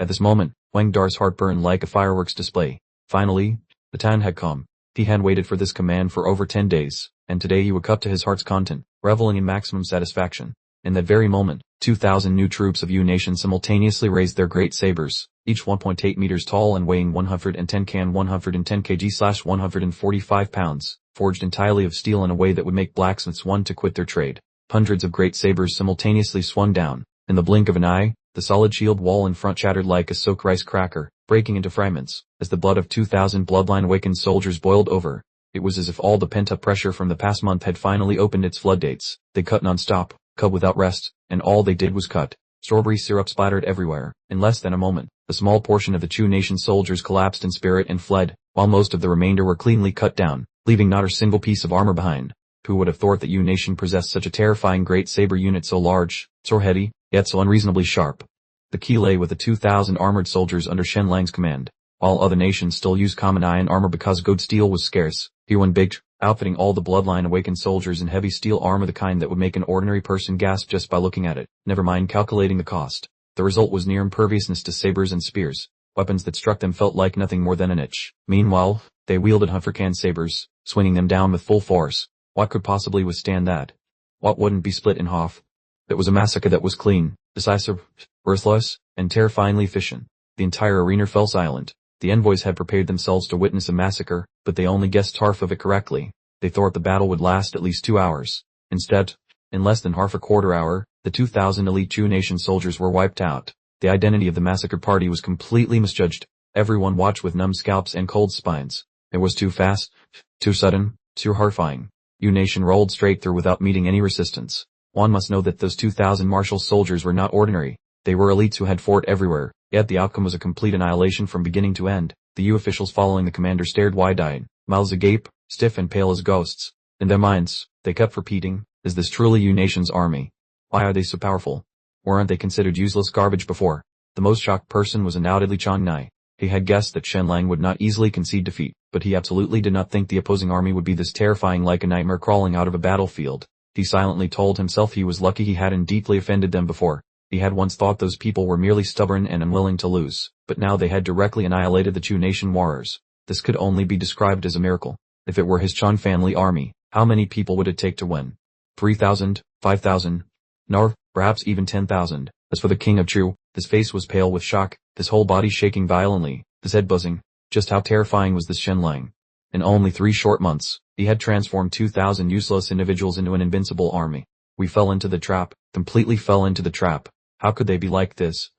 At this moment, Wang Dar's heart burned like a fireworks display. Finally, the time had come. He had waited for this command for over 10 days, and today he would cup to his heart's content, reveling in maximum satisfaction. In that very moment, 2,000 new troops of U Nation simultaneously raised their great sabers, each 1.8 meters tall and weighing 110 kg/145 pounds, forged entirely of steel in a way that would make blacksmiths want to quit their trade. Hundreds of great sabers simultaneously swung down. In the blink of an eye, the solid shield wall in front shattered like a soaked rice cracker, breaking into fragments, as the blood of 2,000 bloodline-awakened soldiers boiled over. It was as if all the pent-up pressure from the past month had finally opened its floodgates. They cut non-stop, cut without rest, and all they did was cut. Strawberry syrup splattered everywhere. In less than a moment, a small portion of the Chu Nation soldiers collapsed in spirit and fled, while most of the remainder were cleanly cut down, leaving not a single piece of armor behind. Who would have thought that U Nation possessed such a terrifying great saber unit so large, so heady, yet so unreasonably sharp? The key lay with the 2,000 armored soldiers under Shen Lang's command. While other nations still used common iron armor because gold steel was scarce, he went big, outfitting all the bloodline-awakened soldiers in heavy steel armor, the kind that would make an ordinary person gasp just by looking at it, never mind calculating the cost. The result was near imperviousness to sabers and spears. Weapons that struck them felt like nothing more than an itch. Meanwhile, they wielded Hunfercan sabers, swinging them down with full force. What could possibly withstand that? What wouldn't be split in half? It was a massacre that was clean, decisive, ruthless, and terrifyingly efficient. The entire arena fell silent. The envoys had prepared themselves to witness a massacre, but they only guessed half of it correctly. They thought the battle would last at least 2 hours. Instead, in less than half a quarter hour, the 2,000 elite Chu Nation soldiers were wiped out. The identity of the massacred party was completely misjudged. Everyone watched with numb scalps and cold spines. It was too fast, too sudden, too horrifying. U Nation rolled straight through without meeting any resistance. One must know that those 2,000 martial soldiers were not ordinary. They were elites who had fought everywhere, yet the outcome was a complete annihilation from beginning to end. The U officials following the commander stared wide-eyed, mouths agape, stiff and pale as ghosts. In their minds, they kept repeating, is this truly U Nation's army? Why are they so powerful? Weren't they considered useless garbage before? The most shocked person was undoubtedly Chang Nai. He had guessed that Shen Lang would not easily concede defeat, but he absolutely did not think the opposing army would be this terrifying, like a nightmare crawling out of a battlefield. He silently told himself he was lucky he hadn't deeply offended them before. He had once thought those people were merely stubborn and unwilling to lose, but now they had directly annihilated the Chu Nation warriors. This could only be described as a miracle. If it were his Chan family army, how many people would it take to win? 3,000, 5,000, nor perhaps even 10,000. As for the king of Chu, his face was pale with shock, his whole body shaking violently, his head buzzing. Just how terrifying was this Shen Lang? In only 3 short months, he had transformed 2,000 useless individuals into an invincible army. We fell into the trap, completely fell into the trap. How could they be like this?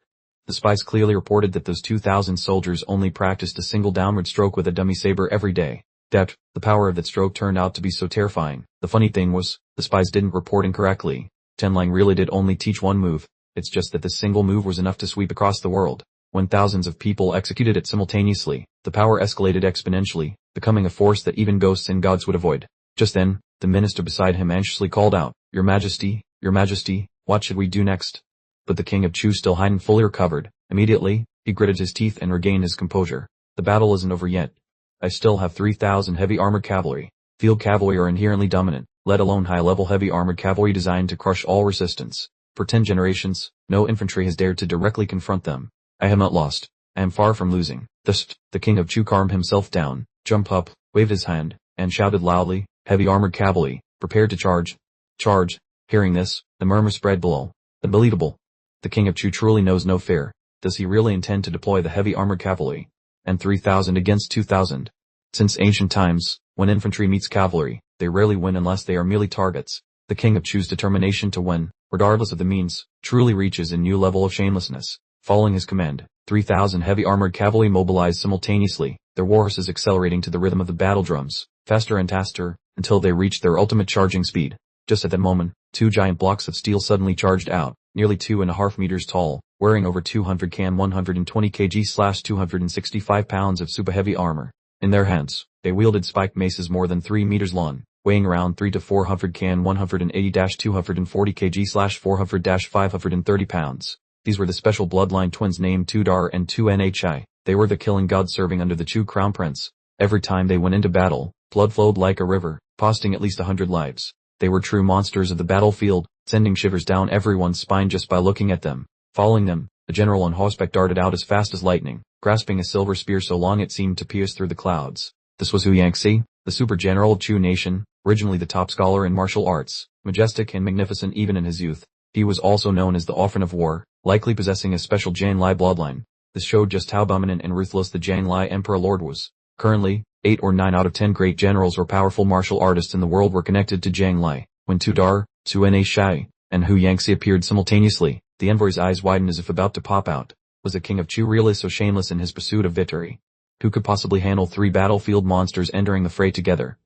The spies clearly reported that those 2,000 soldiers only practiced a single downward stroke with a dummy saber every day. Yet, the power of that stroke turned out to be so terrifying. The funny thing was, the spies didn't report incorrectly. Shen Lang really did only teach one move. It's just that this single move was enough to sweep across the world. When thousands of people executed it simultaneously, the power escalated exponentially, becoming a force that even ghosts and gods would avoid. Just then, the minister beside him anxiously called out, Your Majesty, what should we do next? But the king of Chu still hadn't fully recovered. Immediately, he gritted his teeth and regained his composure. The battle isn't over yet. I still have 3,000 heavy armored cavalry. Field cavalry are inherently dominant, let alone high-level heavy armored cavalry designed to crush all resistance. For 10 generations, no infantry has dared to directly confront them. I have not lost. I am far from losing. Thus, the king of Chu calmed himself down, jumped up, waved his hand, and shouted loudly, Heavy armored cavalry, prepare to charge. Charge. Hearing this, the murmur spread below. Unbelievable. The king of Chu truly knows no fear. Does he really intend to deploy the heavy armored cavalry? And 3,000 against 2,000? Since ancient times, when infantry meets cavalry, they rarely win unless they are merely targets. The king of Chu's determination to win, regardless of the means, truly reaches a new level of shamelessness. Following his command, 3,000 heavy armored cavalry mobilized simultaneously, their war horses accelerating to the rhythm of the battle drums, faster and faster, until they reached their ultimate charging speed. Just at that moment, 2 giant blocks of steel suddenly charged out, nearly 2.5 meters tall, wearing over 200 kg 120 kg/265 pounds of super heavy armor. In their hands, they wielded spiked maces more than 3 meters long, weighing around 3 to 400 kg 180-240 kg/400-530 pounds. These were the special bloodline twins named Tudar and 2Nhi. They were the killing gods serving under the Chu crown prince. Every time they went into battle, blood flowed like a river, costing at least 100 lives. They were true monsters of the battlefield, sending shivers down everyone's spine just by looking at them. Following them, A general on horseback darted out as fast as lightning, grasping a silver spear so long it seemed to pierce through the clouds. This was Hu Yangtze, the super general of Chu nation, originally the top scholar in martial arts, majestic and magnificent even in his youth. He was also known as the Orphan of War, likely possessing a special Jianlai bloodline. This showed just how dominant and ruthless the Jianlai Emperor Lord was. Currently, 8 or 9 out of 10 great generals or powerful martial artists in the world were connected to Jianlai. When Tudor, Suene Shai, and Hu Yangtze appeared simultaneously, the envoy's eyes widened as if about to pop out. Was the king of Chu really so shameless in his pursuit of victory? Who could possibly handle 3 battlefield monsters entering the fray together?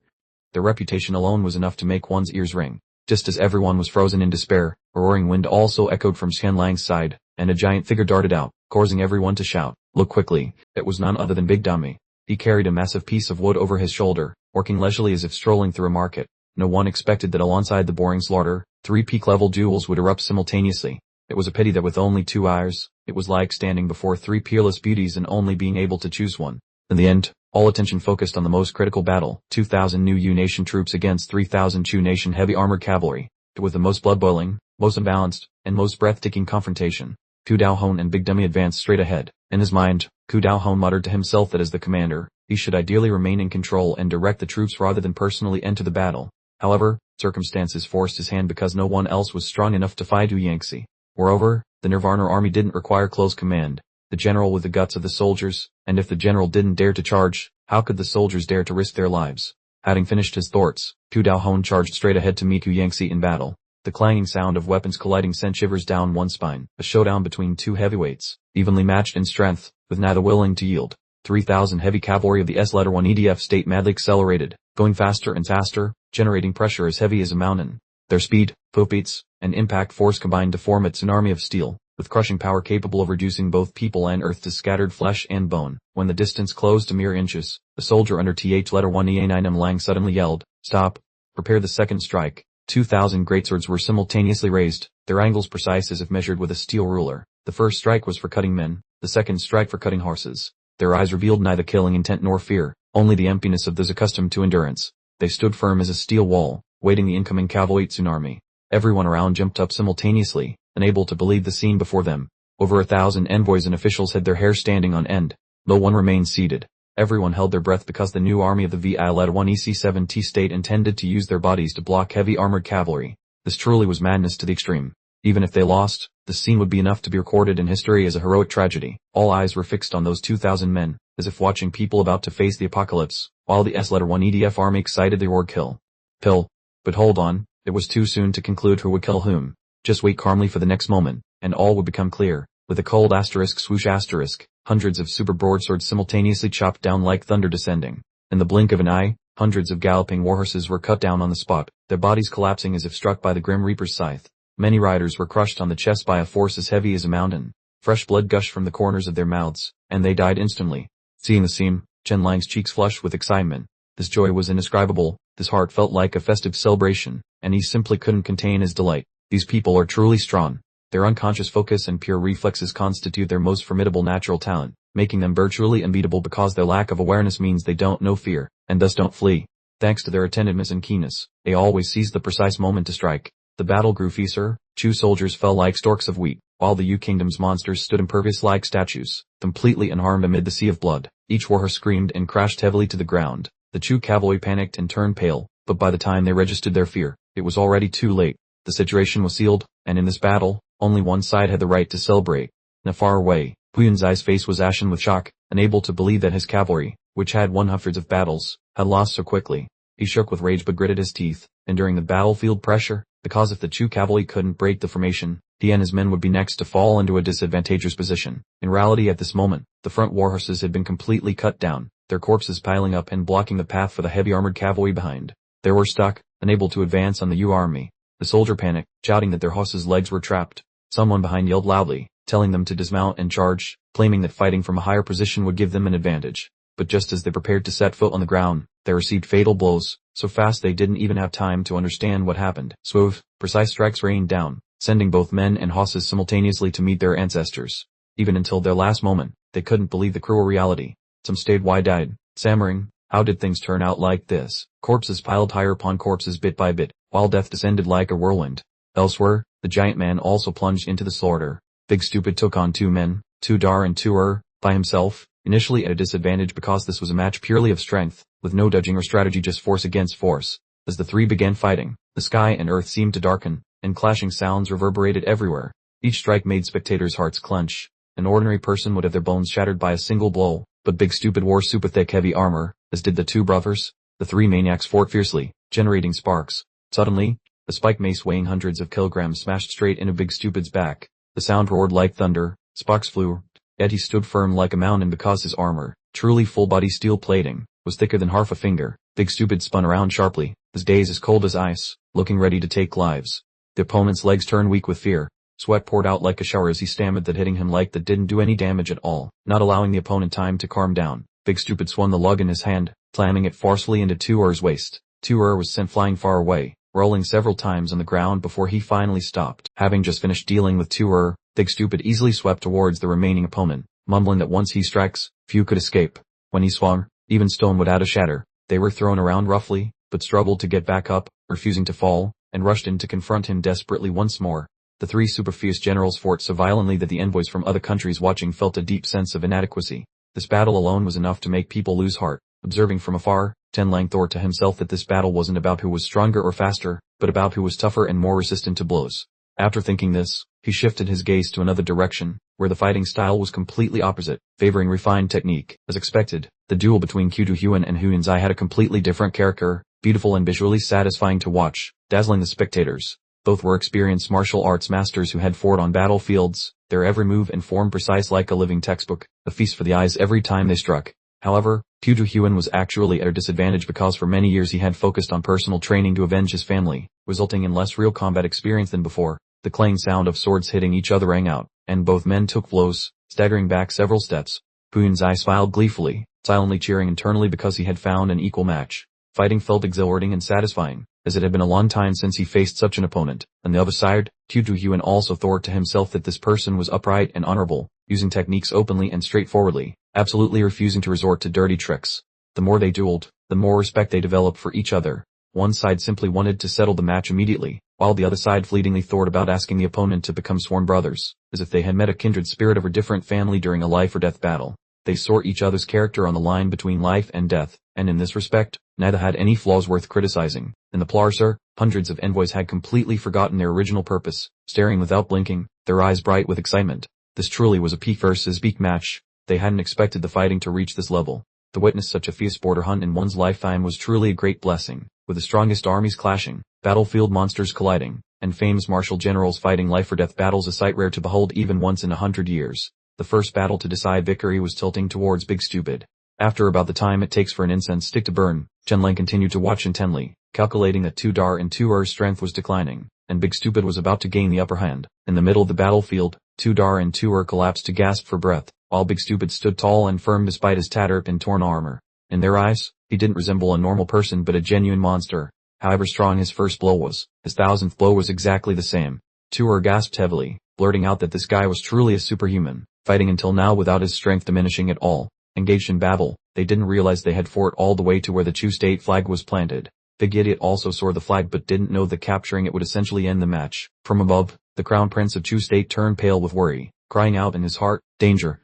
Their reputation alone was enough to make one's ears ring. Just as everyone was frozen in despair, a roaring wind also echoed from Xianlang's side, and a giant figure darted out, causing everyone to shout, "Look quickly!" It was none other than Big Dummy. He carried a massive piece of wood over his shoulder, working leisurely as if strolling through a market. No one expected that alongside the boring slaughter, 3 peak-level duels would erupt simultaneously. It was a pity that with only 2 eyes, it was like standing before 3 peerless beauties and only being able to choose one. In the end, all attention focused on the most critical battle, 2,000 new Yu Nation troops against 3,000 Chu Nation heavy armored cavalry. It was the most blood-boiling, most unbalanced, and most breathtaking confrontation. Ku Daohon and Big Dummy advanced straight ahead. In his mind, Ku Daohon muttered to himself that as the commander, he should ideally remain in control and direct the troops rather than personally enter the battle. However, circumstances forced his hand because no one else was strong enough to fight Hu Yangtze. Moreover, the Nirvana army didn't require close command. The general with the guts of the soldiers, and if the general didn't dare to charge, how could the soldiers dare to risk their lives? Having finished his thoughts, Ku Daohon charged straight ahead to meet Hu Yangtze in battle. The clanging sound of weapons colliding sent shivers down one's spine. A showdown between 2 heavyweights, evenly matched in strength, with neither willing to yield. 3,000 heavy cavalry of the S-1 EDF state madly accelerated, going faster and faster, generating pressure as heavy as a mountain. Their speed, hoofbeats, and impact force combined to form a tsunami of steel, with crushing power capable of reducing both people and earth to scattered flesh and bone. When the distance closed to mere inches, a soldier under Th-1 EA9M Lang suddenly yelled, "Stop! Prepare the second strike." 2,000 greatswords were simultaneously raised, their angles precise as if measured with a steel ruler. The first strike was for cutting men, the second strike for cutting horses. Their eyes revealed neither killing intent nor fear, only the emptiness of those accustomed to endurance. They stood firm as a steel wall, waiting the incoming cavalry tsunami. Everyone around jumped up simultaneously, unable to believe the scene before them. Over 1,000 envoys and officials had their hair standing on end. No one remained seated. Everyone held their breath because the new army of the VI-1 EC-7T state intended to use their bodies to block heavy armored cavalry. This truly was madness to the extreme. Even if they lost, the scene would be enough to be recorded in history as a heroic tragedy. All eyes were fixed on those 2,000 men, as if watching people about to face the apocalypse, while the S-1 EDF army excited the roared kill. But hold on, it was too soon to conclude who would kill whom. Just wait calmly for the next moment, and all would become clear. With a cold asterisk swoosh asterisk, hundreds of super broadswords simultaneously chopped down like thunder descending. In the blink of an eye, hundreds of galloping warhorses were cut down on the spot, their bodies collapsing as if struck by the Grim Reaper's scythe. Many riders were crushed on the chest by a force as heavy as a mountain. Fresh blood gushed from the corners of their mouths, and they died instantly. Seeing the scene, Chen Lang's cheeks flushed with excitement. This joy was indescribable, this heart felt like a festive celebration, and he simply couldn't contain his delight. These people are truly strong. Their unconscious focus and pure reflexes constitute their most formidable natural talent, making them virtually unbeatable because their lack of awareness means they don't know fear, and thus don't flee. Thanks to their attentiveness and keenness, they always seize the precise moment to strike. The battle grew fiercer. Chu soldiers fell like stalks of wheat, while the Yu Kingdom's monsters stood impervious like statues, completely unharmed amid the sea of blood. Each warhorse screamed and crashed heavily to the ground. The Chu cavalry panicked and turned pale, but by the time they registered their fear, it was already too late. The situation was sealed, and in this battle, only one side had the right to celebrate. In a far away, Hu Yunzai's face was ashen with shock, unable to believe that his cavalry, which had won hundreds of battles, had lost so quickly. He shook with rage but gritted his teeth, enduring the battlefield pressure, because if the Chu cavalry couldn't break the formation, he and his men would be next to fall into a disadvantageous position. In reality at this moment, the front warhorses had been completely cut down, their corpses piling up and blocking the path for the heavy armored cavalry behind. They were stuck, unable to advance on the Yu army. The soldier panicked, shouting that their horses' legs were trapped. Someone behind yelled loudly, telling them to dismount and charge, claiming that fighting from a higher position would give them an advantage. But just as they prepared to set foot on the ground, they received fatal blows, so fast they didn't even have time to understand what happened. Swift, precise strikes rained down, sending both men and horses simultaneously to meet their ancestors. Even until their last moment, they couldn't believe the cruel reality. Some stayed wide-eyed, stammering, "How did things turn out like this?" Corpses piled higher upon corpses bit by bit, while death descended like a whirlwind. Elsewhere, the giant man also plunged into the slaughter. Big Stupid took on two men, two Dar and two by himself, initially at a disadvantage because this was a match purely of strength, with no dodging or strategy, just force against force. As the three began fighting, the sky and earth seemed to darken, and clashing sounds reverberated everywhere. Each strike made spectators' hearts clench. An ordinary person would have their bones shattered by a single blow, but Big Stupid wore super thick heavy armor, as did the two brothers. The three maniacs fought fiercely, generating sparks. Suddenly, a spike mace weighing hundreds of kilograms smashed straight into Big Stupid's back. The sound roared like thunder, sparks flew, yet he stood firm like a mountain because his armor, truly full-body steel plating, was thicker than half a finger. Big Stupid spun around sharply, his gaze as cold as ice, looking ready to take lives. The opponent's legs turned weak with fear. Sweat poured out like a shower as he stammered that hitting him like that didn't do any damage at all. Not allowing the opponent time to calm down, Big Stupid swung the lug in his hand, slamming it forcefully into Tuer's waist. Tuer was sent flying far away, rolling several times on the ground before he finally stopped. Having just finished dealing with Tuer, Big Stupid easily swept towards the remaining opponent, mumbling that once he strikes, few could escape. When he swung, even stone would add a shatter. They were thrown around roughly, but struggled to get back up, refusing to fall, and rushed in to confront him desperately once more. The three super fierce generals fought so violently that the envoys from other countries watching felt a deep sense of inadequacy. This battle alone was enough to make people lose heart. Observing from afar, Tenlang thought to himself that this battle wasn't about who was stronger or faster, but about who was tougher and more resistant to blows. After thinking this, he shifted his gaze to another direction, where the fighting style was completely opposite, favoring refined technique. As expected, the duel between Qiu Huan and Hu Yunzai had a completely different character, beautiful and visually satisfying to watch, dazzling the spectators. Both were experienced martial arts masters who had fought on battlefields, their every move and form precise like a living textbook, a feast for the eyes every time they struck. However, Qiu Huan was actually at a disadvantage because for many years he had focused on personal training to avenge his family, resulting in less real combat experience than before. The clang sound of swords hitting each other rang out, and both men took blows, staggering back several steps. Hu Yunzai smiled gleefully, silently cheering internally because he had found an equal match. Fighting felt exhilarating and satisfying, as it had been a long time since he faced such an opponent. On the other side, Qiu Huan also thought to himself that this person was upright and honorable, using techniques openly and straightforwardly, absolutely refusing to resort to dirty tricks. The more they dueled, the more respect they developed for each other. One side simply wanted to settle the match immediately, while the other side fleetingly thought about asking the opponent to become sworn brothers, as if they had met a kindred spirit of a different family during a life or death battle. They saw each other's character on the line between life and death, and in this respect, neither had any flaws worth criticizing. In the Plarsar, hundreds of envoys had completely forgotten their original purpose, staring without blinking, their eyes bright with excitement. This truly was a peak versus peak match. They hadn't expected the fighting to reach this level. To witness such a fierce border hunt in one's lifetime was truly a great blessing, with the strongest armies clashing, battlefield monsters colliding, and famous martial generals fighting life-or-death battles, a sight rare to behold even once in 100 years. The first battle to decide victory was tilting towards Big Stupid. After about the time it takes for an incense stick to burn, Chenlang continued to watch intently, calculating that two Dar and two strength was declining, and Big Stupid was about to gain the upper hand. In the middle of the battlefield, two Dar and two collapsed to gasp for breath, while Big Stupid stood tall and firm despite his tattered and torn armor. In their eyes, he didn't resemble a normal person but a genuine monster. However strong his first blow was, his 1000th blow was exactly the same. Two gasped heavily, blurting out that this guy was truly a superhuman, fighting until now without his strength diminishing at all. Engaged in battle, they didn't realize they had fought all the way to where the Chu state flag was planted. Big Idiot also saw the flag but didn't know that capturing it would essentially end the match. From above, the crown prince of Chu state turned pale with worry, crying out in his heart, "Danger!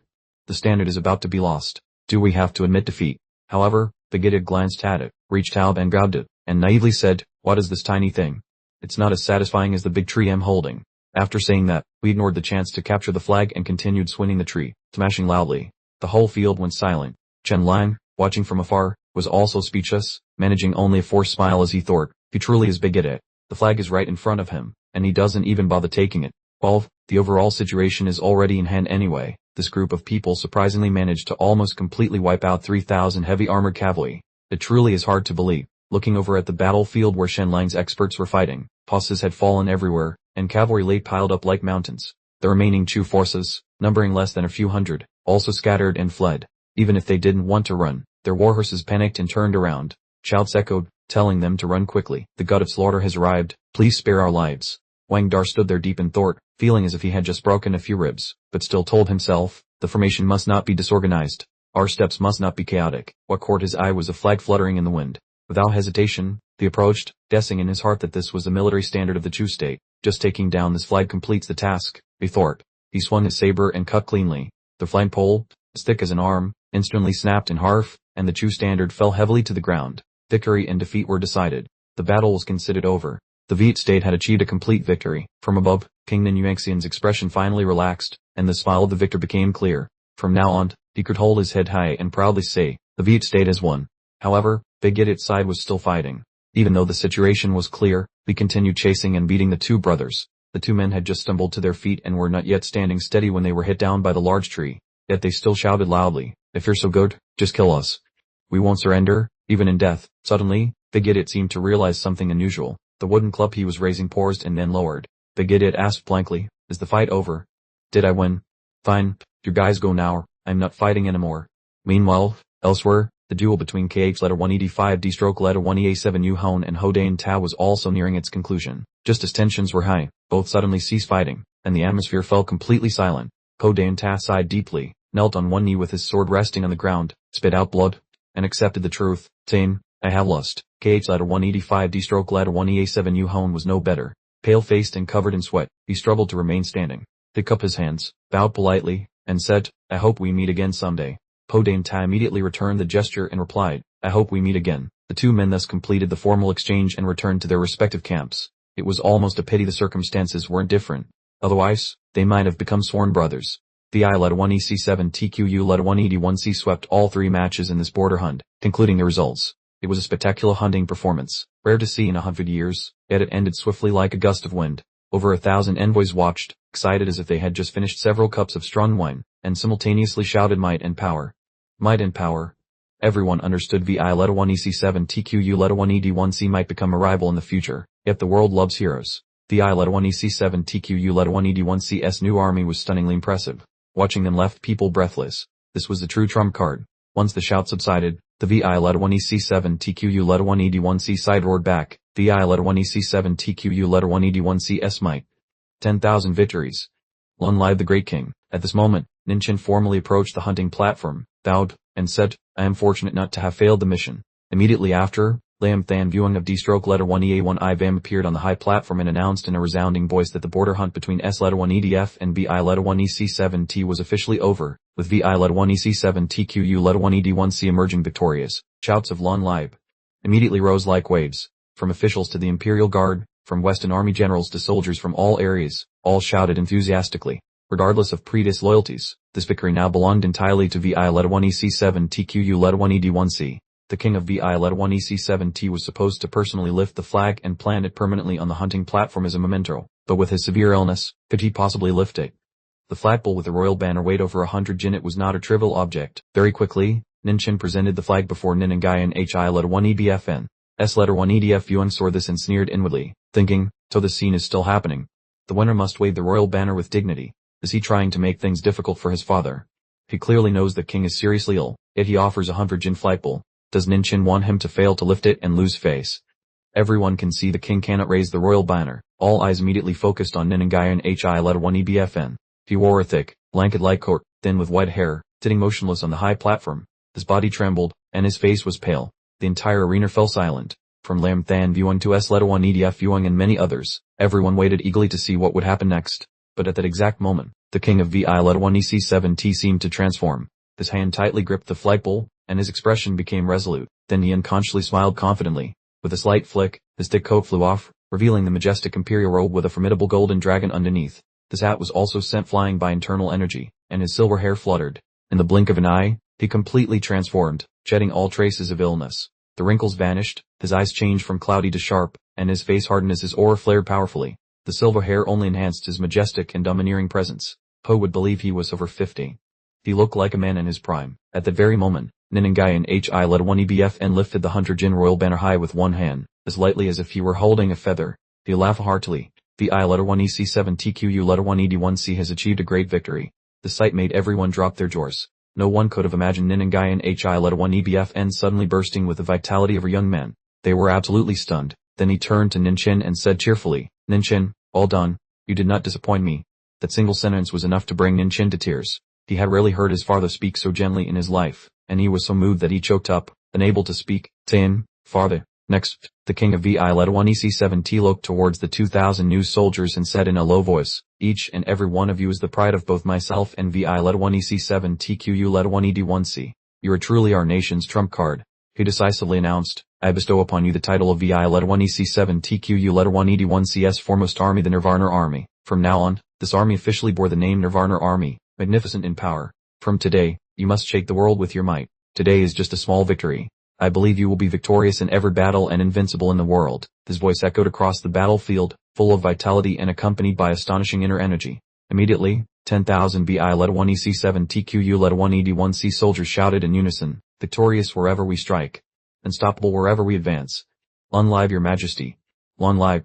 The standard is about to be lost. Do we have to admit defeat?" However, Big Idiot glanced at it, reached out and grabbed it, and naively said, "What is this tiny thing? It's not as satisfying as the big tree I'm holding." After saying that, we ignored the chance to capture the flag and continued swinging the tree, smashing loudly. The whole field went silent. Chenlang, watching from afar, was also speechless, managing only a forced smile as he thought, he truly is Big Idiot. The flag is right in front of him, and he doesn't even bother taking it. Well, the overall situation is already in hand anyway. This group of people surprisingly managed to almost completely wipe out 3,000 heavy armored cavalry. It truly is hard to believe. Looking over at the battlefield where Shenlang's experts were fighting, posses had fallen everywhere, and cavalry lay piled up like mountains. The remaining Chu forces, numbering less than a few hundred, also scattered and fled. Even if they didn't want to run, their war horses panicked and turned around. Shouts echoed, telling them to run quickly. "The god of slaughter has arrived, please spare our lives." Wang Dar stood there deep in thought, feeling as if he had just broken a few ribs, but still told himself, the formation must not be disorganized. Our steps must not be chaotic. What caught his eye was a flag fluttering in the wind. Without hesitation, he approached, guessing in his heart that this was the military standard of the Chu state. Just taking down this flag completes the task, he thought. He swung his saber and cut cleanly. The flagpole, as thick as an arm, instantly snapped in half, and the Chu standard fell heavily to the ground. Victory and defeat were decided. The battle was considered over. The Viet state had achieved a complete victory. From above, King Nin Yuanxian's expression finally relaxed, and the smile of the victor became clear. From now on, he could hold his head high and proudly say, the Viet state has won. However, Big Idiot's side was still fighting. Even though the situation was clear, we continued chasing and beating the two brothers. The two men had just stumbled to their feet and were not yet standing steady when they were hit down by the large tree. Yet they still shouted loudly, if you're so good, just kill us. We won't surrender, even in death. Suddenly, Big Idiot seemed to realize something unusual. The wooden club he was raising paused and then lowered. Big Idiot asked blankly, is the fight over? Did I win? Fine, you guys go now, I'm not fighting anymore. Meanwhile, elsewhere, the duel between KH-1ED5D-1EA7 Yu Hon and Hodain Tao was also nearing its conclusion. Just as tensions were high, both suddenly ceased fighting, and the atmosphere fell completely silent. Hodain Tao sighed deeply, knelt on one knee with his sword resting on the ground, spit out blood, and accepted the truth, saying, I have lost. KH-1ED5D-1EA7 Yu Hon was no better. Pale-faced and covered in sweat, he struggled to remain standing. Picked up his hands, bowed politely, and said, I hope we meet again someday. Hodain Tao immediately returned the gesture and replied, I hope we meet again. The two men thus completed the formal exchange and returned to their respective camps. It was almost a pity the circumstances weren't different. Otherwise, they might have become sworn brothers. VI-1EC7TQU-1ED1C swept all three matches in this border hunt, concluding the results. It was a spectacular hunting performance, rare to see in 100 years, yet it ended swiftly like a gust of wind. Over 1,000 envoys watched, excited as if they had just finished several cups of strong wine, and simultaneously shouted might and power. Might and power. Everyone understood VI-1EC7TQU-1ED1C might become a rival in the future, yet the world loves heroes. VI-1EC7TQU-1ED1C's new army was stunningly impressive. Watching them left people breathless. This was the true trump card. Once the shout subsided, the VI-1EC7TQU-1ED1C side roared back, VI-1EC7TQU-1ED1C's might. 10,000 victories. Long live the great king. At this moment, Ninchin formally approached the hunting platform, bowed, and said, I am fortunate not to have failed the mission. Immediately after, Lam Than Vuong of D-1EA1I VAM appeared on the high platform and announced in a resounding voice that the border hunt between S-1EDF and VI-1EC7T was officially over, with VI-1EC7TQU-1ED1C emerging victorious. Shouts of long live immediately rose like waves. From officials to the Imperial Guard, from Western Army generals to soldiers from all areas, all shouted enthusiastically. Regardless of previous loyalties, this victory now belonged entirely to VI-1EC7TQU-1ED1C. The king of VI-1EC7T was supposed to personally lift the flag and plant it permanently on the hunting platform as a memento, but with his severe illness, could he possibly lift it? The flagpole with the royal banner weighed over 100 jin. It was not a trivial object. Very quickly, Ninchin presented the flag before Nin and Guyan HI-1EDFN. S-1EDF Yuan saw this and sneered inwardly, thinking, so the scene is still happening. The winner must wave the royal banner with dignity. Is he trying to make things difficult for his father? He clearly knows the king is seriously ill, yet he offers 100 jin flagpole. Does Ninchin want him to fail to lift it and lose face? Everyone can see the king cannot raise the royal banner. All eyes immediately focused on Nin and Guyan HI-1EBFN. He wore a thick, blanket-like coat, thin with white hair, sitting motionless on the high platform. His body trembled, and his face was pale. The entire arena fell silent. From Lam Than Vuong to S-1EDF Vuong and many others, everyone waited eagerly to see what would happen next. But at that exact moment, the king of VI-1EC7T seemed to transform. His hand tightly gripped the flagpole, and his expression became resolute. Then he unconsciously smiled confidently. With a slight flick, his thick coat flew off, revealing the majestic imperial robe with a formidable golden dragon underneath. His hat was also sent flying by internal energy, and his silver hair fluttered. In the blink of an eye, he completely transformed, shedding all traces of illness. The wrinkles vanished, his eyes changed from cloudy to sharp, and his face hardened as his aura flared powerfully. The silver hair only enhanced his majestic and domineering presence. Poe would believe he was over 50. He looked like a man in his prime. At that very moment, Ninangai HI-1EBFN lifted the 100 jin royal banner high with one hand, as lightly as if he were holding a feather. He laughed heartily. VI-1EC7TQU-1ED1C has achieved a great victory. The sight made everyone drop their jaws. No one could have imagined Ninangai HI-1EBFN suddenly bursting with the vitality of a young man. They were absolutely stunned. Then he turned to Ninchin and said cheerfully, Ninchin, all done. You did not disappoint me. That single sentence was enough to bring Ninchin to tears. He had rarely heard his father speak so gently in his life, and he was so moved that he choked up, unable to speak, saying, Father, Next, the king of VI led 1 EC7T looked towards the 2,000 new soldiers and said in a low voice, each and every one of you is the pride of both myself and VI led 1 EC7TQU led 1 ED1C. You are truly our nation's trump card. He decisively announced, I bestow upon you the title of VI led 1 EC7TQU led 1 ED1C's foremost army, the Nirvana Army. From now on, this army officially bore the name Nirvana Army, magnificent in power. From today, you must shake the world with your might. Today is just a small victory. I believe you will be victorious in every battle and invincible in the world. His voice echoed across the battlefield, full of vitality and accompanied by astonishing inner energy. Immediately, 10,000 VI led 1 EC7TQU led 1 ED1C soldiers shouted in unison, victorious wherever we strike. Unstoppable wherever we advance. Long live your majesty. Long live.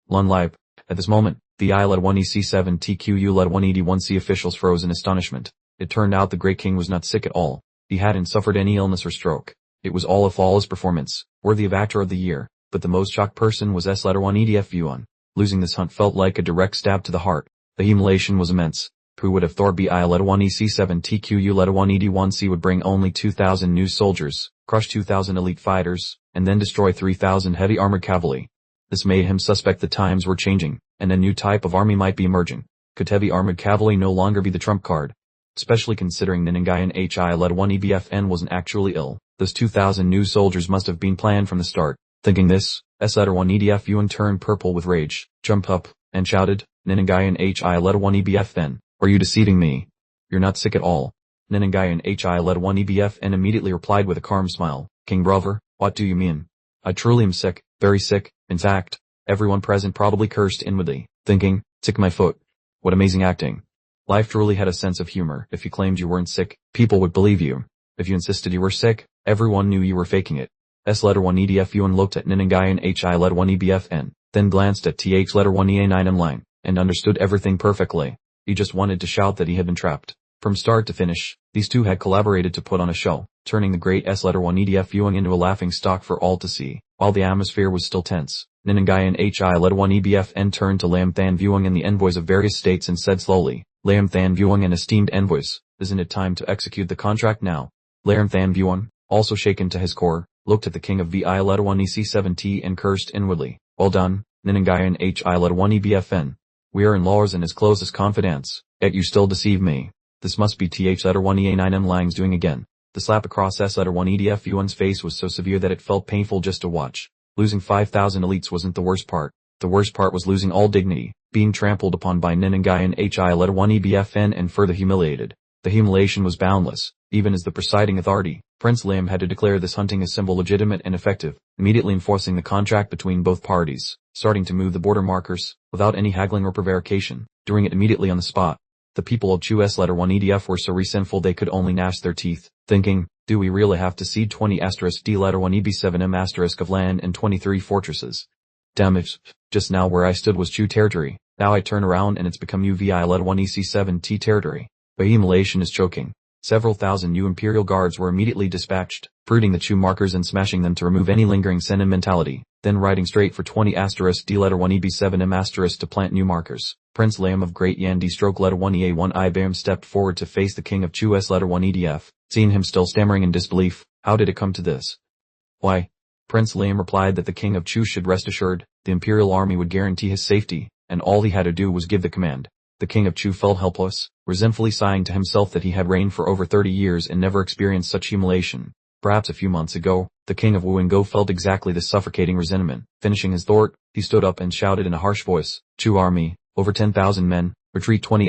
Long live. At this moment, VI led 1 EC7TQU led 1 ED1C officials froze in astonishment. It turned out the great king was not sick at all. He hadn't suffered any illness or stroke. It was all a flawless performance, worthy of Actor of the Year, but the most shocked person was S letter 1 EDF Yuan. Losing this hunt felt like a direct stab to the heart. The humiliation was immense. Who would have thought VI led 1 EC7TQU led 1 ED1C would bring only 2,000 new soldiers, crush 2,000 elite fighters, and then destroy 3,000 heavy armored cavalry? This made him suspect the times were changing, and a new type of army might be emerging. Could heavy armored cavalry no longer be the trump card? Especially considering Ninangayan HI led 1 EBFN wasn't actually ill. Those 2,000 new soldiers must have been planned from the start. Thinking this, S letter 1 EDF Yuan turned purple with rage, jumped up, and shouted, Ninangayan HI led 1 EBFN, are you deceiving me? You're not sick at all. Ninangayan HI led 1 EBFN immediately replied with a calm smile, King Brother, what do you mean? I truly am sick, very sick. In fact, everyone present probably cursed inwardly, thinking, sick my foot. What amazing acting. Life truly had a sense of humor. If you claimed you weren't sick, people would believe you. If you insisted you were sick, everyone knew you were faking it. S letter 1 EDF Yuan looked at Ninangayan HI led 1 EBFN, then glanced at TH letter 1 EA9M line, and understood everything perfectly. He just wanted to shout that he had been trapped. From start to finish, these two had collaborated to put on a show, turning the great S letter 1 EDF Yuan into a laughing stock for all to see. While the atmosphere was still tense, Ninangayan HI led 1 EBFN turned to Lam Than Vuong and the envoys of various states and said slowly, Lam Than Vuong and esteemed envoys, isn't it time to execute the contract now? Lam Than Vuong, also shaken to his core, looked at the king of VI led 1 EC7T and cursed inwardly. Well done, Ninangayan HI led 1 EBFN. We are in laws and as close as confidants, yet you still deceive me. This must be TH letter 1 EA9M Lang's doing again. The slap across S letter 1 EDF Yuan's face was so severe that it felt painful just to watch. Losing 5,000 elites wasn't the worst part. The worst part was losing all dignity, being trampled upon by Ninangayan HI letter 1 EBFN and further humiliated. The humiliation was boundless. Even as the presiding authority, Prince Lim had to declare this hunting as symbol legitimate and effective, immediately enforcing the contract between both parties, starting to move the border markers, without any haggling or prevarication, doing it immediately on the spot. The people of Chu S letter 1 EDF were so resentful they could only gnash their teeth, thinking, do we really have to cede 20 *D letter 1 EB7M * of land and 23 fortresses? Damn it, just now where I stood was Chu territory, now I turn around and it's become UVI letter 1 EC7T territory. The humiliation is choking. Several thousand new imperial guards were immediately dispatched, fruiting the Chu markers and smashing them to remove any lingering sentimentality, then riding straight for 20 *D letter 1 EB7M * to plant new markers. Prince Lam of Great Yandi stroke letter 1 EA1 Ibam stepped forward to face the king of Chu S letter 1 EDF, seeing him still stammering in disbelief. How did it come to this? Why? Prince Lam replied that the king of Chu should rest assured, the imperial army would guarantee his safety, and all he had to do was give the command. The king of Chu felt helpless, resentfully sighing to himself that he had reigned for over 30 years and never experienced such humiliation. Perhaps a few months ago, the king of Wuingo felt exactly this suffocating resentment. Finishing his thought, he stood up and shouted in a harsh voice, Chu army, over 10,000 men, retreat 20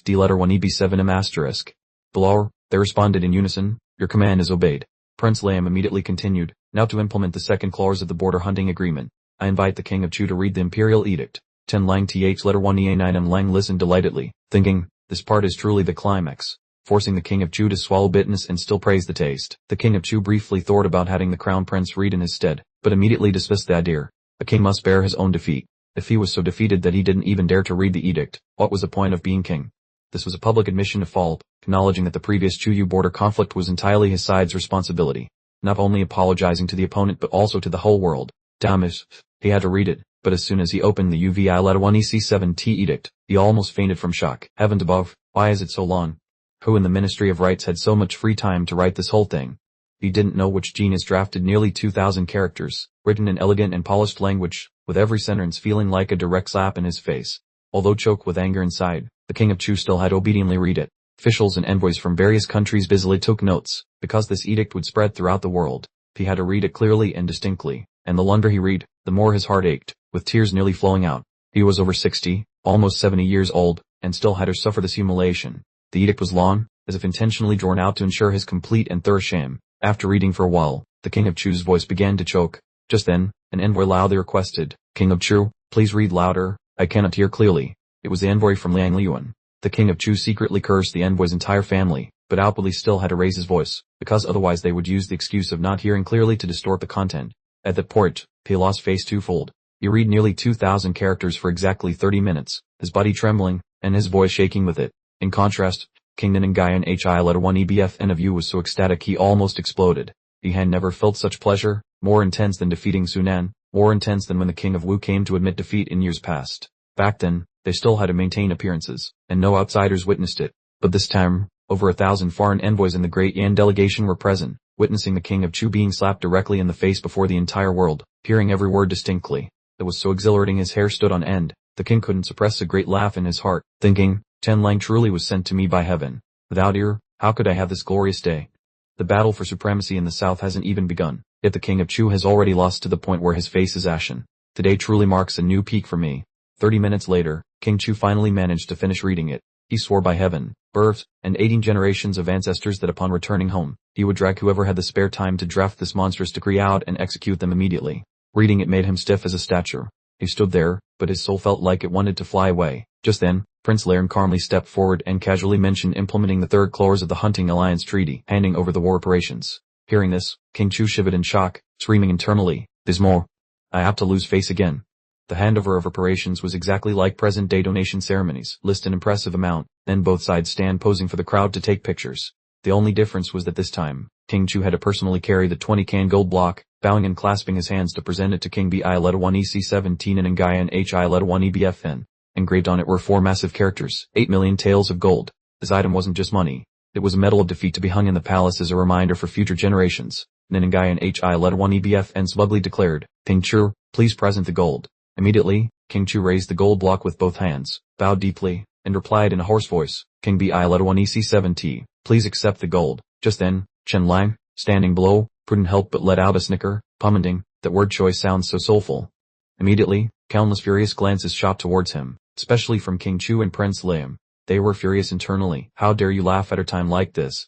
*D letter 1 EB7M *. Below, they responded in unison, your command is obeyed. Prince Lam immediately continued, now to implement the second clause of the border hunting agreement. I invite the king of Chu to read the imperial edict. 10 Lang TH letter 1 EA9M Lang listened delightedly, thinking, this part is truly the climax. Forcing the king of Chu to swallow bitterness and still praise the taste. The king of Chu briefly thought about having the crown prince read in his stead, but immediately dismissed the idea. A king must bear his own defeat. If he was so defeated that he didn't even dare to read the edict, what was the point of being king? This was a public admission of fault, acknowledging that the previous Chu-Yu border conflict was entirely his side's responsibility. Not only apologizing to the opponent but also to the whole world. Damn it, he had to read it. But as soon as he opened the UVI letter 1 EC7T edict, he almost fainted from shock. Heavens above, why is it so long? Who in the Ministry of Rights had so much free time to write this whole thing? He didn't know which genius drafted nearly 2,000 characters, written in elegant and polished language, with every sentence feeling like a direct slap in his face. Although choked with anger inside, the King of Chu still had obediently read it. Officials and envoys from various countries busily took notes, because this edict would spread throughout the world. He had to read it clearly and distinctly, and the longer he read, the more his heart ached, with tears nearly flowing out. He was over 60, almost 70 years old, and still had to suffer this humiliation. The edict was long, as if intentionally drawn out to ensure his complete and thorough shame. After reading for a while, the King of Chu's voice began to choke. Just then, an envoy loudly requested, "King of Chu, please read louder, I cannot hear clearly." It was the envoy from Liang Liuan. The King of Chu secretly cursed the envoy's entire family, but outwardly still had to raise his voice, because otherwise they would use the excuse of not hearing clearly to distort the content. At that point, he lost face twofold. He read nearly 2,000 characters for exactly 30 minutes, his body trembling, and his voice shaking with it. In contrast, King Nanangayan Hi1EBFN of Yu was so ecstatic he almost exploded. He had never felt such pleasure, more intense than defeating Sunan, more intense than when the King of Wu came to admit defeat in years past. Back then, they still had to maintain appearances, and no outsiders witnessed it. But this time, over 1,000 foreign envoys in the Great Yan delegation were present, witnessing the King of Chu being slapped directly in the face before the entire world, hearing every word distinctly. It was so exhilarating his hair stood on end. The king couldn't suppress a great laugh in his heart, thinking, Chen Lang truly was sent to me by heaven. Without ear, how could I have this glorious day? The battle for supremacy in the south hasn't even begun, yet the King of Chu has already lost to the point where his face is ashen. Today truly marks a new peak for me. 30 minutes later, King Chu finally managed to finish reading it. He swore by heaven, births, and 18 generations of ancestors that upon returning home, he would drag whoever had the spare time to draft this monstrous decree out and execute them immediately. Reading it made him stiff as a statue. He stood there, but his soul felt like it wanted to fly away. Just then, Prince Lairn calmly stepped forward and casually mentioned implementing the third clause of the Hunting Alliance Treaty, handing over the war operations. Hearing this, King Chu shivered in shock, screaming internally, "There's more. I have to lose face again." The handover of operations was exactly like present-day donation ceremonies. List an impressive amount, then both sides stand posing for the crowd to take pictures. The only difference was that this time, King Chu had to personally carry the 20-can gold block, bowing and clasping his hands to present it to King Bi-1EC17 and Ngayan Hi-1EBFN. Engraved on it were 4 massive characters, 8 million taels of gold. This item wasn't just money. It was a medal of defeat to be hung in the palace as a reminder for future generations. Nanangayan Hi-1EBFN smugly declared, "King Chu, please present the gold." Immediately, King Chu raised the gold block with both hands, bowed deeply, and replied in a hoarse voice, "King Bi-1EC17, please accept the gold." Just then, Chen Lang, standing below, couldn't help but let out a snicker, commenting, "That word choice sounds so soulful." Immediately, countless furious glances shot towards him, especially from King Chu and Prince Liam. They were furious internally. "How dare you laugh at a time like this?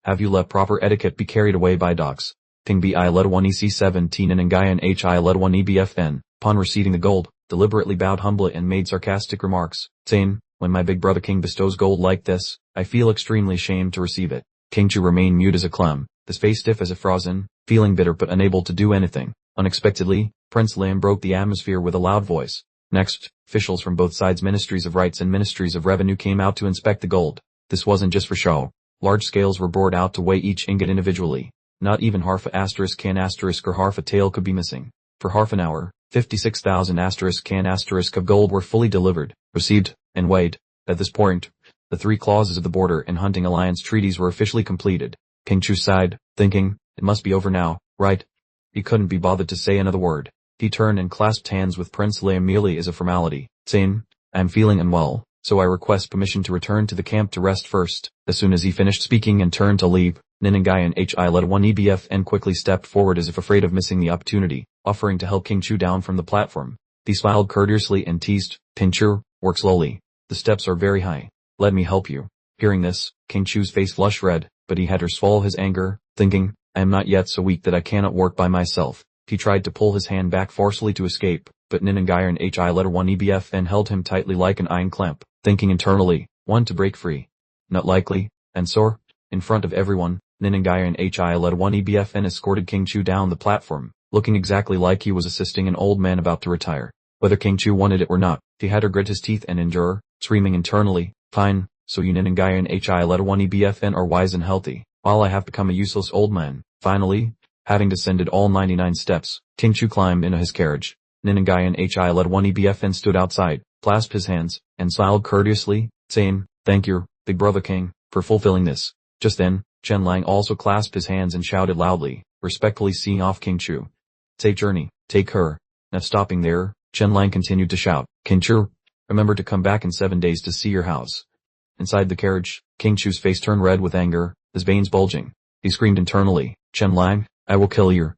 Have you let proper etiquette be carried away by dogs?" King Bi-1EC17 and Ngayan Hi-1EBFN, upon receiving the gold, deliberately bowed humbly and made sarcastic remarks, saying, "When my big brother King bestows gold like this, I feel extremely ashamed to receive it." King Chu remained mute as a clam, his face stiff as a frozen, feeling bitter but unable to do anything. Unexpectedly, Prince Liam broke the atmosphere with a loud voice. Next, officials from both sides' ministries of rights and ministries of revenue came out to inspect the gold. This wasn't just for show. Large scales were brought out to weigh each ingot individually. Not even half a can or half a tael could be missing. For half an hour, 56,000 can of gold were fully delivered, received, and weighed. At this point, the 3 clauses of the Border and Hunting Alliance treaties were officially completed. King Chu sighed, thinking, "It must be over now, right?" He couldn't be bothered to say another word. He turned and clasped hands with Prince Liam merely as a formality, saying, "I'm feeling unwell, so I request permission to return to the camp to rest first." As soon as he finished speaking and turned to leave, Nanangayan Hi-1EBFN quickly stepped forward as if afraid of missing the opportunity, offering to help King Chu down from the platform. He smiled courteously and teased, "King Chu, work slowly. The steps are very high. Let me help you." Hearing this, King Chu's face flushed red, but he had to swallow his anger, thinking, "I am not yet so weak that I cannot work by myself." He tried to pull his hand back forcefully to escape, but Nanangayan Hi-1EBFN held him tightly like an iron clamp, thinking internally, "Want to break free? Not likely." And so, in front of everyone, Nanangayan Hi-1EBFN escorted King Chu down the platform, looking exactly like he was assisting an old man about to retire. Whether King Chu wanted it or not, he had to grit his teeth and endure, screaming internally, "Fine, so you Nanangayan Hi-1EBFN are wise and healthy, while I have become a useless old man." Finally, having descended all 99 steps, King Chu climbed into his carriage. Nanangayan Hi-1EBFN stood outside, clasped his hands, and smiled courteously, saying, "Thank you, big brother King, for fulfilling this." Just then, Chen Lang also clasped his hands and shouted loudly, respectfully seeing off King Chu. Safe journey, take her. Not stopping there, Chen Lang continued to shout, King Chu, remember to come back in 7 days to see your house. Inside the carriage, King Chu's face turned red with anger, his veins bulging. He screamed internally, Chen Lang, I will kill you.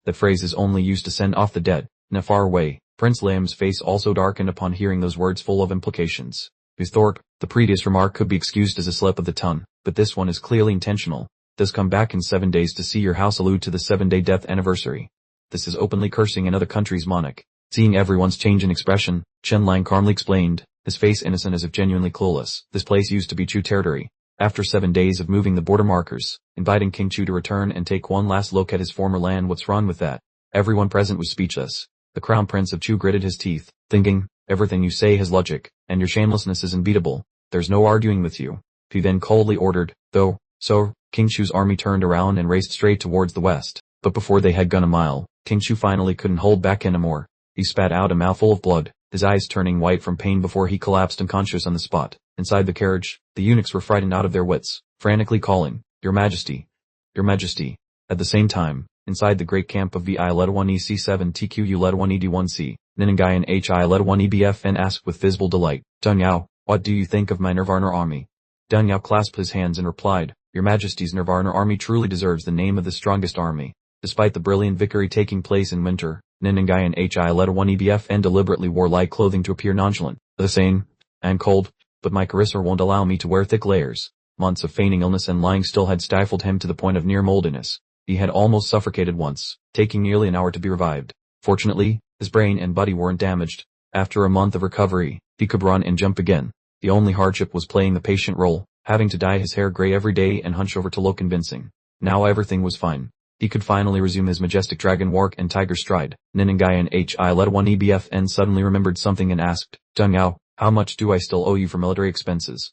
That phrase is only used to send off the dead. In a far away, Prince Lam's face also darkened upon hearing those words full of implications. Thorpe, the previous remark could be excused as a slip of the tongue, but this one is clearly intentional. Does come back in 7 days to see your house allude to the 7-day death anniversary? This is openly cursing another country's monarch. Seeing everyone's change in expression, Chen Lang calmly explained, his face innocent as if genuinely clueless. This place used to be Chu territory. After 7 days of moving the border markers, inviting King Chu to return and take one last look at his former land, what's wrong with that? Everyone present was speechless. The crown prince of Chu gritted his teeth, thinking, everything you say has logic, and your shamelessness is unbeatable. There's no arguing with you. He then coldly ordered, so, King Chu's army turned around and raced straight towards the west. But before they had gone a mile, King Chu finally couldn't hold back anymore. He spat out a mouthful of blood, his eyes turning white from pain before he collapsed unconscious on the spot. Inside the carriage, the eunuchs were frightened out of their wits, frantically calling, Your Majesty! Your Majesty! At the same time, inside the great camp of VI-1EC7 TQU-1ED1C, Ninangayan HI-1EBFN asked with visible delight, Deng Yao, what do you think of my Nirvana army? Deng Yao clasped his hands and replied, Your Majesty's Nirvana army truly deserves the name of the strongest army. Despite the brilliant victory taking place in winter, Ninangayan HI-1EBFN deliberately wore light clothing to appear nonchalant. The same, I'm cold, but my Carissa won't allow me to wear thick layers. Months of feigning illness and lying still had stifled him to the point of near moldiness. He had almost suffocated once, taking nearly an hour to be revived. Fortunately, his brain and body weren't damaged. After a month of recovery, he could run and jump again. The only hardship was playing the patient role, having to dye his hair gray every day and hunch over to look convincing. Now everything was fine. He could finally resume his majestic dragon walk and tiger stride. Ninangayan HI-1EBFN suddenly remembered something and asked, Deng Yao, how much do I still owe you for military expenses?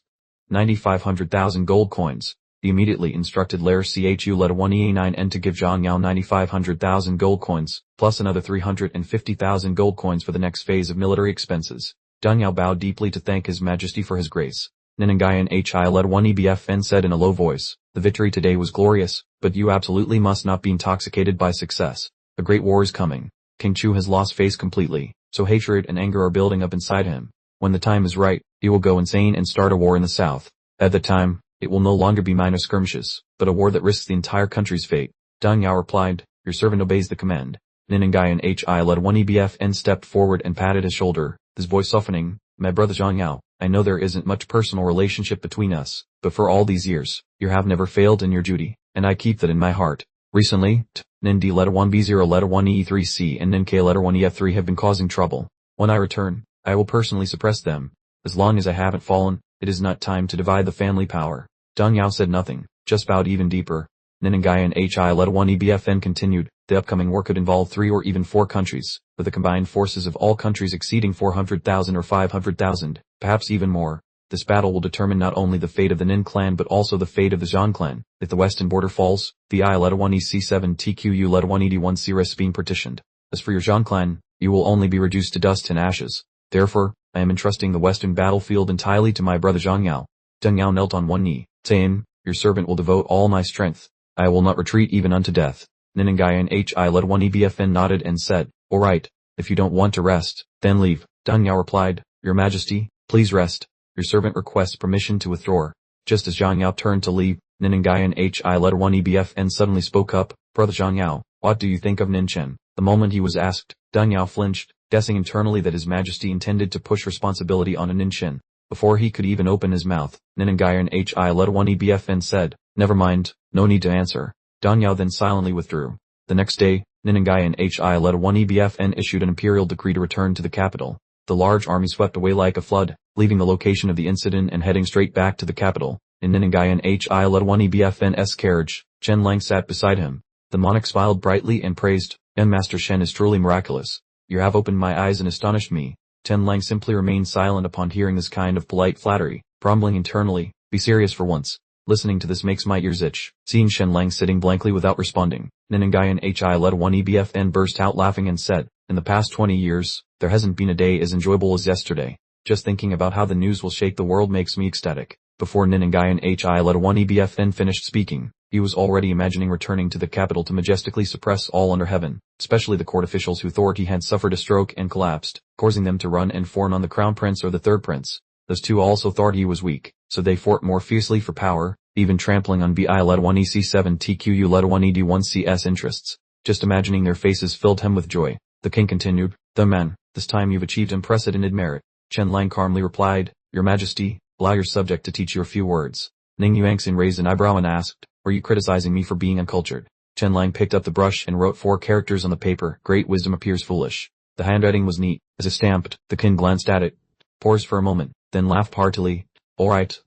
9,500,000 gold coins. He immediately instructed Lair CHU-1EA9N to give Zhang Yao 9,500,000 gold coins, plus another 350,000 gold coins for the next phase of military expenses. Deng Yao bowed deeply to thank His Majesty for his grace. Ninangayan HI-1EBFN said in a low voice, the victory today was glorious, but you absolutely must not be intoxicated by success. A great war is coming. King Chu has lost face completely, so hatred and anger are building up inside him. When the time is right, he will go insane and start a war in the south. At that time, it will no longer be minor skirmishes, but a war that risks the entire country's fate. Deng Yao replied, your servant obeys the command. Ninangayan HI-1EBFN stepped forward and patted his shoulder, his voice softening, my brother Zhang Yao, I know there isn't much personal relationship between us, but for all these years, you have never failed in your duty, and I keep that in my heart. Recently, Nin D letter 1B0 letter 1E3C and Nin K letter 1EF3 have been causing trouble. When I return, I will personally suppress them. As long as I haven't fallen, it is not time to divide the family power. Deng Yao said nothing, just bowed even deeper. Ninangayan HI-1EBFN continued, the upcoming war could involve 3 or even 4 countries, with the combined forces of all countries exceeding 400,000 or 500,000, perhaps even more. This battle will determine not only the fate of the Nin clan but also the fate of the Zhang clan. If the western border falls, the I-1EC7 TQU-1ED1C risks being partitioned. As for your Zhang clan, you will only be reduced to dust and ashes. Therefore, I am entrusting the western battlefield entirely to my brother Zhang Yao. Deng Yao knelt on one knee, saying, your servant will devote all my strength. I will not retreat even unto death. Ninangayan HI-1EBFN nodded and said, all right, if you don't want to rest, then leave. Deng Yao replied, your majesty, please rest. Your servant requests permission to withdraw. Just as Zhang Yao turned to leave, Ninangayan HI-1EBFN suddenly spoke up, brother Zhang Yao, what do you think of Nin Chen? The moment he was asked, Deng Yao flinched, guessing internally that His Majesty intended to push responsibility on a Nin Chen. Before he could even open his mouth, Ninangayan HI-1EBFN said, never mind, no need to answer. Deng Yao then silently withdrew. The next day, Ninangayan HI-1EBFN issued an imperial decree to return to the capital. The large army swept away like a flood, leaving the location of the incident and heading straight back to the capital. In Ninangayan HI-1EBFN's carriage, Chen Lang sat beside him. The monarch smiled brightly and praised, Master Shen is truly miraculous. You have opened my eyes and astonished me. Chen Lang simply remained silent upon hearing this kind of polite flattery, grumbling internally, be serious for once. Listening to this makes my ears itch. Seeing Chen Lang sitting blankly without responding, Ninangayan HI-1EBFN burst out laughing and said, in the past 20 years, there hasn't been a day as enjoyable as yesterday. Just thinking about how the news will shake the world makes me ecstatic. Before Nin and Guyan Hi1EBF then finished speaking, he was already imagining returning to the capital to majestically suppress all under heaven, especially the court officials who thought he had suffered a stroke and collapsed, causing them to run and fawn on the crown prince or the third prince. Those two also thought he was weak, so they fought more fiercely for power, even trampling on BI-1EC7 TQU-1ED1CS interests. Just imagining their faces filled him with joy. The king continued, "The man, this time you've achieved unprecedented merit." Chen Lang calmly replied, "Your Majesty, allow your subject to teach you a few words." Ning Yuanxin raised an eyebrow and asked, "Are you criticizing me for being uncultured?" Chen Lang picked up the brush and wrote 4 characters on the paper. "Great wisdom appears foolish." The handwriting was neat, as if stamped. The king glanced at it, paused for a moment, then laughed heartily. Alright,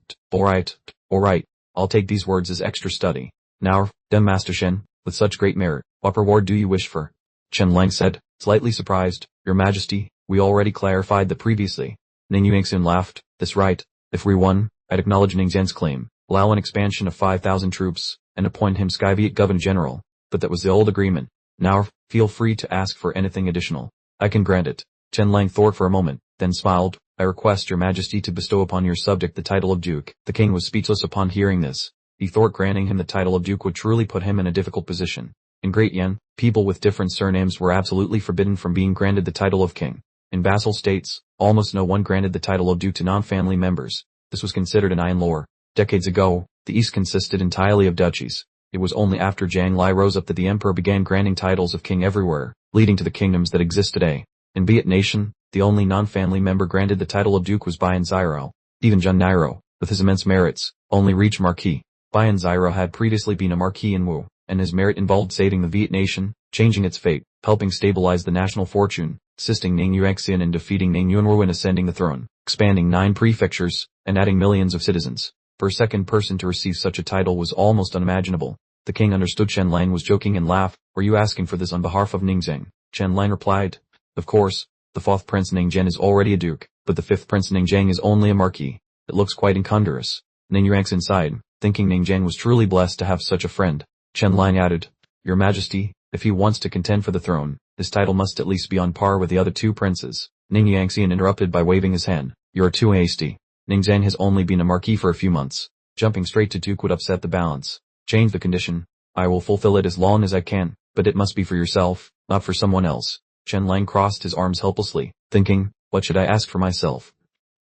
I'll take these words as extra study. Now, dem Master Shen, with such great merit, what reward do you wish for?" Chen Lang said, slightly surprised, "Your Majesty, we already clarified that previously." Ning Yuanxin laughed, "That's right. If we won, I'd acknowledge Ning Zhan's claim, allow an expansion of 5,000 troops, and appoint him Skyviet Governor General. But that was the old agreement. Now, feel free to ask for anything additional. I can grant it." Chen Lang thought for a moment, then smiled. "I request your Majesty to bestow upon your subject the title of Duke." The king was speechless upon hearing this. He thought granting him the title of Duke would truly put him in a difficult position. In Great Yan, people with different surnames were absolutely forbidden from being granted the title of king. In vassal states, almost no one granted the title of Duke to non-family members. This was considered an iron law. Decades ago, the East consisted entirely of duchies. It was only after Zhang Li rose up that the emperor began granting titles of king everywhere, leading to the kingdoms that exist today. In Biat Nation, the only non-family member granted the title of Duke was Bayan Zyro. Even Jun Nairo, with his immense merits, only reached Marquis. Bayan Zyro had previously been a Marquis in Wu, and his merit involved saving the Viet Nation, changing its fate, helping stabilize the national fortune, assisting Ning Yuanxian in defeating Ning Yunwu and ascending the throne, expanding 9 prefectures, and adding millions of citizens. For a second person to receive such a title was almost unimaginable. The king understood Chen Lang was joking and laughed. "Were you asking for this on behalf of Ning Zheng?" Chen Lang replied, "Of course. The 4th Prince Ning Zhen is already a duke, but the 5th Prince Ning Zheng is only a marquis. It looks quite incongruous." Ning Yuanxin sighed, thinking Ning Zheng was truly blessed to have such a friend. Chen Lang added, "Your Majesty, if he wants to contend for the throne, his title must at least be on par with the other 2 princes." Ning Yuanxian interrupted by waving his hand. "You are too hasty. Ning Zheng has only been a marquis for a few months. Jumping straight to duke would upset the balance. Change the condition. I will fulfill it as long as I can, but it must be for yourself, not for someone else." Chen Lang crossed his arms helplessly, thinking, "What should I ask for myself?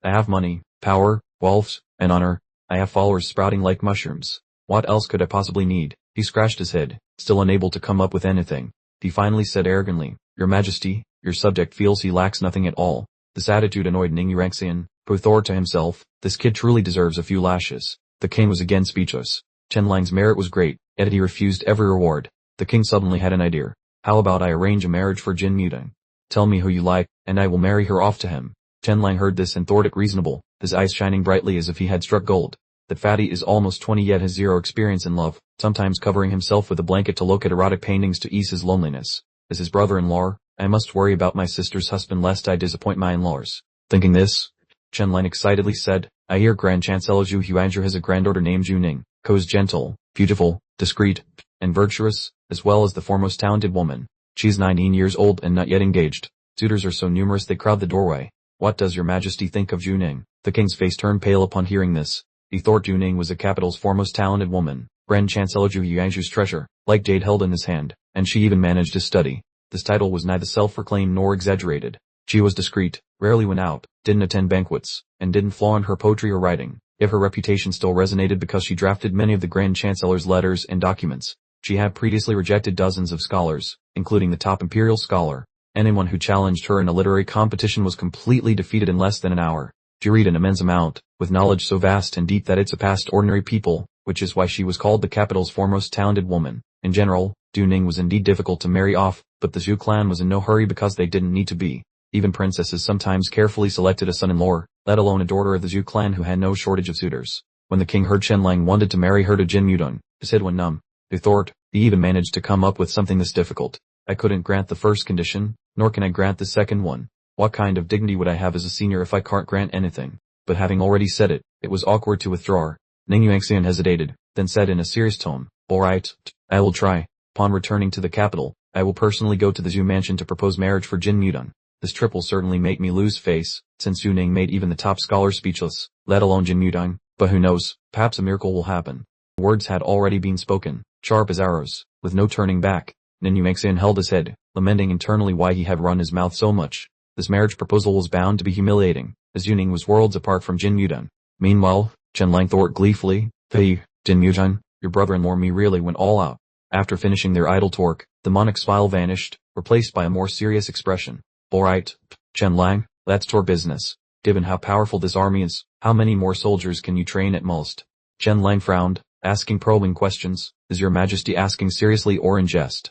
I have money, power, wealth, and honor. I have followers sprouting like mushrooms. What else could I possibly need?" He scratched his head, still unable to come up with anything. He finally said arrogantly, "Your Majesty, your subject feels he lacks nothing at all." This attitude annoyed Ning Yuanxian, who thought to himself, "This kid truly deserves a few lashes." The king was again speechless. Chen Lang's merit was great, yet he refused every reward. The king suddenly had an idea. "How about I arrange a marriage for Jin Mudang? Tell me who you like, and I will marry her off to him." Chen Lang heard this and thought it reasonable, his eyes shining brightly as if he had struck gold. That fatty is almost 20 yet has zero experience in love, sometimes covering himself with a blanket to look at erotic paintings to ease his loneliness. As his brother-in-law, I must worry about my sister's husband lest I disappoint my in-laws. Thinking this, Chen Lang excitedly said, "I hear Grand Chancellor Zhu Huanzhu has a granddaughter named Zhu Ning, who is gentle, beautiful, discreet, and virtuous, as well as the foremost talented woman. She is 19 years old and not yet engaged. Suitors are so numerous they crowd the doorway. What does your Majesty think of Zhu Ning?" The king's face turned pale upon hearing this. He thought Zhu Ning was the capital's foremost talented woman, Grand Chancellor Zhu Yuanzhu's treasure, like jade held in his hand, and she even managed to study. This title was neither self-proclaimed nor exaggerated. She was discreet, rarely went out, didn't attend banquets, and didn't flaunt her poetry or writing. Yet her reputation still resonated because she drafted many of the Grand Chancellor's letters and documents. She had previously rejected dozens of scholars, including the top imperial scholar. Anyone who challenged her in a literary competition was completely defeated in less than an hour. She read an immense amount, with knowledge so vast and deep that it surpassed ordinary people, which is why she was called the capital's foremost talented woman. In general, Zhu Ning was indeed difficult to marry off, but the Zhu clan was in no hurry because they didn't need to be. Even princesses sometimes carefully selected a son-in-law, let alone a daughter of the Zhu clan who had no shortage of suitors. When the king heard Chen Lang wanted to marry her to Jin Mudong, his head went numb. He thought, he even managed to come up with something this difficult. I couldn't grant the first condition, nor can I grant the second one. What kind of dignity would I have as a senior if I can't grant anything? But having already said it, it was awkward to withdraw. Ning Yuanxian hesitated, then said in a serious tone, "All right, I will try. Upon returning to the capital, I will personally go to the Zhu mansion to propose marriage for Jin Mudong. This trip will certainly make me lose face, since Zhu Ning made even the top scholars speechless, let alone Jin Mudong. But who knows, perhaps a miracle will happen. The words had already been spoken, sharp as arrows, with no turning back. Ninyu Exin held his head, lamenting internally why he had run his mouth so much. This marriage proposal was bound to be humiliating, as Yuning was worlds apart from Jin Mudan. Meanwhile, Chen Lang thought gleefully, "Hey, Jin Mudan, your brother-in-law me really went all out." After finishing their idle talk, the monarch's smile vanished, replaced by a more serious expression. "Alright, Chen Lang, that's your business. Given how powerful this army is, how many more soldiers can you train at most?" Chen Lang frowned, asking probing questions. "Is your majesty asking seriously or in jest?"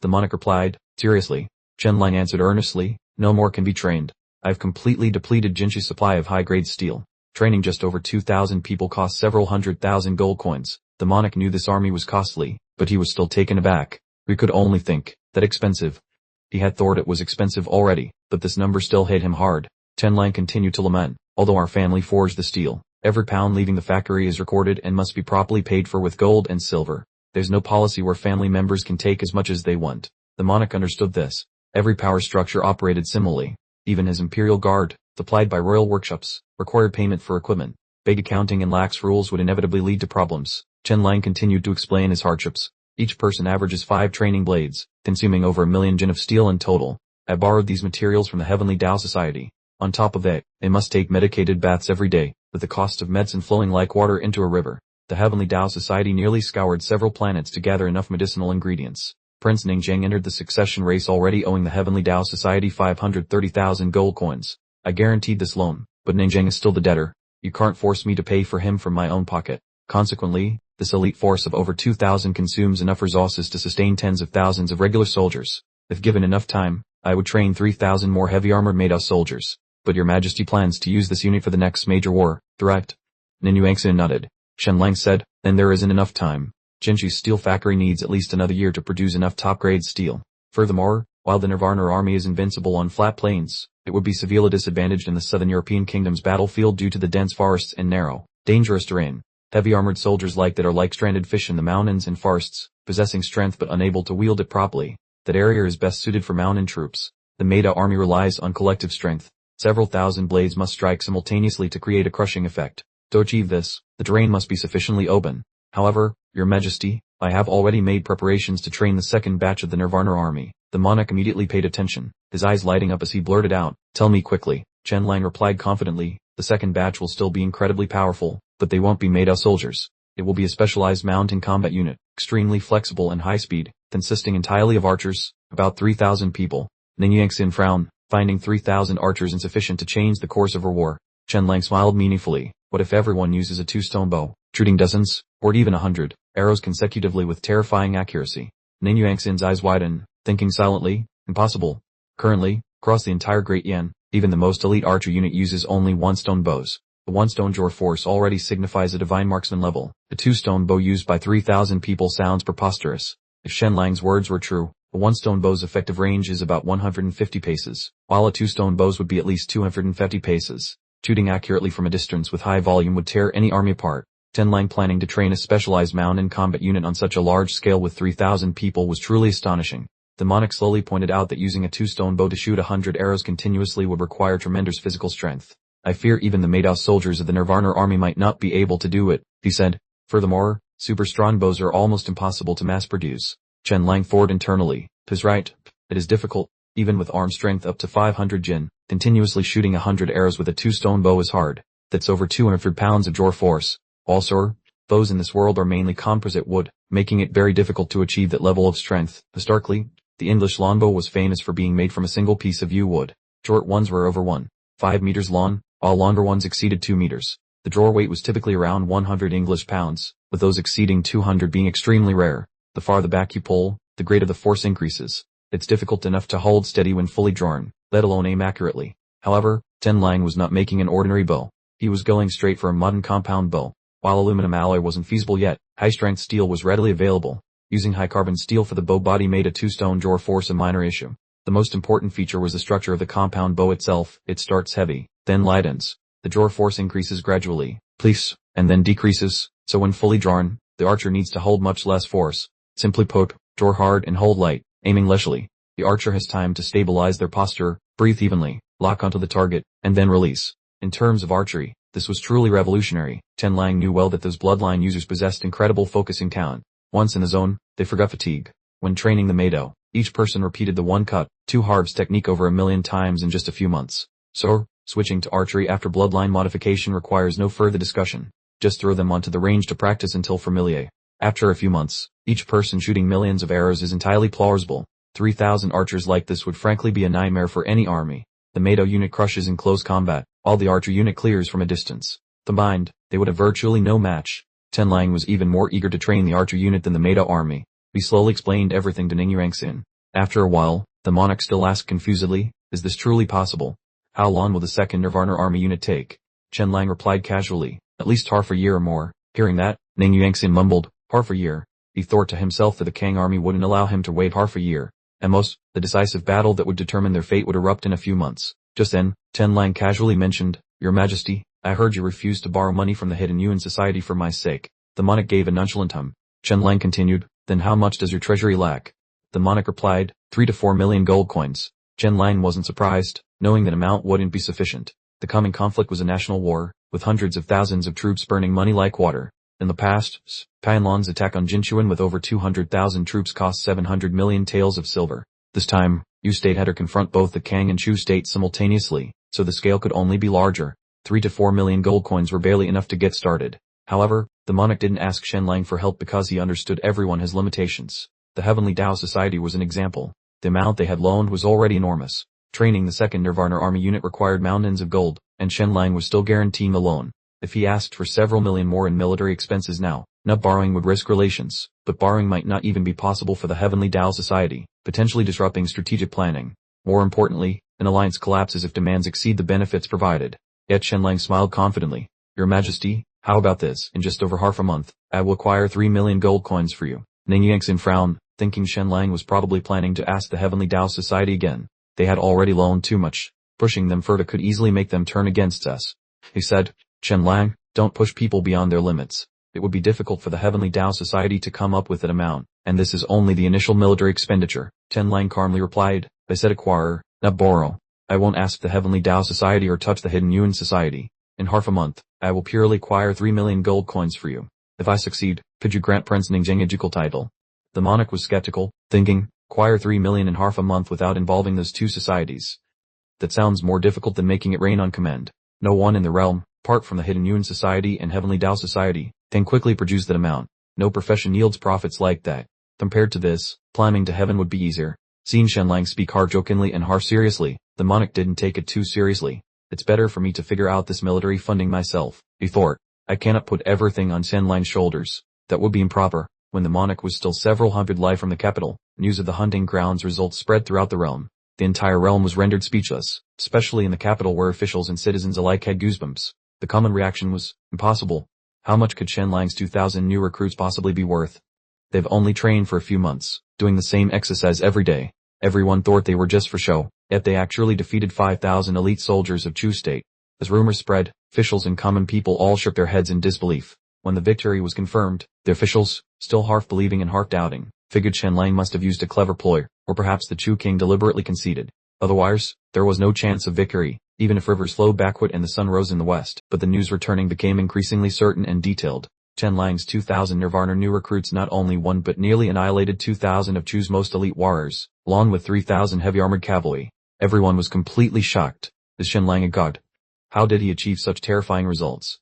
The monarch replied, "Seriously." Chen Lang answered earnestly, "No more can be trained. I've completely depleted Jinshi's supply of high-grade steel. Training just over 2,000 people cost several 100,000 gold coins." The monarch knew this army was costly, but he was still taken aback. We could only think that expensive. He had thought it was expensive already, but this number still hit him hard. Chen Lang continued to lament, "Although our family forged the steel, every pound leaving the factory is recorded and must be properly paid for with gold and silver. There's no policy where family members can take as much as they want." The monarch understood this. Every power structure operated similarly. Even his imperial guard, supplied by royal workshops, required payment for equipment. Vague accounting and lax rules would inevitably lead to problems. Chen Lang continued to explain his hardships. Each person averages 5 training blades, consuming over 1 million jin of steel in total. I borrowed these materials from the Heavenly Tao Society. On top of that, they must take medicated baths every day, with the cost of medicine flowing like water into a river. The Heavenly Tao Society nearly scoured several planets to gather enough medicinal ingredients. Prince Ningjang entered the succession race already owing the Heavenly Tao Society 530,000 gold coins. I guaranteed this loan, but Ningjang is still the debtor. You can't force me to pay for him from my own pocket. Consequently, this elite force of over 2,000 consumes enough resources to sustain tens of thousands of regular soldiers. If given enough time, I would train 3,000 more heavy-armored Meidao soldiers. But your majesty plans to use this unit for the next major war, correct? Ninyu Exin nodded. Chen Lang said, "Then there isn't enough time. Jinshi's steel factory needs at least another year to produce enough top-grade steel. Furthermore, while the Nirvana army is invincible on flat plains, it would be severely disadvantaged in the southern European kingdom's battlefield due to the dense forests and narrow, dangerous terrain. Heavy-armored soldiers like that are like stranded fish in the mountains and forests, possessing strength but unable to wield it properly. That area is best suited for mountain troops. The Meidao army relies on collective strength. Several thousand blades must strike simultaneously to create a crushing effect. To achieve this, the terrain must be sufficiently open. However, your majesty, I have already made preparations to train the second batch of the Nirvana army." The monarch immediately paid attention, his eyes lighting up as he blurted out, "Tell me quickly." Chen Lang replied confidently, "The second batch will still be incredibly powerful, but they won't be Meidao soldiers. It will be a specialized mountain combat unit, extremely flexible and high speed, consisting entirely of archers, about 3,000 people." Ninyu Exin frowned, finding 3,000 archers insufficient to change the course of a war. Chen Lang smiled meaningfully. What if everyone uses a 2-stone bow, shooting dozens, or even 100, arrows consecutively with terrifying accuracy? Ninyu Exin's eyes widened, thinking silently, impossible. Currently, across the entire Great Yan, even the most elite archer unit uses only 1-stone bows. The 1-stone Jor force already signifies a divine marksman level. The 2-stone bow used by 3,000 people sounds preposterous. If Shen Lang's words were true, a 1-stone bow's effective range is about 150 paces, while a 2-stone bow's would be at least 250 paces. Shooting accurately from a distance with high volume would tear any army apart. Chen Lang planning to train a specialized mountain combat unit on such a large scale with 3,000 people was truly astonishing. The monarch slowly pointed out that using a 2-stone bow to shoot 100 arrows continuously would require tremendous physical strength. "I fear even the Meidao soldiers of the Nirvana army might not be able to do it," he said. "Furthermore, super strong bows are almost impossible to mass produce." Chen Lang thought internally, "'Tis right, it is difficult, even with arm strength up to 500 jin, continuously shooting 100 arrows with a 2-stone bow is hard. That's over 200 pounds of Jor force. Also, bows in this world are mainly composite wood, making it very difficult to achieve that level of strength. Historically, the English longbow was famous for being made from a single piece of yew wood. Short ones were over 1.5 meters long, while longer ones exceeded 2 meters. The draw weight was typically around 100 English pounds, with those exceeding 200 being extremely rare. The farther back you pull, the greater the force increases. It's difficult enough to hold steady when fully drawn, let alone aim accurately. However, Chen Lang was not making an ordinary bow. He was going straight for a modern compound bow. While aluminum alloy wasn't feasible yet, high-strength steel was readily available. Using high-carbon steel for the bow body made a 2-stone Jor force a minor issue. The most important feature was the structure of the compound bow itself. It starts heavy, then lightens. The Jor force increases gradually, please, and then decreases, so when fully drawn, the archer needs to hold much less force. Simply put, draw hard and hold light, aiming leisurely. The archer has time to stabilize their posture, breathe evenly, lock onto the target, and then release. In terms of archery, This was truly revolutionary. Chen Lang knew well that those bloodline users possessed incredible focusing talent. Once in the zone, they forgot fatigue. When training the Mado, each person repeated the one cut, two halves technique over 1,000,000 times in just a few months. So, switching to archery after bloodline modification requires no further discussion. Just throw them onto the range to practice until familiar. After a few months, each person shooting millions of arrows is entirely plausible. 3,000 archers like this would frankly be a nightmare for any army. The Mado unit crushes in close combat, while the archer unit clears from a distance. Combined, they would have virtually no match. Chen Lang was even more eager to train the archer unit than the Mado army. We slowly explained everything to Ning Yuanxin. After a while, the monarch still asked confusedly, is this truly possible? How long will the second Nirvana army unit take? Chen Lang replied casually, at least half a year or more. Hearing that, Ning Yuanxin mumbled, half a year. He thought to himself that the Kang army wouldn't allow him to wait half a year. At most, the decisive battle that would determine their fate would erupt in a few months. Just then, Chen Lang casually mentioned, Your Majesty, I heard you refused to borrow money from the hidden Yuan society for my sake. The monarch gave a nonchalant hum. Chen Lang continued, then how much does your treasury lack? The monarch replied, 3 to 4 million gold coins. Chen Lang wasn't surprised, knowing that amount wouldn't be sufficient. The coming conflict was a national war, with hundreds of thousands of troops burning money like water. In the past, Panlon's attack on Jinchuan with over 200,000 troops cost 700 million taels of silver. This time, Yu state had to confront both the Kang and Chu states simultaneously, so the scale could only be larger. 3 to 4 million gold coins were barely enough to get started. However, the monarch didn't ask Chen Lang for help because he understood everyone has limitations. The Heavenly Tao Society was an example. The amount they had loaned was already enormous. Training the second Nirvana army unit required mountains of gold, and Chen Lang was still guaranteeing the loan. If he asked for several million more in military expenses now, not borrowing would risk relations, but borrowing might not even be possible for the Heavenly Tao Society, potentially disrupting strategic planning. More importantly, an alliance collapses if demands exceed the benefits provided. Yet Chen Lang smiled confidently. Your Majesty, how about this? In just over half a month, I will acquire 3 million gold coins for you. Ning Yuanxin frowned, thinking Chen Lang was probably planning to ask the Heavenly Tao Society again. They had already loaned too much. Pushing them further could easily make them turn against us. He said, Chen Lang, don't push people beyond their limits. It would be difficult for the Heavenly Tao Society to come up with that amount, and this is only the initial military expenditure. Chen Lang calmly replied, I said acquire, not borrow. I won't ask the Heavenly Tao Society or touch the Hidden Yuan Society. In half a month, I will purely acquire 3 million gold coins for you. If I succeed, could you grant Prince Ningzheng a ducal title? The monarch was skeptical, thinking, acquire 3 million in half a month without involving those two societies. That sounds more difficult than making it rain on command. No one in the realm, apart from the Hidden Yuan Society and Heavenly Tao Society, can quickly produce that amount. No profession yields profits like that. Compared to this, climbing to heaven would be easier. Seeing Chen Lang speak half jokingly and half seriously, the monarch didn't take it too seriously. It's better for me to figure out this military funding myself, he thought. I cannot put everything on Chen Lang's shoulders. That would be improper. When the monarch was still several hundred li from the capital, news of the hunting grounds results spread throughout the realm. The entire realm was rendered speechless, especially in the capital where officials and citizens alike had goosebumps. The common reaction was, impossible. How much could Chen Lang's 2,000 new recruits possibly be worth? They've only trained for a few months, doing the same exercise every day. Everyone thought they were just for show, yet they actually defeated 5,000 elite soldiers of Chu state. As rumors spread, officials and common people all shook their heads in disbelief. When the victory was confirmed, the officials, still half believing and half doubting, figured Chen Lang must have used a clever ploy, or perhaps the Chu king deliberately conceded. Otherwise, there was no chance of victory, even if rivers flowed backward and the sun rose in the west. But the news returning became increasingly certain and detailed. Chen Lang's 2,000 Nirvana new recruits not only won but nearly annihilated 2,000 of Chu's most elite warriors, along with 3,000 heavy armored cavalry. Everyone was completely shocked. Is Chen Lang a god? How did he achieve such terrifying results?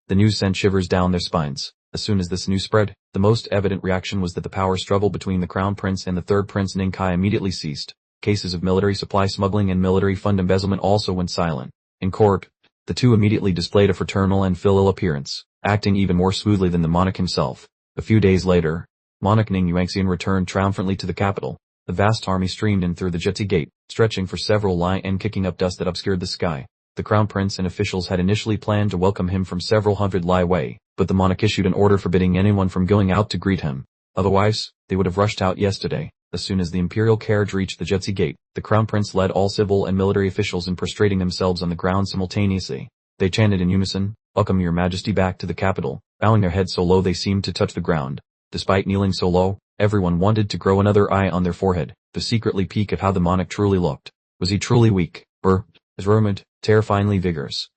The news sent shivers down their spines. As soon as this news spread, the most evident reaction was that the power struggle between the crown prince and the third prince Ning Kai immediately ceased. Cases of military supply smuggling and military fund embezzlement also went silent. In court, the two immediately displayed a fraternal and filial appearance, acting even more smoothly than the monarch himself. A few days later, monarch Ning Yuanxian returned triumphantly to the capital. The vast army streamed in through the jetty gate, stretching for several li and kicking up dust that obscured the sky. The crown prince and officials had initially planned to welcome him from several hundred li away, but the monarch issued an order forbidding anyone from going out to greet him. Otherwise, they would have rushed out yesterday. As soon as the imperial carriage reached the jetty gate, the crown prince led all civil and military officials in prostrating themselves on the ground simultaneously. They chanted in unison, "Welcome your majesty back to the capital," bowing their heads so low they seemed to touch the ground. Despite kneeling so low, everyone wanted to grow another eye on their forehead, to secretly peek at how the monarch truly looked. Was he truly weak, or, as rumored, terrifyingly vigorous?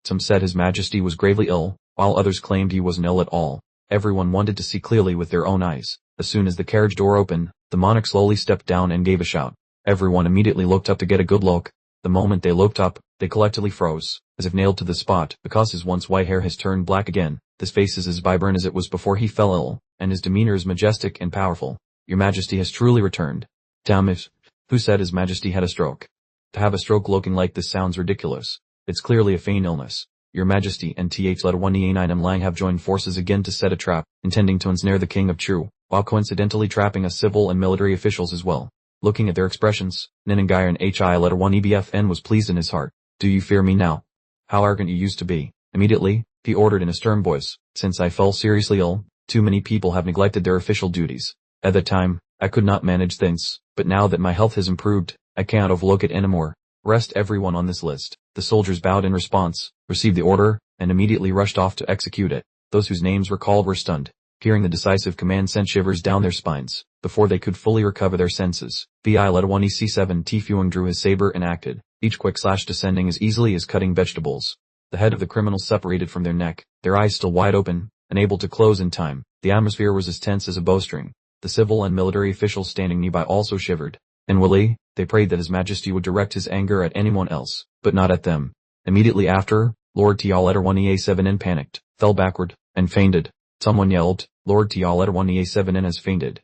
Some said His Majesty was gravely ill, while others claimed he wasn't ill at all. Everyone wanted to see clearly with their own eyes. As soon as the carriage door opened, the monarch slowly stepped down and gave a shout. Everyone immediately looked up to get a good look. The moment they looked up, they collectively froze, as if nailed to the spot, because his once white hair has turned black again. His face is as vibrant as it was before he fell ill, and his demeanor is majestic and powerful. Your Majesty has truly returned. Damn it. Who said His Majesty had a stroke? To have a stroke looking like this sounds ridiculous. It's clearly a feigned illness. Your Majesty and Th1E9M Lang have joined forces again to set a trap, intending to ensnare the King of Chu, while coincidentally trapping us civil and military officials as well. Looking at their expressions, Ninangayan Hi1EBFN was pleased in his heart. Do you fear me now? How arrogant you used to be. Immediately, he ordered in a stern voice, since I fell seriously ill, too many people have neglected their official duties. At that time, I could not manage things, but now that my health has improved, I can't overlook it anymore. Rest everyone on this list. The soldiers bowed in response, received the order, and immediately rushed off to execute it. Those whose names were called were stunned. Hearing the decisive command sent shivers down their spines. Before they could fully recover their senses, BI-1EC7 Tifuang drew his saber and acted, each quick slash descending as easily as cutting vegetables. The head of the criminals separated from their neck, their eyes still wide open, unable to close in time. The atmosphere was as tense as a bowstring. The civil and military officials standing nearby also shivered. Inwardly, they prayed that His Majesty would direct his anger at anyone else, but not at them. Immediately after, Lord T-1EA7N panicked, fell backward, and fainted. Someone yelled, Lord T-1EA7N has fainted.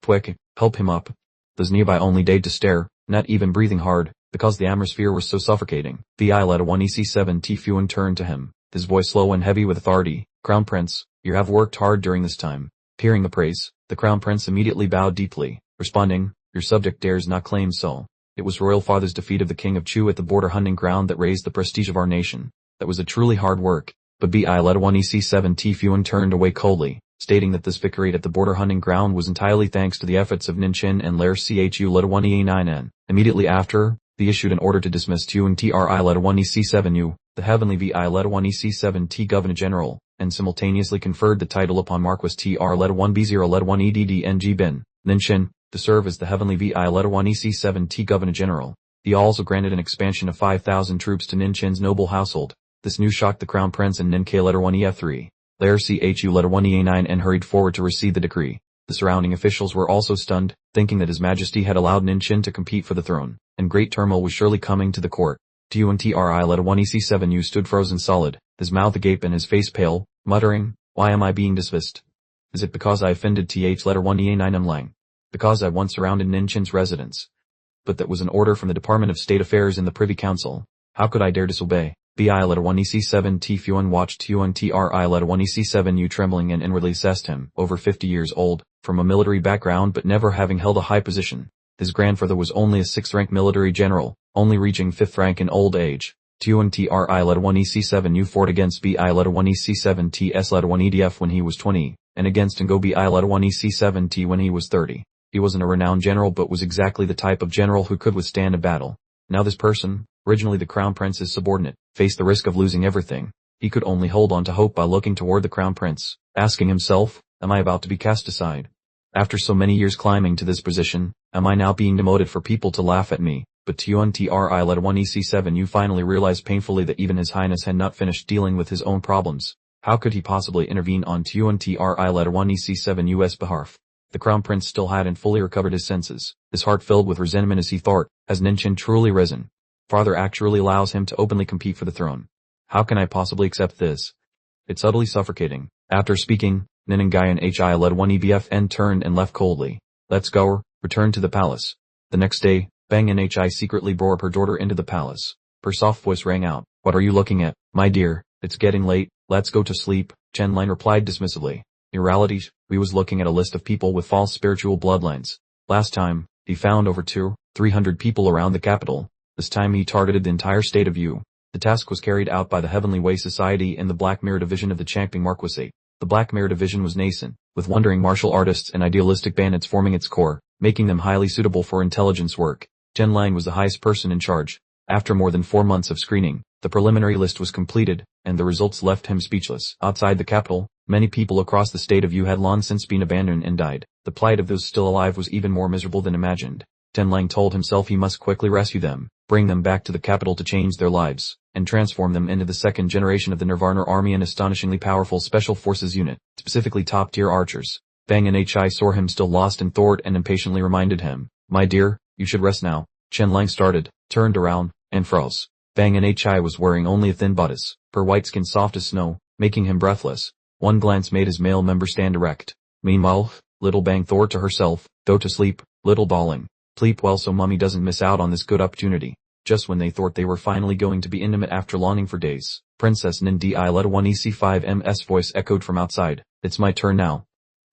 Quick, help him up. Those nearby only dared to stare, not even breathing hard, because the atmosphere was so suffocating. BI-1EC7 Tifuan turned to him, his voice slow and heavy with authority. Crown Prince, you have worked hard during this time. Hearing the praise, the Crown Prince immediately bowed deeply, responding, your subject dares not claim so. It was Royal Father's defeat of the King of Chu at the border hunting ground that raised the prestige of our nation. That was a truly hard work. But BI-1EC7 Tifuan turned away coldly, stating that this victory at the border hunting ground was entirely thanks to the efforts of Ninchin and Lair Chu-1EA9N. Immediately after, he issued an order to dismiss Tuang Tri-1EC7U, the heavenly VI-1EC7T Governor General, and simultaneously conferred the title upon Marquis TR-1B0-1EDDNG Bin, Ninchin, to serve as the heavenly VI-1EC7T Governor General. He also granted an expansion of 5,000 troops to Ninchin's noble household. This news shocked the Crown Prince and Nink-1EF3. Lair Chu-1EA9N hurried forward to receive the decree. The surrounding officials were also stunned, thinking that His Majesty had allowed Ninchin to compete for the throne, and great turmoil was surely coming to the court. Tuan Tri-1EC7U stood frozen solid, his mouth agape and his face pale, muttering, why am I being dismissed? Is it because I offended Th1EA9M Lang? Because I once surrounded Ninchin's residence? But that was an order from the Department of State Affairs in the Privy Council. How could I dare disobey? BI-1EC7 Tifuan watched Tuan Tri-1EC7U trembling and inwardly assessed him, over 50 years old, from a military background but never having held a high position. His grandfather was only a 6th-rank military general, only reaching 5th rank in old age. Tuan Tri-1EC7U fought against BI-1EC7T-1EDF when he was 20, and against Ngo BI-1EC7T when he was 30. He wasn't a renowned general but was exactly the type of general who could withstand a battle. Now this person, originally the Crown Prince's subordinate, faced the risk of losing everything. He could only hold on to hope by looking toward the Crown Prince, asking himself, am I about to be cast aside? After so many years climbing to this position, am I now being demoted for people to laugh at me? But Tuan Tri-1EC7U finally realized painfully that even His Highness had not finished dealing with his own problems. How could he possibly intervene on Tuan Tri-1EC7U's behalf? The Crown Prince still hadn't fully recovered his senses, his heart filled with resentment as he thought, has Ninchin truly risen? Father actually allows him to openly compete for the throne. How can I possibly accept this? It's utterly suffocating. After speaking, Ninangayan Hi-1EBFN turned and left coldly. Let's go, return to the palace. The next day, Bang Nhi secretly brought her daughter into the palace. Her soft voice rang out, what are you looking at, my dear? It's getting late, let's go to sleep, Chen Lang replied dismissively. In reality, we was looking at a list of people with false spiritual bloodlines. Last time, he found over 200-300 people around the capital. This time he targeted the entire state of Yu. The task was carried out by the Heavenly Way Society and the Black Mirror Division of the Changping Marquisate. The Black Mirror Division was nascent, with wandering martial artists and idealistic bandits forming its core, making them highly suitable for intelligence work. Chen Lang was the highest person in charge. After more than 4 months of screening, the preliminary list was completed, and the results left him speechless. Outside the capital, many people across the state of Yu had long since been abandoned and died. The plight of those still alive was even more miserable than imagined. Chen Lang told himself he must quickly rescue them, bring them back to the capital to change their lives. and transformed them into the second generation of the Nirvana army, an astonishingly powerful special forces unit, specifically top-tier archers. Bang and Hi saw him still lost in thought and impatiently reminded him, "My dear, you should rest now." Chen Lang started, turned around, and froze. Bang and Hi was wearing only a thin bodice, her white skin soft as snow, making him breathless. One glance made his male member stand erect. Meanwhile, little Bang thought to herself, "Go to sleep, little darling. Sleep well so mummy doesn't miss out on this good opportunity." Just when they thought they were finally going to be intimate after longing for days, Princess Nindi Letta 1EC5M's voice echoed from outside, "It's my turn now."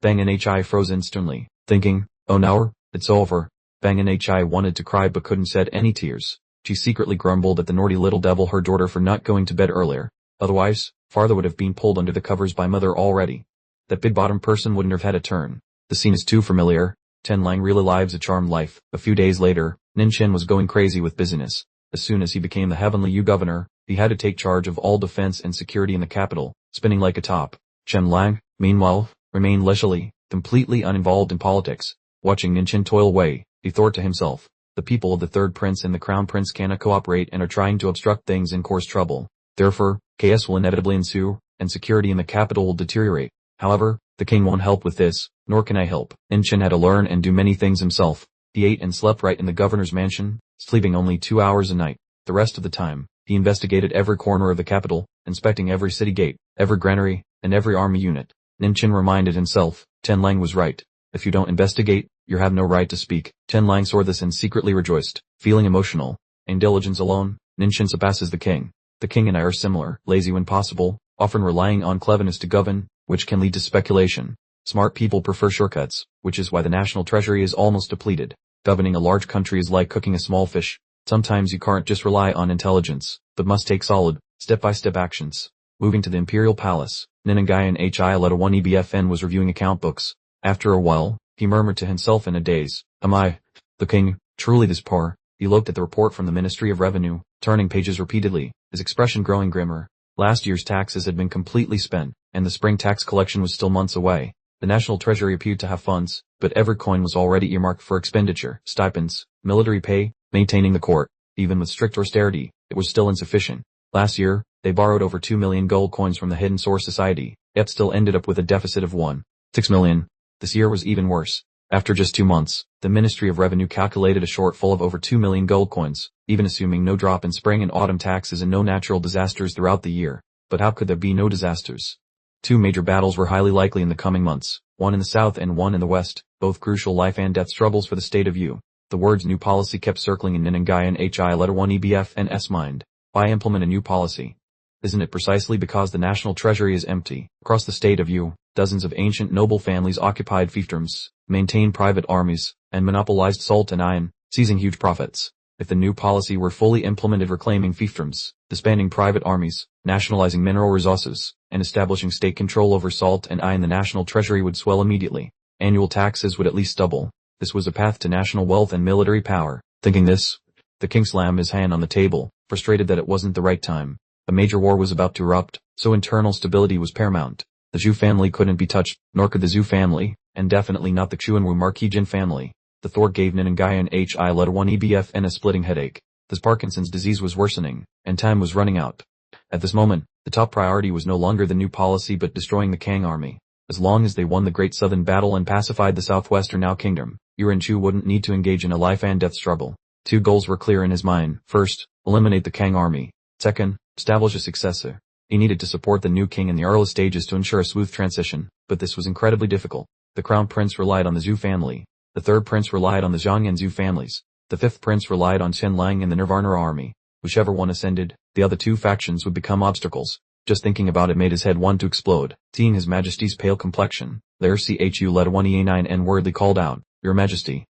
Bang and Hi froze instantly, thinking, "Oh now, it's over." Bang and Hi wanted to cry but couldn't shed any tears. She secretly grumbled at the naughty little devil her daughter for not going to bed earlier. Otherwise, father would have been pulled under the covers by mother already. That big-bottom person wouldn't have had a turn. The scene is too familiar. Chen Lang really lives a charmed life. A few days later, Nin Chen was going crazy with business. As soon as he became the Heavenly Yu governor, he had to take charge of all defense and security in the capital, spinning like a top. Chen Lang, meanwhile, remained leisurely, completely uninvolved in politics. Watching Nin Chen toil away, he thought to himself, the people of the third prince and the crown prince cannot cooperate and are trying to obstruct things and cause trouble. Therefore, chaos will inevitably ensue, and security in the capital will deteriorate. However, the king won't help with this, nor can I help. Nin Chen had to learn and do many things himself. He ate and slept right in the governor's mansion, sleeping only 2 hours a night. The rest of the time, he investigated every corner of the capital, inspecting every city gate, every granary, and every army unit. Nin Chen reminded himself, Chen Lang was right. If you don't investigate, you have no right to speak. Chen Lang saw this and secretly rejoiced, feeling emotional. In diligence alone, Nin Chen surpasses the king. The king and I are similar, lazy when possible, often relying on cleverness to govern, which can lead to speculation. Smart people prefer shortcuts, which is why the national treasury is almost depleted. Governing a large country is like cooking a small fish. Sometimes you can't just rely on intelligence, but must take solid, step-by-step actions. Moving to the imperial palace, Ninangayan Hi Letta 1 EBFN was reviewing account books. After a while, he murmured to himself in a daze, "Am I, the king, truly this poor?" He looked at the report from the Ministry of Revenue, turning pages repeatedly, his expression growing grimmer. Last year's taxes had been completely spent, and the spring tax collection was still months away. The national treasury appeared to have funds, but every coin was already earmarked for expenditure, stipends, military pay, maintaining the court. Even with strict austerity, it was still insufficient. Last year, they borrowed over 2 million gold coins from the Hidden Source Society, yet still ended up with a deficit of 1.6 million. This year was even worse. After just 2 months, the Ministry of Revenue calculated a shortfall of over 2 million gold coins, even assuming no drop in spring and autumn taxes and no natural disasters throughout the year. But how could there be no disasters? 2 major battles were highly likely in the coming months, one in the south and one in the west, both crucial life and death struggles for the state of Yu. The words new policy kept circling in Ninangayan Hi Letta 1 EBFN's mind. Why implement a new policy? Isn't it precisely because the national treasury is empty? Across the state of Yu, dozens of ancient noble families occupied fiefdoms, maintained private armies, and monopolized salt and iron, seizing huge profits. If the new policy were fully implemented, reclaiming fiefdoms, disbanding private armies, nationalizing mineral resources, and establishing state control over salt and iron, the national treasury would swell immediately. Annual taxes would at least double. This was a path to national wealth and military power. Thinking this, the king slammed his hand on the table, frustrated that it wasn't the right time. A major war was about to erupt, so internal stability was paramount. The Zhu family couldn't be touched, nor could the Zhu family, and definitely not the Xuanwu Marquis Jin family. The thought gave Ninangayan Hi Letta 1 EBFN a splitting headache. This Parkinson's disease was worsening, and time was running out. At this moment, the top priority was no longer the new policy but destroying the Kang army. As long as they won the Great Southern Battle and pacified the southwestern Now Kingdom, Yuan Chu wouldn't need to engage in a life and death struggle. 2 goals were clear in his mind. First, eliminate the Kang army. Second, establish a successor. He needed to support the new king in the early stages to ensure a smooth transition, but this was incredibly difficult. The crown prince relied on the Zhu family. The third prince relied on the Zhang and Zhu families. The fifth prince relied on Chen Lang and the Nirvana army. Whichever one ascended, the other 2 factions would become obstacles. Just thinking about it made his head want to explode. Seeing His Majesty's pale complexion, there Chu Letta 1 EA9 wordly called out, "Your Majesty."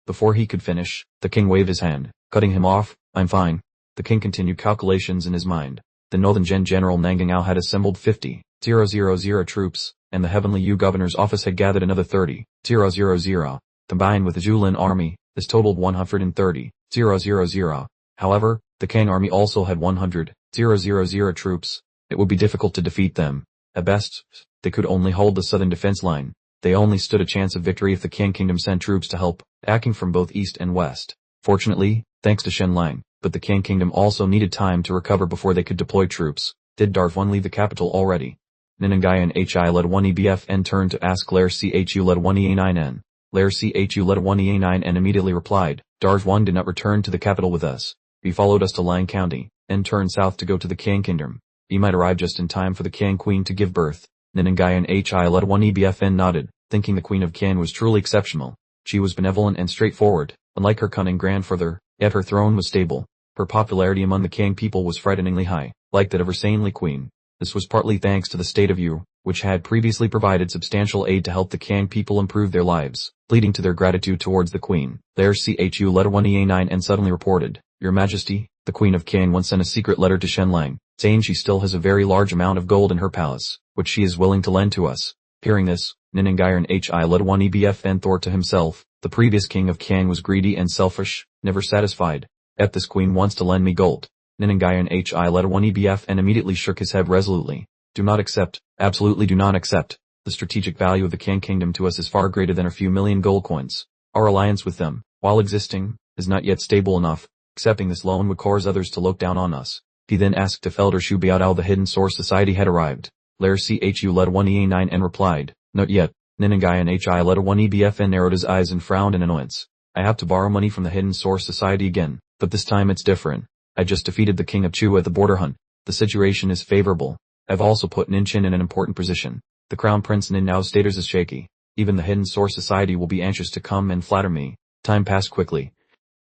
Before he could finish, the king waved his hand, cutting him off. "I'm fine." The king continued calculations in his mind. The Northern General Nangangao had assembled 50,000 troops, and the Heavenly Yu governor's office had gathered another 30,000. Combined with the Zhulin army, this totaled 130,000. However, the Kang army also had 100,000 troops. It would be difficult to defeat them. At best, they could only hold the southern defense line. They only stood a chance of victory if the Kang kingdom sent troops to help, acting from both east and west. Fortunately, thanks to Shen Lang, but the Kang Kingdom also needed time to recover before they could deploy troops. Did BunRv leave the capital already? Ninangayan Hi led 1 EBFN turned to ask Lair Chu led 1 EA9N. Lair Chu led 1 EA9N immediately replied, BunRv did not return to the capital with us. He followed us to Lang County, and turned south to go to the Kang Kingdom. He might arrive just in time for the Kang Queen to give birth. Ninangayan Hi led 1 EBFN nodded, thinking the Queen of Kang was truly exceptional. She was benevolent and straightforward, unlike her cunning grandfather, yet her throne was stable. Her popularity among the Kang people was frighteningly high, like that of her saintly queen. This was partly thanks to the state of Yu, which had previously provided substantial aid to help the Kang people improve their lives, leading to their gratitude towards the queen. There Chu letter 1 EA9 and suddenly reported, Your Majesty, the Queen of Kang once sent a secret letter to Shenlang, saying she still has a very large amount of gold in her palace, which she is willing to lend to us. Hearing this, Ninangayan Hi letter 1 EBFN thought to himself, the previous king of Kang was greedy and selfish, never satisfied. Yet this queen wants to lend me gold. Ninangayan Hi letter 1 EBFN immediately shook his head resolutely. Do not accept, absolutely do not accept. The strategic value of the Kang Kingdom to us is far greater than a few million gold coins. Our alliance with them, while existing, is not yet stable enough. Accepting this loan would cause others to look down on us. He then asked if Elder Shu Biao the Hidden Source Society had arrived. Lair Chu led 1 EA9 and replied, Not yet. Ninangayan Hi led 1 EBFN narrowed his eyes and frowned in annoyance. I have to borrow money from the Hidden Source Society again, but this time it's different. I just defeated the King of Chu at the border hunt. The situation is favorable. I've also put Ninchin in an important position. The Crown Prince Nin Nao's status is shaky. Even the Hidden Source Society will be anxious to come and flatter me. Time passed quickly.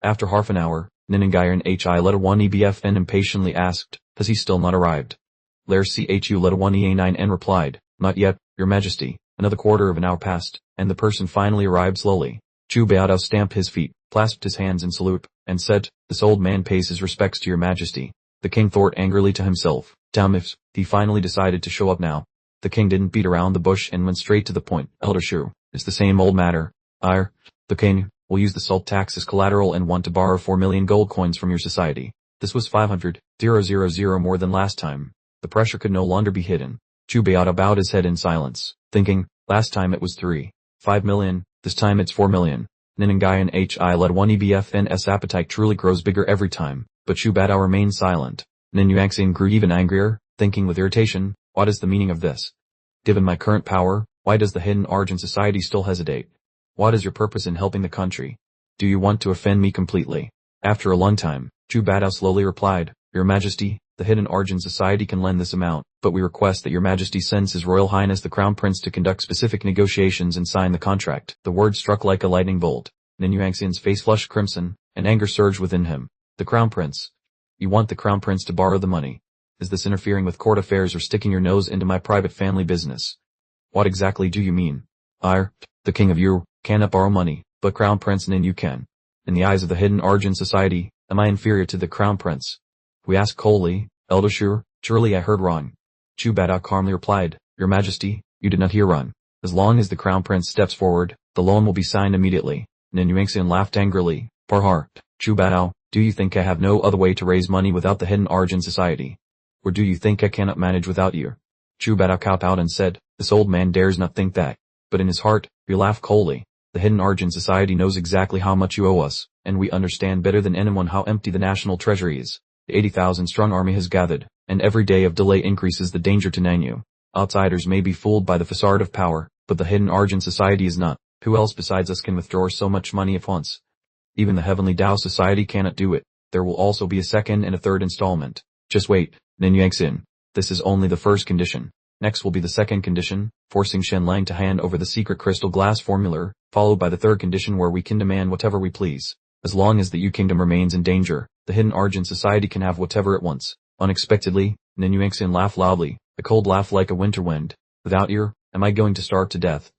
After half an hour, Ninangayan Hi letter 1 EBFN impatiently asked, Has he still not arrived? Lair Chu letter 1 EA9N replied, Not yet, Your Majesty. Another quarter of an hour passed, and the person finally arrived slowly. Chu Biao stamped his feet, clasped his hands in salute, and said, This old man pays his respects to Your Majesty. The king thought angrily to himself, Damn if he finally decided to show up now. The king didn't beat around the bush and went straight to the point. Elder Shu, it's the same old matter. The king will use the salt tax as collateral and want to borrow 4 million gold coins from your society. This was 500,000 more than last time. The pressure could no longer be hidden. Chu Biao bowed his head in silence, thinking, Last time it was 5 million, this time it's 4 million. Ninangayan Hi led 1 EBFN's appetite truly grows bigger every time, but Chu Biao remained silent. Nin Yuanxin grew even angrier, thinking with irritation, What is the meaning of this? Given my current power, why does the Hidden Argent Society still hesitate? What is your purpose in helping the country? Do you want to offend me completely? After a long time, Chu Biao slowly replied, Your Majesty, the Hidden Argent Society can lend this amount, but we request that Your Majesty sends His Royal Highness the Crown Prince to conduct specific negotiations and sign the contract. The word struck like a lightning bolt. Nin Yuanxin's face flushed crimson, and anger surged within him. The Crown Prince. You want the Crown Prince to borrow the money. Is this interfering with court affairs or sticking your nose into my private family business? What exactly do you mean? The King of Yu cannot borrow money, but Crown Prince Nin Yu can. In the eyes of the Hidden Argent Society, am I inferior to the Crown Prince? We asked coldly, Elder Shu, surely I heard wrong. Chu Biao calmly replied, Your Majesty, you did not hear wrong. As long as the Crown Prince steps forward, the loan will be signed immediately. Nin Yuanxin laughed angrily. Parhar, Chu Biao, do you think I have no other way to raise money without the Hidden Argent Society? Or do you think I cannot manage without you? Chu Biao kowtowed and said, This old man dares not think that. But in his heart, he laughed coldly. The Hidden Argent Society knows exactly how much you owe us, and we understand better than anyone how empty the national treasury is. The 80,000-strong army has gathered, and every day of delay increases the danger to Nanyu. Outsiders may be fooled by the facade of power, but the Hidden Argent Society is not. Who else besides us can withdraw so much money at once? Even the Heavenly Tao Society cannot do it. There will also be a second and a third installment. Just wait, Nin Yuanxin. This is only the first condition. Next will be the second condition, forcing Shenlang to hand over the secret crystal glass formula, followed by the third condition where we can demand whatever we please. As long as the Yu Kingdom remains in danger, the Hidden Argent Society can have whatever it wants. Unexpectedly, Nin Yuanxin laughed loudly, a cold laugh like a winter wind. Without you, am I going to starve to death?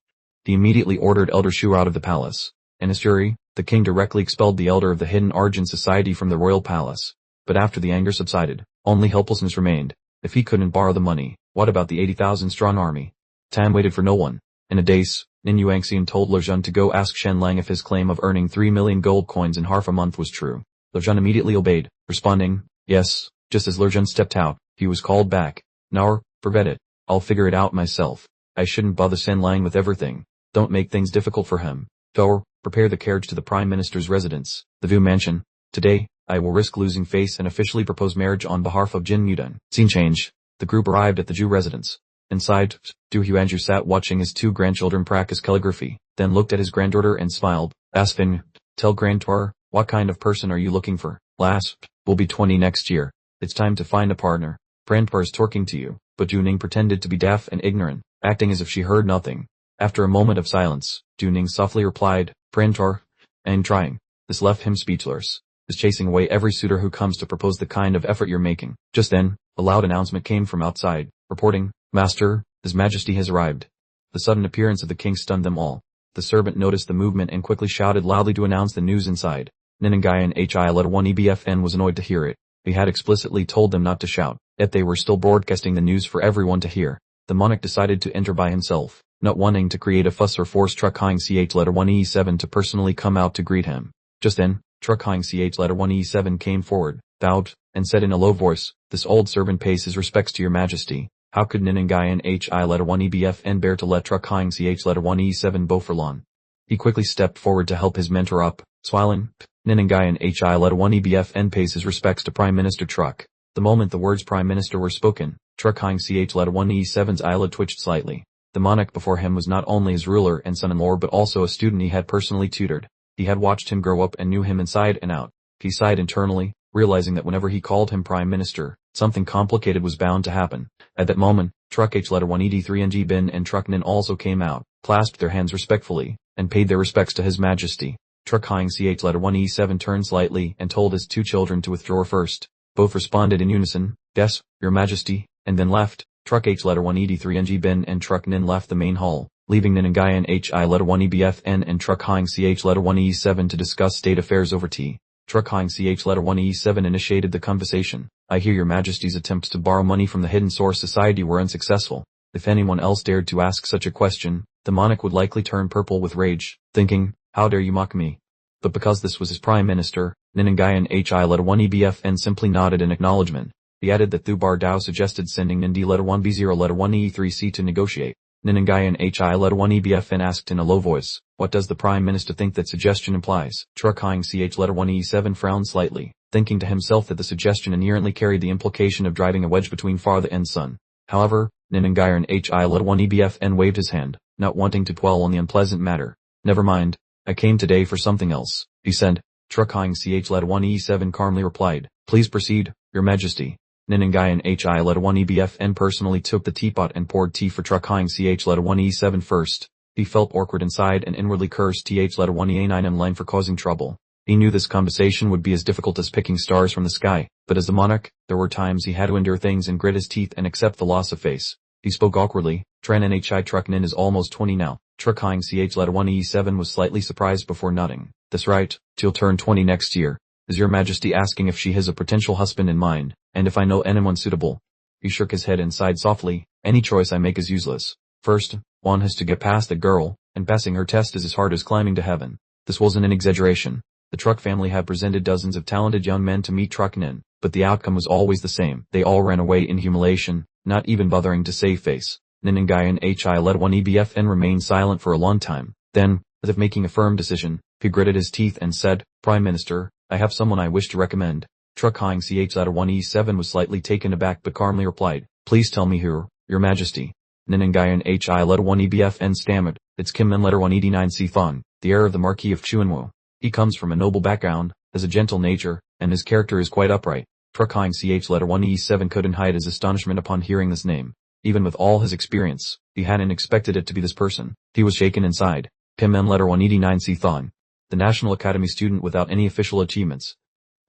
He immediately ordered Elder Shu out of the palace. In his fury, the king directly expelled the elder of the Hidden Argent Society from the royal palace. But after the anger subsided, only helplessness remained. If he couldn't borrow the money, what about the 80,000-strong army? Time waited for no one. In a daze, Nin Yuanxin told Lezhen to go ask Shenlang if his claim of earning 3 million gold coins in half a month was true. Lezhen immediately obeyed, responding, Yes. Just as Lezhen stepped out, he was called back. Now, forget it. I'll figure it out myself. I shouldn't bother Shenlang with everything. Don't make things difficult for him. Thor, prepare the carriage to the Prime Minister's residence, the Vu Mansion. Today, I will risk losing face and officially propose marriage on behalf of Jin Mudang. Scene change. The group arrived at the Jew residence. Inside, Du Huanju sat watching his two grandchildren practice calligraphy, then looked at his granddaughter and smiled. Asfin, tell granddaughter, what kind of person are you looking for? Lass, will be 20 next year. It's time to find a partner. Grandpa is talking to you, but Juning pretended to be deaf and ignorant, acting as if she heard nothing. After a moment of silence, Juning softly replied, Granddaughter, and trying. This left him speechless. Is chasing away every suitor who comes to propose the kind of effort you're making. Just then, a loud announcement came from outside, reporting, Master, His Majesty has arrived. The sudden appearance of the king stunned them all. The servant noticed the movement and quickly shouted loudly to announce the news inside. Ninangayan Hi-1EBFN was annoyed to hear it. He had explicitly told them not to shout, yet they were still broadcasting the news for everyone to hear. The monarch decided to enter by himself, not wanting to create a fuss or force Truck-1E7 to personally come out to greet him. Just then, Truck-1E7 came forward, bowed, and said in a low voice, This old servant pays his respects to your majesty. How could Ninangayan Hi-1EBFN bear to let Truck-1E7 bow for long? He quickly stepped forward to help his mentor up, smiling. Ninangayan Hi-1EBFN pays his respects to Prime Minister Truck. The moment the words Prime Minister were spoken, Truck-1E7's eyelid twitched slightly. The monarch before him was not only his ruler and son-in-law but also a student he had personally tutored. He had watched him grow up and knew him inside and out. He sighed internally, realizing that whenever he called him Prime Minister, something complicated was bound to happen. At that moment, Truck-1ED3NG Bin and Truck-Nin also came out, clasped their hands respectfully, and paid their respects to His Majesty. Truck-1E7 turned slightly and told his two children to withdraw first. Both responded in unison, Yes, Your Majesty, and then left. Truck-1ED3NG Bin and Truck-Nin left the main hall, leaving Ninangayan Hi-1EBFN and Truck-1E7 to discuss state affairs over tea. Truck-1E7 initiated the conversation. I hear Your Majesty's attempts to borrow money from the Hidden Source Society were unsuccessful. If anyone else dared to ask such a question, the monarch would likely turn purple with rage, thinking, How dare you mock me? But because this was his Prime Minister, Ninangayan Hi-1EBFN simply nodded in acknowledgement. He added that Thubar Dao suggested sending Nindi-1B0-1E3C to negotiate. Ninangayan Hi-1EBFN asked in a low voice, What does the Prime Minister think that suggestion implies? Truck-1E7 frowned slightly, thinking to himself that the suggestion inherently carried the implication of driving a wedge between father and son. However, Ninangayan Hi-1EBFN waved his hand, not wanting to dwell on the unpleasant matter. Never mind, I came today for something else, he said. Truck-1E7 calmly replied, Please proceed, Your Majesty. Ninangayan Hi-1EBFN personally took the teapot and poured tea for Truck-1E7 first. He felt awkward inside and inwardly cursed Th-1E9M line for causing trouble. He knew this conversation would be as difficult as picking stars from the sky, but as the monarch, there were times he had to endure things and grit his teeth and accept the loss of face. He spoke awkwardly, Tran Nhi Truck-Nin is almost 20 now. Truck-1E7 was slightly surprised before nodding. That's right, she'll turn 20 next year. Is Your Majesty asking if she has a potential husband in mind, and if I know anyone suitable? He shook his head and sighed softly, Any choice I make is useless. First, one has to get past the girl, and passing her test is as hard as climbing to heaven. This wasn't an exaggeration. The Truck family had presented dozens of talented young men to meet Truck-Nin, but the outcome was always the same. They all ran away in humiliation, not even bothering to save face. Ninangayan Hi-1EBFN remained silent for a long time. Then, as if making a firm decision, he gritted his teeth and said, Prime Minister, I have someone I wish to recommend. Truck-1E7 was slightly taken aback but calmly replied, Please tell me who, Your Majesty. Ninangayan Hi-1EBFN stammered, It's Kim N-1ED9C Thong, the heir of the Marquis of Chuanwu. He comes from a noble background, has a gentle nature, and his character is quite upright. Truck-1E7 couldn't hide his astonishment upon hearing this name. Even with all his experience, he hadn't expected it to be this person. He was shaken inside. Kim N-1ED9C Thong, the National Academy student without any official achievements.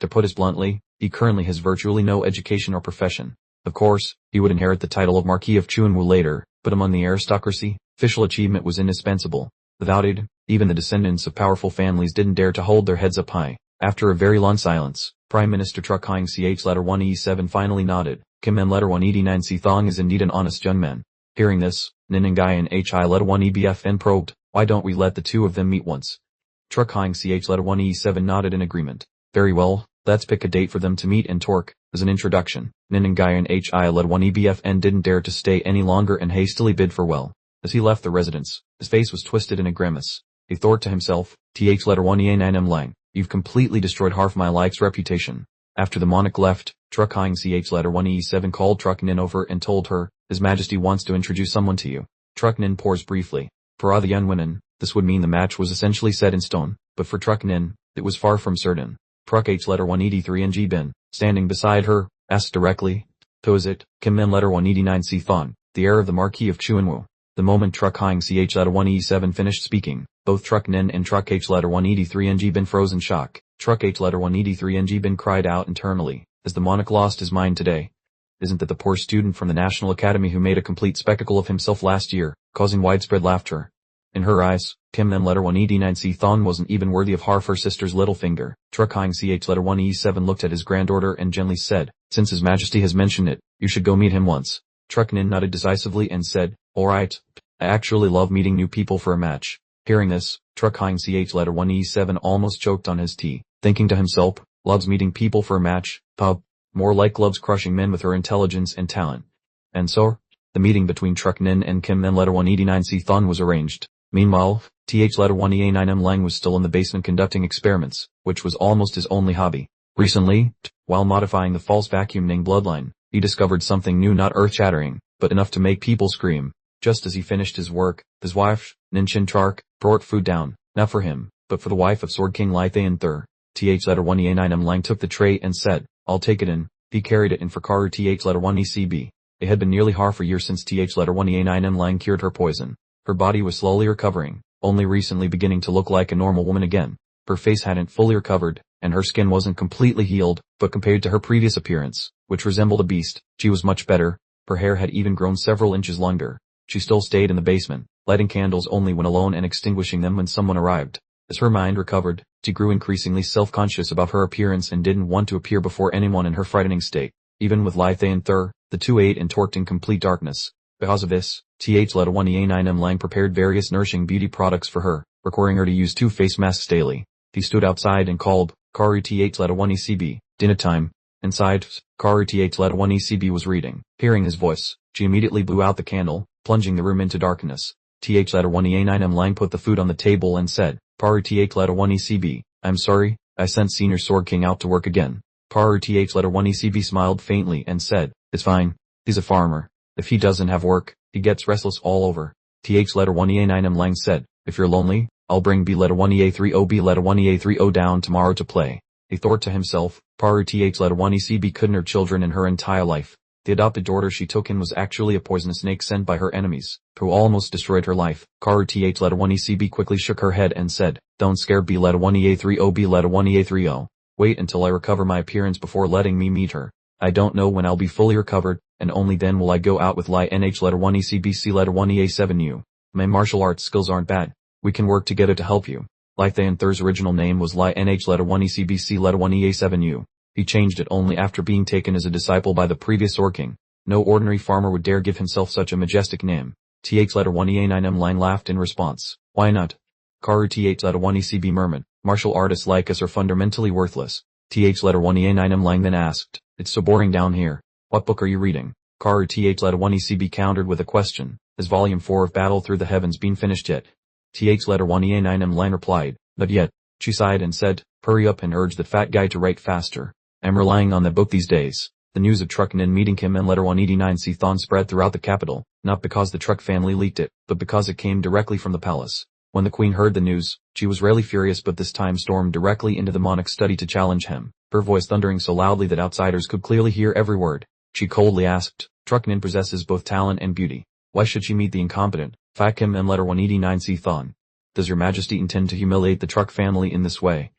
To put it bluntly, he currently has virtually no education or profession. Of course, he would inherit the title of Marquis of Chuanwu later, but among the aristocracy, official achievement was indispensable. Without it, even the descendants of powerful families didn't dare to hold their heads up high. After a very long silence, Prime Minister Truck-1E7 finally nodded. Kim N-1ED9C Thong is indeed an honest young man. Hearing this, Ninangayan Hi-1EBFN probed, Why don't we let the two of them meet once? Truck-1E7 nodded in agreement. Very well, let's pick a date for them to meet and talk. As an introduction, Ninangayan Hi-1EBFN didn't dare to stay any longer and hastily bid farewell. As he left the residence, his face was twisted in a grimace. He thought to himself, Th-1E9M Lang, You've completely destroyed half my like's reputation. After the monarch left, Truk Hing Ch letter 1E7 called Truk Nin over and told her, His Majesty wants to introduce someone to you. Truk Nin paused briefly. For other young women, this would mean the match was essentially set in stone, but for Truk Nin, it was far from certain. Truk H letter 183 and G Bin, standing beside her, asked directly, "Who is it?" Kim Min letter 189 Si Thong, the heir of the Marquis of Chuanwu. The moment Truk Hing Ch letter 1E7 finished speaking, both Truk Nin and Truk H letter 183 and G Bin froze in shock. Truk H letter 183 and G Bin cried out internally, "Has the monarch lost his mind today? Isn't that the poor student from the National Academy who made a complete spectacle of himself last year, causing widespread laughter?" In her eyes, Kim Min letter 189 Si Thong wasn't even worthy of half her sister's little finger. Truk Hing Ch letter 1E7 looked at his granddaughter and gently said, "Since His Majesty has mentioned it, you should go meet him once." Truk Nin nodded decisively and said, "Alright, I actually love meeting new people for a match." Hearing this, Truk Hing Ch letter 1E7 almost choked on his tea, thinking to himself, loves meeting people for a match, more like loves crushing men with her intelligence and talent. And so, the meeting between Truk Nin and Kim Min letter 189 Si Thong was arranged. Meanwhile, Th letter 1E9M Lang was still in the basement conducting experiments, which was almost his only hobby. Recently, while modifying the false vacuum Ning bloodline, he discovered something new, not earth-shattering, but enough to make people scream. Just as he finished his work, his wife, Nin Chin Chark, brought food down, not for him, but for the wife of Sword King Lai Thayan Thur. Th letter 1E9M Lang took the tray and said, "I'll take it in." He carried it in for Karu Th letter 1ECB. It had been nearly half a year since Th letter 1E9M Lang cured her poison. Her body was slowly recovering, only recently beginning to look like a normal woman again. Her face hadn't fully recovered, and her skin wasn't completely healed, but compared to her previous appearance, which resembled a beast, she was much better. Her hair had even grown several inches longer. She still stayed in the basement, lighting candles only when alone and extinguishing them when someone arrived. As her mind recovered, she grew increasingly self-conscious about her appearance and didn't want to appear before anyone in her frightening state. Even with Lai Thayan Thur, the two ate and torked in complete darkness. Because of this, Th letter 1E9M Lang prepared various nourishing beauty products for her, requiring her to use 2 face masks daily. He stood outside and called, "Karu Th letter 1ECB, dinner time." Inside, Karu Th letter 1ECB was reading. Hearing his voice, she immediately blew out the candle, plunging the room into darkness. Th letter 1E9M Lang put the food on the table and said, "Karu Th letter 1ECB, I'm sorry, I sent Senior Sword King out to work again." Karu Th letter 1ECB smiled faintly and said, "It's fine. He's a farmer. If he doesn't have work, he gets restless all over." Th letter 1E9M Lang said, "If you're lonely, I'll bring B letter 1EA30 B letter 1EA30 down tomorrow to play." He thought to himself, Karu Th letter 1ECB couldn't have children in her entire life. The adopted daughter she took in was actually a poisonous snake sent by her enemies, who almost destroyed her life. Karu Th letter 1ECB quickly shook her head and said, "Don't scare B letter 1EA30 B letter 1EA30. Wait until I recover my appearance before letting me meet her. I don't know when I'll be fully recovered, and only then will I go out with Lai NH letter 1ECB C letter 1EA7U. My martial arts skills aren't bad. We can work together to help you." Lai Thayan Thur's original name was Lai NH letter 1ECB C letter 1EA7U. He changed it only after being taken as a disciple by the previous Sword King. No ordinary farmer would dare give himself such a majestic name. Th letter 1EA9M Lang laughed in response. "Why not?" Karu Th letter 1ECB murmured, "Martial artists like us are fundamentally worthless." Th letter 1EA9M Lang then asked, "It's so boring down here. What book are you reading?" Karu Th letter 1ECB countered with a question. "Has volume 4 of Battle Through the Heavens been finished yet?" Th letter 1EA9M Lang replied, "Not yet." She sighed and said, "Hurry up," and urged the fat guy to write faster. "I'm relying on that book these days." The news of Truk Nin meeting Kim Min letter 189 Si Thong spread throughout the capital, not because the Truk family leaked it, but because it came directly from the palace. When the queen heard the news, she was rarely furious but this time stormed directly into the monarch's study to challenge him, her voice thundering so loudly that outsiders could clearly hear every word. She coldly asked, "Truk Nin possesses both talent and beauty. Why should she meet the incompetent, fat Kim Min letter 189 Si Thong? Does your majesty intend to humiliate the Truk family in this way?"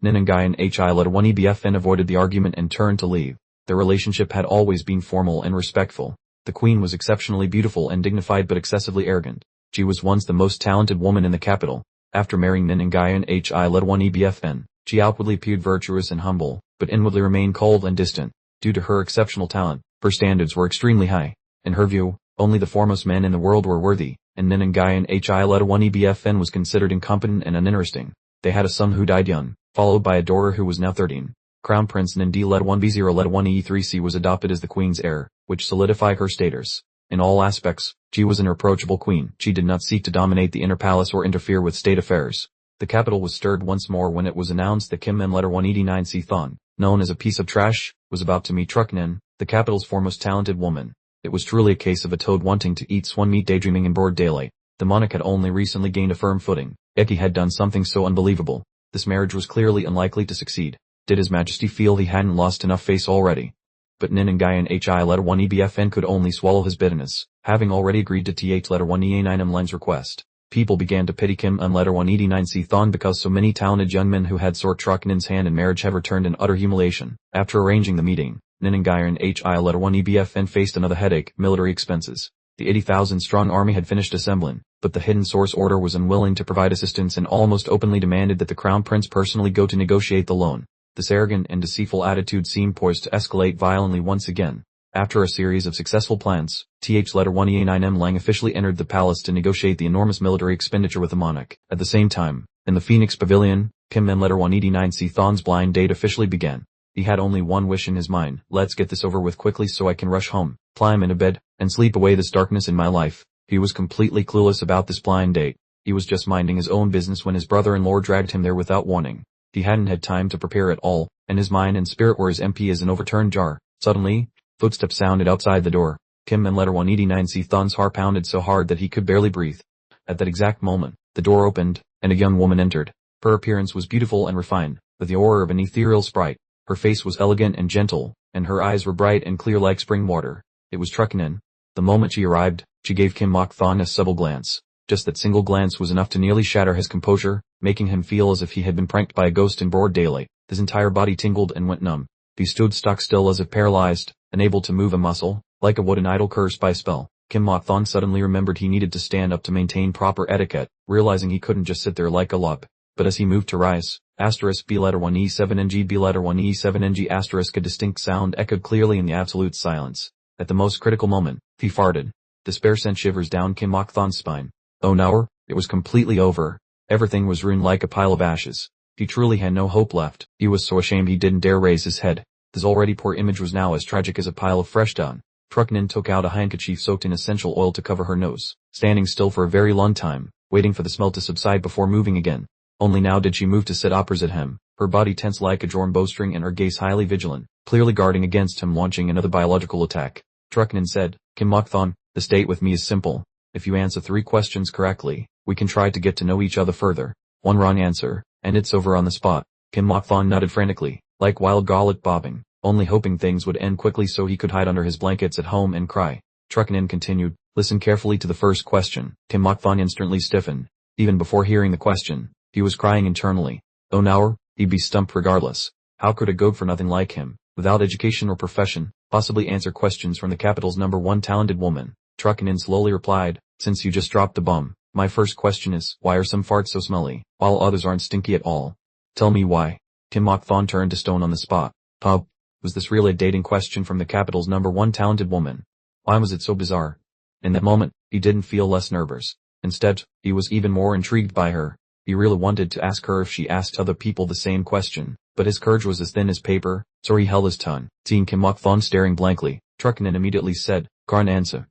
Nin and Guy and Hi letter 1EBFN avoided the argument and turned to leave. Their relationship had always been formal and respectful. The queen was exceptionally beautiful and dignified but excessively arrogant. She was once the most talented woman in the capital. After marrying Nin and Guy and Hi letter 1EBFN, she outwardly appeared virtuous and humble, but inwardly remained cold and distant. Due to her exceptional talent, her standards were extremely high. In her view, only the foremost men in the world were worthy, and Nin and Guy and Hi letter 1EBFN was considered incompetent and uninteresting. They had a son who died young, followed by a daughter who was now 13. Crown Prince Nindi led 1B0 led 1E3C was adopted as the queen's heir, which solidified her status. In all aspects, she was an irreproachable queen. She did not seek to dominate the inner palace or interfere with state affairs. The capital was stirred once more when it was announced that Kim letter 189C Thon, known as a piece of trash, was about to meet Trucknin, the capital's foremost talented woman. It was truly a case of a toad wanting to eat swan meat daydreaming in broad daylight. The monarch had only recently gained a firm footing, yet he had done something so unbelievable. This marriage was clearly unlikely to succeed. Did His Majesty feel he hadn't lost enough face already? But Nin and Guyan HI letter 1 EBFN could only swallow his bitterness, having already agreed to TH letter 1 EA9M Lang's request. People began to pity Kim and letter 189C Thon because so many talented young men who had sought Trucknin's hand in marriage have returned in utter humiliation. After arranging the meeting, Nin and Guyan HI letter 1 EBFN faced another headache: military expenses. The 80,000-strong army had finished assembling, but the hidden source order was unwilling to provide assistance and almost openly demanded that the Crown Prince personally go to negotiate the loan. This arrogant and deceitful attitude seemed poised to escalate violently once again. After a series of successful plans, TH letter 1 EA9M Lang officially entered the palace to negotiate the enormous military expenditure with the monarch. At the same time, in the Phoenix Pavilion, Kim and letter 189C Thon's blind date officially began. He had only one wish in his mind: let's get this over with quickly so I can rush home, climb into bed, and sleep away this darkness in my life. He was completely clueless about this blind date. He was just minding his own business when his brother-in-law dragged him there without warning. He hadn't had time to prepare at all, and his mind and spirit were as empty as an overturned jar. Suddenly, footsteps sounded outside the door. Kim and letter 189C Thon's heart pounded so hard that he could barely breathe. At that exact moment, the door opened, and a young woman entered. Her appearance was beautiful and refined, with the aura of an ethereal sprite. Her face was elegant and gentle, and her eyes were bright and clear like spring water. It was Trucknin. The moment she arrived, she gave Kim Mok Thon a subtle glance. Just that single glance was enough to nearly shatter his composure, making him feel as if he had been pranked by a ghost in broad daylight. His entire body tingled and went numb. He stood stock still as if paralyzed, unable to move a muscle, like a wooden idol cursed by spell. Kim Mok Thon suddenly remembered he needed to stand up to maintain proper etiquette, realizing he couldn't just sit there like a lump. But as he moved to rise, B letter 1 E7NG B letter 1 E7NG a distinct sound echoed clearly in the absolute silence. At the most critical moment, he farted. Despair sent shivers down Kim Mok Thon's spine. Oh no, it was completely over. Everything was ruined like a pile of ashes. He truly had no hope left. He was so ashamed he didn't dare raise his head. His already poor image was now as tragic as a pile of fresh dung. Trucknin took out a handkerchief soaked in essential oil to cover her nose, standing still for a very long time, waiting for the smell to subside before moving again. Only now did she move to sit opposite him, her body tense like a drawn bowstring and her gaze highly vigilant, clearly guarding against him launching another biological attack. Trucknin said, Kim Mok Thon, the state with me is simple. If you answer 3 questions correctly, we can try to get to know each other further. 1 wrong answer, and it's over on the spot. Kim Mok Thon nodded frantically, like wild garlic bobbing, only hoping things would end quickly so he could hide under his blankets at home and cry. Trucknin continued, listen carefully to the first question. Kim Mok Thon instantly stiffened. Even before hearing the question, he was crying internally. Oh no, he'd be stumped regardless. How could a good-for-nothing like him, without education or profession, possibly answer questions from the capital's #1 talented woman? Trucknin slowly replied, since you just dropped the bomb, my first question is, why are some farts so smelly, while others aren't stinky at all? Tell me why. Kim Mok Thon turned to stone on the spot. Huh? Was this really a dating question from the capital's #1 talented woman? Why was it so bizarre? In that moment, he didn't feel less nervous. Instead, he was even more intrigued by her. He really wanted to ask her if she asked other people the same question, but his courage was as thin as paper, so he held his tongue. Seeing Kim Mok Thon staring blankly, Trucknin immediately said, can't answer.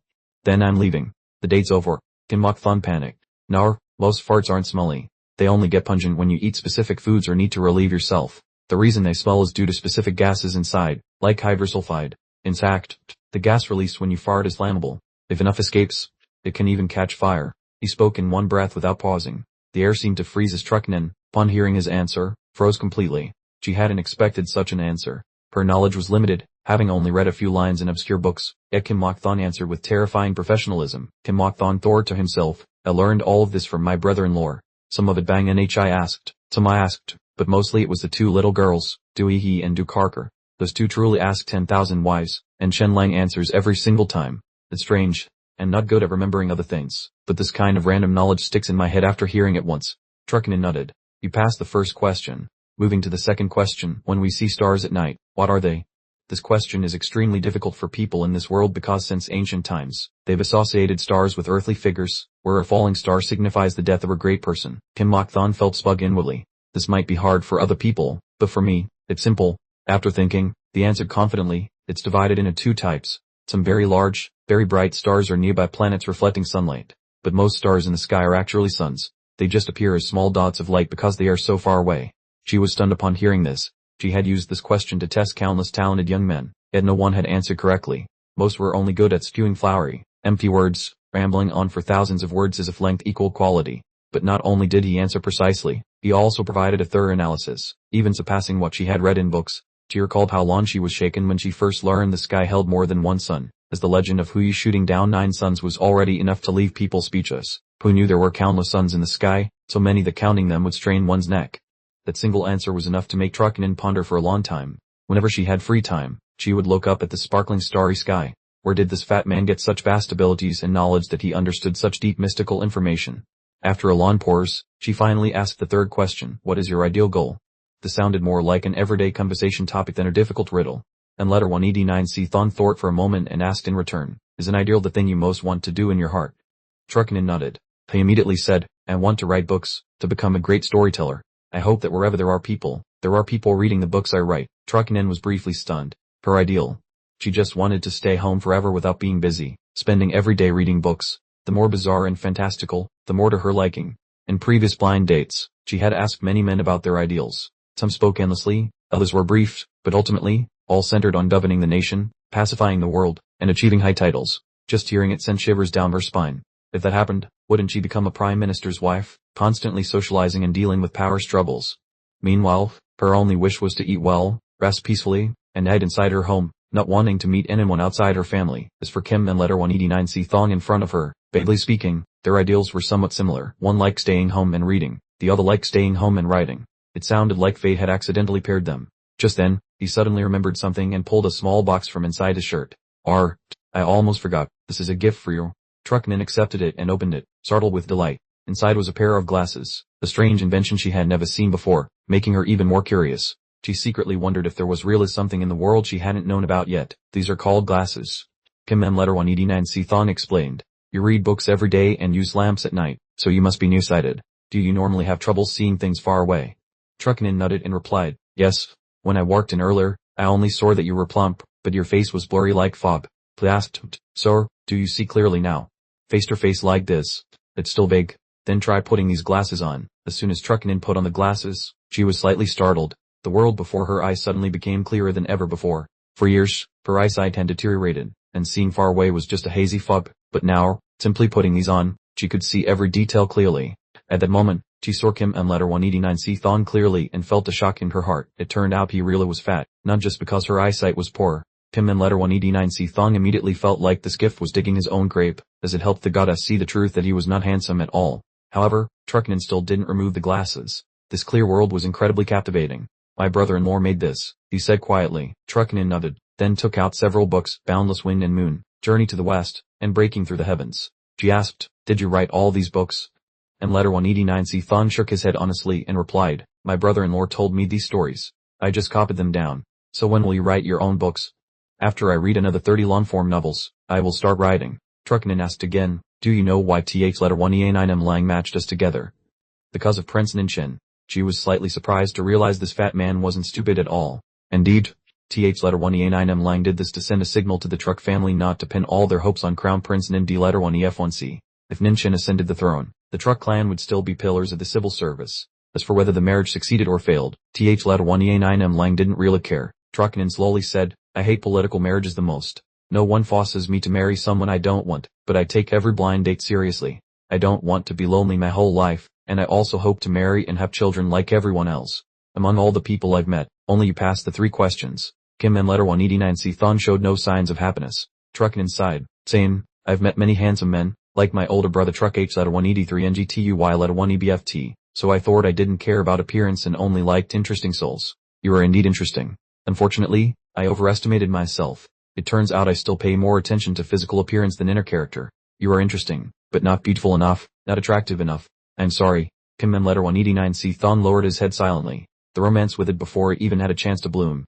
Then I'm leaving. The date's over. Kim Mok Thon panicked. No, most farts aren't smelly. They only get pungent when you eat specific foods or need to relieve yourself. The reason they smell is due to specific gases inside, like hydrosulfide. In fact, the gas released when you fart is flammable. If enough escapes, it can even catch fire. He spoke in one breath without pausing. The air seemed to freeze as Trucknin, upon hearing his answer, froze completely. She hadn't expected such an answer. Her knowledge was limited, having only read a few lines in obscure books, yet Kim Mok Thon answered with terrifying professionalism. Kim Mok Thon thought to himself, I learned all of this from my brother-in-law. Some of it Bang Nh I asked, some I asked, but mostly it was the 2 little girls, Dewey He and Du Carker. Those 2 truly asked 10,000 whys, and Chen Lang answers every single time. It's strange, and not good at remembering other things, but this kind of random knowledge sticks in my head after hearing it once. Trucknin nodded. You passed the first question. Moving to the second question, when we see stars at night, what are they? This question is extremely difficult for people in this world because since ancient times, they've associated stars with earthly figures, where a falling star signifies the death of a great person. Kim Mok Thon felt smug inwardly. This might be hard for other people, but for me, it's simple. After thinking, he answered confidently, it's divided into 2 types. Some very large, very bright stars are nearby planets reflecting sunlight, but most stars in the sky are actually suns. They just appear as small dots of light because they are so far away. She was stunned upon hearing this. She had used this question to test countless talented young men, yet no one had answered correctly. Most were only good at spewing flowery, empty words, rambling on for thousands of words as if length equaled quality. But not only did he answer precisely, he also provided a thorough analysis, even surpassing what she had read in books. She recalled how long she was shaken when she first learned the sky held more than one sun, as the legend of Hui shooting down 9 suns was already enough to leave people speechless. Who knew there were countless suns in the sky, so many that counting them would strain one's neck? That single answer was enough to make Trucknin ponder for a long time. Whenever she had free time, she would look up at the sparkling starry sky. Where did this fat man get such vast abilities and knowledge that he understood such deep mystical information? After a long pause, she finally asked the third question, what is your ideal goal? This sounded more like an everyday conversation topic than a difficult riddle. And letter 189C thought for a moment and asked in return, is an ideal the thing you most want to do in your heart? Trucknin nodded. He immediately said, I want to write books, to become a great storyteller. I hope that wherever there are people reading the books I write. Trucknin was briefly stunned. Her ideal. She just wanted to stay home forever without being busy, spending every day reading books. The more bizarre and fantastical, the more to her liking. In previous blind dates, she had asked many men about their ideals. Some spoke endlessly, others were brief, but ultimately, all centered on governing the nation, pacifying the world, and achieving high titles. Just hearing it sent shivers down her spine. If that happened, wouldn't she become a prime minister's wife, constantly socializing and dealing with power struggles? Meanwhile, her only wish was to eat well, rest peacefully, and hide inside her home, not wanting to meet anyone outside her family. As for Kim and letter 189C thong in front of her, vaguely speaking, their ideals were somewhat similar. One liked staying home and reading, the other liked staying home and writing. It sounded like fate had accidentally paired them. Just then, he suddenly remembered something and pulled a small box from inside his shirt. I almost forgot. This is a gift for you. Trucknin accepted it and opened it, startled with delight. Inside was a pair of glasses, a strange invention she had never seen before, making her even more curious. She secretly wondered if there was really something in the world she hadn't known about yet. These are called glasses. Kim M. letter 189C Thong explained. You read books every day and use lamps at night, so you must be nearsighted. Do you normally have trouble seeing things far away? Trucknin nodded and replied, yes. When I walked in earlier, I only saw that you were plump, but your face was blurry like fog. Asked, sir, do you see clearly now? Faced her face like this. It's still vague. Then try putting these glasses on. As soon as Trucknin put on the glasses, she was slightly startled. The world before her eyes suddenly became clearer than ever before. For years, her eyesight had deteriorated, and seeing far away was just a hazy fog, but now, simply putting these on, she could see every detail clearly. At that moment, she saw Kim and letter 189C Thon clearly and felt a shock in her heart. It turned out he really was fat, not just because her eyesight was poor. Kim and letter 189C Thong immediately felt like this gift was digging his own grave, as it helped the goddess see the truth that he was not handsome at all. However, Trucknin still didn't remove the glasses. This clear world was incredibly captivating. My brother-in-law made this, he said quietly. Trucknin nodded, then took out several books, Boundless Wind and Moon, Journey to the West, and Breaking Through the Heavens. She asked, did you write all these books? And letter 189C Thong shook his head honestly and replied, my brother-in-law told me these stories. I just copied them down. So when will you write your own books? After I read another 30 long-form novels, I will start writing. Trucknin asked again, do you know why letter 189M Lang matched us together? Because of Prince Ninchin. She was slightly surprised to realize this fat man wasn't stupid at all. Indeed, letter 189M Lang did this to send a signal to the Truck family not to pin all their hopes on Crown Prince Nin D letter 1EF1C. If Ninchin ascended the throne, the Truck clan would still be pillars of the civil service. As for whether the marriage succeeded or failed, letter 1EA9M Lang didn't really care. Trucknin slowly said, I hate political marriages the most. No one forces me to marry someone I don't want, but I take every blind date seriously. I don't want to be lonely my whole life, and I also hope to marry and have children like everyone else. Among all the people I've met, only you passed the 3 questions. Kim and letter 189C Thon showed no signs of happiness. Trucknin sighed, saying, I've met many handsome men, like my older brother Truck H letter 183 NGTUY letter 1EBFT, so I thought I didn't care about appearance and only liked interesting souls. You are indeed interesting. Unfortunately, I overestimated myself. It turns out I still pay more attention to physical appearance than inner character. You are interesting, but not beautiful enough, not attractive enough. I'm sorry. Kim and letter 189C Thon lowered his head silently. The romance withered before it even had a chance to bloom.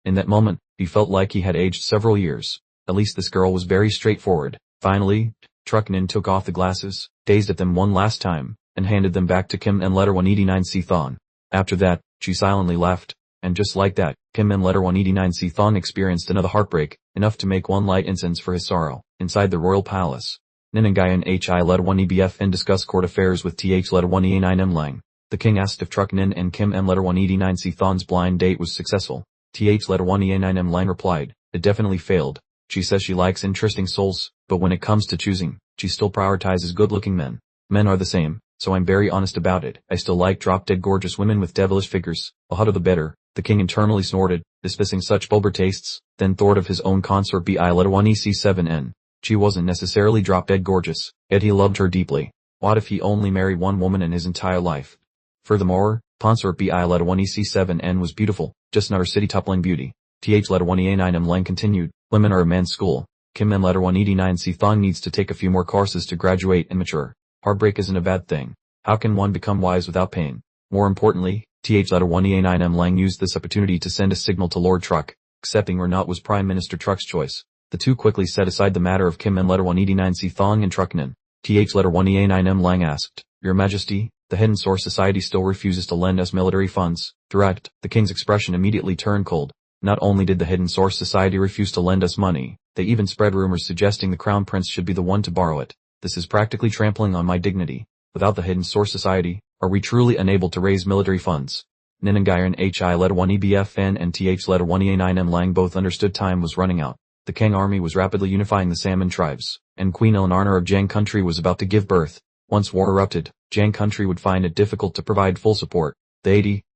In that moment, he felt like he had aged several years. At least this girl was very straightforward. Finally, Trucknin took off the glasses, gazed at them one last time, and handed them back to Kim and letter 189C Thon. After that, she silently left. And just like that, Kim and letter 189C Thong experienced another heartbreak, enough to make one light incense for his sorrow. Inside the royal palace, Ninangayan Hi Led 1 EBFN discuss court affairs with Th Led 1 EA9M Lang. The king asked if Truck Nin and Kim M Letter 1 ED9 C Thon's blind date was successful. Th Letter 1 EA9M Lang replied, it definitely failed. She says she likes interesting souls, but when it comes to choosing, she still prioritizes good-looking men. Men are the same, so I'm very honest about it. I still like drop-dead gorgeous women with devilish figures. The hotter the better. The king internally snorted, dismissing such vulgar tastes, then thought of his own consort Bi Letter 1 EC7N. She wasn't necessarily drop-dead gorgeous, yet he loved her deeply. What if he only married one woman in his entire life? Furthermore, consort Bi Letter 1 EC7N was beautiful, just not her city-toppling beauty. Th Letter 1 EA9M Lang continued, women are a man's school. Kim M Letter 1 ED9 C Thong needs to take a few more courses to graduate and mature. Heartbreak isn't a bad thing. How can one become wise without pain? More importantly, Th Letter 1 EA9M Lang used this opportunity to send a signal to Lord Truck. Accepting or not was Prime Minister Truck's choice. The two quickly set aside the matter of Kim M Letter 1 ED9 C Thong and Truck Nin. Th Letter 1 EA9M Lang asked, Your Majesty, the Hidden Source Society still refuses to lend us military funds. Threat. The king's expression immediately turned cold. Not only did the Hidden Source Society refuse to lend us money, they even spread rumors suggesting the Crown Prince should be the one to borrow it. This is practically trampling on my dignity. Without the Hidden Source Society, are we truly unable to raise military funds? Ninangayan Hi Letter 1 EBFN and Th Letter 1 EA9M Lang both understood time was running out. The Kang army was rapidly unifying the Salmon tribes, and Queen Eleanor of Jiang country was about to give birth. Once war erupted, Jiang country would find it difficult to provide full support. The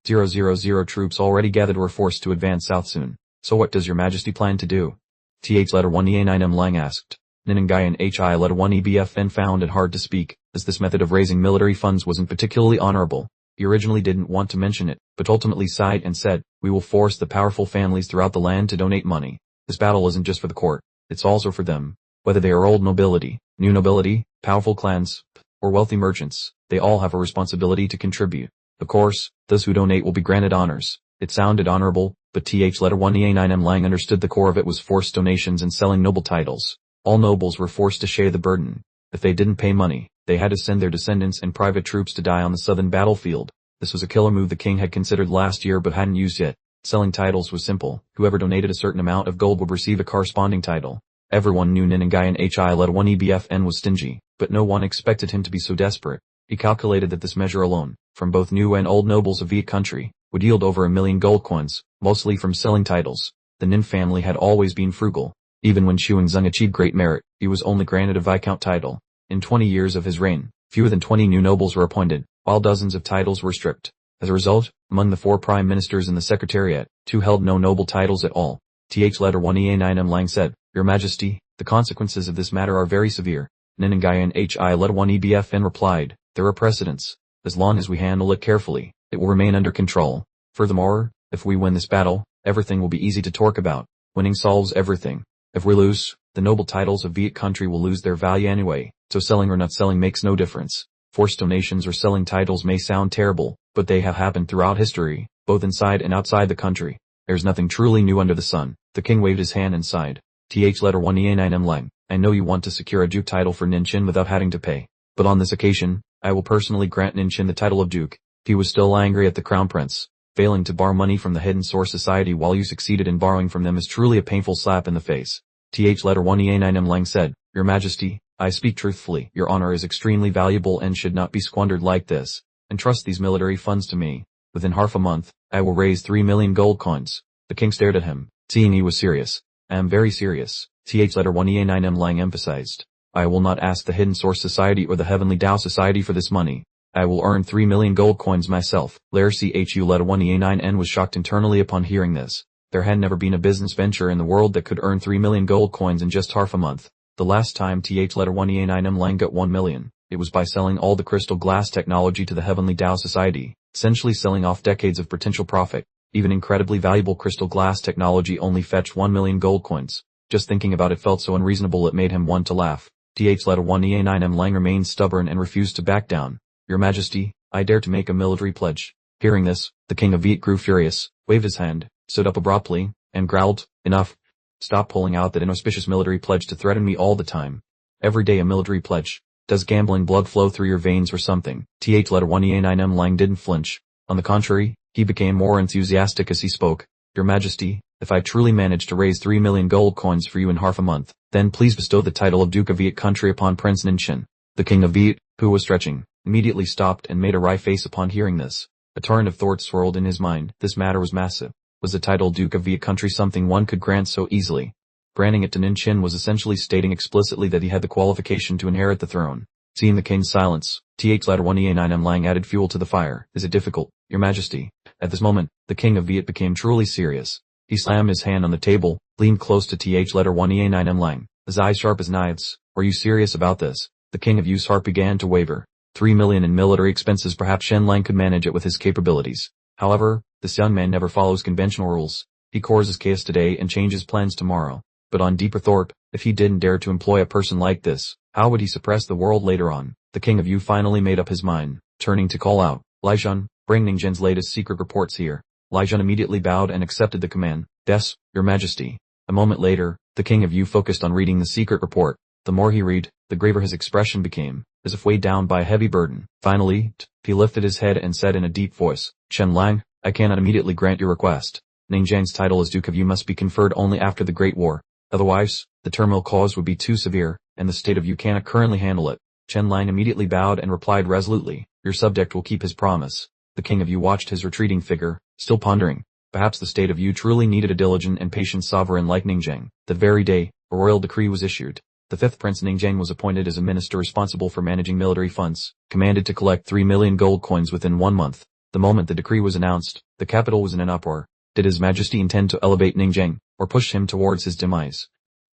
80,000 troops already gathered were forced to advance south soon. So what does your Majesty plan to do? Th Letter 1 EA9M Lang asked. Ninangayan Hi Letter 1 EBFN found it hard to speak, as this method of raising military funds wasn't particularly honorable. He originally didn't want to mention it, but ultimately sighed and said, we will force the powerful families throughout the land to donate money. This battle isn't just for the court, it's also for them. Whether they are old nobility, new nobility, powerful clans, or wealthy merchants, they all have a responsibility to contribute. Of course, those who donate will be granted honors. It sounded honorable, but Th Letter 1 EA9M Lang understood the core of it was forced donations and selling noble titles. All nobles were forced to share the burden. If they didn't pay money, they had to send their descendants and private troops to die on the southern battlefield. This was a killer move the king had considered last year but hadn't used yet. Selling titles was simple. Whoever donated a certain amount of gold would receive a corresponding title. Everyone knew Ninangayan Hi Letter 1 EBFN was stingy, but no one expected him to be so desperate. He calculated that this measure alone, from both new and old nobles of Viet country, would yield over 1 million gold coins, mostly from selling titles. The Nin family had always been frugal. Even when Xuanzeng achieved great merit, he was only granted a viscount title. In 20 years of his reign, fewer than 20 new nobles were appointed, while dozens of titles were stripped. As a result, among the 4 prime ministers in the secretariat, 2 held no noble titles at all. Th Letter 1 EA9M Lang said, Your Majesty, the consequences of this matter are very severe. Ninangayan Hi Letter 1 EBFN replied, there are precedents. As long as we handle it carefully, it will remain under control. Furthermore, if we win this battle, everything will be easy to talk about. Winning solves everything. If we lose, the noble titles of Viet country will lose their value anyway, so selling or not selling makes no difference. Forced donations or selling titles may sound terrible, but they have happened throughout history, both inside and outside the country. There's nothing truly new under the sun. The king waved his hand and sighed. Th Letter 1 EA9M Lang, I know you want to secure a duke title for Ninchin without having to pay. But on this occasion, I will personally grant Ninchin the title of duke. He was still angry at the crown prince. Failing to borrow money from the Hidden Source Society while you succeeded in borrowing from them is truly a painful slap in the face. Th Letter 1 EA9M Lang said, Your Majesty, I speak truthfully. Your honor is extremely valuable and should not be squandered like this. Entrust these military funds to me. Within half a month, I will raise 3 million gold coins. The king stared at him, seeing he was serious. I am very serious. Th Letter 1 EA9M Lang emphasized. I will not ask the Hidden Source Society or the Heavenly Tao Society for this money. I will earn 3 million gold coins myself. Lair Chu Letter 1 EA9N was shocked internally upon hearing this. There had never been a business venture in the world that could earn 3 million gold coins in just half a month. The last time Th Letter 1 EA9M Lang got 1 million, it was by selling all the crystal glass technology to the Heavenly Tao Society, essentially selling off decades of potential profit. Even incredibly valuable crystal glass technology only fetched 1 million gold coins. Just thinking about it felt so unreasonable it made him want to laugh. Th Letter 1 EA9M Lang remained stubborn and refused to back down. Your Majesty, I dare to make a military pledge. Hearing this, the king of Viet grew furious, waved his hand, stood up abruptly, and growled, Enough. Stop pulling out that inauspicious military pledge to threaten me all the time. Every day a military pledge. Does gambling blood flow through your veins or something? Th Letter 1 EA9M Lang didn't flinch. On the contrary, he became more enthusiastic as he spoke. Your Majesty, if I truly manage to raise 3 million gold coins for you in half a month, Then please bestow the title of Duke of Viet country upon Prince Ningchen. The king of Viet, who was stretching, immediately stopped and made a wry face upon hearing this. A torrent of thoughts swirled in his mind. This matter was massive. Was the title Duke of Viet country something one could grant so easily? Granting it to Ningchen was essentially stating explicitly that he had the qualification to inherit the throne. Seeing the king's silence, letter 1EA9M Lang added fuel to the fire. Is it difficult, your majesty? At this moment, the king of Viet became truly serious. He slammed his hand on the table, leaned close to letter 1EA9M Lang, his eyes sharp as knives. Were you serious about this? The king of Yu's heart began to waver. 3 million in military expenses, perhaps Shen Lang could manage it with his capabilities. However, this young man never follows conventional rules. He causes chaos today and changes plans tomorrow. But on deeper thought, if he didn't dare to employ a person like this, how would he suppress the world later on? The king of Yu finally made up his mind, turning to call out, Lijian, bring Ningzhen's latest secret reports here. Lijian immediately bowed and accepted the command. Yes, your majesty. A moment later, the king of Yu focused on reading the secret report. The more he read, the graver his expression became, as if weighed down by a heavy burden. Finally, he lifted his head and said in a deep voice, Chen Lang, I cannot immediately grant your request. Ningzhen's title as Duke of Yu must be conferred only after the Great War. Otherwise, the turmoil caused would be too severe, and the state of Yu cannot currently handle it. Chen Lang immediately bowed and replied resolutely, your subject will keep his promise. The king of Yu watched his retreating figure, still pondering. Perhaps the state of Yu truly needed a diligent and patient sovereign like Ningzheng. That very day, a royal decree was issued. The fifth prince Ningzheng was appointed as a minister responsible for managing military funds, commanded to collect 3 million gold coins within 1 month. The moment the decree was announced, the capital was in an uproar. Did His Majesty intend to elevate Ningzheng, or push him towards his demise?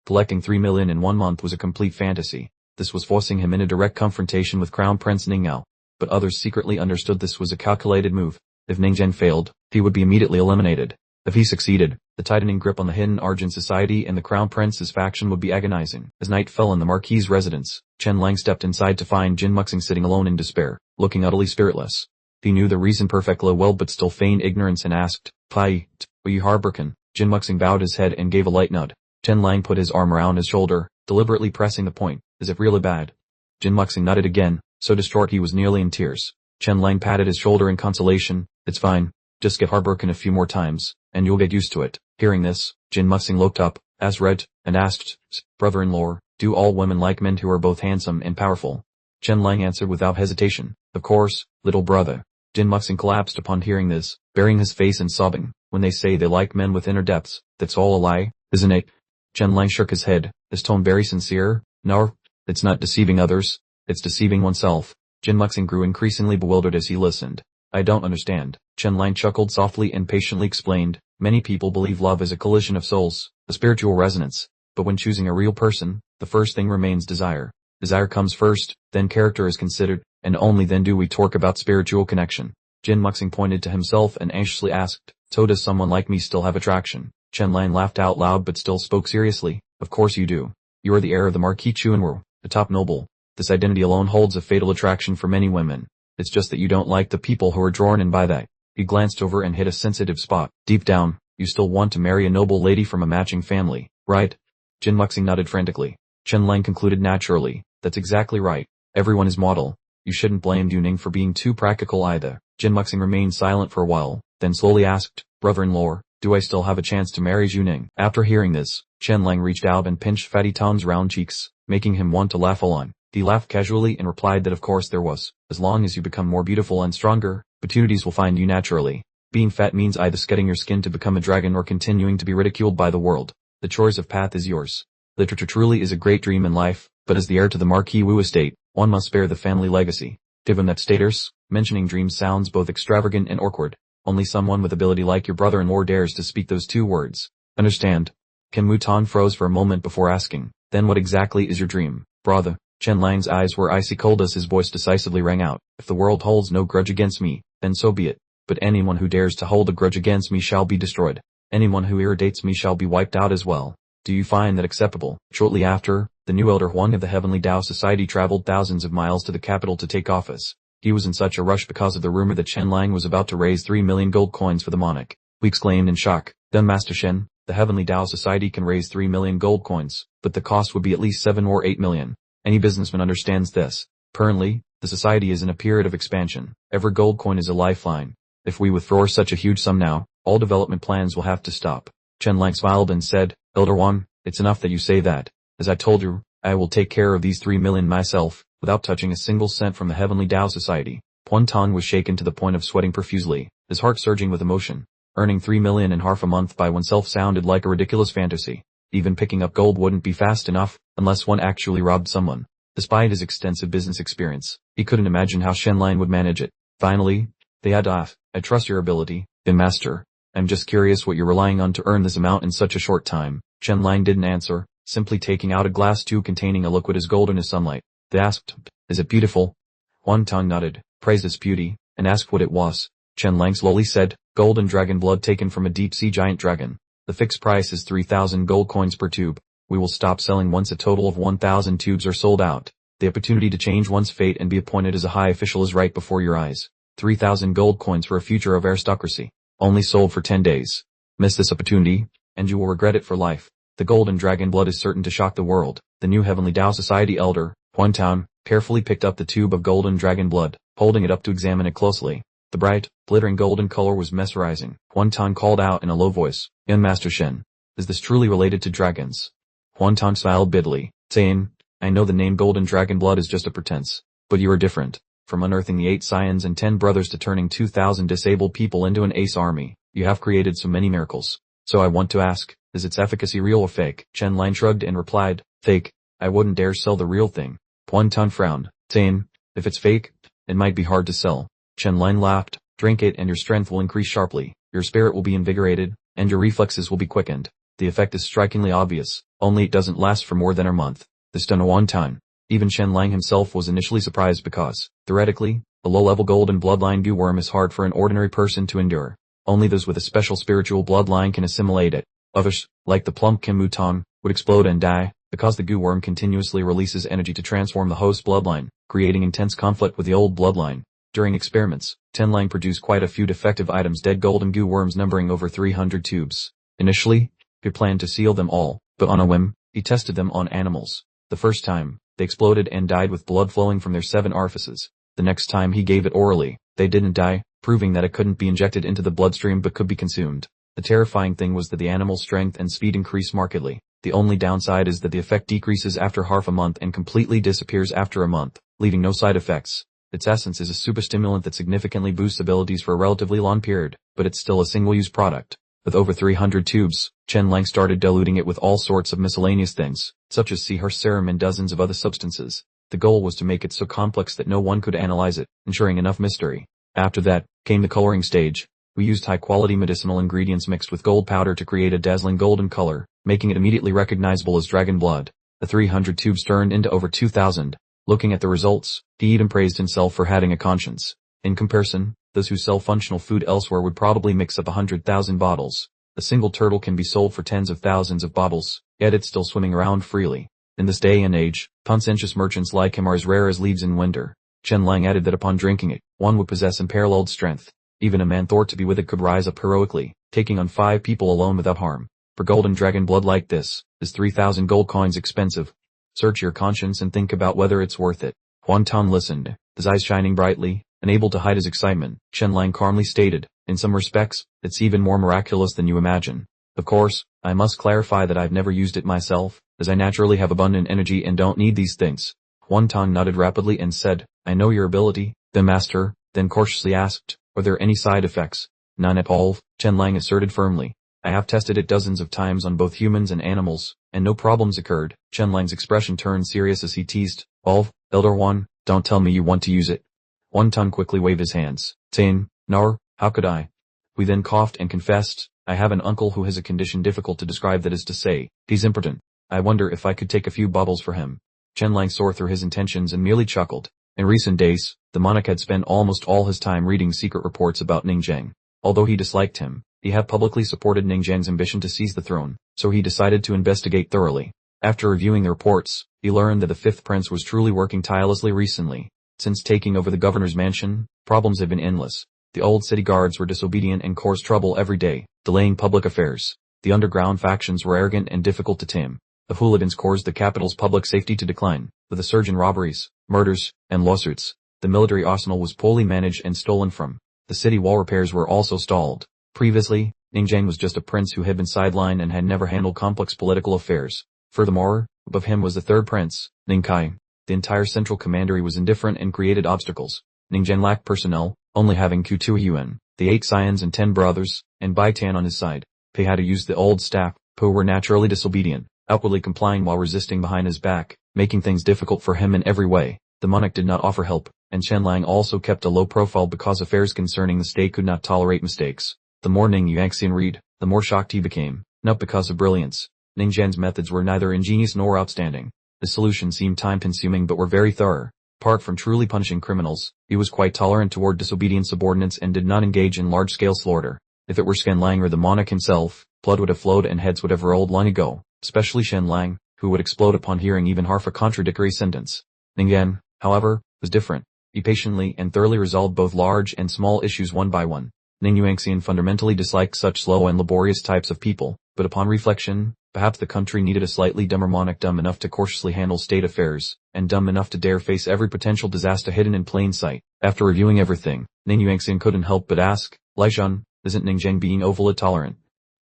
Collecting 3 million in 1 month was a complete fantasy. This was forcing him in a direct confrontation with Crown Prince Ningyao. But others secretly understood this was a calculated move. If Ningzheng failed, he would be immediately eliminated. If he succeeded, the tightening grip on the hidden Argent society and the Crown Prince's faction would be agonizing. As night fell in the Marquis's residence, Chen Lang stepped inside to find Jin Muxing sitting alone in despair, looking utterly spiritless. He knew the reason perfectly well but still feigned ignorance and asked, Pai, were you heartbroken? Jin Muxing bowed his head and gave a light nod. Chen Lang put his arm around his shoulder, deliberately pressing the point. Is it really bad? Jin Muxing nodded again, so distraught he was nearly in tears. Chen Lang patted his shoulder in consolation. It's fine. Just get heartbroken a few more times, and you'll get used to it. Hearing this, Jin Muxing looked up, as red, and asked, brother-in-law, do all women like men who are both handsome and powerful? Chen Lang answered without hesitation. Of course, little brother. Jin Muxing collapsed upon hearing this, burying his face and sobbing. When they say they like men with inner depths, that's all a lie, isn't it? Chen Lang shook his head, his tone very sincere. No, it's not deceiving others, it's deceiving oneself. Jin Muxing grew increasingly bewildered as he listened. I don't understand. Chen Lang chuckled softly and patiently explained. Many people believe love is a collision of souls, a spiritual resonance. But when choosing a real person, the first thing remains desire. Desire comes first, then character is considered, and only then do we talk about spiritual connection. Jin Muxing pointed to himself and anxiously asked, so does someone like me still have attraction? Chen Lang laughed out loud but still spoke seriously. Of course you do. You are the heir of the Marquis Chuanwu, the top noble. This identity alone holds a fatal attraction for many women. It's just that you don't like the people who are drawn in by that. He glanced over and hit a sensitive spot. Deep down, you still want to marry a noble lady from a matching family, right? Jin Muxing nodded frantically. Chen Lang concluded naturally. That's exactly right. Everyone is model. You shouldn't blame Duning for being too practical either. Jin Muxing remained silent for a while, then slowly asked, brother-in-law, do I still have a chance to marry Juning? After hearing this, Chen Lang reached out and pinched Fatty Tong's round cheeks, making him want to laugh along. He laughed casually and replied that of course there was. As long as you become more beautiful and stronger, opportunities will find you naturally. Being fat means either shedding your skin to become a dragon or continuing to be ridiculed by the world. The choice of path is yours. Literature truly is a great dream in life, but as the heir to the Marquis Wu estate, one must spare the family legacy. Given that status, mentioning dreams sounds both extravagant and awkward. Only someone with ability like your brother-in-law dares to speak those two words. Understand? Kim Mutan froze for a moment before asking, then what exactly is your dream, brother? Chen Lang's eyes were icy cold as his voice decisively rang out. If the world holds no grudge against me, then so be it. But anyone who dares to hold a grudge against me shall be destroyed. Anyone who irritates me shall be wiped out as well. Do you find that acceptable? Shortly after, the new elder Huang of the Heavenly Tao Society traveled thousands of miles to the capital to take office. He was in such a rush because of the rumor that Chen Lang was about to raise 3 million gold coins for the monarch. We exclaimed in shock. Then Master Shen, the Heavenly Tao Society can raise 3 million gold coins, but the cost would be at least 7 or 8 million. Any businessman understands this. Currently, the society is in a period of expansion. Every gold coin is a lifeline. If we withdraw such a huge sum now, all development plans will have to stop. Chen Lang smiled and said, Elder Wang, it's enough that you say that. As I told you, I will take care of these 3 million myself, without touching a single cent from the Heavenly Tao Society. Huan Tong was shaken to the point of sweating profusely, his heart surging with emotion. Earning 3 million in half a month by oneself sounded like a ridiculous fantasy. Even picking up gold wouldn't be fast enough, unless one actually robbed someone. Despite his extensive business experience, he couldn't imagine how Shenlang would manage it. Finally, they had to ask, I trust your ability, master. I'm just curious what you're relying on to earn this amount in such a short time. Shenlang didn't answer, simply taking out a glass tube containing a liquid as golden as sunlight. They asked, is it beautiful? Huan Tong nodded, praised its beauty, and asked what it was. Shenlang slowly said, golden dragon blood taken from a deep-sea giant dragon. The fixed price is 3,000 gold coins per tube. We will stop selling once a total of 1,000 tubes are sold out. The opportunity to change one's fate and be appointed as a high official is right before your eyes. 3,000 gold coins for a future of aristocracy. Only sold for 10 days. Miss this opportunity, and you will regret it for life. The golden dragon blood is certain to shock the world. The new Heavenly Tao Society elder, Huan Tong, carefully picked up the tube of golden dragon blood, holding it up to examine it closely. The bright, glittering golden color was mesmerizing. Huan Tong called out in a low voice, Young Master Shen, is this truly related to dragons? Huan Tong smiled bitterly, saying, I know the name golden dragon blood is just a pretense, but you are different. From unearthing the 8 scions and 10 brothers to turning 2,000 disabled people into an ace army, you have created so many miracles. So I want to ask, is its efficacy real or fake? Shenlang shrugged and replied, fake. I wouldn't dare sell the real thing. Huan Tong frowned, saying, if it's fake, it might be hard to sell. Shenlang laughed, drink it and your strength will increase sharply, your spirit will be invigorated, and your reflexes will be quickened. The effect is strikingly obvious, only it doesn't last for more than a month. This done in one time. Even Shenlang himself was initially surprised because, theoretically, a low-level golden bloodline goo worm is hard for an ordinary person to endure. Only those with a special spiritual bloodline can assimilate it. Others, like the plump Kim Mutong, would explode and die, because the goo worm continuously releases energy to transform the host bloodline, creating intense conflict with the old bloodline. During experiments, Tenlang produced quite a few defective items, dead golden goo worms numbering over 300 tubes. Initially, he planned to seal them all, but on a whim, he tested them on animals. The first time, they exploded and died with blood flowing from their 7 orifices. The next time he gave it orally, they didn't die, proving that it couldn't be injected into the bloodstream but could be consumed. The terrifying thing was that the animal's strength and speed increased markedly. The only downside is that the effect decreases after half a month and completely disappears after a month, leaving no side effects. Its essence is a super stimulant that significantly boosts abilities for a relatively long period, but it's still a single-use product. With over 300 tubes, Shenlang started diluting it with all sorts of miscellaneous things, such as sea horse serum and dozens of other substances. The goal was to make it so complex that no one could analyze it, ensuring enough mystery. After that, came the coloring stage. We used high-quality medicinal ingredients mixed with gold powder to create a dazzling golden color, making it immediately recognizable as dragon blood. The 300 tubes turned into over 2,000. Looking at the results, he even praised himself for having a conscience. In comparison, those who sell functional food elsewhere would probably mix up 100,000 bottles. A single turtle can be sold for tens of thousands of bottles, yet it's still swimming around freely. In this day and age, conscientious merchants like him are as rare as leaves in winter. Shenlang added that upon drinking it, one would possess unparalleled strength. Even a man thought to be with it could rise up heroically, taking on 5 people alone without harm. For golden dragon blood like this, is 3,000 gold coins expensive? Search your conscience and think about whether it's worth it. Huan Tong listened, his eyes shining brightly, unable to hide his excitement. Shenlang calmly stated, in some respects, it's even more miraculous than you imagine. Of course, I must clarify that I've never used it myself, as I naturally have abundant energy and don't need these things. Huan Tong nodded rapidly and said, I know your ability, the master, then cautiously asked, are there any side effects? None at all, Shenlang asserted firmly. I have tested it dozens of times on both humans and animals, and no problems occurred. Shenlang's expression turned serious as he teased, Elder One, don't tell me you want to use it. Huan Tong quickly waved his hands, saying, no, how could I? We then coughed and confessed, I have an uncle who has a condition difficult to describe, that is to say, he's impotent. I wonder if I could take a few bottles for him. Shenlang saw through his intentions and merely chuckled. In recent days, the monarch had spent almost all his time reading secret reports about Ningzheng. Although he disliked him, he had publicly supported Ningzheng's ambition to seize the throne, so he decided to investigate thoroughly. After reviewing the reports, he learned that the 5th prince was truly working tirelessly recently. Since taking over the governor's mansion, problems had been endless. The old city guards were disobedient and caused trouble every day, delaying public affairs. The underground factions were arrogant and difficult to tame. The hooligans caused the capital's public safety to decline, with a surge in robberies, murders, and lawsuits. The military arsenal was poorly managed and stolen from. The city wall repairs were also stalled. Previously, Ningzheng was just a prince who had been sidelined and had never handled complex political affairs. Furthermore, Above him was the third prince, Ning Kai. The entire central commandery was indifferent and created obstacles. Ning Zhen lacked personnel, only having Ku Tuiyuan, the 8 scions and 10 brothers, and Bai Tan on his side. Pei had to use the old staff, who were naturally disobedient, outwardly complying while resisting behind his back, making things difficult for him in every way. The monarch did not offer help, and Shenlang also kept a low profile because affairs concerning the state could not tolerate mistakes. The more Ning Yuanxian read, the more shocked he became, not because of brilliance. Ning Zhen's methods were neither ingenious nor outstanding. The solutions seemed time-consuming but were very thorough. Apart from truly punishing criminals, he was quite tolerant toward disobedient subordinates and did not engage in large-scale slaughter. If it were Shenlang or the monarch himself, blood would have flowed and heads would have rolled long ago, especially Shenlang, who would explode upon hearing even half a contradictory sentence. Ning Yan, however, was different. He patiently and thoroughly resolved both large and small issues one by one. Ning Yuanxian fundamentally disliked such slow and laborious types of people, but upon reflection, perhaps the country needed a slightly dumber monarch, dumb enough to cautiously handle state affairs, and dumb enough to dare face every potential disaster hidden in plain sight. After reviewing everything, Ning Yuanxian couldn't help but ask, Lai Zhen, isn't Ning Zhen being overly tolerant?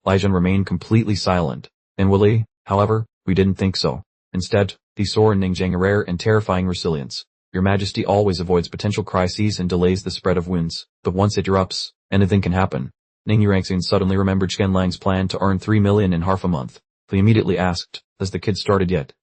Lai Zhen remained completely silent. Inwardly, however, we didn't think so. Instead, he saw in Ning Zhen a rare and terrifying resilience. Your Majesty always avoids potential crises and delays the spread of wounds, but once it erupts, anything can happen. Ning Yuanxian suddenly remembered Shenlang's plan to earn 3 million in half a month. He immediately asked, has the kid started yet?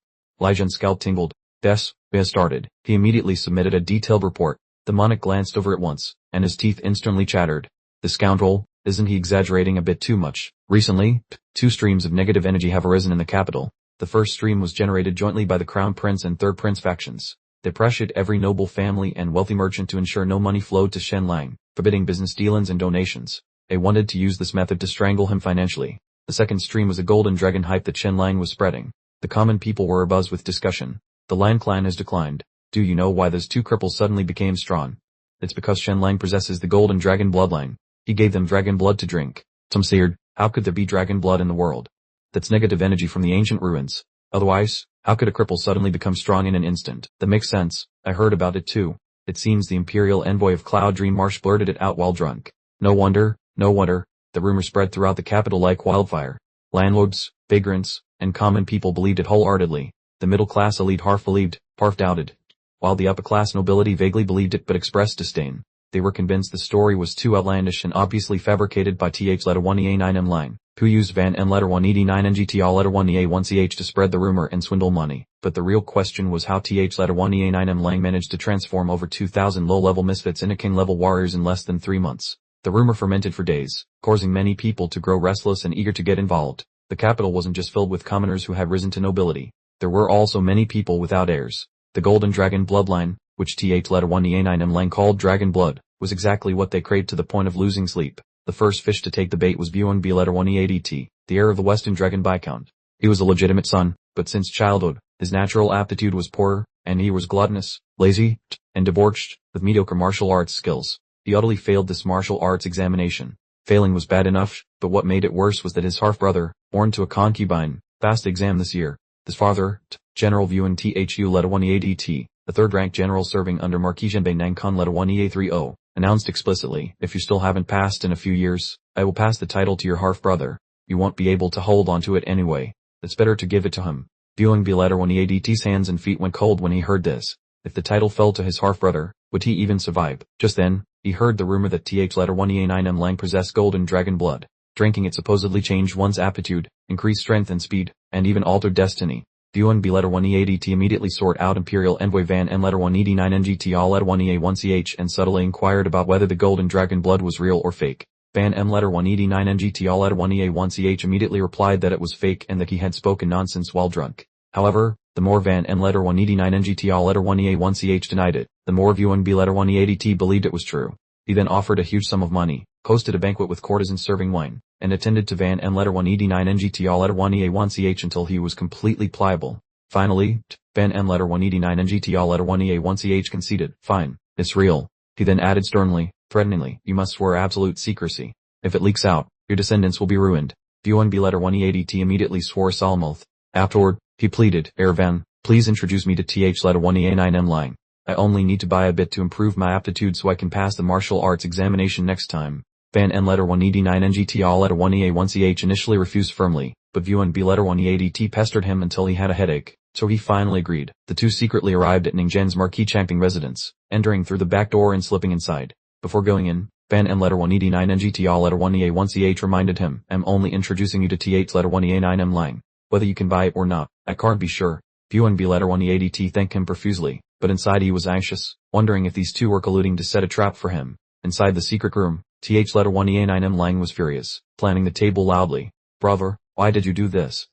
Lai Zhen's scalp tingled. Yes, we have started. He immediately submitted a detailed report. The monarch glanced over it once, and his teeth instantly chattered. The scoundrel, isn't he exaggerating a bit too much? Recently, 2 streams of negative energy have arisen in the capital. The first stream was generated jointly by the Crown Prince and Third Prince factions. They pressured every noble family and wealthy merchant to ensure no money flowed to Shenlang, forbidding business dealings and donations. They wanted to use this method to strangle him financially. The second stream was a golden dragon hype that Shenlang was spreading. The common people were abuzz with discussion. The Lion clan has declined. Do you know why those 2 cripples suddenly became strong? It's because Shenlang possesses the golden dragon bloodline. He gave them dragon blood to drink. Some seared, how could there be dragon blood in the world? That's negative energy from the ancient ruins. Otherwise, how could a cripple suddenly become strong in an instant? That makes sense. I heard about it too. It seems the imperial envoy of Cloud Dream Marsh blurted it out while drunk. No wonder. The rumor spread throughout the capital like wildfire. Landlords, vagrants, and common people believed it wholeheartedly. The middle-class elite half believed, half doubted, while the upper-class nobility vaguely believed it but expressed disdain. They were convinced the story was too outlandish and obviously fabricated by th letter 1EA9M Lang, who used Van M letter 1ED9 and GTR letter 1EA1CH to spread the rumor and swindle money. But the real question was how th letter 1EA9M Lang managed to transform over 2,000 low-level misfits into king-level warriors in less than 3 months. The rumor fermented for days, causing many people to grow restless and eager to get involved. The capital wasn't just filled with commoners who had risen to nobility. There were also many people without heirs. The Golden Dragon bloodline, which th letter 1EA9M Lang called Dragon Blood, was exactly what they craved to the point of losing sleep. The first fish to take the bait was BunRv letter 1EADT, the heir of the Western Dragon Viscount. He was a legitimate son, but since childhood, his natural aptitude was poor, and he was gluttonous, lazy, and debauched, with mediocre martial arts skills. He utterly failed this martial arts examination. Failing was bad enough, but what made it worse was that his half-brother, born to a concubine, passed the exam this year. His father, General Vuan Thu letter 1EADT, the third-ranked general serving under Marquis Zhenbei Nangkon letter 1EA30, announced explicitly, if you still haven't passed in a few years, I will pass the title to your half-brother. You won't be able to hold on to it anyway. It's better to give it to him. Vuan B letter 1EADT's hands and feet went cold when he heard this. If the title fell to his half-brother, would he even survive? Just then, he heard the rumor that th letter 1EA9M Lang possessed golden dragon blood. Drinking it supposedly changed one's aptitude, increased strength and speed, and even altered destiny. Vuan B letter 1EADT immediately sought out Imperial Envoy Van M letter 1ED9 NGT letter 1EA1CH and subtly inquired about whether the golden dragon blood was real or fake. Van M letter 1ED9 NGT letter 1EA1CH immediately replied that it was fake and that he had spoken nonsense while drunk. However, the more Van M letter 1ED9 NGT letter 1EA1CH denied it, the more Vuan B letter 1EADT believed it was true. He then offered a huge sum of money, hosted a banquet with courtesans serving wine, and attended to Van M letter 1ED9 NGT letter 1EA1CH until he was completely pliable. Finally, Van M letter 1ED9 NGT letter 1EA1CH conceded, fine, it's real. He then added sternly, threateningly, you must swear absolute secrecy. If it leaks out, your descendants will be ruined. Vuan B letter 1EADT immediately swore a solemn oath. Afterward, he pleaded, Van, please introduce me to th letter 1EA9M Lang. I only need to buy a bit to improve my aptitude so I can pass the martial arts examination next time. Van M letter 1ED9 NGT letter 1EA1CH initially refused firmly, but Vuan B letter 1EADT pestered him until he had a headache. So he finally agreed. The two secretly arrived at Ning Zheng's marquee Changping residence, entering through the back door and slipping inside. Before going in, Ban M letter 189 NGTR letter 1EA1CH reminded him, I'm only introducing you to TH letter 1EA9M Lang. Whether you can buy it or not, I can't be sure. BunRv letter 1EADT thanked him profusely, but inside he was anxious, wondering if these two were colluding to set a trap for him. Inside the secret room, TH letter 1EA9M Lang was furious, planning the table loudly. Brother, why did you do this?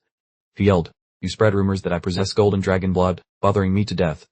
He yelled. You spread rumors that I possess golden dragon blood, bothering me to death.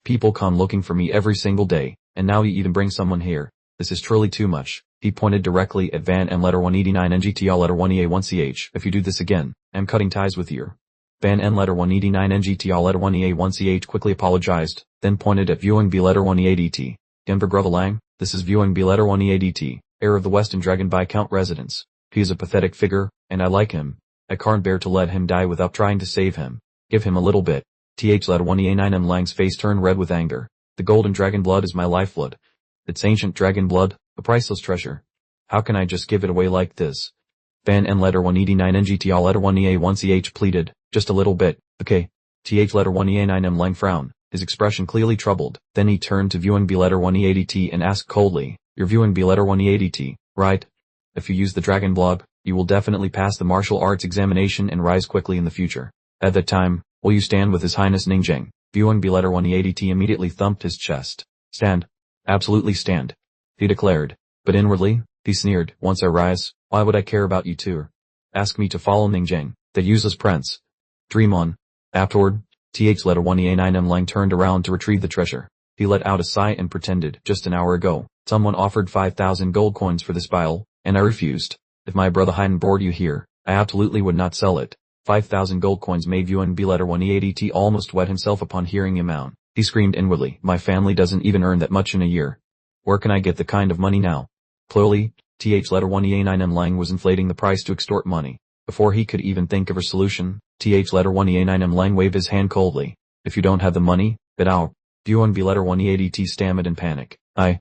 People come looking for me every single day, and now you even bring someone here. This is truly too much. He pointed directly at Van M letter 189 NGTL letter 1EA1CH. If you do this again, I'm cutting ties with you. Van N letter 189 NGTL letter 1EA1CH quickly apologized, then pointed at BunRv letter 1EADT. Denver Brother Lang, this is BunRv letter 1EADT, heir of the Western Dragon Viscount residence. He is a pathetic figure, and I like him. I can't bear to let him die without trying to save him. Give him a little bit. TH letter 1EA9M Lang's face turned red with anger. The golden dragon blood is my lifeblood. It's ancient dragon blood, a priceless treasure. How can I just give it away like this? Van N letter 189 NGTL letter 1EA1CH pleaded, just a little bit, okay. TH letter 1EA9M Lang frowned, his expression clearly troubled. Then he turned to BunRv letter 1EADT and asked coldly, you're BunRv letter 1EADT, right? If you use the dragon blood, you will definitely pass the martial arts examination and rise quickly in the future. At that time, will you stand with His Highness Ning Zheng? BunRv letter 1EADT immediately thumped his chest. Stand. Absolutely stand. He declared. But inwardly, he sneered, once I rise, why would I care about you two? Ask me to follow Ning Zheng, that useless prince. Dream on. Afterward, TH letter 1EA9M Lang turned around to retrieve the treasure. He let out a sigh and pretended, just an hour ago, someone offered 5,000 gold coins for this vial, and I refused. If my brother hadn't brought you here, I absolutely would not sell it. 5,000 gold coins made BunRv letter 1EADT almost wet himself upon hearing the amount. He screamed inwardly, my family doesn't even earn that much in a year. Where can I get the kind of money now? Clearly, TH letter 1EA9M Lang was inflating the price to extort money. Before he could even think of a solution, TH letter 1EA9M Lang waved his hand coldly. If you don't have the money, get out. BunRv letter 1EADT stammered in panic. I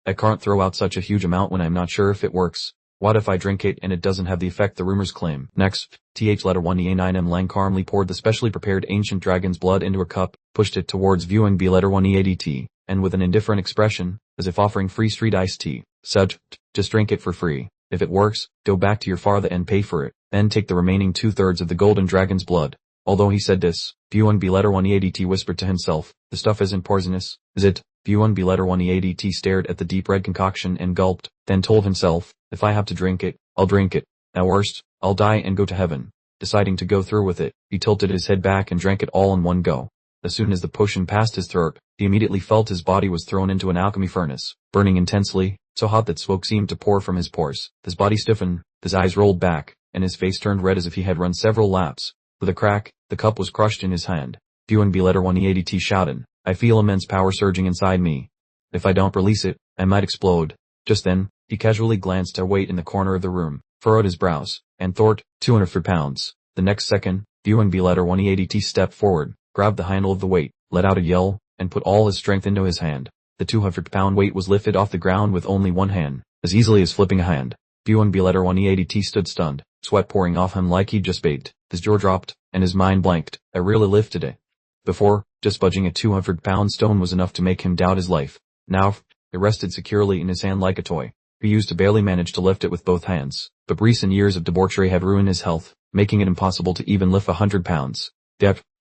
can't throw out such a huge amount when I'm not sure if it works. What if I drink it and it doesn't have the effect the rumors claim? Next, TH letter 1EA9M Lang calmly poured the specially prepared ancient dragon's blood into a cup, pushed it towards BunRv letter 1EADT, and with an indifferent expression, as if offering free street iced tea, said, just drink it for free. If it works, go back to your father and pay for it, then take the remaining 2/3 of the golden dragon's blood. Although he said this, BunRv letter 1EADT whispered to himself, the stuff isn't poisonous, is it? BunRv letter 1EADT stared at the deep red concoction and gulped, then told himself, if I have to drink it, I'll drink it. At worst, I'll die and go to heaven. Deciding to go through with it, he tilted his head back and drank it all in one go. As soon as the potion passed his throat, he immediately felt his body was thrown into an alchemy furnace, burning intensely, so hot that smoke seemed to pour from his pores. His body stiffened, his eyes rolled back, and his face turned red as if he had run several laps. With a crack, the cup was crushed in his hand. BunRv letter 1EADT shouted, I feel immense power surging inside me. If I don't release it, I might explode. Just then, he casually glanced at a weight in the corner of the room, furrowed his brows, and thought, 200 pounds. The next second, BunRv letter 1EADT stepped forward, grabbed the handle of the weight, let out a yell, and put all his strength into his hand. The 200-pound weight was lifted off the ground with only one hand, as easily as flipping a hand. BunRv letter 1EADT stood stunned, sweat pouring off him like he'd just baked. His jaw dropped, and his mind blanked. I really lifted it. Before, just budging a 200-pound stone was enough to make him doubt his life. Now, it rested securely in his hand like a toy. He used to barely manage to lift it with both hands, but recent years of debauchery had ruined his health, making it impossible to even lift 100 pounds.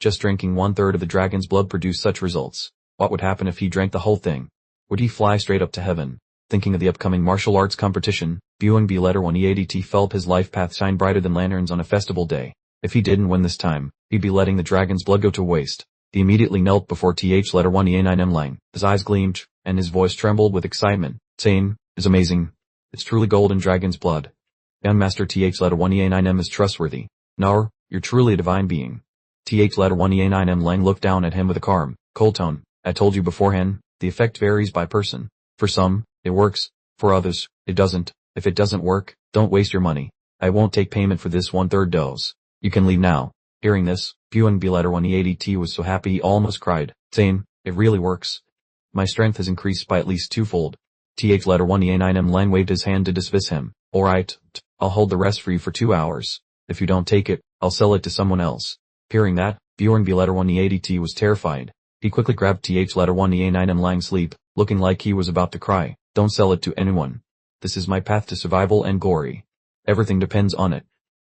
Just drinking 1/3 of the dragon's blood produced such results. What would happen if he drank the whole thing? Would he fly straight up to heaven? Thinking of the upcoming martial arts competition, BunRv letter 1EADT felt his life path shine brighter than lanterns on a festival day. If he didn't win this time, he'd be letting the dragon's blood go to waste. He immediately knelt before TH letter 1EA9M Lang. His eyes gleamed, and his voice trembled with excitement, saying, it's amazing. It's truly golden dragon's blood. Young Master TH letter 1EA9M is trustworthy. Nar, you're truly a divine being. TH letter 1EA9M Lang looked down at him with a calm, cold tone. I told you beforehand, the effect varies by person. For some, it works. For others, it doesn't. If it doesn't work, don't waste your money. I won't take payment for this 1/3 dose. You can leave now. Hearing this, BunRv letter 1EADT was so happy he almost cried, saying, it really works. My strength has increased by at least twofold. TH letter 1EA9M Lang waved his hand to dismiss him. Alright, I'll hold the rest for you for 2 hours. If you don't take it, I'll sell it to someone else. Hearing that, BunRv letter 1 EADT was terrified. He quickly grabbed letter 1 EA9M lying sleep, looking like he was about to cry. Don't sell it to anyone. This is my path to survival and glory. Everything depends on it.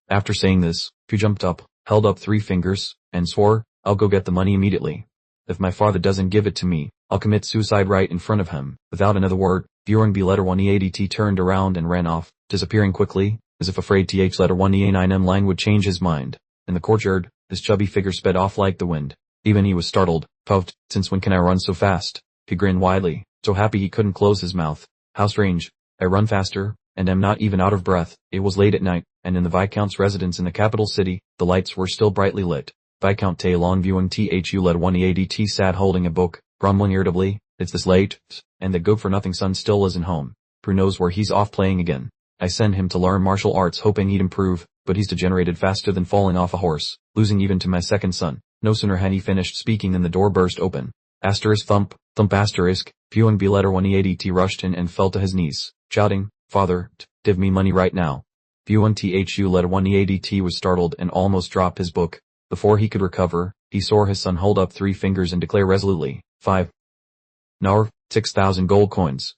After saying this, he jumped up, held up 3 fingers, and swore, I'll go get the money immediately. If my father doesn't give it to me, I'll commit suicide right in front of him. Without another word, BunRv letter 1 EADT turned around and ran off, disappearing quickly, as if afraid letter 1 EA9M Lang would change his mind. In the courtyard, his chubby figure sped off like the wind. Even he was startled, puffed, since when can I run so fast? He grinned widely, so happy he couldn't close his mouth. How strange. I run faster, and am not even out of breath. It was late at night, and in the Viscount's residence in the capital city, the lights were still brightly lit. Viscount Tae Longview Thu letter 1 EADT sat holding a book, grumbling irritably, it's this late, and the good-for-nothing son still isn't home. Who knows where he's off playing again. I send him to learn martial arts hoping he'd improve, but he's degenerated faster than falling off a horse, losing even to my second son. No sooner had he finished speaking than the door burst open. Asterisk thump, thump asterisk, BunRv letter 1 EADT rushed in and fell to his knees, shouting, Father, give me money right now. Thu letter 1 EADT was startled and almost dropped his book. Before he could recover, he saw his son hold up 3 fingers and declare resolutely, 5. Narv, 6,000 gold coins.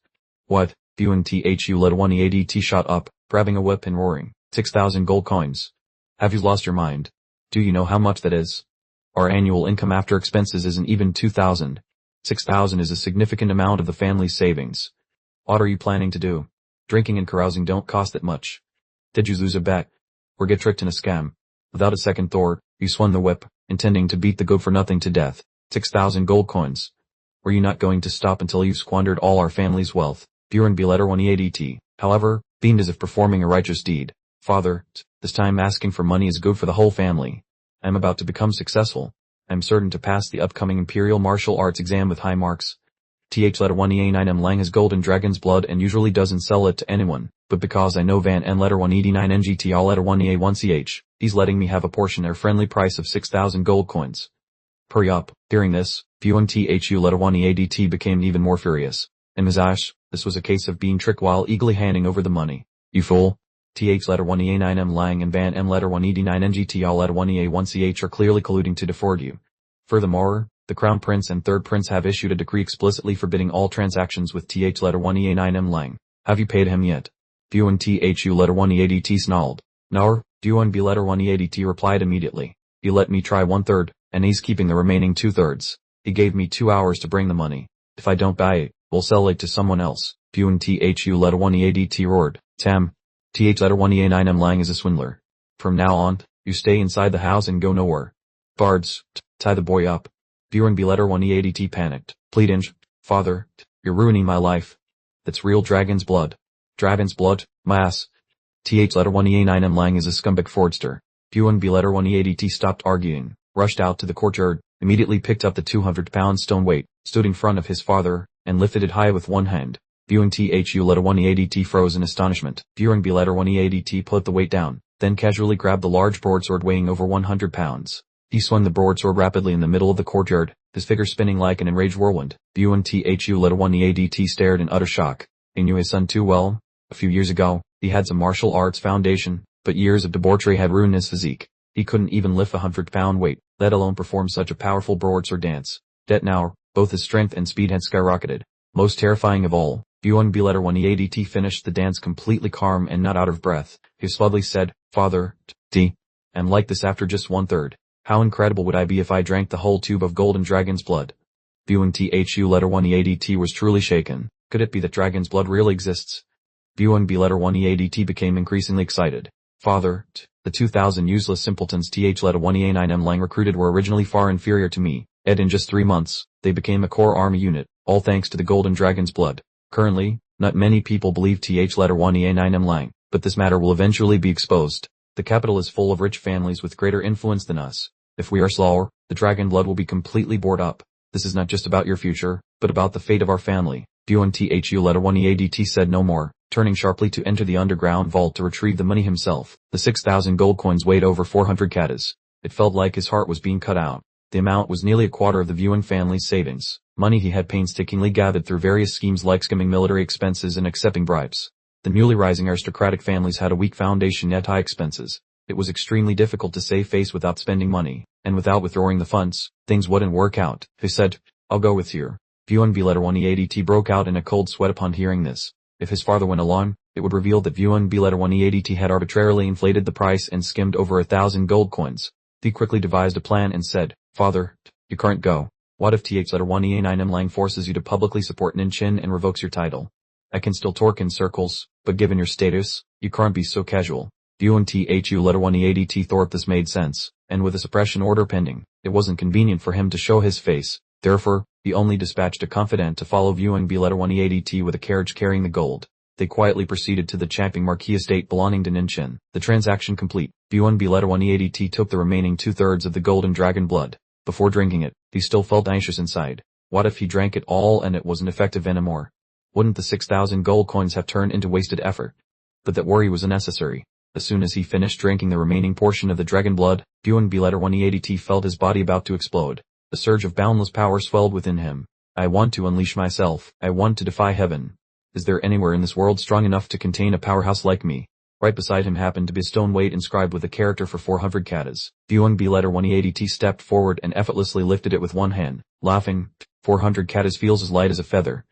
What? Thu letter 1 EADT shot up, grabbing a whip and roaring, 6,000 gold coins. Have you lost your mind? Do you know how much that is? Our annual income after expenses isn't even 2,000. 6,000 is a significant amount of the family's savings. What are you planning to do? Drinking and carousing don't cost that much. Did you lose a bet? Or get tricked in a scam? Without a second thought, you swung the whip, intending to beat the good-for-nothing to death. 6,000 gold coins. Were you not going to stop until you've squandered all our family's wealth? BunRv letter 1 EADT, however, beamed as if performing a righteous deed. Father, this time asking for money is good for the whole family. I'm about to become successful. I'm certain to pass the upcoming Imperial Martial Arts exam with high marks. Letter 1 EA9M Lang has golden dragon's blood and usually doesn't sell it to anyone, but because I know Van N letter 1 ED9 NGT all letter 1 EA1CH, he's letting me have a portion at a friendly price of 6,000 gold coins. Hurry up. Hearing this, Thu letter 1 EADT became even more furious. And Mizash, this was a case of being tricked while eagerly handing over the money. You fool. Letter 1 EA9M Lang and Van M letter 1 ED9 NGT all letter 1 EA1CH are clearly colluding to defraud you. Furthermore, the Crown Prince and Third Prince have issued a decree explicitly forbidding all transactions with letter 1 EA9M Lang. Have you paid him yet? Thu letter 1 EADT snarled. No, BunRv letter 1 EADT replied immediately. He let me try 1/3, and he's keeping the remaining 2/3. He gave me 2 hours to bring the money. If I don't buy it, we'll sell it to someone else. Thu letter 1 EADT roared. Tam. Letter 1 EA9M Lang is a swindler. From now on, you stay inside the house and go nowhere. Guards, tie the boy up. BunRv letter 1 EADT panicked, pleading, Father, you're ruining my life. That's real dragon's blood. Dragon's blood, my ass. Letter 1 EA9M Lang is a scumbag fraudster. BunRv letter 1 EADT stopped arguing, rushed out to the courtyard, immediately picked up the 200-pound stone weight, stood in front of his father, and lifted it high with one hand. Thu letter 1 EADT froze in astonishment. BunRv letter 1 EADT put the weight down, then casually grabbed the large broadsword weighing over 100 pounds. He swung the broadsword rapidly in the middle of the courtyard, his figure spinning like an enraged whirlwind. Thu letter 1 EADT stared in utter shock. He knew his son too well. A few years ago, he had some martial arts foundation, but years of debauchery had ruined his physique. He couldn't even lift a 100-pound weight, let alone perform such a powerful broadsword dance. Yet now, both his strength and speed had skyrocketed. Most terrifying of all, BunRv letter 1 EADT finished the dance completely calm and not out of breath. He slowly said, Father, I'm like this after just 1/3. How incredible would I be if I drank the whole tube of golden dragon's blood? Thu letter 1 EADT was truly shaken. Could it be that dragon's blood really exists? BunRv letter 1 EADT became increasingly excited. Father, the 2,000 useless simpletons letter 1 EA9M Lang recruited were originally far inferior to me, and in just 3 months, they became a core army unit, all thanks to the golden dragon's blood. Currently, not many people believe letter 1 EA9M Lang, but this matter will eventually be exposed. The capital is full of rich families with greater influence than us. If we are slower, the dragon blood will be completely bored up. This is not just about your future, but about the fate of our family. Thu letter 1 EADT said no more, turning sharply to enter the underground vault to retrieve the money himself. The 6,000 gold coins weighed over 400 katas. It felt like his heart was being cut out. The amount was nearly a quarter of the Vuan family's savings, money he had painstakingly gathered through various schemes like skimming military expenses and accepting bribes. The newly rising aristocratic families had a weak foundation yet high expenses. It was extremely difficult to save face without spending money, and without withdrawing the funds, things wouldn't work out. He said, I'll go with you. BunRv letter 1EADT broke out in a cold sweat upon hearing this. If his father went along, it would reveal that BunRv letter 1EADT had arbitrarily inflated the price and skimmed over 1,000 gold coins. He quickly devised a plan and said, Father, you can't go. What if th letter 1EA9 Lang forces you to publicly support Ninchin and revokes your title? I can still talk in circles, but given your status, you can't be so casual. BunThu letter 1EADT thought this made sense, and with a suppression order pending, it wasn't convenient for him to show his face. Therefore, he only dispatched a confidant to follow BunRv letter 1EADT with a carriage carrying the gold. They quietly proceeded to the Champing Marquis estate belonging to Ninchin. The transaction complete, BunRv letter 1EADT took the remaining 2/3 of the golden dragon blood. Before drinking it, he still felt anxious inside. What if he drank it all and it wasn't effective anymore? Wouldn't the 6,000 gold coins have turned into wasted effort? But that worry was unnecessary. As soon as he finished drinking the remaining portion of the dragon blood, BunRv letter 1EADT felt his body about to explode. A surge of boundless power swelled within him. I want to unleash myself. I want to defy heaven. Is there anywhere in this world strong enough to contain a powerhouse like me? Right beside him happened to be a stone weight inscribed with a character for 400 katas. BunRv letter 1EADT stepped forward and effortlessly lifted it with one hand, laughing. 400 katas feels as light as a feather.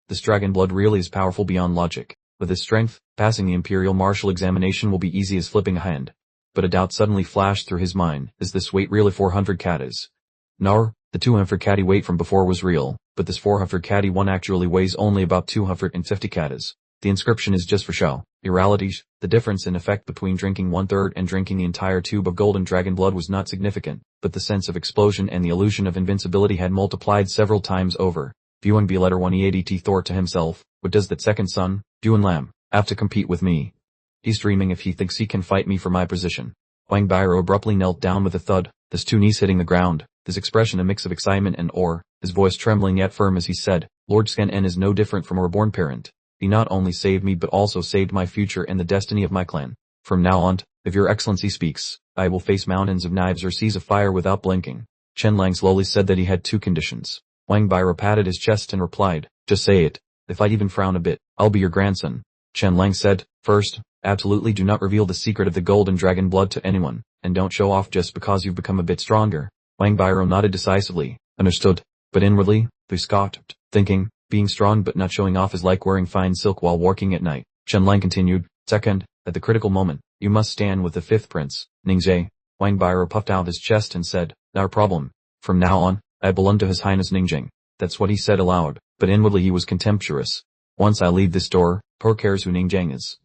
This dragon blood really is powerful beyond logic. With his strength, passing the imperial martial examination will be easy as flipping a hand. But a doubt suddenly flashed through his mind. Is this weight really 400 katas? No, the 200 kati weight from before was real, but this 400 kati one actually weighs only about 250 katas. The inscription is just for show. In reality, the difference in effect between drinking 1/3 and drinking the entire tube of golden dragon blood was not significant, but the sense of explosion and the illusion of invincibility had multiplied several times over. BunRv letter 1EADT thought to himself, what does that second son, Duan Lam, have to compete with me? He's dreaming if he thinks he can fight me for my position. Wangbiro abruptly knelt down with a thud, his two knees hitting the ground, his expression a mix of excitement and awe, his voice trembling yet firm as he said, Lord Sken En is no different from a reborn parent. He not only saved me but also saved my future and the destiny of my clan. From now on, if your excellency speaks, I will face mountains of knives or seas of fire without blinking. Chen Lang slowly said that he had two conditions. Wangbiro patted his chest and replied, just say it. If I even frown a bit, I'll be your grandson. Chen Lang said, first, absolutely do not reveal the secret of the golden dragon blood to anyone, and don't show off just because you've become a bit stronger. Wangbiro nodded decisively, understood, but inwardly, he scoffed, thinking, being strong but not showing off is like wearing fine silk while working at night. Chen Lang continued, second, at the critical moment, you must stand with the fifth prince, Ningzhe. Wangbiro puffed out his chest and said, no problem. From now on, I belong to His Highness Ningjing. That's what he said aloud, but inwardly he was contemptuous. Once I leave this door, who cares who Ningjing is?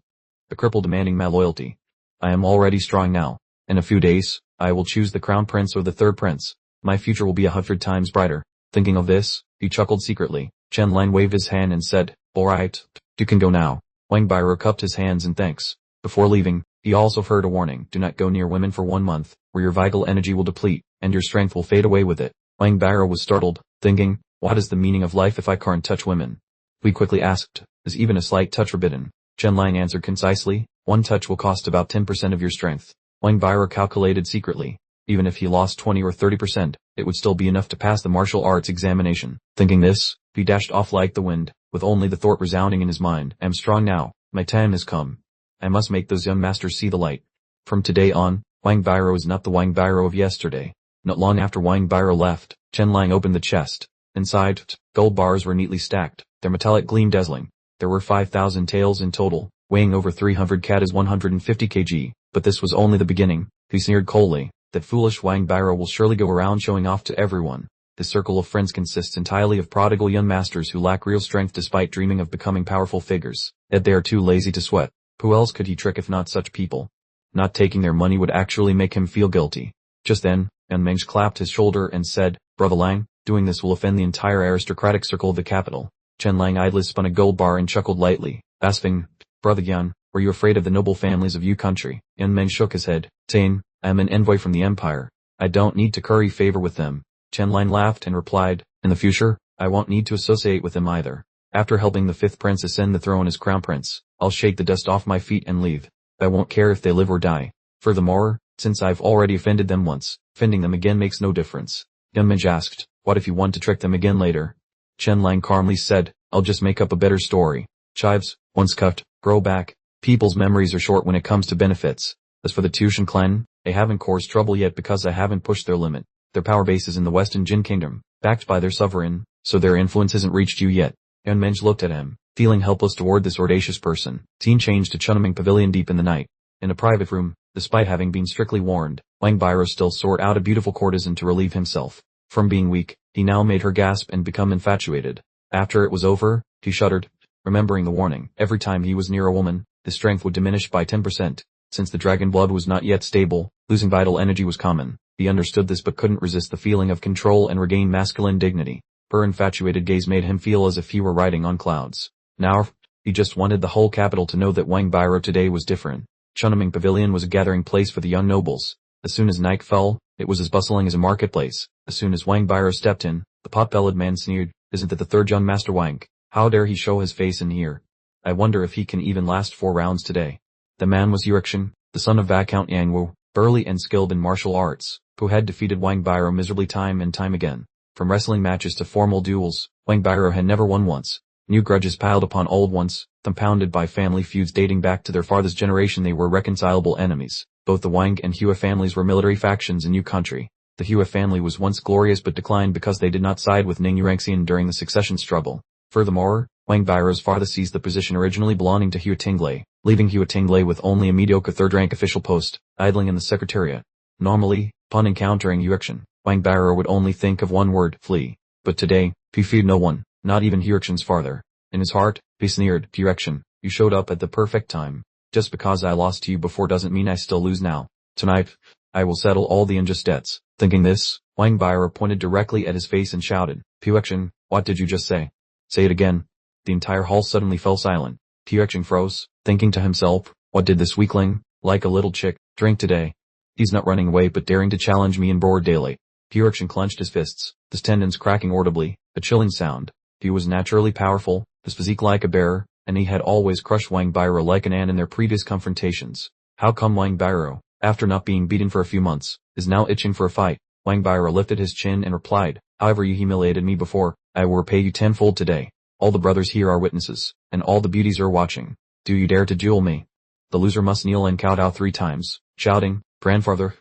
A cripple demanding my loyalty. I am already strong now. In a few days, I will choose the crown prince or the third prince. My future will be 100 times brighter. Thinking of this, he chuckled secretly. Chen Lang waved his hand and said, all right, you can go now. Wangbiro cupped his hands in thanks. Before leaving, he also heard a warning, do not go near women for 1 month, or your vital energy will deplete, and your strength will fade away with it. Wangbiro was startled, thinking, what is the meaning of life if I can't touch women? We quickly asked, is even a slight touch forbidden? Chen Lang answered concisely, 1 touch will cost about 10% of your strength. Wangbiro calculated secretly. Even if he lost 20 or 30%, it would still be enough to pass the martial arts examination. Thinking this, he dashed off like the wind, with only the thought resounding in his mind, I am strong now, my time has come. I must make those young masters see the light. From today on, Wangbiro is not the Wangbiro of yesterday. Not long after Wangbiro left, Chen Lang opened the chest. Inside, gold bars were neatly stacked, their metallic gleam dazzling. There were 5,000 taels in total, weighing over 300 katas 150 kg, but this was only the beginning. He sneered coldly, that foolish Wangbiro will surely go around showing off to everyone. His circle of friends consists entirely of prodigal young masters who lack real strength despite dreaming of becoming powerful figures, yet they are too lazy to sweat. Who else could he trick if not such people? Not taking their money would actually make him feel guilty. Just then, Menge clapped his shoulder and said, Brother Lang, doing this will offend the entire aristocratic circle of the capital. Chen Lang idly spun a gold bar and chuckled lightly, asking, Brother Yan, were you afraid of the noble families of your country? Menge shook his head, saying, I am an envoy from the empire. I don't need to curry favor with them. Chen Lang laughed and replied, in the future, I won't need to associate with them either. After helping the fifth prince ascend the throne as crown prince, I'll shake the dust off my feet and leave. I won't care if they live or die. Furthermore, since I've already offended them once, offending them again makes no difference. Menge asked, what if you want to trick them again later? Chen Lang calmly said, I'll just make up a better story. Chives, once cut, grow back. People's memories are short when it comes to benefits. As for the Tushan clan, they haven't caused trouble yet because I haven't pushed their limit. Their power base is in the Western Jin Kingdom, backed by their sovereign, so their influence hasn't reached you yet. Young Menj looked at him, feeling helpless toward this audacious person. Scene changed to Chunaming Pavilion deep in the night. In a private room, despite having been strictly warned, Wang Biro still sought out a beautiful courtesan to relieve himself. From being weak, he now made her gasp and become infatuated. After it was over, he shuddered, remembering the warning. Every time he was near a woman, his strength would diminish by 10%. Since the dragon blood was not yet stable, losing vital energy was common. He understood this but couldn't resist the feeling of control and regain masculine dignity. Her infatuated gaze made him feel as if he were riding on clouds. Now, he just wanted the whole capital to know that Wang Biro today was different. Chunaming Pavilion was a gathering place for the young nobles. As soon as night fell, it was as bustling as a marketplace. As soon as Wang Biro stepped in, the pot-bellied man sneered, "Isn't that the third young master Wang? How dare he show his face in here? I wonder if he can even last 4 rounds today." The man was Yurikshin, the son of Viscount Yangwu, burly and skilled in martial arts, who had defeated Wang Biro miserably time and time again. From wrestling matches to formal duels, Wang Biro had never won once. New grudges piled upon old ones, compounded by family feuds dating back to their farthest generation. They were reconcilable enemies. Both the Wang and Hua families were military factions in New Country. The Hua family was once glorious but declined because they did not side with Ning Yurengxian during the succession struggle. Furthermore, Wang Biro's father seized the position originally belonging to Hua Tingley, leaving Hua Tingley with only a mediocre third-rank official post, idling in the secretariat. Normally, upon encountering Yurikshin, Wang Biro would only think of one word, flee. But today, he feared no one, not even Yurikshin's father. In his heart, he sneered, "Yurikshin, you showed up at the perfect time. Just because I lost to you before doesn't mean I still lose now. Tonight, I will settle all the unjust debts." Thinking this, Wang Biro pointed directly at his face and shouted, "Yurikshin, what did you just say? Say it again." The entire hall suddenly fell silent. Yurikshin froze, thinking to himself, what did this weakling, like a little chick, drink today? He's not running away but daring to challenge me in broad daylight. Yurikshin clenched his fists, his tendons cracking audibly, a chilling sound. He was naturally powerful, his physique like a bear, and he had always crushed Wang Biro like an ant in their previous confrontations. How come Wang Biro, after not being beaten for a few months, is now itching for a fight? Wang Biro lifted his chin and replied, "However you humiliated me before, I will repay you tenfold today. All the brothers here are witnesses, and all the beauties are watching. Do you dare to duel me?" The loser must kneel and kowtow 3 times, shouting, "Grandfather,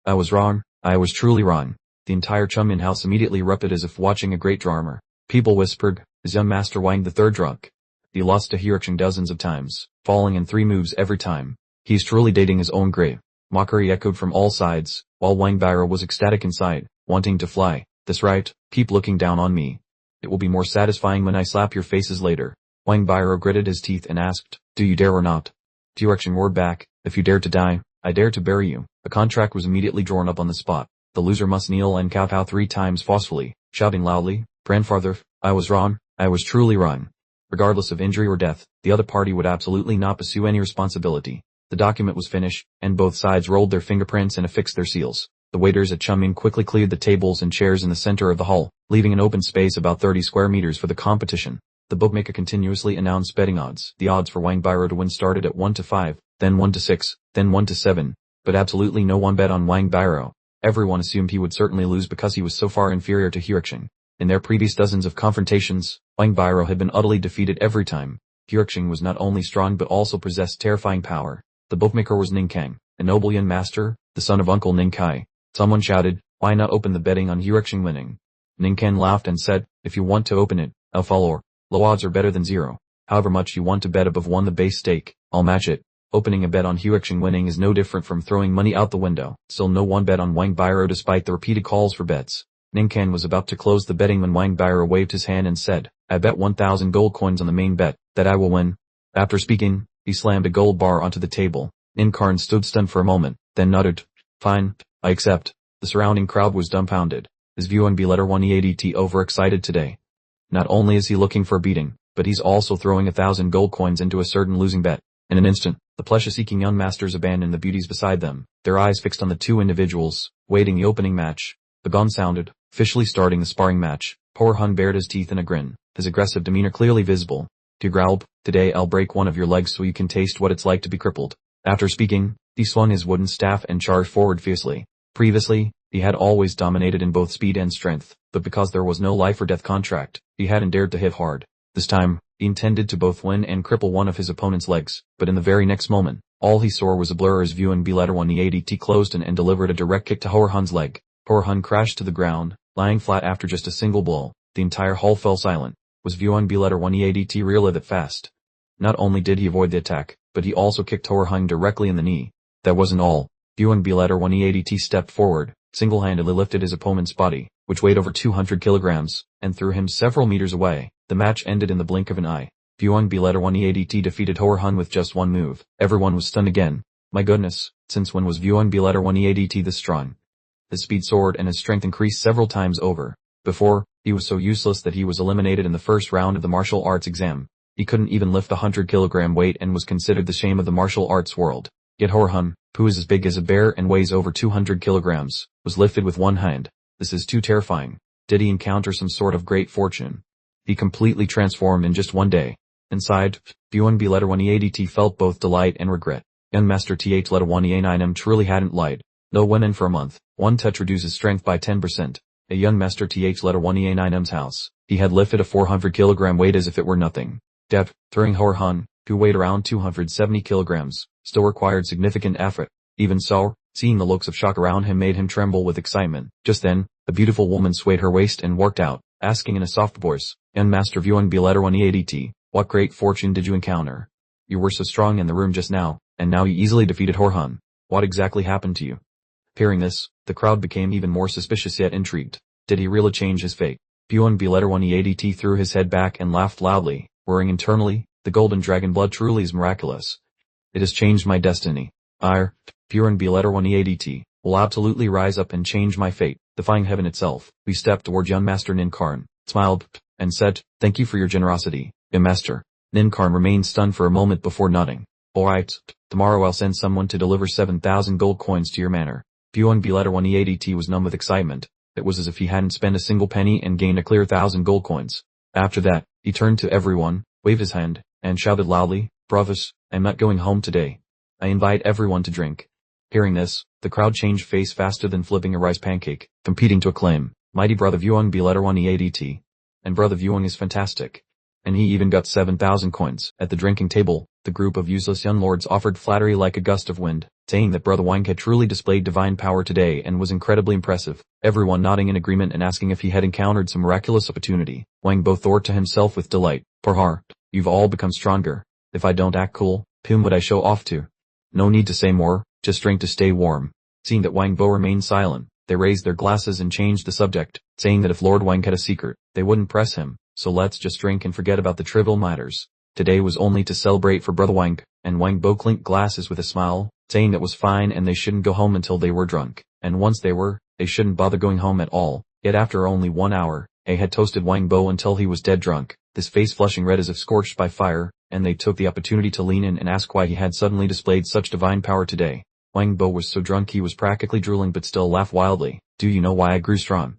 I was wrong, I was truly wrong." The entire Chunmin house immediately erupted as if watching a great drama. People whispered, "Is young Master Wang the third drunk? He lost to Yurikshin dozens of times, falling in 3 moves every time. He's truly dating his own grave." Mockery echoed from all sides, while Wang Biro was ecstatic inside, wanting to fly. "That's right, keep looking down on me. It will be more satisfying when I slap your faces later." Wang Biro gritted his teeth and asked, "Do you dare or not?" Yurikshin roared back, "If you dare to die, I dare to bury you." A contract was immediately drawn up on the spot. The loser must kneel and kowtow 3 times forcefully, shouting loudly, "Grandfather, I was wrong, I was truly wrong." Regardless of injury or death, the other party would absolutely not pursue any responsibility. The document was finished, and both sides rolled their fingerprints and affixed their seals. The waiters at Chunmin quickly cleared the tables and chairs in the center of the hall, leaving an open space about 30 square meters for the competition. The bookmaker continuously announced betting odds. The odds for Wang Biro to win started at 1 to 5, then 1 to 6, then 1 to 7, but absolutely no one bet on Wang Biro. Everyone assumed he would certainly lose because he was so far inferior to Yurikshin. In their previous dozens of confrontations, Wang Biro had been utterly defeated every time. Yurikshin was not only strong but also possessed terrifying power. The bookmaker was Ning Kang, a noble young master, the son of Uncle Ning Kai. Someone shouted, "Why not open the betting on Yurikshin winning?" Ning Kang laughed and said, "If you want to open it, I'll follow. Low odds are better than 0. However much you want to bet above 1 the base stake, I'll match it." Opening a bet on Yurikshin winning is no different from throwing money out the window. Still no one bet on Wang Biro despite the repeated calls for bets. Ning Kang was about to close the betting when Wang Biro waved his hand and said, "I bet 1,000 gold coins on the main bet, that I will win." After speaking, he slammed a gold bar onto the table. Ning Kang stood stunned for a moment, then nodded, "Fine, I accept." The surrounding crowd was dumbfounded. Is viewing B-letter 1EADT overexcited today? Not only is he looking for a beating, but he's also throwing 1,000 gold coins into a certain losing bet. In an instant, the pleasure-seeking young masters abandoned the beauties beside them, their eyes fixed on the 2 individuals, waiting the opening match. The gong sounded, officially starting the sparring match. Poor Hun bared his teeth in a grin, his aggressive demeanor clearly visible. He growled, "Today I'll break one of your legs so you can taste what it's like to be crippled." After speaking, he swung his wooden staff and charged forward fiercely. Previously, he had always dominated in both speed and strength, but because there was no life or death contract, he hadn't dared to hit hard. This time, he intended to both win and cripple one of his opponent's legs, but in the very next moment, All he saw was a blur as Vuan B letter 1 EADT closed and delivered a direct kick to Horhan's leg. Horhan crashed to the ground, lying flat after just a single blow. The entire hall fell silent. Was Vuan B letter 1 EADT really that fast? Not only did he avoid the attack, but he also kicked Horhan directly in the knee. That wasn't all. Vuan B letter 1 EADT stepped forward, single-handedly lifted his opponent's body, which weighed over 200 kilograms, and threw him several meters away. The match ended in the blink of an eye. Vuan B letter 1 EADT defeated Horhan with just one move. Everyone was stunned again. My goodness, since when was Vuan B letter 1 EADT this strong? His speed soared and his strength increased several times over. Before, he was so useless that he was eliminated in the first round of the martial arts exam. He couldn't even lift a 100-kilogram weight and was considered the shame of the martial arts world. Yet Horhan, who is as big as a bear and weighs over 200 kilograms, was lifted with one hand. This is too terrifying. Did he encounter some sort of great fortune? He completely transformed in just one day. Inside, Vuan B letter 1 EADT felt both delight and regret. Young Master TH letter 1 EA9M truly hadn't lied. No women for a month. One touch reduces strength by 10%. A young Master TH letter 1 EA9M's house. He had lifted a 400-kilogram weight as if it were nothing. Throwing Horhan, who weighed around 270 kilograms, still required significant effort. Even so, seeing the looks of shock around him made him tremble with excitement. Just then, a beautiful woman swayed her waist and worked out, asking in a soft voice, Young Master Vuan B letter 1 EADT, what great fortune did you encounter? You were so strong in the room just now, and now you easily defeated Horhan. What exactly happened to you? Hearing this, the crowd became even more suspicious yet intrigued. Did he really change his fate? Vuan B letter 1 EADT threw his head back and laughed loudly, roaring internally, the golden dragon blood truly is miraculous. It has changed my destiny. Vuan B letter 1 EADT, will absolutely rise up and change my fate, defying heaven itself. We stepped toward young Master Ninkarn, smiled, and said, thank you for your generosity, young Master. Ninkarn remained stunned for a moment before nodding. Alright, tomorrow I'll send someone to deliver 7,000 gold coins to your manor. Vuan B letter 1 EADT was numb with excitement. It was as if he hadn't spent a single penny and gained a clear 1,000 gold coins. After that, he turned to everyone, waved his hand, and shouted loudly, Brothers, I'm not going home today. I invite everyone to drink. Hearing this, the crowd changed face faster than flipping a rice pancake, competing to acclaim, Mighty Brother Vuan B letter 1 EADT. And Brother Vuan is fantastic. And he even got 7,000 coins. At the drinking table, the group of useless young lords offered flattery like a gust of wind, saying that Brother Wang had truly displayed divine power today and was incredibly impressive, everyone nodding in agreement and asking if he had encountered some miraculous opportunity. Wang Bo thought to himself with delight, Porhar, you've all become stronger. If I don't act cool, whom would I show off to? No need to say more, just drink to stay warm. Seeing that Wang Bo remained silent, they raised their glasses and changed the subject, saying that if Lord Wang had a secret, they wouldn't press him, so let's just drink and forget about the trivial matters. Today was only to celebrate for Brother Wang, and Wang Bo clinked glasses with a smile, saying that was fine and they shouldn't go home until they were drunk, and once they were, they shouldn't bother going home at all. Yet after only 1 hour, they had toasted Wang Bo until he was dead drunk, his face flushing red as if scorched by fire, and they took the opportunity to lean in and ask why he had suddenly displayed such divine power today. Wang Bo was so drunk he was practically drooling but still laughed wildly. Do you know why I grew strong?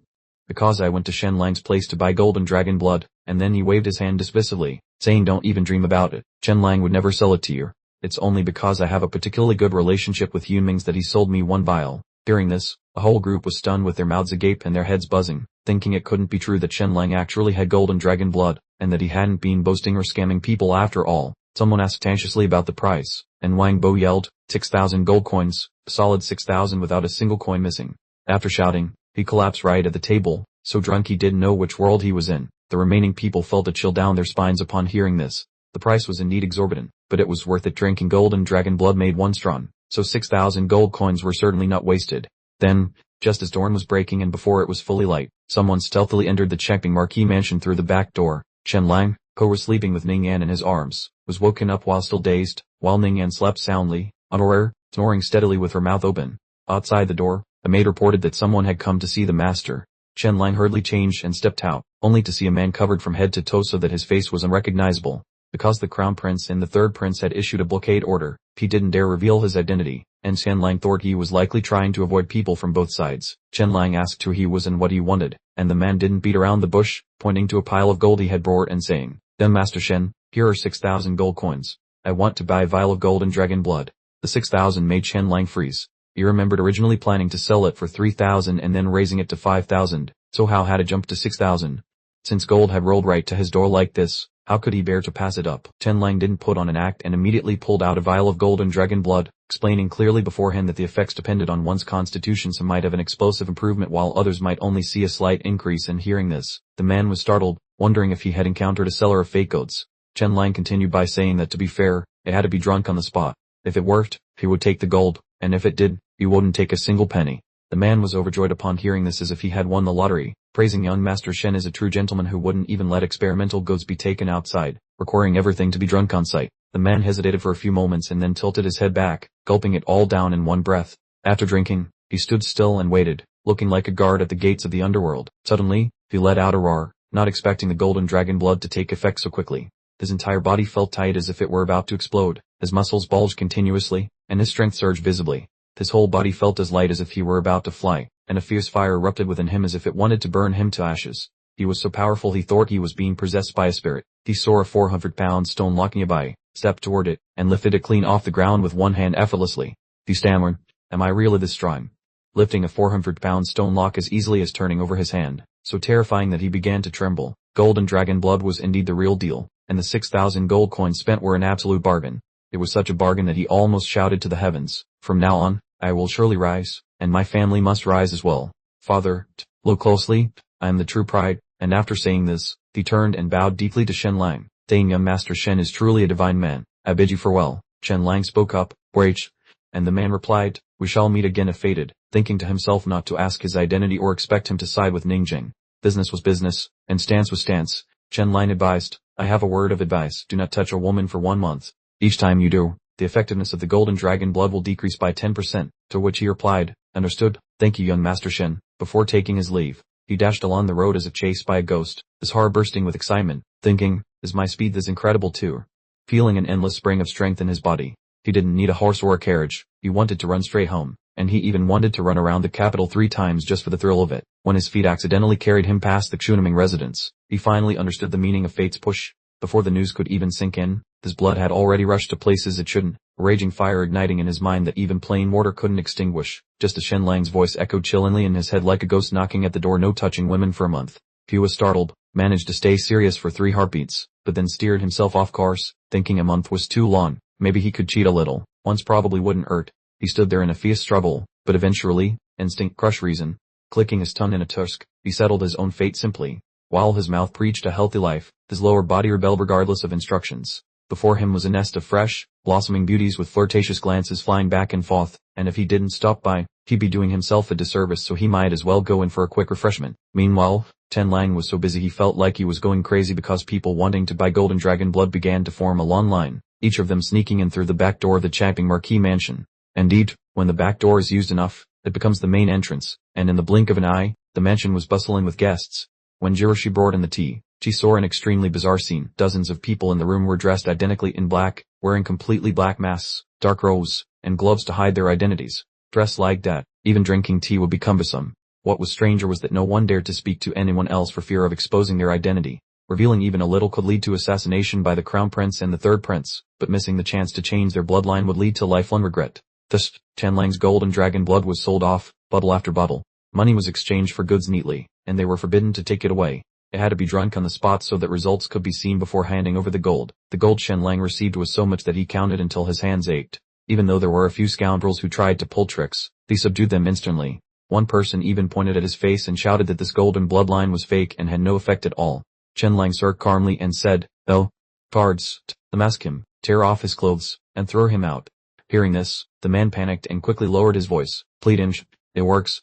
Because I went to Shen Lang's place to buy golden dragon blood, and then he waved his hand dismissively, saying don't even dream about it. Shen Lang would never sell it to you. It's only because I have a particularly good relationship with humans that he sold me one vial. Hearing this, the whole group was stunned with their mouths agape and their heads buzzing, thinking it couldn't be true that Shen Lang actually had golden dragon blood, and that he hadn't been boasting or scamming people after all. Someone asked anxiously about the price, and Wang Bo yelled, 6,000 gold coins, a solid 6,000 without a single coin missing. After shouting, he collapsed right at the table, so drunk he didn't know which world he was in. The remaining people felt a chill down their spines upon hearing this. The price was indeed exorbitant, but it was worth it. Drinking golden dragon blood made one strong, so 6,000 gold coins were certainly not wasted. Then, just as dawn was breaking and before it was fully light, someone stealthily entered the Chengping Marquis mansion through the back door. Chen Lang, who was sleeping with Ning Yan in his arms, was woken up while still dazed, while Ning Yan slept soundly, unaware, snoring steadily with her mouth open. Outside the door, a maid reported that someone had come to see the master. Chen Lang hurriedly changed and stepped out, only to see a man covered from head to toe so that his face was unrecognizable. Because the crown prince and the third prince had issued a blockade order, he didn't dare reveal his identity, and Chen Lang thought he was likely trying to avoid people from both sides. Chen Lang asked who he was and what he wanted, and the man didn't beat around the bush, pointing to a pile of gold he had brought and saying, Then Master Shen, here are 6,000 gold coins. I want to buy a vial of golden dragon blood. The 6,000 made Chen Lang freeze. He remembered originally planning to sell it for 3,000 and then raising it to 5,000, so how had it jumped to 6,000? Since gold had rolled right to his door like this, How could he bear to pass it up? Chen Lang didn't put on an act and immediately pulled out a vial of golden dragon blood, explaining clearly beforehand that the effects depended on one's constitution. Some might have an explosive improvement while others might only see a slight increase. And hearing this, the man was startled, wondering if he had encountered a seller of fake goods. Chen Lang continued by saying that to be fair, it had to be drunk on the spot. If it worked, he would take the gold, and if it did, he wouldn't take a single penny. The man was overjoyed upon hearing this as if he had won the lottery, praising young Master Shen as a true gentleman who wouldn't even let experimental goods be taken outside, requiring everything to be drunk on sight. The man hesitated for a few moments and then tilted his head back, gulping it all down in one breath. After drinking, he stood still and waited, looking like a guard at the gates of the underworld. Suddenly, he let out a roar, not expecting the golden dragon blood to take effect so quickly. His entire body felt tight as if it were about to explode, his muscles bulged continuously, and his strength surged visibly. His whole body felt as light as if he were about to fly, and a fierce fire erupted within him as if it wanted to burn him to ashes. He was so powerful he thought he was being possessed by a spirit. He saw a 400-pound stone lock nearby, stepped toward it, and lifted it clean off the ground with one hand effortlessly. He stammered, "Am I really this strong?" Lifting a 400-pound stone lock as easily as turning over his hand, so terrifying that he began to tremble. Golden dragon blood was indeed the real deal, and the 6,000 gold coins spent were an absolute bargain. It was such a bargain that he almost shouted to the heavens, "From now on, I will surely rise, and my family must rise as well. Father, look closely, I am the true pride." And after saying this, he turned and bowed deeply to Chen Lang, saying, "Young Master Shen is truly a divine man. I bid you farewell." Chen Lang spoke up, "Wait," and the man replied, "We shall meet again if fated," thinking to himself not to ask his identity or expect him to side with Ningjing. Business was business, and stance was stance. Chen Lang advised, "I have a word of advice. Do not touch a woman for 1 month. Each time you do, the effectiveness of the golden dragon blood will decrease by 10%, to which he replied, "Understood, thank you young Master Shen." Before taking his leave, he dashed along the road as if chased by a ghost, his heart bursting with excitement, thinking, "Is my speed this incredible too?" Feeling an endless spring of strength in his body. He didn't need a horse or a carriage, he wanted to run straight home, and he even wanted to run around the capital 3 times just for the thrill of it. When his feet accidentally carried him past the Chunaming residence, he finally understood the meaning of fate's push. Before the news could even sink in, his blood had already rushed to places it shouldn't, a raging fire igniting in his mind that even plain mortar couldn't extinguish, just as Shen Lang's voice echoed chillingly in his head like a ghost knocking at the door. "No touching women for a month." He was startled, managed to stay serious for 3 heartbeats, but then steered himself off course, thinking a month was too long, maybe he could cheat a little, once probably wouldn't hurt. He stood there in a fierce struggle, but eventually, instinct crushed reason. Clicking his tongue in a tusk, he settled his own fate simply. While his mouth preached a healthy life, his lower body rebelled regardless of instructions. Before him was a nest of fresh, blossoming beauties with flirtatious glances flying back and forth, and if he didn't stop by, he'd be doing himself a disservice, so he might as well go in for a quick refreshment. Meanwhile, Chen Lang was so busy he felt like he was going crazy because people wanting to buy golden dragon blood began to form a long line, each of them sneaking in through the back door of the Champing Marquis mansion. Indeed, when the back door is used enough, it becomes the main entrance, and in the blink of an eye, the mansion was bustling with guests. When Jiroshi brought in the tea, she saw an extremely bizarre scene. Dozens of people in the room were dressed identically in black, wearing completely black masks, dark robes, and gloves to hide their identities. Dressed like that, even drinking tea would be cumbersome. What was stranger was that no one dared to speak to anyone else for fear of exposing their identity. Revealing even a little could lead to assassination by the Crown Prince and the Third Prince, but missing the chance to change their bloodline would lead to lifelong regret. Thus, Chen Lang's golden dragon blood was sold off, bottle after bottle. Money was exchanged for goods neatly, and they were forbidden to take it away. It had to be drunk on the spot so that results could be seen before handing over the gold. The gold Chen Lang received was so much that he counted until his hands ached. Even though there were a few scoundrels who tried to pull tricks, he subdued them instantly. One person even pointed at his face and shouted that this golden bloodline was fake and had no effect at all. Chen Lang smirked calmly and said, "Oh, guards, unmask him, tear off his clothes, and throw him out." Hearing this, the man panicked and quickly lowered his voice, pleading, It works.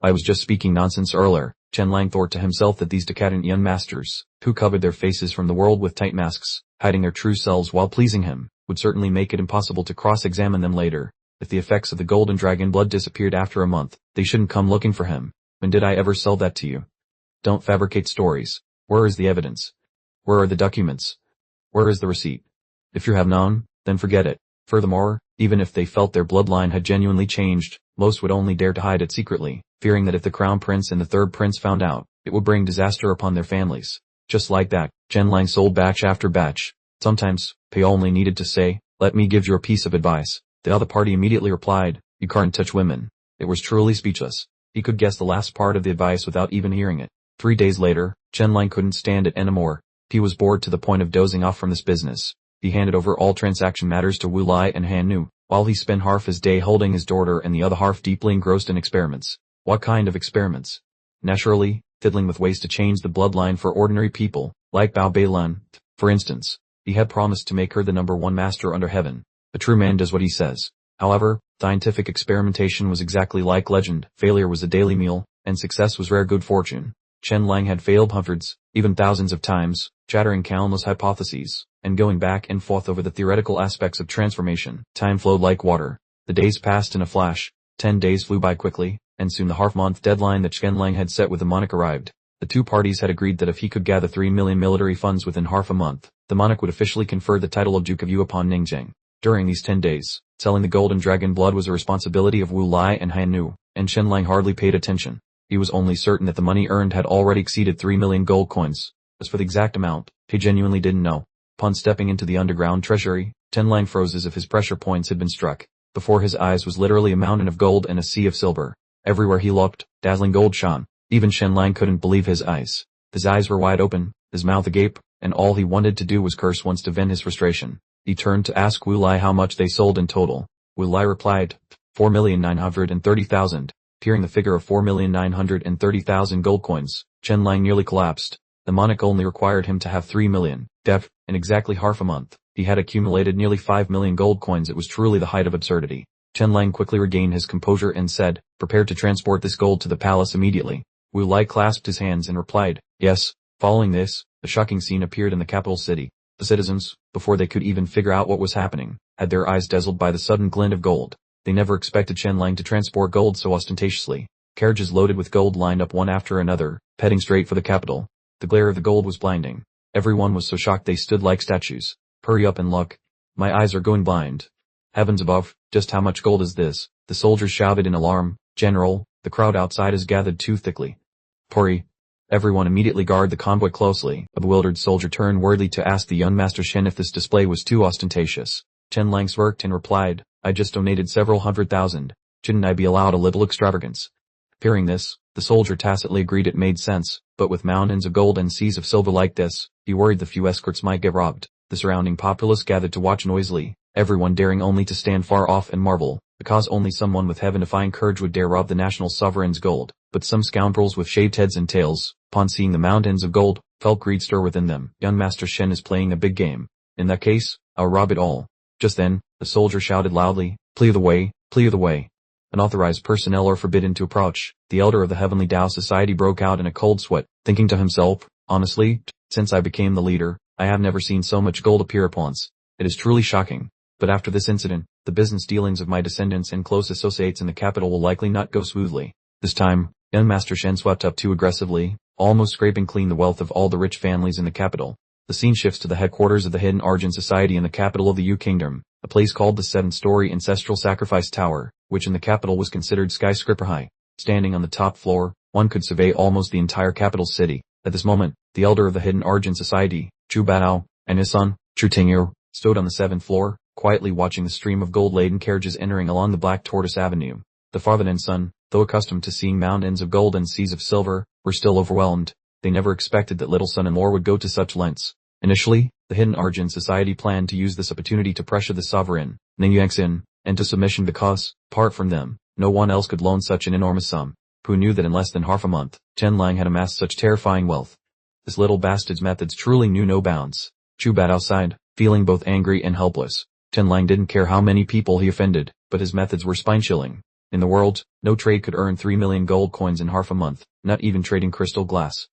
I was just speaking nonsense earlier." Chen Lang thought to himself that these decadent young masters, who covered their faces from the world with tight masks, hiding their true selves while pleasing him, would certainly make it impossible to cross-examine them later. If the effects of the golden dragon blood disappeared after a month, they shouldn't come looking for him. When did I ever sell that to you? Don't fabricate stories. Where is the evidence? Where are the documents? Where is the receipt? If you have none, then forget it. Furthermore, even if they felt their bloodline had genuinely changed, most would only dare to hide it secretly, fearing that if the Crown Prince and the Third Prince found out, it would bring disaster upon their families. Just like that, Chen Lang sold batch after batch. Sometimes, Pei only needed to say, "Let me give you a piece of advice." The other party immediately replied, "You can't touch women." It was truly speechless. He could guess the last part of the advice without even hearing it. 3 days later, Chen Lang couldn't stand it anymore. He was bored to the point of dozing off from this business. He handed over all transaction matters to Wu Lai and Han Nu, while he spent half his day holding his daughter and the other half deeply engrossed in experiments. What kind of experiments? Naturally, fiddling with ways to change the bloodline for ordinary people, like Bao Beilan, for instance. He had promised to make her the #1 master under heaven. A true man does what he says. However, scientific experimentation was exactly like legend. Failure was a daily meal, and success was rare good fortune. Chen Lang had failed hundreds, even thousands of times, chattering countless hypotheses, and going back and forth over the theoretical aspects of transformation. Time flowed like water. The days passed in a flash. 10 days flew by quickly, and soon the half-month deadline that Chen Lang had set with the monarch arrived. The two parties had agreed that if he could gather 3 million military funds within half a month, the monarch would officially confer the title of Duke of Yu upon Ningjiang. During these 10 days, selling the gold and dragon blood was a responsibility of Wu Lai and Han Nu, and Chen Lang hardly paid attention. He was only certain that the money earned had already exceeded 3 million gold coins. As for the exact amount, he genuinely didn't know. Upon stepping into the underground treasury, Chen Lang froze as if his pressure points had been struck. Before his eyes was literally a mountain of gold and a sea of silver. Everywhere he looked, dazzling gold shone. Even Chen Lang couldn't believe his eyes. His eyes were wide open, his mouth agape, and all he wanted to do was curse once to vent his frustration. He turned to ask Wu Lai how much they sold in total. Wu Lai replied, 4,930,000. Hearing the figure of 4,930,000 gold coins, Chen Lang nearly collapsed. The monarch only required him to have 3 million. In exactly half a month, he had accumulated nearly 5 million gold coins. It was truly the height of absurdity. Chen Lang quickly regained his composure and said, prepare to transport this gold to the palace immediately. Wu Lai clasped his hands and replied, yes. Following this, a shocking scene appeared in the capital city. The citizens, before they could even figure out what was happening, had their eyes dazzled by the sudden glint of gold. They never expected Chen Lang to transport gold so ostentatiously. Carriages loaded with gold lined up one after another, heading straight for the capital. The glare of the gold was blinding. Everyone was so shocked they stood like statues. Hurry up and look. My eyes are going blind. Heavens above, just how much gold is this? The soldiers shouted in alarm. General, the crowd outside is gathered too thickly. Hurry. Everyone immediately guard the convoy closely. A bewildered soldier turned worriedly to ask the young Master Shen if this display was too ostentatious. Chen Lang smirked and replied, I just donated several 100,000. Shouldn't I be allowed a little extravagance? Hearing this, the soldier tacitly agreed it made sense, but with mountains of gold and seas of silver like this, he worried the few escorts might get robbed. The surrounding populace gathered to watch noisily, everyone daring only to stand far off and marvel, because only someone with heaven-defying courage would dare rob the national sovereign's gold. But some scoundrels with shaved heads and tails, upon seeing the mountains of gold, felt greed stir within them. Young Master Shen is playing a big game. In that case, I'll rob it all. Just then, the soldier shouted loudly, clear the way, clear the way. Unauthorized personnel are forbidden to approach. The elder of the Heavenly Tao Society broke out in a cold sweat, thinking to himself, honestly, since I became the leader, I have never seen so much gold appear at once. It is truly shocking. But after this incident, the business dealings of my descendants and close associates in the capital will likely not go smoothly. This time, young Master Shen swept up too aggressively, almost scraping clean the wealth of all the rich families in the capital. The scene shifts to the headquarters of the Hidden Argent Society in the capital of the Yu Kingdom, a place called the 7-story Ancestral Sacrifice Tower, which in the capital was considered skyscraper high. Standing on the top floor, one could survey almost the entire capital city. At this moment, the elder of the Hidden Argent Society, Chu Batao, and his son, Chu Tingyu, stood on the 7th floor, quietly watching the stream of gold-laden carriages entering along the Black Tortoise Avenue. The father and son, though accustomed to seeing mountains of gold and seas of silver, were still overwhelmed. They never expected that little son-in-law would go to such lengths. Initially, the Hidden Argent Society planned to use this opportunity to pressure the sovereign, Ning Yangxin, into submission because, apart from them, no one else could loan such an enormous sum. Who knew that in less than half a month, Chen Lang had amassed such terrifying wealth? This little bastard's methods truly knew no bounds. Chu Batao sighed, feeling both angry and helpless. Chen Lang didn't care how many people he offended, but his methods were spine-chilling. In the world, no trade could earn 3 million gold coins in half a month, not even trading crystal glass.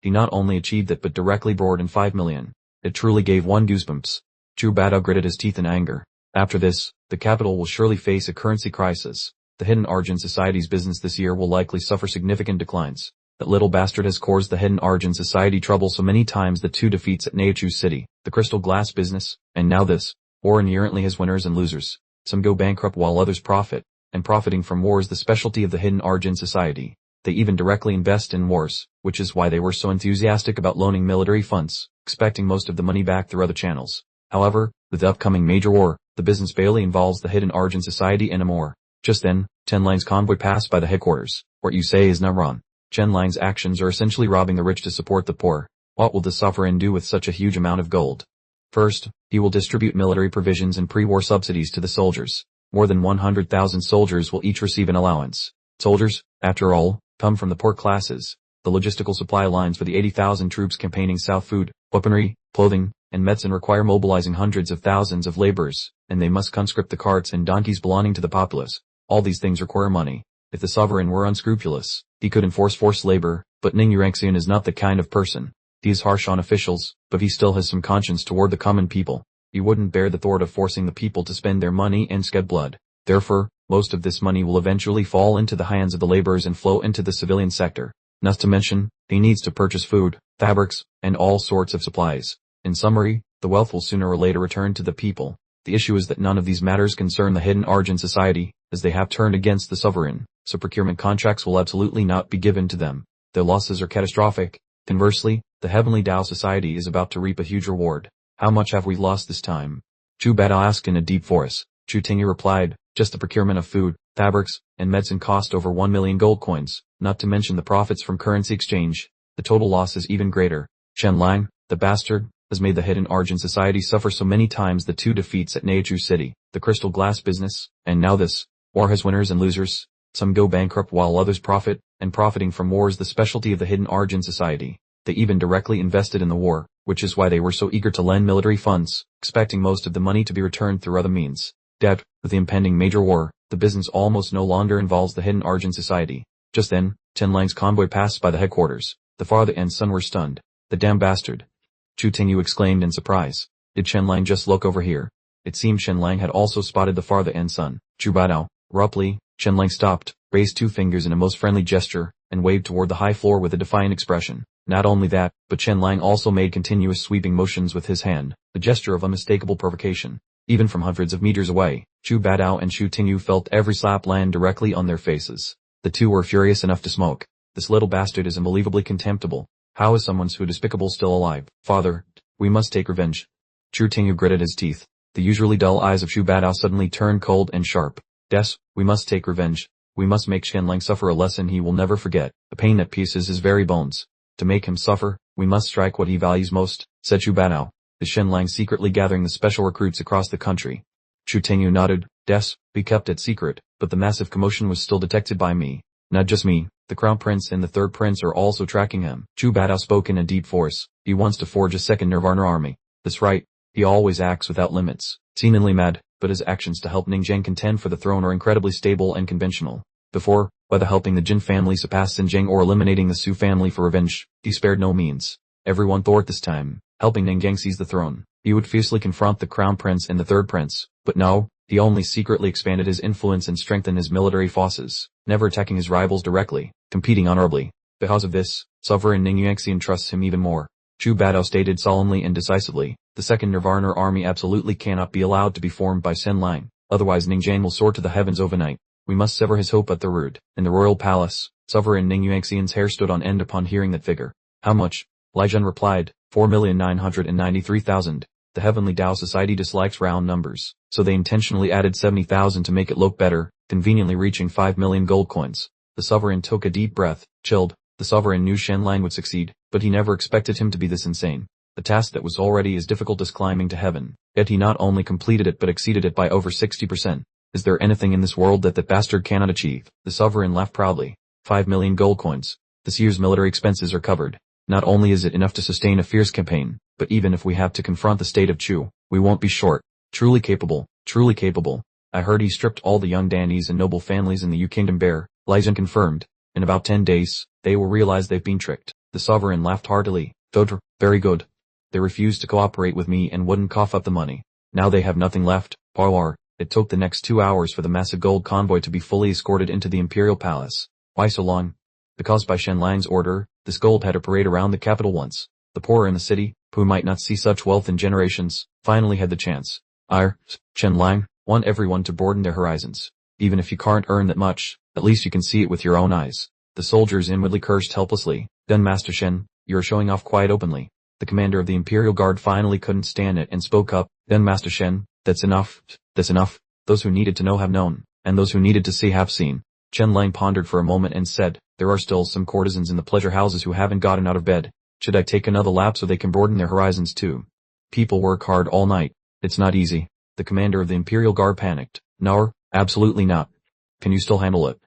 He not only achieved it but directly brought in 5 million. It truly gave one goosebumps. Chu Batao gritted his teeth in anger. After this, the capital will surely face a currency crisis. The Hidden Argent Society's business this year will likely suffer significant declines. That little bastard has caused the Hidden Argent Society trouble so many times, the 2 defeats at Naichu City, the crystal glass business, and now this. War inherently has winners and losers. Some go bankrupt while others profit, and profiting from war is the specialty of the Hidden Argent Society. They even directly invest in wars, which is why they were so enthusiastic about loaning military funds, expecting most of the money back through other channels. However, with the upcoming major war, the business barely involves the Hidden Argent Society anymore. Just then, Chen Lang's convoy passed by the headquarters. What you say is not wrong. Chen Lang's actions are essentially robbing the rich to support the poor. What will the sovereign do with such a huge amount of gold? First, he will distribute military provisions and pre-war subsidies to the soldiers. More than 100,000 soldiers will each receive an allowance. Soldiers, after all, come from the poor classes. The logistical supply lines for the 80,000 troops campaigning south, food, weaponry, clothing, and medicine require mobilizing hundreds of thousands of laborers, and they must conscript the carts and donkeys belonging to the populace. All these things require money. If the sovereign were unscrupulous, he could enforce forced labor, but Ning Yuanxian is not the kind of person. He is harsh on officials, but he still has some conscience toward the common people. He wouldn't bear the thought of forcing the people to spend their money and shed blood. Therefore, most of this money will eventually fall into the hands of the laborers and flow into the civilian sector. Not to mention, he needs to purchase food, fabrics, and all sorts of supplies. In summary, the wealth will sooner or later return to the people. The issue is that none of these matters concern the hidden Arjun society, as they have turned against the sovereign, so procurement contracts will absolutely not be given to them. Their losses are catastrophic. Conversely, the heavenly Tao society is about to reap a huge reward. How much have we lost this time? Chu Badao asked in a deep voice. Chu Tingyu replied, just the procurement of food, fabrics, and medicine cost over 1 million gold coins, not to mention the profits from currency exchange. The total loss is even greater. Chen Lang, the bastard, has made the hidden Arjun society suffer so many times: the 2 defeats at Neichu City, the crystal glass business, and now this. War has winners and losers. Some go bankrupt while others profit, and profiting from war is the specialty of the hidden Arjun society. They even directly invested in the war, which is why they were so eager to lend military funds, expecting most of the money to be returned through other means. Yet, with the impending major war, the business almost no longer involves the hidden Arjun society. Just then, Chen Lang's convoy passed by the headquarters. The father and son were stunned. The damn bastard! Chu Tingyu exclaimed in surprise. Did Chen Lang just look over here? It seemed Chen Lang had also spotted the father and son. Chu Badao. Abruptly, Chen Lang stopped, raised 2 fingers in a most friendly gesture, and waved toward the high floor with a defiant expression. Not only that, but Chen Lang also made continuous sweeping motions with his hand, the gesture of unmistakable provocation. Even from hundreds of meters away, Chu Badao and Chu Tingyu felt every slap land directly on their faces. The two were furious enough to smoke. This little bastard is unbelievably contemptible. How is someone so despicable still alive? Father, we must take revenge. Chu Tingyu gritted his teeth. The usually dull eyes of Chu Badao suddenly turned cold and sharp. Yes, we must take revenge. We must make Chen Lang suffer a lesson he will never forget, a pain that pierces his very bones. To make him suffer, we must strike what he values most, said Chu Badao. Is Chen Lang secretly gathering the special recruits across the country? Chu Tingyu nodded. Yes, we kept it secret, but the massive commotion was still detected by me. Not just me, the Crown Prince and the Third Prince are also tracking him. Chu Badao spoke in a deep voice. He wants to forge a second Nirvana army. That's right, he always acts without limits. Seemingly mad, but his actions to help Ning Zheng contend for the throne are incredibly stable and conventional. Before, whether helping the Jin family surpass Xin Zheng or eliminating the Su family for revenge, he spared no means. Everyone thought this time, helping Ning Zheng seize the throne, he would fiercely confront the Crown Prince and the Third Prince. But no, he only secretly expanded his influence and strengthened his military forces, never attacking his rivals directly, competing honorably. Because of this, Sovereign Ning Yuanxian trusts him even more. Chu Badao stated solemnly and decisively, the second Nirvana army absolutely cannot be allowed to be formed by Chen Lang, otherwise Ning Zheng will soar to the heavens overnight. We must sever his hope at the root. In the royal palace, Sovereign Ning Yuanxian's hair stood on end upon hearing that figure. How much? Lai Zhen replied, 4,993,000. The Heavenly Tao Society dislikes round numbers, so they intentionally added 70,000 to make it look better, conveniently reaching 5 million gold coins. The sovereign took a deep breath, chilled. The sovereign knew Chen Lang would succeed, but he never expected him to be this insane. The task that was already as difficult as climbing to heaven, yet he not only completed it but exceeded it by over 60%. Is there anything in this world that bastard cannot achieve? The sovereign laughed proudly. 5 million gold coins. This year's military expenses are covered. Not only is it enough to sustain a fierce campaign, but even if we have to confront the state of Chu, we won't be short. Truly capable, truly capable. I heard he stripped all the young dandies and noble families in the Yu Kingdom bare. Lai Zhen confirmed. In about 10 days, they will realize they've been tricked. The sovereign laughed heartily. Dodr, very good. They refused to cooperate with me and wouldn't cough up the money. Now they have nothing left. Parwar. It took the next 2 hours for the massive gold convoy to be fully escorted into the imperial palace. Why so long? Because by Chen Lang's order, this gold had to parade around the capital once. The poor in the city, who might not see such wealth in generations, finally had the chance. Chen Lang, want everyone to broaden their horizons. Even if you can't earn that much, at least you can see it with your own eyes. The soldiers inwardly cursed helplessly. Then Master Shen, you are showing off quite openly. The commander of the Imperial Guard finally couldn't stand it and spoke up. Then Master Shen, that's enough. That's enough. Those who needed to know have known, and those who needed to see have seen. Chen Lang pondered for a moment and said, there are still some courtesans in the pleasure houses who haven't gotten out of bed. Should I take another lap so they can broaden their horizons too? People work hard all night. It's not easy. The commander of the Imperial Guard panicked. No, absolutely not. Can you still handle it?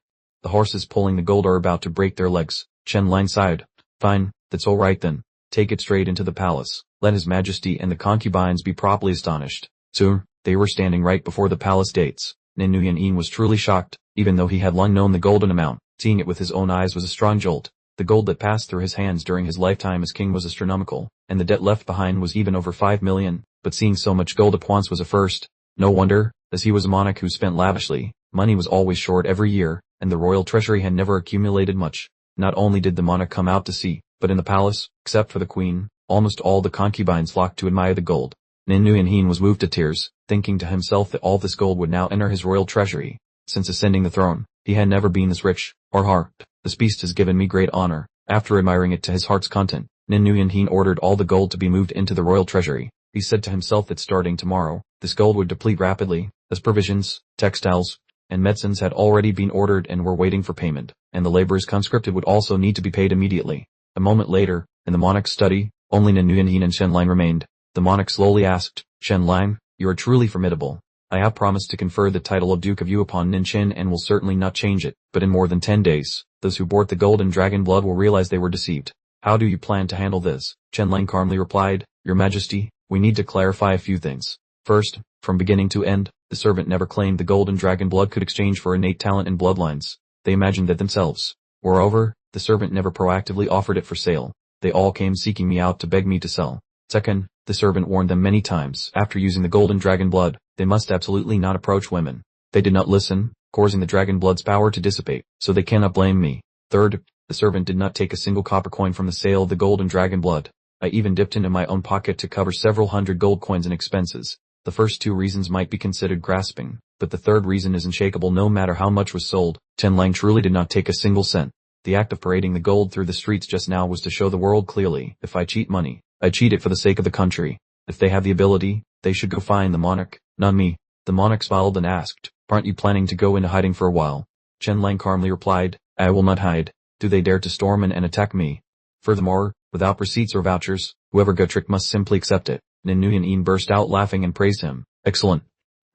The horses pulling the gold are about to break their legs. Chen Lang sighed. Fine, that's all right then. Take it straight into the palace. Let His Majesty and the concubines be properly astonished. Soon, they were standing right before the palace gates. Nin Nguyen was truly shocked, even though he had long known the golden amount. Seeing it with his own eyes was a strong jolt. The gold that passed through his hands during his lifetime as king was astronomical, and the debt left behind was even over 5 million, but seeing so much gold at once was a first. No wonder, as he was a monarch who spent lavishly. Money was always short every year, and the royal treasury had never accumulated much. Not only did the monarch come out to see, but in the palace, except for the queen, almost all the concubines flocked to admire the gold. Nin Nguyen was moved to tears, thinking to himself that all this gold would now enter his royal treasury. Since ascending the throne, he had never been this rich, or heart. This beast has given me great honor. After admiring it to his heart's content, Nin Nguyen ordered all the gold to be moved into the royal treasury. He said to himself that starting tomorrow, this gold would deplete rapidly, as provisions, textiles, and medicines had already been ordered and were waiting for payment, and the laborers conscripted would also need to be paid immediately. A moment later, in the monarch's study, only Nin Nguyen and Shen Lang remained. The monarch slowly asked, Shen Lang, you are truly formidable. I have promised to confer the title of Duke of Yu upon Nin Chin and will certainly not change it, but in more than 10 days, those who bought the golden dragon blood will realize they were deceived. How do you plan to handle this? Chen Lang calmly replied, Your Majesty, we need to clarify a few things. First, from beginning to end, the servant never claimed the golden dragon blood could exchange for innate talent and bloodlines. They imagined that themselves. Moreover, the servant never proactively offered it for sale. They all came seeking me out to beg me to sell. Second, the servant warned them many times, after using the golden dragon blood, they must absolutely not approach women. They did not listen, causing the dragon blood's power to dissipate, so they cannot blame me. Third, the servant did not take a single copper coin from the sale of the golden dragon blood. I even dipped into my own pocket to cover several hundred gold coins in expenses. The first two reasons might be considered grasping, but the third reason is unshakable no matter how much was sold. Chen Lang truly did not take a single cent. The act of parading the gold through the streets just now was to show the world clearly, if I cheat money, I cheat it for the sake of the country. If they have the ability, they should go find the monarch, not me. The monarch smiled and asked, aren't you planning to go into hiding for a while? Chen Lang calmly replied, I will not hide. Do they dare to storm in and attack me? Furthermore, without receipts or vouchers, whoever got tricked must simply accept it. Nin Nguyen burst out laughing and praised him. Excellent.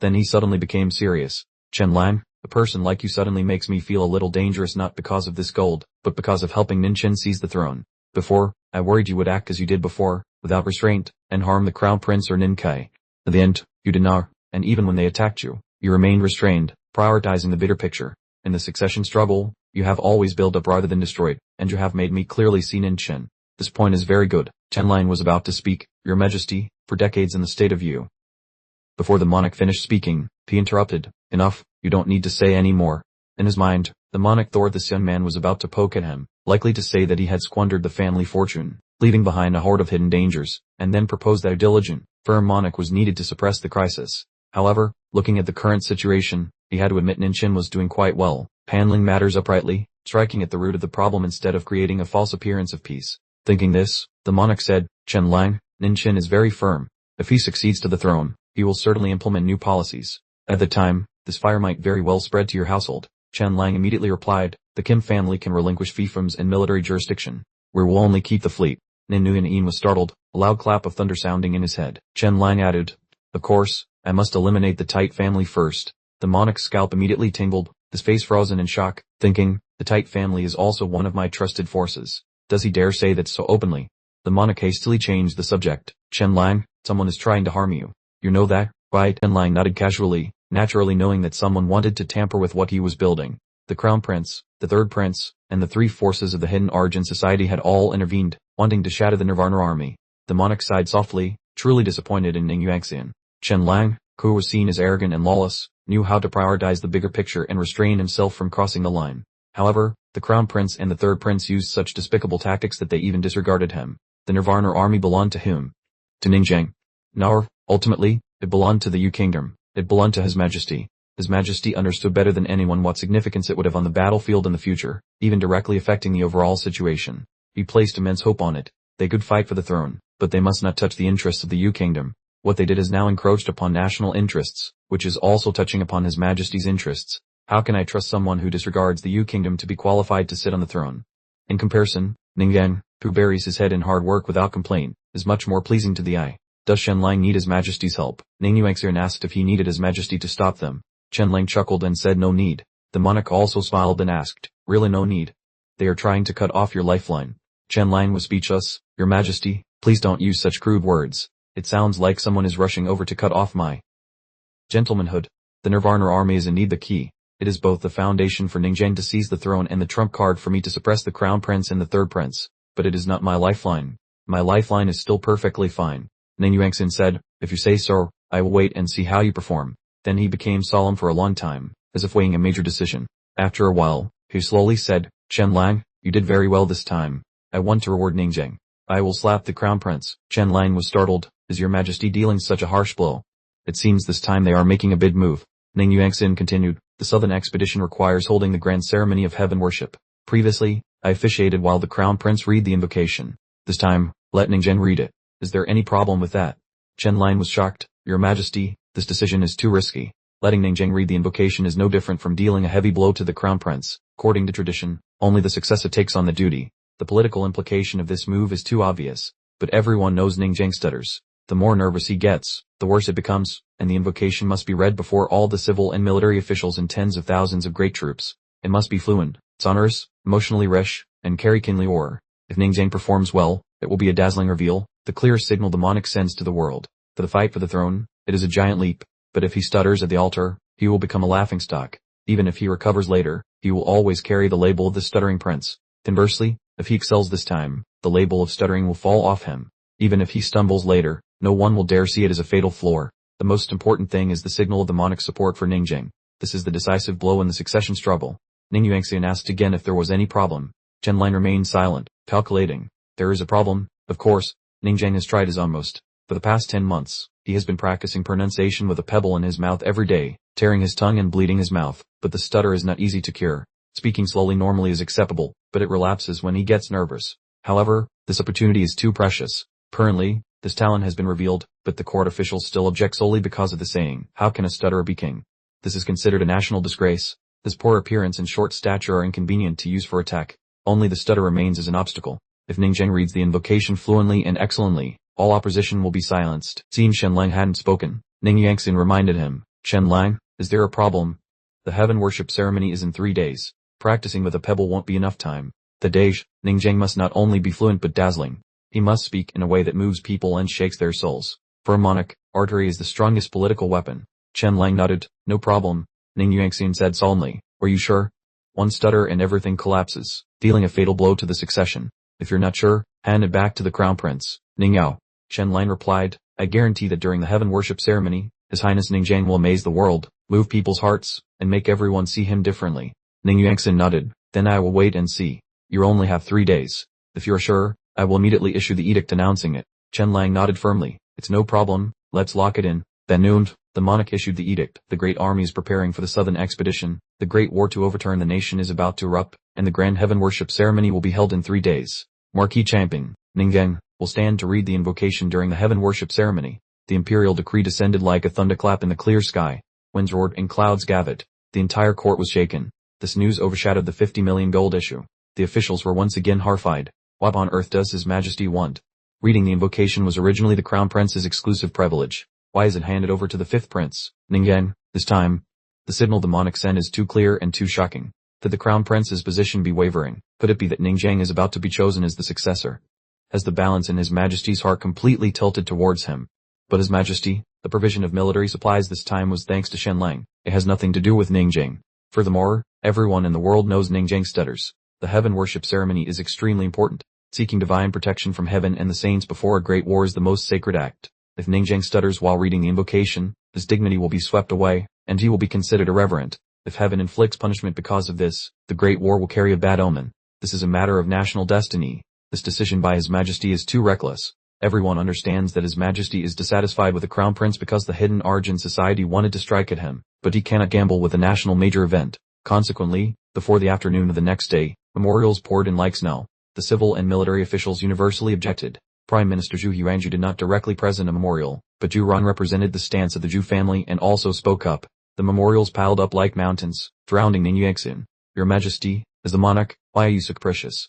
Then he suddenly became serious. Chen Lang, a person like you suddenly makes me feel a little dangerous not because of this gold, but because of helping Nin Chen seize the throne. Before, I worried you would act as you did before, without restraint, and harm the crown prince or Nin Kai. At the end, you did not, and even when they attacked you, you remained restrained, prioritizing the bigger picture. In the succession struggle, you have always built up rather than destroyed, and you have made me clearly see Nin Chen. This point is very good. Chen Lang was about to speak, Your Majesty, for decades in the state of Yu. Before the monarch finished speaking, he interrupted, Enough, you don't need to say any more. In his mind, the monarch thought this young man was about to poke at him, likely to say that he had squandered the family fortune, leaving behind a hoard of hidden dangers, and then propose that a diligent, firm monarch was needed to suppress the crisis. However, looking at the current situation, he had to admit Nin Chen was doing quite well, handling matters uprightly, striking at the root of the problem instead of creating a false appearance of peace. Thinking this, the monarch said, Chen Lang, Nin Chen is very firm. If he succeeds to the throne, he will certainly implement new policies. At the time, this fire might very well spread to your household. Chen Lang immediately replied, the Kim family can relinquish fiefdoms and military jurisdiction. We will only keep the fleet. Nin Nguyen was startled, a loud clap of thunder sounding in his head. Chen Lang added, Of course, I must eliminate the Tite family first. The monarch's scalp immediately tingled, his face frozen in shock, thinking, the Tite family is also one of my trusted forces. Does he dare say that so openly? The monarch hastily changed the subject. Chen Lang, someone is trying to harm you. You know that, right? Chen Lang nodded casually, naturally knowing that someone wanted to tamper with what he was building. The crown prince, the third prince, and the three forces of the hidden Arjun society had all intervened, wanting to shatter the Nirvana army. The monarch sighed softly, truly disappointed in Ning Yuanxian. Chen Lang, who was seen as arrogant and lawless, knew how to prioritize the bigger picture and restrain himself from crossing the line. However, the crown prince and the third prince used such despicable tactics that they even disregarded him. The Nirvana army belonged to whom? To Ningjiang. No, ultimately, it belonged to the Yu kingdom. It belonged to His Majesty. His Majesty understood better than anyone what significance it would have on the battlefield in the future, even directly affecting the overall situation. He placed immense hope on it. They could fight for the throne, but they must not touch the interests of the Yu kingdom. What they did has now encroached upon national interests, which is also touching upon His Majesty's interests. How can I trust someone who disregards the Yu kingdom to be qualified to sit on the throne? In comparison, Ningyan, who buries his head in hard work without complaint, is much more pleasing to the eye. Does Shenlang need His Majesty's help? Ning Yuanxian asked if he needed His Majesty to stop them. Shenlang chuckled and said no need. The monarch also smiled and asked, really no need? They are trying to cut off your lifeline. Shenlang was speechless. Your Majesty, please don't use such crude words. It sounds like someone is rushing over to cut off my gentlemanhood. The Nirvana army is indeed the key. It is both the foundation for Ningzheng to seize the throne and the trump card for me to suppress the crown prince and the third prince. But it is not my lifeline. My lifeline is still perfectly fine. Ning Yuanxian said, if you say so, I will wait and see how you perform. Then he became solemn for a long time, as if weighing a major decision. After a while, he slowly said, Shenlang, you did very well this time. I want to reward Ningzheng. I will slap the crown prince. Shenlang was startled. Is your Majesty dealing such a harsh blow? It seems this time they are making a big move. Ning Yuanxian continued, the southern expedition requires holding the grand ceremony of heaven worship. Previously, I officiated while the crown prince read the invocation. This time, let Ningzheng read it. Is there any problem with that? Shenlang was shocked. Your Majesty, this decision is too risky. Letting Ningzheng read the invocation is no different from dealing a heavy blow to the crown prince. According to tradition, only the successor takes on the duty. The political implication of this move is too obvious. But everyone knows Ningzheng stutters. The more nervous he gets, the worse it becomes, and the invocation must be read before all the civil and military officials and tens of thousands of great troops. It must be fluent, sonorous, emotionally rich, and carry kingly aura. If Ningzheng performs well, it will be a dazzling reveal, the clear signal the monarch sends to the world. For the fight for the throne, it is a giant leap, but if he stutters at the altar, he will become a laughingstock. Even if he recovers later, he will always carry the label of the stuttering prince. Conversely, if he excels this time, the label of stuttering will fall off him. Even if he stumbles later, no one will dare see it as a fatal flaw. The most important thing is the signal of the monarch's support for Ningzheng. This is the decisive blow in the succession struggle. Ning Yuanxian asked again if there was any problem. Shenlang remained silent, calculating. There is a problem, of course. Ningzheng has tried his utmost. For the past 10 months, he has been practicing pronunciation with a pebble in his mouth every day, tearing his tongue and bleeding his mouth, but the stutter is not easy to cure. Speaking slowly normally is acceptable, but it relapses when he gets nervous. However, this opportunity is too precious. Currently, this talent has been revealed, but the court officials still object solely because of the saying, how can a stutterer be king? This is considered a national disgrace. His poor appearance and short stature are inconvenient to use for attack. Only the stutter remains as an obstacle. If Ningzheng reads the invocation fluently and excellently, all opposition will be silenced. Seeing Shenlang hadn't spoken, Ning Yuanxian reminded him, Shenlang, is there a problem? The heaven worship ceremony is in 3 days. Practicing with a pebble won't be enough time. The Dej, Ningzheng must not only be fluent but dazzling. He must speak in a way that moves people and shakes their souls. For a monarch, artillery is the strongest political weapon. Shenlang nodded, no problem. Ning Yuanxian said solemnly, are you sure? One stutter and everything collapses, dealing a fatal blow to the succession. If you're not sure, hand it back to the crown prince. Ning Yao. Shenlang replied, I guarantee that during the heaven worship ceremony, His Highness Ningzheng will amaze the world, move people's hearts, and make everyone see him differently. Ning Yuanxian nodded, then I will wait and see. You only have 3 days. If you're sure, I will immediately issue the edict announcing it. Shenlang nodded firmly. It's no problem, let's lock it in. Then noon, the monarch issued the edict. The great army is preparing for the southern expedition. The great war to overturn the nation is about to erupt, and the grand heaven worship ceremony will be held in 3 days. Marquis Champing, Ningzheng, will stand to read the invocation during the heaven worship ceremony. The imperial decree descended like a thunderclap in the clear sky. Winds roared and clouds gathered. The entire court was shaken. This news overshadowed the 50 million gold issue. The officials were once again horrified. What on earth does His Majesty want? Reading the invocation was originally the crown prince's exclusive privilege. Why is it handed over to the 5th prince? Ningzheng, this time. The signal the monarch sent is too clear and too shocking. Could the crown prince's position be wavering? Could it be that Ningzheng is about to be chosen as the successor? Has the balance in His Majesty's heart completely tilted towards him? But His Majesty, the provision of military supplies this time was thanks to Shenlang. It has nothing to do with Ningzheng. Furthermore, everyone in the world knows Ningzheng stutters. The heaven worship ceremony is extremely important. Seeking divine protection from heaven and the saints before a great war is the most sacred act. If Ningzheng stutters while reading the invocation, his dignity will be swept away, and he will be considered irreverent. If heaven inflicts punishment because of this, the great war will carry a bad omen. This is a matter of national destiny. This decision by His Majesty is too reckless. Everyone understands that His Majesty is dissatisfied with the crown prince because the hidden Arjun society wanted to strike at him, but he cannot gamble with a national major event. Consequently, before the afternoon of the next day, memorials poured in like snow. The civil and military officials universally objected. Prime Minister Zhu Huangju did not directly present a memorial, but Zhu Ran represented the stance of the Zhu family and also spoke up. The memorials piled up like mountains, drowning Ning Yuanxian. Your Majesty, as the monarch, why are you so capricious?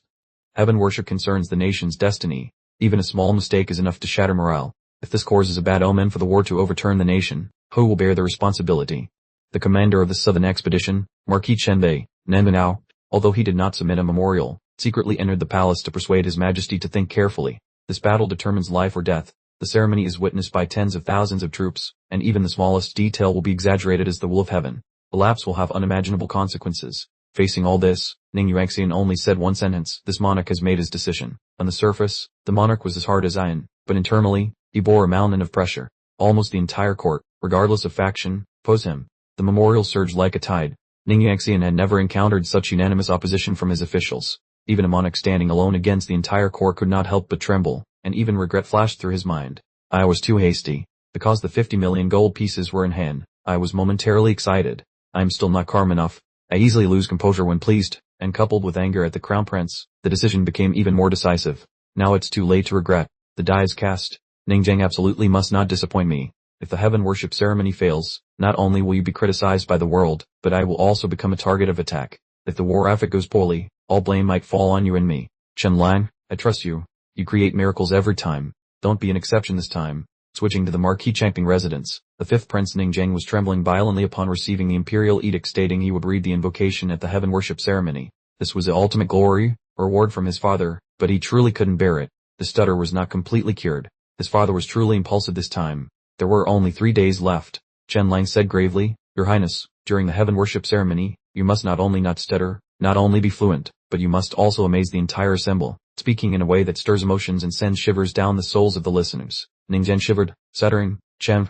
Heaven worship concerns the nation's destiny. Even a small mistake is enough to shatter morale. If this causes a bad omen for the war to overturn the nation, who will bear the responsibility? The commander of the southern expedition, Marquis Chenbei, Nanbanao, although he did not submit a memorial, secretly entered the palace to persuade His Majesty to think carefully. This battle determines life or death. The ceremony is witnessed by tens of thousands of troops, and even the smallest detail will be exaggerated as the will of heaven. The lapse will have unimaginable consequences. Facing all this, Ning Yuanxian only said one sentence: this monarch has made his decision. On the surface, the monarch was as hard as iron, but internally, he bore a mountain of pressure. Almost the entire court, regardless of faction, opposed him. The memorial surged like a tide. Ning Yuanxian had never encountered such unanimous opposition from his officials. Even a monarch standing alone against the entire court could not help but tremble, and even regret flashed through his mind. I was too hasty. Because the 50 million gold pieces were in hand, I was momentarily excited. I am still not calm enough. I easily lose composure when pleased, and coupled with anger at the crown prince, the decision became even more decisive. Now it's too late to regret. The die is cast. Ningjang absolutely must not disappoint me. If the heaven worship ceremony fails, not only will you be criticized by the world, but I will also become a target of attack. If the war effort goes poorly, all blame might fall on you and me. Chen Lang, I trust you. You create miracles every time. Don't be an exception this time. Switching to the Marquis Changping residence, the fifth Prince Ningjang was trembling violently upon receiving the imperial edict stating he would read the invocation at the heaven worship ceremony. This was the ultimate glory, reward from his father, but he truly couldn't bear it. The stutter was not completely cured. His father was truly impulsive this time. There were only 3 days left. Chen Lang said gravely, Your Highness, during the heaven worship ceremony, you must not only not stutter, not only be fluent, but you must also amaze the entire assembly, speaking in a way that stirs emotions and sends shivers down the souls of the listeners. Ningjian shivered, stuttering, Chen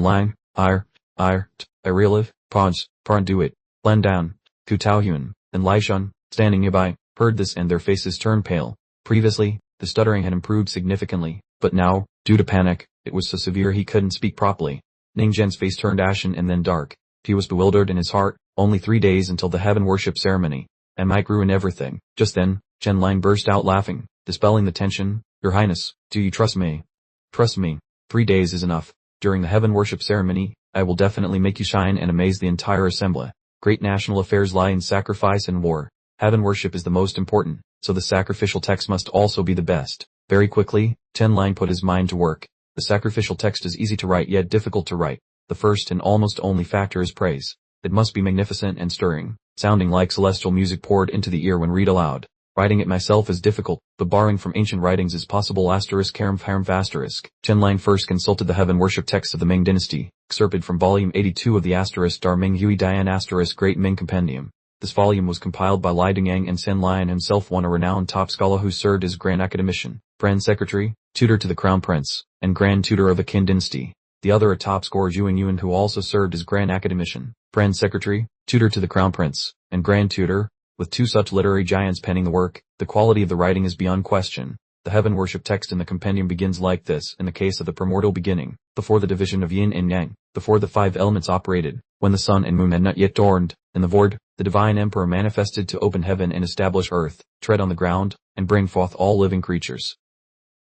Lang, I relive, pause, do it, Lan down, Ku Taoyuan, and Lai Shun, standing nearby, heard this and their faces turned pale. Previously, the stuttering had improved significantly, but now, due to panic, it was so severe he couldn't speak properly. Ningjian's face turned ashen and then dark. He was bewildered in his heart. Only 3 days until the heaven worship ceremony. I might ruin everything. Just then, Chen Lang burst out laughing, dispelling the tension. Your Highness, do you trust me? Trust me. 3 days is enough. During the heaven worship ceremony, I will definitely make you shine and amaze the entire assembly. Great national affairs lie in sacrifice and war. Heaven worship is the most important, so the sacrificial text must also be the best. Very quickly, Chen Lang put his mind to work. The sacrificial text is easy to write yet difficult to write. The first and almost only factor is praise. It must be magnificent and stirring, sounding like celestial music poured into the ear when read aloud. Writing it myself is difficult, but borrowing from ancient writings is possible. ************************************************************************************************************************************************************************************************************************************************************************************************************************�e Ming Hui Dian * Great Ming Compendium. This volume was compiled by Lai Dingyang and Sen Lian himself, one a renowned top scholar who served as Grand Academician, Grand Secretary, tutor to the Crown Prince, and Grand Tutor of the Qin dynasty. The other a top scorer Zhuang Yuan who also served as Grand Academician, Grand Secretary, tutor to the Crown Prince, and Grand Tutor. With 2 such literary giants penning the work, the quality of the writing is beyond question. The heaven worship text in the compendium begins like this: in the case of the primordial beginning, before the division of yin and yang, before the 5 elements operated, when the sun and moon had not yet dawned, in the void, the divine emperor manifested to open heaven and establish earth, tread on the ground, and bring forth all living creatures.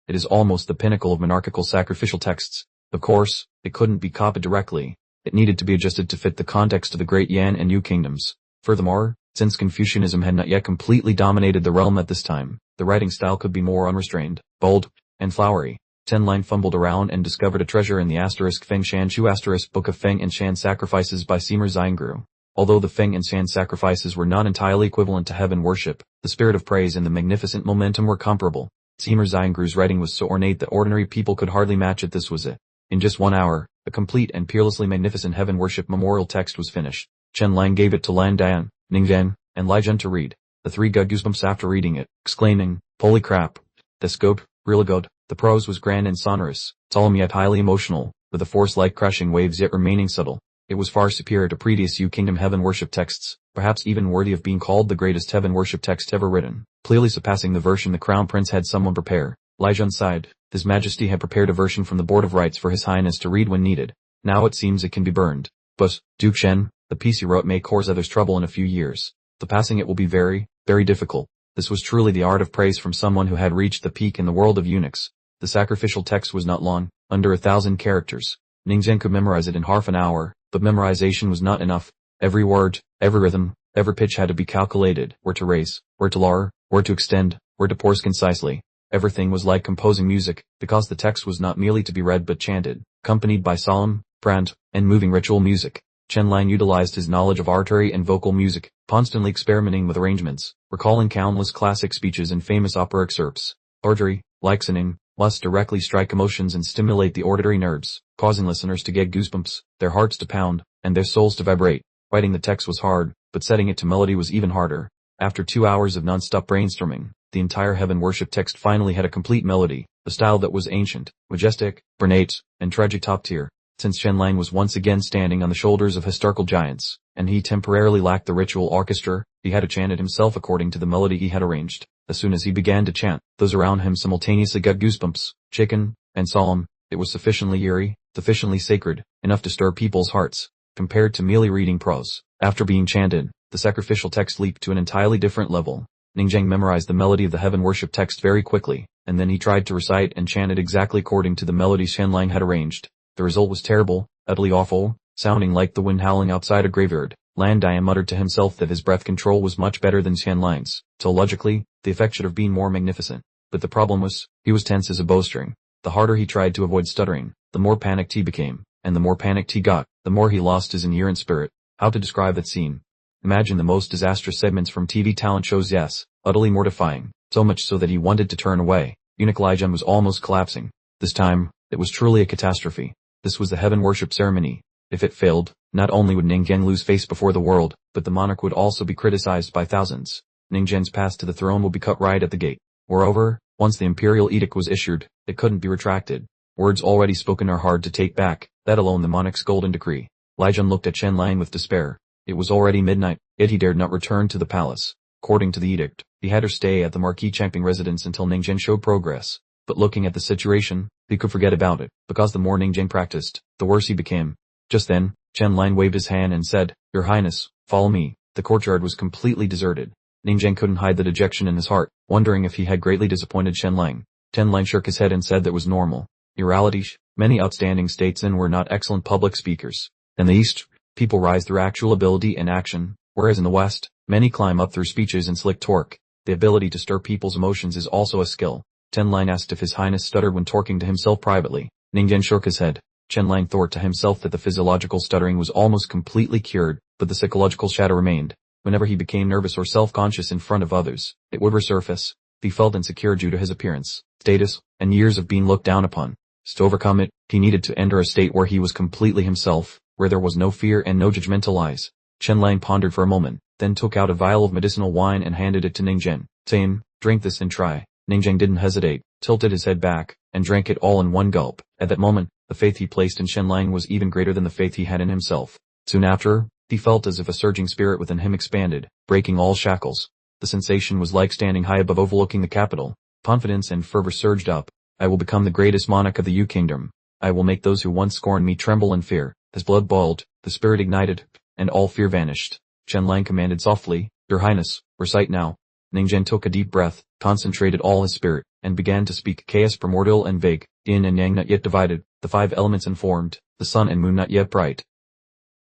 It is almost the pinnacle of monarchical sacrificial texts. Of course, it couldn't be copied directly. It needed to be adjusted to fit the context of the great Yan and Yu kingdoms. Furthermore, since Confucianism had not yet completely dominated the realm at this time, the writing style could be more unrestrained, bold, and flowery. Chen Lang fumbled around and discovered a treasure in the Feng Shan Chu Book of Feng and Shan Sacrifices by Sima Zhangru. Although the Feng and Shan sacrifices were not entirely equivalent to heaven worship, the spirit of praise and the magnificent momentum were comparable. Sima Zhangru's writing was so ornate that ordinary people could hardly match it. This was it. In just 1 hour, a complete and peerlessly magnificent heaven worship memorial text was finished. Chen Lang gave it to Lan Dan, Ningjian, and Lai Zhen to read. The 3 got goosebumps after reading it, exclaiming, "Holy crap! That's good, really good." The prose was grand and sonorous, solemn yet highly emotional, with a force like crashing waves yet remaining subtle. It was far superior to previous Yu Kingdom heaven worship texts, perhaps even worthy of being called the greatest heaven worship text ever written, clearly surpassing the version the Crown Prince had someone prepare. Lai Zhen sighed. His Majesty had prepared a version from the Board of Rights for His Highness to read when needed. Now it seems it can be burned. But, Duke Shen, the piece he wrote may cause others trouble in a few years. The passing it will be very, very difficult. This was truly the art of praise from someone who had reached the peak in the world of eunuchs. The sacrificial text was not long, under 1,000 characters. Ningjian could memorize it in half an hour, but memorization was not enough. Every word, every rhythm, every pitch had to be calculated, where to raise, where to lower, where to extend, where to pause concisely. Everything was like composing music, because the text was not merely to be read but chanted, accompanied by solemn, grand, and moving ritual music. Chen Lang utilized his knowledge of oratory and vocal music, constantly experimenting with arrangements, recalling countless classic speeches and famous opera excerpts. Oratory, like singing, must directly strike emotions and stimulate the auditory nerves, causing listeners to get goosebumps, their hearts to pound, and their souls to vibrate. Writing the text was hard, but setting it to melody was even harder. After 2 hours of non-stop brainstorming, the entire heaven worship text finally had a complete melody, a style that was ancient, majestic, ornate, and tragic top tier. Since Chen Lang was once again standing on the shoulders of historical giants, and he temporarily lacked the ritual orchestra, he had to chant it himself according to the melody he had arranged. As soon as he began to chant, those around him simultaneously got goosebumps, shaken, and solemn. It was sufficiently eerie, sufficiently sacred, enough to stir people's hearts. Compared to merely reading prose, after being chanted, the sacrificial text leaped to an entirely different level. Ningjang memorized the melody of the heaven worship text very quickly, and then he tried to recite and chant it exactly according to the melody Chen Lang had arranged. The result was terrible, utterly awful, sounding like the wind howling outside a graveyard. Lan Dian muttered to himself that his breath control was much better than Chen Lang's, so logically, the effect should have been more magnificent. But the problem was, he was tense as a bowstring. The harder he tried to avoid stuttering, the more panicked he became, and the more panicked he got, the more he lost his inherent spirit. How to describe that scene? Imagine the most disastrous segments from TV talent shows, yes, utterly mortifying, so much so that he wanted to turn away. Eunuch Lijian was almost collapsing. This time, it was truly a catastrophe. This was the heaven worship ceremony. If it failed, not only would Ningjian lose face before the world, but the monarch would also be criticized by thousands. Ningjian's path to the throne would be cut right at the gate. Moreover, once the imperial edict was issued, it couldn't be retracted. Words already spoken are hard to take back, let alone the monarch's golden decree. Lijian looked at Chen Lang with despair. It was already midnight, yet he dared not return to the palace. According to the edict, he had her stay at the Marquis Champing residence until Ningjian showed progress. But looking at the situation, he could forget about it, because the more Ningjian practiced, the worse he became. Just then, Chen Lang waved his hand and said, "Your Highness, follow me." The courtyard was completely deserted. Ningjian couldn't hide the dejection in his heart, wondering if he had greatly disappointed Chen Lang. Chen Lang shook his head and said that was normal. In reality, many outstanding statesmen were not excellent public speakers. In the East, people rise through actual ability and action, whereas in the West, many climb up through speeches and slick torque. The ability to stir people's emotions is also a skill. Chen Lang asked if His Highness stuttered when talking to himself privately. Ningjian shook his head. Chen Lang thought to himself that the physiological stuttering was almost completely cured, but the psychological shadow remained. Whenever he became nervous or self-conscious in front of others, it would resurface. He felt insecure due to his appearance, status, and years of being looked down upon. To overcome it, he needed to enter a state where he was completely himself, where there was no fear and no judgmental eyes. Chen Lang pondered for a moment, then took out a vial of medicinal wine and handed it to Ningjian, saying, "Drink this and try." Ningjian didn't hesitate, tilted his head back, and drank it all in one gulp. At that moment, the faith he placed in Chen Lang was even greater than the faith he had in himself. Soon after, he felt as if a surging spirit within him expanded, breaking all shackles. The sensation was like standing high above overlooking the capital. Confidence and fervor surged up. "I will become the greatest monarch of the Yu Kingdom. I will make those who once scorned me tremble in fear." His blood boiled, the spirit ignited, and all fear vanished. Chen Lang commanded softly, "Your Highness, recite now." Ningjian took a deep breath, concentrated all his spirit, and began to speak. "Chaos primordial and vague, yin and yang not yet divided, the 5 elements informed, the sun and moon not yet bright."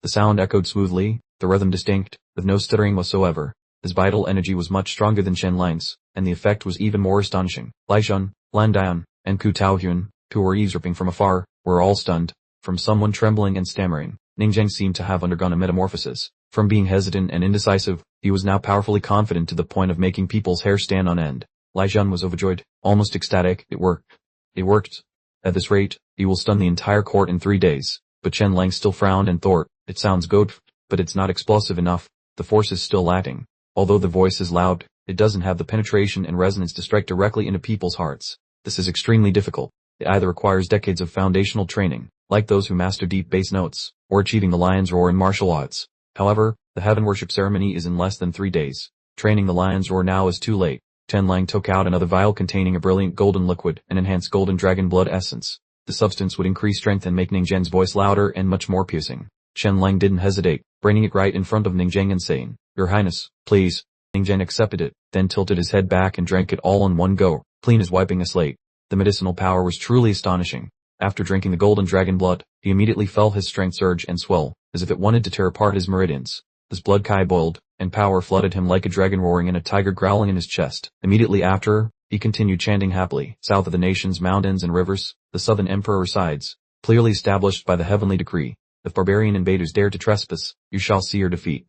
The sound echoed smoothly, the rhythm distinct, with no stuttering whatsoever. His vital energy was much stronger than Chen Lang's, and the effect was even more astonishing. Lijian, Lan Dian, and Ku Taohyun, who were eavesdropping from afar, were all stunned. From someone trembling and stammering, Ningjian seemed to have undergone a metamorphosis. From being hesitant and indecisive, he was now powerfully confident to the point of making people's hair stand on end. Lijian was overjoyed, almost ecstatic. "It worked. It worked. At this rate, he will stun the entire court in 3 days." But Chen Lang still frowned and thought, "It sounds good, but it's not explosive enough. The force is still lacking. Although the voice is loud, it doesn't have the penetration and resonance to strike directly into people's hearts. This is extremely difficult. It either requires decades of foundational training, like those who master deep bass notes, or achieving the lion's roar in martial arts. However, the heaven worship ceremony is in less than 3 days. Training the lion's roar now is too late." Chen Lang took out another vial containing a brilliant golden liquid and enhanced golden dragon blood essence. The substance would increase strength and make Ningjian's voice louder and much more piercing. Chen Lang didn't hesitate, bringing it right in front of Ningjian and saying, "Your Highness, please." Ningjian accepted it, then tilted his head back and drank it all in one go, clean as wiping a slate. The medicinal power was truly astonishing. After drinking the golden dragon blood, he immediately felt his strength surge and swell, as if it wanted to tear apart his meridians. His blood boiled, and power flooded him like a dragon roaring and a tiger growling in his chest. Immediately after, he continued chanting happily. South of the nation's mountains and rivers, the southern emperor resides, clearly established by the heavenly decree. If barbarian invaders dare to trespass, you shall see your defeat.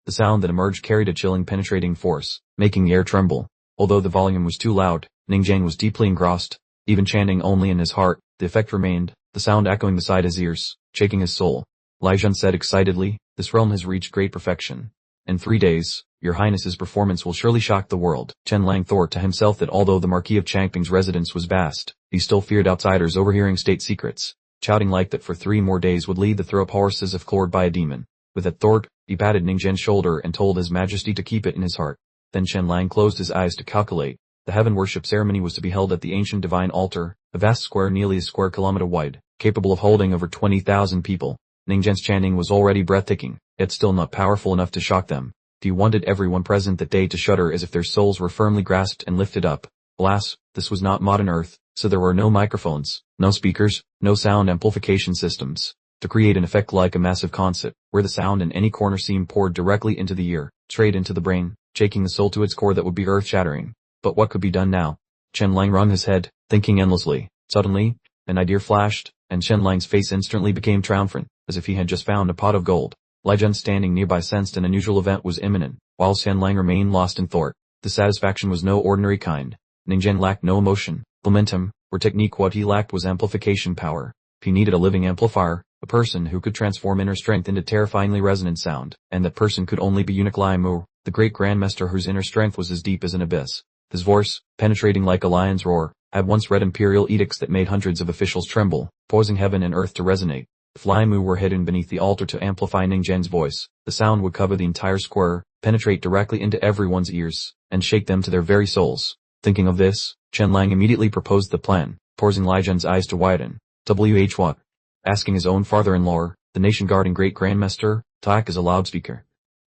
The sound that emerged carried a chilling penetrating force, making the air tremble. Although the volume was too loud, Ningjiang was deeply engrossed. Even chanting only in his heart, the effect remained, the sound echoing beside his ears, shaking his soul. Lai Zhan said excitedly, this realm has reached great perfection. In 3 days, your highness's performance will surely shock the world. Chen Lang thought to himself that although the Marquis of Changping's residence was vast, he still feared outsiders overhearing state secrets. Shouting like that for 3 more days would lead to throw up horse as if clawed by a demon. With that thought, he patted Ningjian's shoulder and told his majesty to keep it in his heart. Then Chen Lang closed his eyes to calculate. The heaven worship ceremony was to be held at the ancient divine altar, a vast square nearly a square kilometer wide, capable of holding over 20,000 people. Ningjian's chanting was already breathtaking, yet still not powerful enough to shock them. He wanted everyone present that day to shudder as if their souls were firmly grasped and lifted up. Alas, this was not modern Earth, so there were no microphones, no speakers, no sound amplification systems, to create an effect like a massive concert, where the sound in any corner seemed poured directly into the ear, straight into the brain, shaking the soul to its core that would be earth-shattering. But what could be done now? Chen Lang wrung his head, thinking endlessly. Suddenly, an idea flashed, and Chen Lang's face instantly became triumphant, as if he had just found a pot of gold. Lai Zhan standing nearby sensed an unusual event was imminent, while Chen Lang remained lost in thought. The satisfaction was no ordinary kind. Ningjian lacked no emotion, momentum, or technique. What he lacked was amplification power. He needed a living amplifier, a person who could transform inner strength into terrifyingly resonant sound, and that person could only be Eunuch Lai Mu, the great grandmaster whose inner strength was as deep as an abyss. His voice, penetrating like a lion's roar, had once read imperial edicts that made hundreds of officials tremble, causing heaven and earth to resonate. If Lai Mu were hidden beneath the altar to amplify Ningjian's voice, the sound would cover the entire square, penetrate directly into everyone's ears, and shake them to their very souls. Thinking of this, Chen Lang immediately proposed the plan, causing Lai Zhan's eyes to widen. What? Asking his own father-in-law, the nation-guarding great grandmaster, to act as a loudspeaker.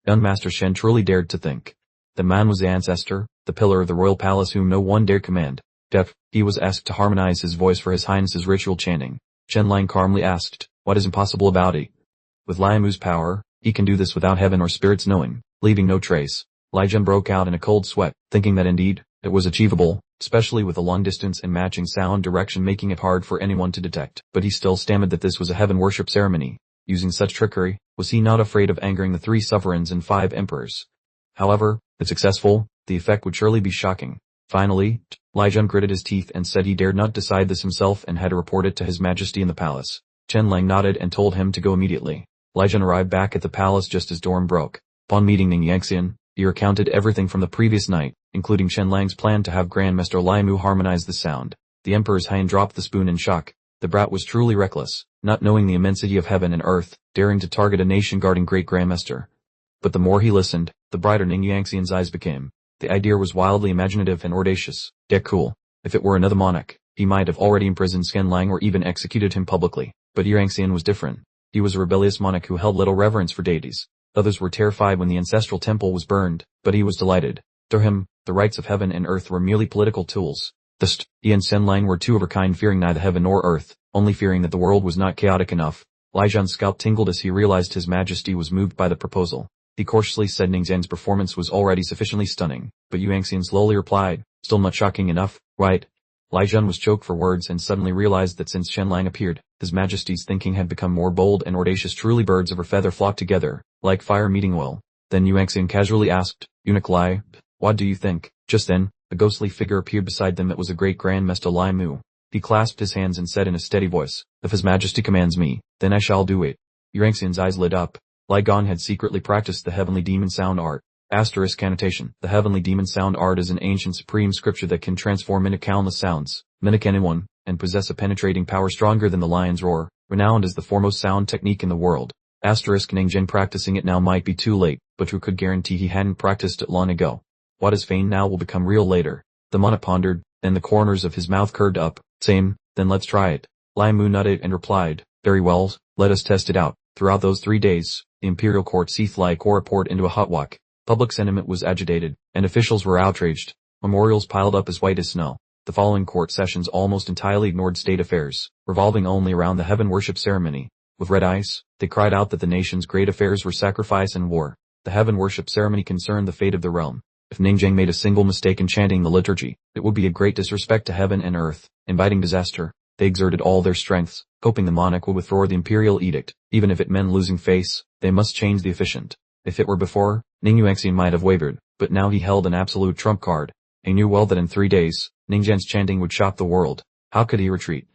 Young Master Shen truly dared to think. The man was the ancestor, the pillar of the royal palace whom no one dared command. He was asked to harmonize his voice for his highness's ritual chanting. Chen Lang calmly asked, what is impossible about it? With Lai Mu's power, he can do this without heaven or spirits knowing, leaving no trace. Lai Zhan broke out in a cold sweat, thinking that indeed, it was achievable, especially with the long distance and matching sound direction making it hard for anyone to detect. But he still stammered that this was a heaven worship ceremony. Using such trickery, was he not afraid of angering the 3 sovereigns and 5 emperors? However, if successful, the effect would surely be shocking. Finally, Lai Zhan gritted his teeth and said he dared not decide this himself and had to report it to His Majesty in the palace. Chen Lang nodded and told him to go immediately. Lai Zhan arrived back at the palace just as dawn broke. Upon meeting Ning Yangxian, he recounted everything from the previous night, including Chen Lang's plan to have Grandmaster Lai Mu harmonize the sound. The emperor's hand dropped the spoon in shock. The brat was truly reckless, not knowing the immensity of heaven and earth, daring to target a nation guarding great grandmaster. But the more he listened, the brighter Ning Yangxian's eyes became. The idea was wildly imaginative and audacious. Cool. If it were another monarch, he might have already imprisoned Chen Lang or even executed him publicly. But Yangxian was different. He was a rebellious monarch who held little reverence for deities. Others were terrified when the ancestral temple was burned, but he was delighted. To him, the rights of heaven and earth were merely political tools. He and Chen Lang were 2 of a kind, fearing neither heaven nor earth, only fearing that the world was not chaotic enough. Lai Zhan's scalp tingled as he realized His Majesty was moved by the proposal. He cautiously said Ningxian's performance was already sufficiently stunning, but Yangxian slowly replied, still not shocking enough, right? Lai Zhan was choked for words and suddenly realized that since Chen Lang appeared, His Majesty's thinking had become more bold and audacious. Truly birds of a feather flocked together, like fire meeting oil. Then Yangxian casually asked, Eunuch Lai, what do you think? Just then, a ghostly figure appeared beside them. It was a great Grandmaster Lai Mu. He clasped his hands and said in a steady voice, if His Majesty commands me, then I shall do it. Yangxian's eyes lit up. Lai Gong had secretly practiced the heavenly demon sound art. Annotation. The heavenly demon sound art is an ancient supreme scripture that can transform into countless sounds, mimic anyone, and possess a penetrating power stronger than the lion's roar, renowned as the foremost sound technique in the world. Ningjian practicing it now might be too late, but who could guarantee he hadn't practiced it long ago? What is feigned now will become real later. The monarch pondered, and the corners of his mouth curved up. Same, then let's try it. Lai Mu nodded and replied, very well, let us test it out. Throughout those 3 days, the imperial court seethed like oil poured into a hot wok. Public sentiment was agitated, and officials were outraged. Memorials piled up as white as snow. The following court sessions almost entirely ignored state affairs, revolving only around the heaven worship ceremony. With red eyes, they cried out that the nation's great affairs were sacrifice and war. The heaven worship ceremony concerned the fate of the realm. If Ningjang made a single mistake in chanting the liturgy, it would be a great disrespect to heaven and earth, inviting disaster. They exerted all their strengths, hoping the monarch would withdraw the imperial edict. Even if it meant losing face, they must change the efficient. If it were before, Ningyuexian might have wavered, but now he held an absolute trump card. He knew well that in 3 days, Ningjang's chanting would shock the world. How could he retreat?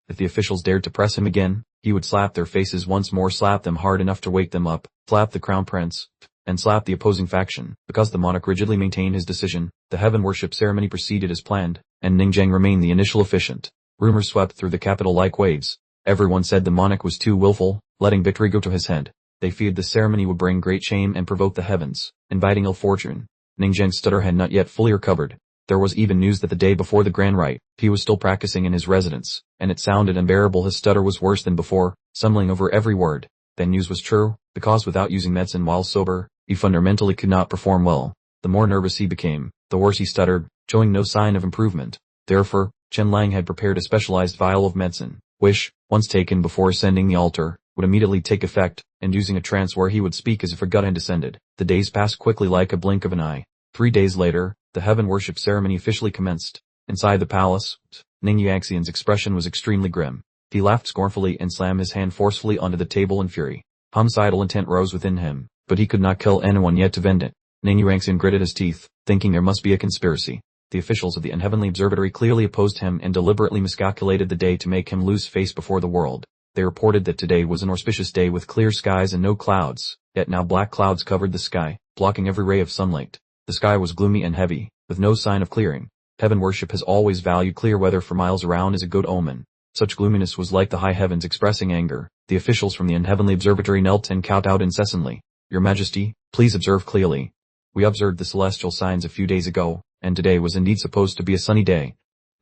If the officials dared to press him again, he would slap their faces once more, slap them hard enough to wake them up, slap the crown prince, and slap the opposing faction. Because the monarch rigidly maintained his decision, the heaven worship ceremony proceeded as planned, and Ningjang remained the initial officiant. Rumors swept through the capital like waves. Everyone said the monarch was too willful, letting victory go to his head. They feared the ceremony would bring great shame and provoke the heavens, inviting ill fortune. Ningjang's stutter had not yet fully recovered. There was even news that the day before the grand rite, he was still practicing in his residence, and it sounded unbearable. His stutter was worse than before, stumbling over every word. That news was true, because without using medicine while sober, he fundamentally could not perform well. The more nervous he became, the worse he stuttered, showing no sign of improvement. Therefore, Chen Lang had prepared a specialized vial of medicine, which, once taken before ascending the altar, would immediately take effect, inducing a trance where he would speak as if a god had descended. The days passed quickly like a blink of an eye. 3 days later, the heaven worship ceremony officially commenced. Inside the palace, Ningyuexian's expression was extremely grim. He laughed scornfully and slammed his hand forcefully onto the table in fury. Homicidal intent rose within him, but he could not kill anyone yet to vent it. Ningyuexian gritted his teeth, thinking there must be a conspiracy. The officials of the unheavenly observatory clearly opposed him and deliberately miscalculated the day to make him lose face before the world. They reported that today was an auspicious day with clear skies and no clouds, yet now black clouds covered the sky, blocking every ray of sunlight. The sky was gloomy and heavy, with no sign of clearing. Heaven worship has always valued clear weather for miles around as a good omen. Such gloominess was like the high heavens expressing anger. The officials from the unheavenly observatory knelt and kowtowed incessantly. Your Majesty, please observe clearly. We observed the celestial signs a few days ago, and today was indeed supposed to be a sunny day.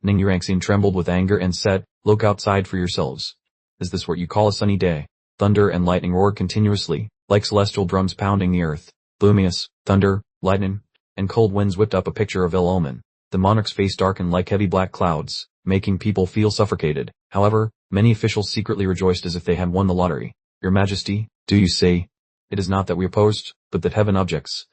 Ningyuexian trembled with anger and said, Look outside for yourselves. Is this what you call a sunny day? Thunder and lightning roared continuously, like celestial drums pounding the earth. Gloominess, thunder, lightning, and cold winds whipped up a picture of ill omen. The monarch's face darkened like heavy black clouds, making people feel suffocated. However, many officials secretly rejoiced as if they had won the lottery. Your Majesty, do you say? It is not that we opposed, but that heaven objects.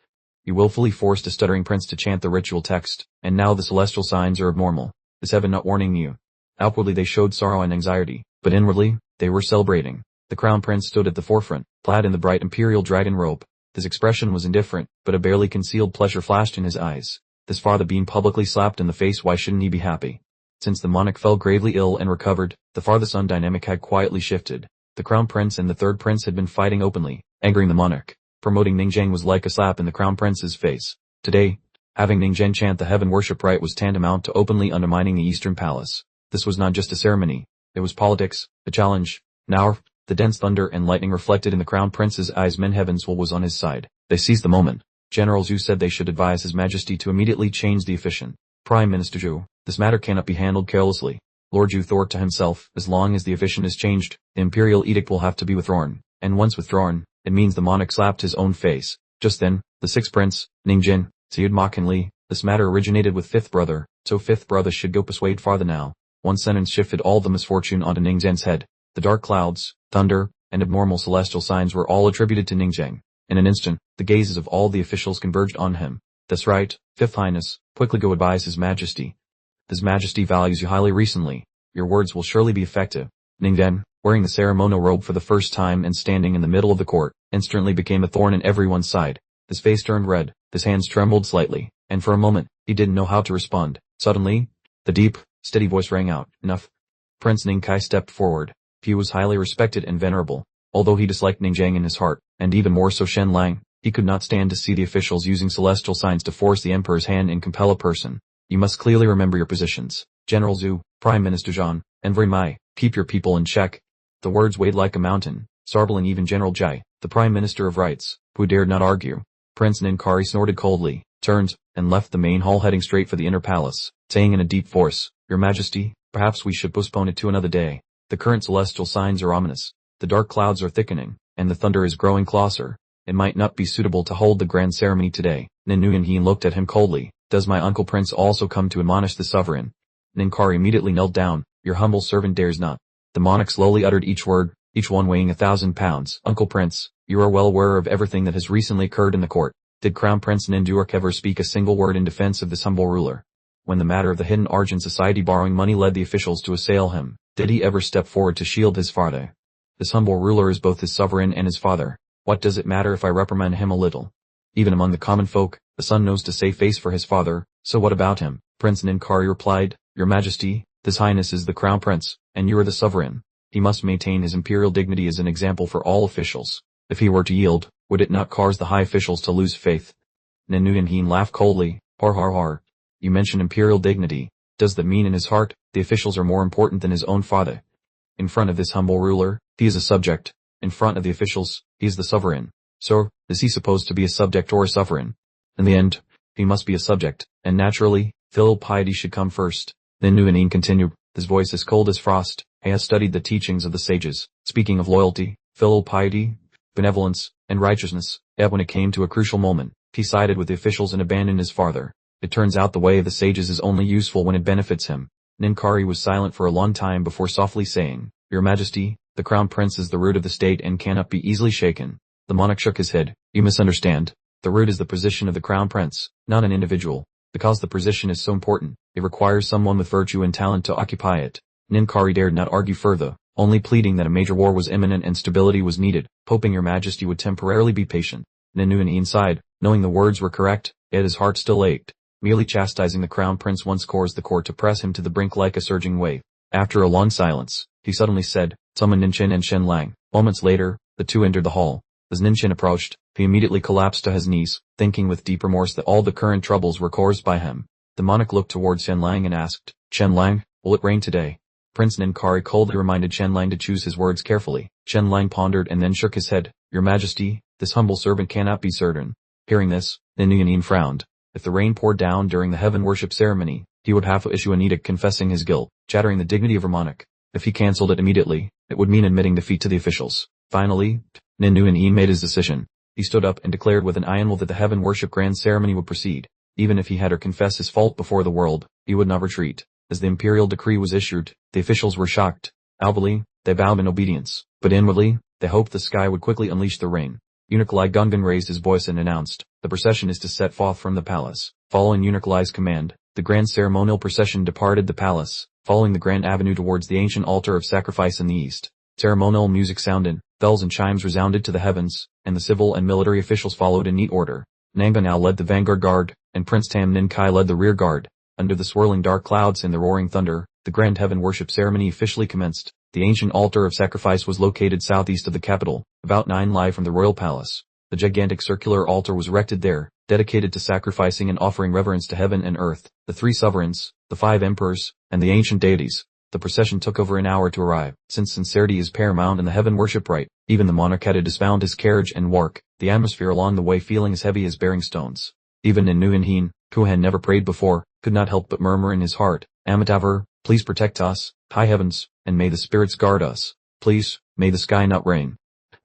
You willfully forced a stuttering prince to chant the ritual text, and now the celestial signs are abnormal. Is heaven not warning you? Outwardly they showed sorrow and anxiety, but inwardly, they were celebrating. The crown prince stood at the forefront, clad in the bright imperial dragon robe. His expression was indifferent, but a barely concealed pleasure flashed in his eyes. This father being publicly slapped in the face, why shouldn't he be happy? Since the monarch fell gravely ill and recovered, the father-son dynamic had quietly shifted. The crown prince and the third prince had been fighting openly, angering the monarch. Promoting Ningjang was like a slap in the crown prince's face. Today, having Ningjang chant the heaven worship rite was tantamount to openly undermining the Eastern Palace. This was not just a ceremony. It was politics, a challenge. Now, the dense thunder and lightning reflected in the crown prince's eyes meant heaven's will was on his side. They seized the moment. General Zhu said they should advise His Majesty to immediately change the officiant. Prime Minister Zhu, this matter cannot be handled carelessly. Lord Zhu thought to himself, as long as the officiant is changed, the imperial edict will have to be withdrawn. And once withdrawn, it means the monarch slapped his own face. Just then, the sixth prince, Ningjin, said mockingly, this matter originated with fifth brother, so fifth brother should go persuade father now. One sentence shifted all the misfortune onto Ningjang's head. The dark clouds, thunder, and abnormal celestial signs were all attributed to Ningjang. In an instant, the gazes of all the officials converged on him. That's right, Fifth Highness, quickly go advise His Majesty. His Majesty values you highly recently. Your words will surely be effective. Ningjang, wearing the ceremonial robe for the first time and standing in the middle of the court, instantly became a thorn in everyone's side. His face turned red, his hands trembled slightly, and for a moment, he didn't know how to respond. Suddenly, the deep, steady voice rang out, enough. Prince Ningkai stepped forward. He was highly respected and venerable. Although he disliked Ningjang in his heart, and even more so Shen Lang, he could not stand to see the officials using celestial signs to force the emperor's hand and compel a person. You must clearly remember your positions. General Zhu, Prime Minister Zhang, and Very Mai, keep your people in check. The words weighed like a mountain. Sarbal and even General Jai, the Prime Minister of Rights, who dared not argue. Prince Ninkari snorted coldly, turned, and left the main hall heading straight for the inner palace, saying in a deep voice, Your Majesty, perhaps we should postpone it to another day. The current celestial signs are ominous. The dark clouds are thickening, and the thunder is growing closer. It might not be suitable to hold the grand ceremony today. Ninuyan looked at him coldly. Does my uncle Prince also come to admonish the sovereign? Ninkari immediately knelt down. Your humble servant dares not. The monarch slowly uttered each word, each one weighing 1,000 pounds. Uncle Prince, You are well aware of everything that has recently occurred in the court. Did Crown Prince Nindurk ever speak a single word in defense of this humble ruler? When the matter of the hidden Argent Society borrowing money led the officials to assail him, did he ever step forward to shield his father? This humble ruler is both his sovereign and his father. What does it matter if I reprimand him a little? Even among the common folk, the son knows to save face for his father, so what about him? Prince Ninkari replied, Your Majesty, His Highness is the Crown Prince, and you are the sovereign. He must maintain his imperial dignity as an example for all officials. If he were to yield, would it not cause the high officials to lose faith? Nanuyanhin laughed coldly, har har har. You mention imperial dignity. Does that mean in his heart, the officials are more important than his own father? In front of this humble ruler, he is a subject. In front of the officials, he is the sovereign. So, is he supposed to be a subject or a sovereign? In the end, he must be a subject, and naturally, filial piety should come first. Then Nanuyanhin continued, his voice as cold as frost. He has studied the teachings of the sages, speaking of loyalty, filial piety, benevolence, and righteousness, yet when it came to a crucial moment, he sided with the officials and abandoned his father. It turns out the way of the sages is only useful when it benefits him. Ninkari was silent for a long time before softly saying, Your Majesty, the Crown Prince is the root of the state and cannot be easily shaken. The monarch shook his head. You misunderstand. The root is the position of the Crown Prince, not an individual. Because the position is so important, it requires someone with virtue and talent to occupy it. Ninkari dared not argue further, only pleading that a major war was imminent and stability was needed, hoping Your Majesty would temporarily be patient. Nanuyanhin sighed, knowing the words were correct, yet his heart still ached. Merely chastising the Crown Prince once caused the court to press him to the brink like a surging wave. After a long silence, he suddenly said, Summon Ninchin and Shen Lang. Moments later, the two entered the hall. As Ninchin approached, he immediately collapsed to his knees, thinking with deep remorse that all the current troubles were caused by him. The monarch looked towards Shen Lang and asked, Shen Lang, will it rain today? Prince Ninkari coldly reminded Shen Lang to choose his words carefully. Shen Lang pondered and then shook his head. Your Majesty, this humble servant cannot be certain. Hearing this, Nanuyanhin frowned. If the rain poured down during the heaven worship ceremony, he would have to issue an edict confessing his guilt, shattering the dignity of a monarch. If he cancelled it immediately, it would mean admitting defeat to the officials. Finally, Nanuyanhin made his decision. He stood up and declared with an iron will that the heaven worship grand ceremony would proceed. Even if he had to confess his fault before the world, he would not retreat. As the imperial decree was issued, the officials were shocked. Outwardly, they bowed in obedience, but inwardly, they hoped the sky would quickly unleash the rain. Eunuch Lai Gungan raised his voice and announced, the procession is to set forth from the palace. Following Eunuch Lai's command, the grand ceremonial procession departed the palace, following the grand avenue towards the ancient altar of sacrifice in the east. Ceremonial music sounded, bells and chimes resounded to the heavens, and the civil and military officials followed in neat order. Nanga now led the vanguard guard, and Prince Tam Ninkai led the rear guard. Under the swirling dark clouds and the roaring thunder, the grand heaven worship ceremony officially commenced. The ancient altar of sacrifice was located southeast of the capital, about 9 li from the royal palace. The gigantic circular altar was erected there, dedicated to sacrificing and offering reverence to heaven and earth, the 3 sovereigns, the 5 emperors, and the ancient deities. The procession took over an hour to arrive. Since sincerity is paramount in the heaven worship rite, even the monarch had to dismount his carriage and walk, the atmosphere along the way feeling as heavy as bearing stones. Even Nanuyanhin, who had never prayed before, could not help but murmur in his heart, Amitabha, please protect us, high heavens, and may the spirits guard us. Please, may the sky not rain.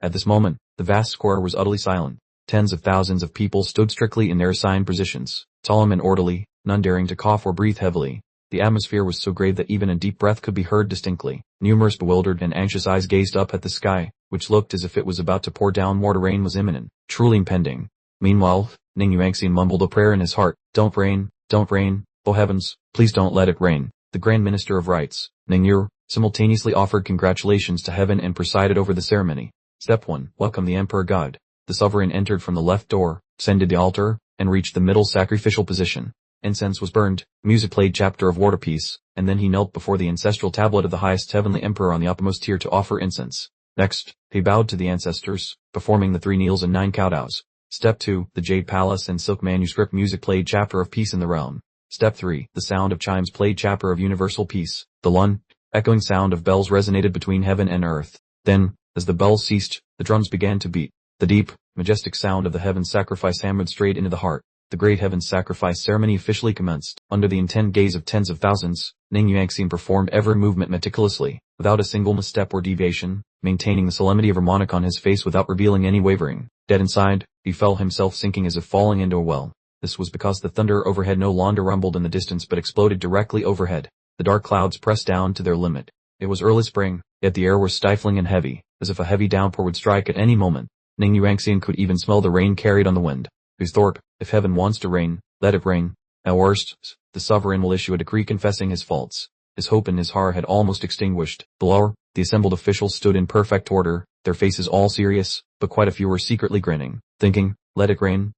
At this moment, the vast square was utterly silent. Tens of thousands of people stood strictly in their assigned positions, solemn and orderly, none daring to cough or breathe heavily. The atmosphere was so grave that even a deep breath could be heard distinctly. Numerous bewildered and anxious eyes gazed up at the sky, which looked as if it was about to pour down more. Rain was imminent, truly impending. Meanwhile, Ning Yuangxian mumbled a prayer in his heart, don't rain, oh heavens, please don't let it rain. The Grand Minister of Rites, Ning Yu, simultaneously offered congratulations to heaven and presided over the ceremony. Step 1. Welcome the Emperor God. The sovereign entered from the left door, ascended the altar, and reached the middle sacrificial position. Incense was burned, music played chapter of Water Peace, and then he knelt before the ancestral tablet of the highest heavenly emperor on the uppermost tier to offer incense. Next, he bowed to the ancestors, performing the 3 kneels and 9 kowtows. Step 2. The Jade Palace and Silk Manuscript music played chapter of Peace in the realm. Step 3. The sound of chimes played chapter of Universal Peace. The lun, echoing sound of bells resonated between heaven and earth. Then, as the bells ceased, the drums began to beat. The deep, majestic sound of the heaven's sacrifice hammered straight into the heart. The great heaven's sacrifice ceremony officially commenced. Under the intent gaze of tens of thousands, Ning Yuangxian performed every movement meticulously, without a single misstep or deviation, maintaining the solemnity of a monarch on his face without revealing any wavering. Dead inside, he felt himself sinking as if falling into a well. This was because the thunder overhead no longer rumbled in the distance but exploded directly overhead. The dark clouds pressed down to their limit. It was early spring, yet the air was stifling and heavy, as if a heavy downpour would strike at any moment. Ning Yuanxian could even smell the rain carried on the wind. Whose thought, if heaven wants to rain, let it rain. At worst, the sovereign will issue a decree confessing his faults. His hope in his heart had almost extinguished. Below, the assembled officials stood in perfect order, their faces all serious, but quite a few were secretly grinning, thinking, let it rain,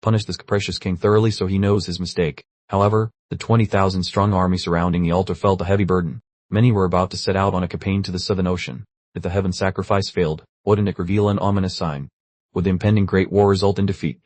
punish this capricious king thoroughly so he knows his mistake. However, the 20,000-strong army surrounding the altar felt a heavy burden. Many were about to set out on a campaign to the southern ocean. If the heaven sacrifice failed, wouldn't it reveal an ominous sign? Would the impending great war result in defeat?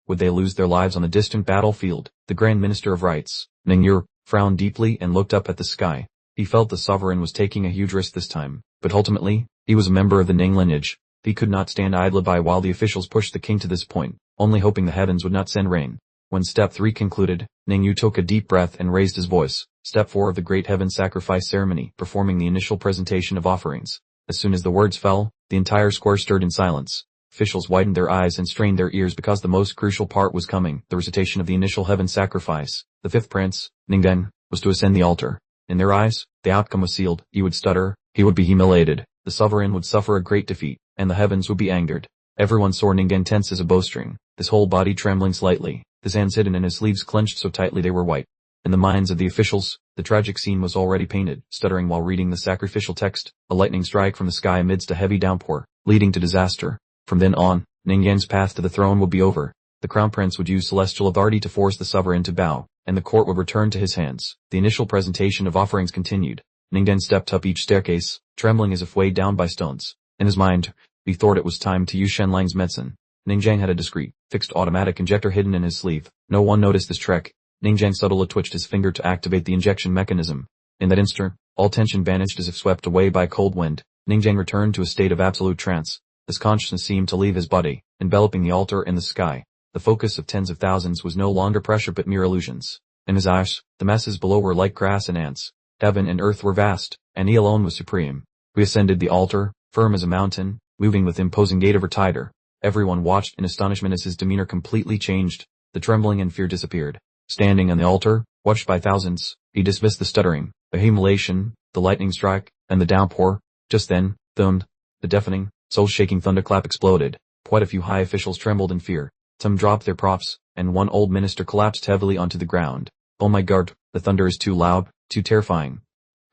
Would they lose their lives on the distant battlefield? The Grand Minister of Rights, Ning Yu, frowned deeply and looked up at the sky. He felt the sovereign was taking a huge risk this time, but ultimately, he was a member of the Ning lineage. He could not stand idly by while the officials pushed the king to this point, only hoping the heavens would not send rain. When Step 3 concluded, Ning Yu took a deep breath and raised his voice. Step 4 of the Great Heaven Sacrifice Ceremony, performing the initial presentation of offerings. As soon as the words fell, the entire square stirred in silence. Officials widened their eyes and strained their ears because the most crucial part was coming, the recitation of the initial heaven sacrifice. The fifth prince, Ningden, was to ascend the altar. In their eyes, the outcome was sealed. He would stutter, he would be humiliated, the sovereign would suffer a great defeat, and the heavens would be angered. Everyone saw Ningden tense as a bowstring, his whole body trembling slightly, his hands hidden and his sleeves clenched so tightly they were white. In the minds of the officials, the tragic scene was already painted. Stuttering while reading the sacrificial text, a lightning strike from the sky amidst a heavy downpour, leading to disaster. From then on, Ningyan's path to the throne would be over. The crown prince would use celestial authority to force the sovereign to bow, and the court would return to his hands. The initial presentation of offerings continued. Ningden stepped up each staircase, trembling as if weighed down by stones. In his mind, he thought it was time to use Shenlang's medicine. Ningjiang had a discreet, fixed automatic injector hidden in his sleeve. No one noticed this trick. Ningjiang subtly twitched his finger to activate the injection mechanism. In that instant, all tension vanished as if swept away by a cold wind. Ningjiang returned to a state of absolute trance. His consciousness seemed to leave his body, enveloping the altar and the sky. The focus of tens of thousands was no longer pressure but mere illusions. In his eyes, the masses below were like grass and ants. Heaven and earth were vast, and he alone was supreme. We ascended the altar, firm as a mountain, moving with imposing gait of a tiger. Everyone watched in astonishment as his demeanor completely changed. The trembling and fear disappeared. Standing on the altar, watched by thousands, he dismissed the stuttering, the humiliation, the lightning strike, and the downpour. Just then, the deafening, soul-shaking thunderclap exploded. Quite a few high officials trembled in fear. Some dropped their props, and one old minister collapsed heavily onto the ground. Oh my God, the thunder is too loud, too terrifying.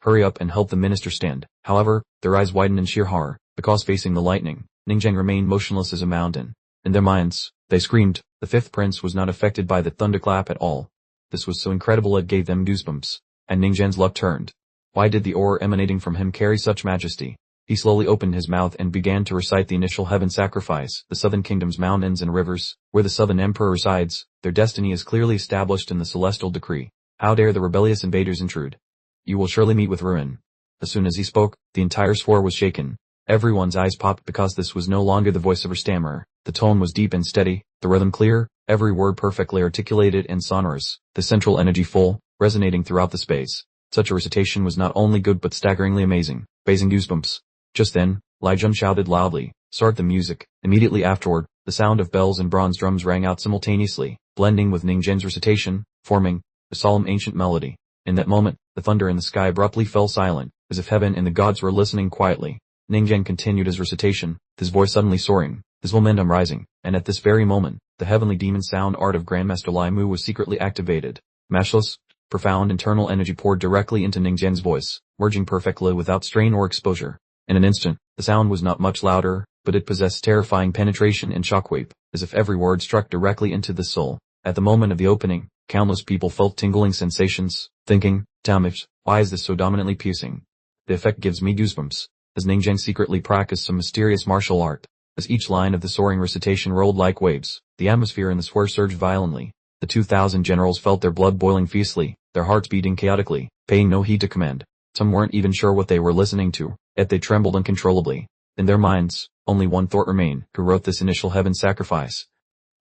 Hurry up and help the minister stand. However, their eyes widened in sheer horror, because facing the lightning, Ningjiang remained motionless as a mountain. In their minds, they screamed. The fifth prince was not affected by the thunderclap at all. This was so incredible it gave them goosebumps. And Ningjiang's luck turned. Why did the aura emanating from him carry such majesty? He slowly opened his mouth and began to recite the initial heaven sacrifice. The southern kingdom's mountains and rivers, where the southern emperor resides, their destiny is clearly established in the celestial decree. How dare the rebellious invaders intrude? You will surely meet with ruin. As soon as he spoke, the entire sphere was shaken. Everyone's eyes popped because this was no longer the voice of a stammerer. The tone was deep and steady, the rhythm clear, every word perfectly articulated and sonorous, the central energy full, resonating throughout the space. Such a recitation was not only good but staggeringly amazing, raising goosebumps. Just then, Lai Jun shouted loudly, "Start the music." Immediately afterward, the sound of bells and bronze drums rang out simultaneously, blending with Ningjiang's recitation, forming a solemn ancient melody. In that moment, the thunder in the sky abruptly fell silent, as if heaven and the gods were listening quietly. Ningjiang continued his recitation, his voice suddenly soaring, his momentum rising, and at this very moment, the heavenly demon sound art of Grandmaster Lai Mu was secretly activated. Matchless, profound internal energy poured directly into Ningjiang's voice, merging perfectly without strain or exposure. In an instant, the sound was not much louder, but it possessed terrifying penetration and shockwave, as if every word struck directly into the soul. At the moment of the opening, countless people felt tingling sensations, thinking, "Damn it, why is this so dominantly piercing? The effect gives me goosebumps." As Ningjiang secretly practiced some mysterious martial art, as each line of the soaring recitation rolled like waves, the atmosphere in the sphere surged violently. The 2,000 generals felt their blood boiling fiercely, their hearts beating chaotically, paying no heed to command. Some weren't even sure what they were listening to, yet they trembled uncontrollably. In their minds, only one thought remained: who wrote this initial heaven sacrifice?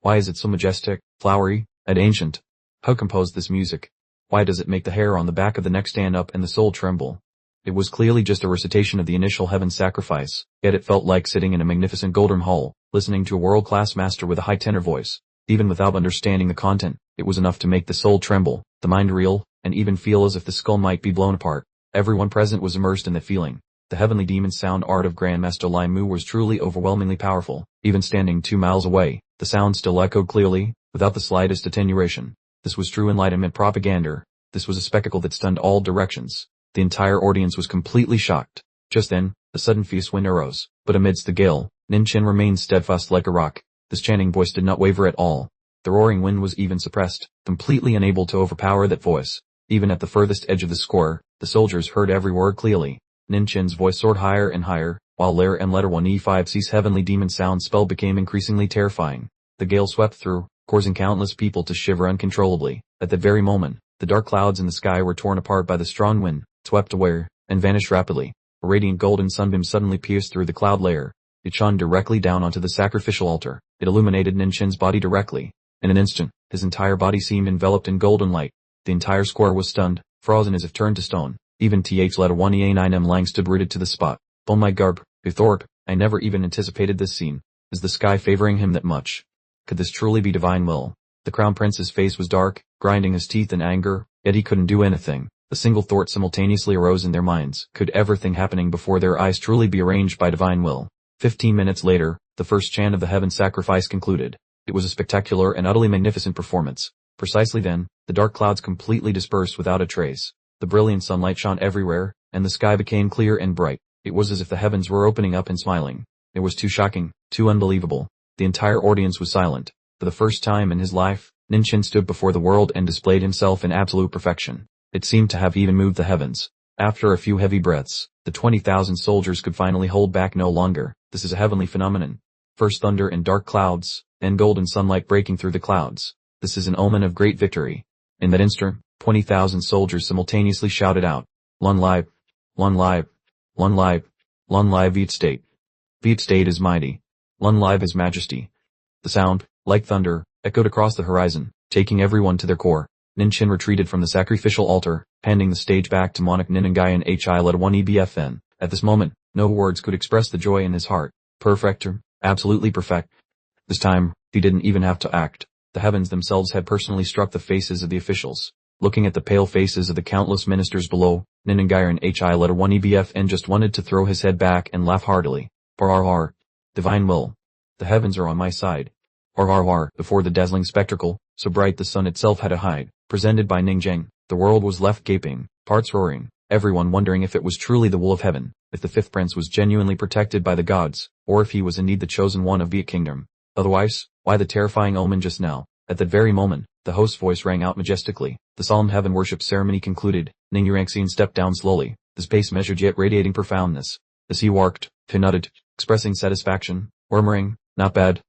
Why is it so majestic, flowery, and ancient? Who composed this music? Why does it make the hair on the back of the neck stand up and the soul tremble? It was clearly just a recitation of the initial heaven sacrifice, yet it felt like sitting in a magnificent golden hall, listening to a world-class master with a high tenor voice. Even without understanding the content, it was enough to make the soul tremble, the mind reel, and even feel as if the skull might be blown apart. Everyone present was immersed in the feeling. The heavenly demon sound art of Grandmaster Lai Mu was truly overwhelmingly powerful. Even standing 2 miles away, the sound still echoed clearly, without the slightest attenuation. This was true Enlightenment propaganda. This was a spectacle that stunned all directions. The entire audience was completely shocked. Just then, a sudden fierce wind arose, but amidst the gale, Nin Chen remained steadfast like a rock. This chanting voice did not waver at all. The roaring wind was even suppressed, completely unable to overpower that voice. Even at the furthest edge of the square, the soldiers heard every word clearly. Nin Chen's voice soared higher and higher, while Lair and letter 1E5C's heavenly demon sound spell became increasingly terrifying. The gale swept through, causing countless people to shiver uncontrollably. At that very moment, the dark clouds in the sky were torn apart by the strong wind, swept away, and vanished rapidly. A radiant golden sunbeam suddenly pierced through the cloud layer. It shone directly down onto the sacrificial altar. It illuminated Nin Chen's body directly. In an instant, his entire body seemed enveloped in golden light. The entire square was stunned, frozen as if turned to stone. Even TH letter 1EA9M Lang stood rooted to the spot. Oh my garb, Thorpe, I never even anticipated this scene. Is the sky favoring him that much? Could this truly be divine will? The crown prince's face was dark, grinding his teeth in anger, yet he couldn't do anything. A single thought simultaneously arose in their minds. Could everything happening before their eyes truly be arranged by divine will? 15 minutes later, the first chant of the heaven sacrifice concluded. It was a spectacular and utterly magnificent performance. Precisely then, the dark clouds completely dispersed without a trace. The brilliant sunlight shone everywhere, and the sky became clear and bright. It was as if the heavens were opening up and smiling. It was too shocking, too unbelievable. The entire audience was silent. For the first time in his life, Nin Chen stood before the world and displayed himself in absolute perfection. It seemed to have even moved the heavens. After a few heavy breaths, the 20,000 soldiers could finally hold back no longer. This is a heavenly phenomenon. First thunder and dark clouds, then golden sunlight breaking through the clouds. This is an omen of great victory. In that instant, 20,000 soldiers simultaneously shouted out, Lun Live, Lun Live, Lun Live, Lun Live Viet State. Viet State is mighty. Lun Live is majesty. The sound, like thunder, echoed across the horizon, taking everyone to their core. Nin Chen retreated from the sacrificial altar, handing the stage back to Monarch Ninangai and HI led 1EBFN. At this moment, no words could express the joy in his heart. Perfecter, absolutely perfect. This time, he didn't even have to act. The heavens themselves had personally struck the faces of the officials. Looking at the pale faces of the countless ministers below, Ninangai and HI letter 1EBFN just wanted to throw his head back and laugh heartily. Har. Divine will. The heavens are on my side. Har. Before the dazzling spectacle, so bright the sun itself had to hide, presented by Ningjing, the world was left gaping, parts roaring, everyone wondering if it was truly the will of heaven, if the fifth prince was genuinely protected by the gods, or if he was indeed the chosen one of Viet Kingdom. Otherwise, why the terrifying omen just now? At that very moment, the host's voice rang out majestically. The solemn heaven worship ceremony concluded. Ning Yurangxian stepped down slowly, his pace measured yet radiating profoundness. As he walked, he nodded, expressing satisfaction, murmuring, not bad,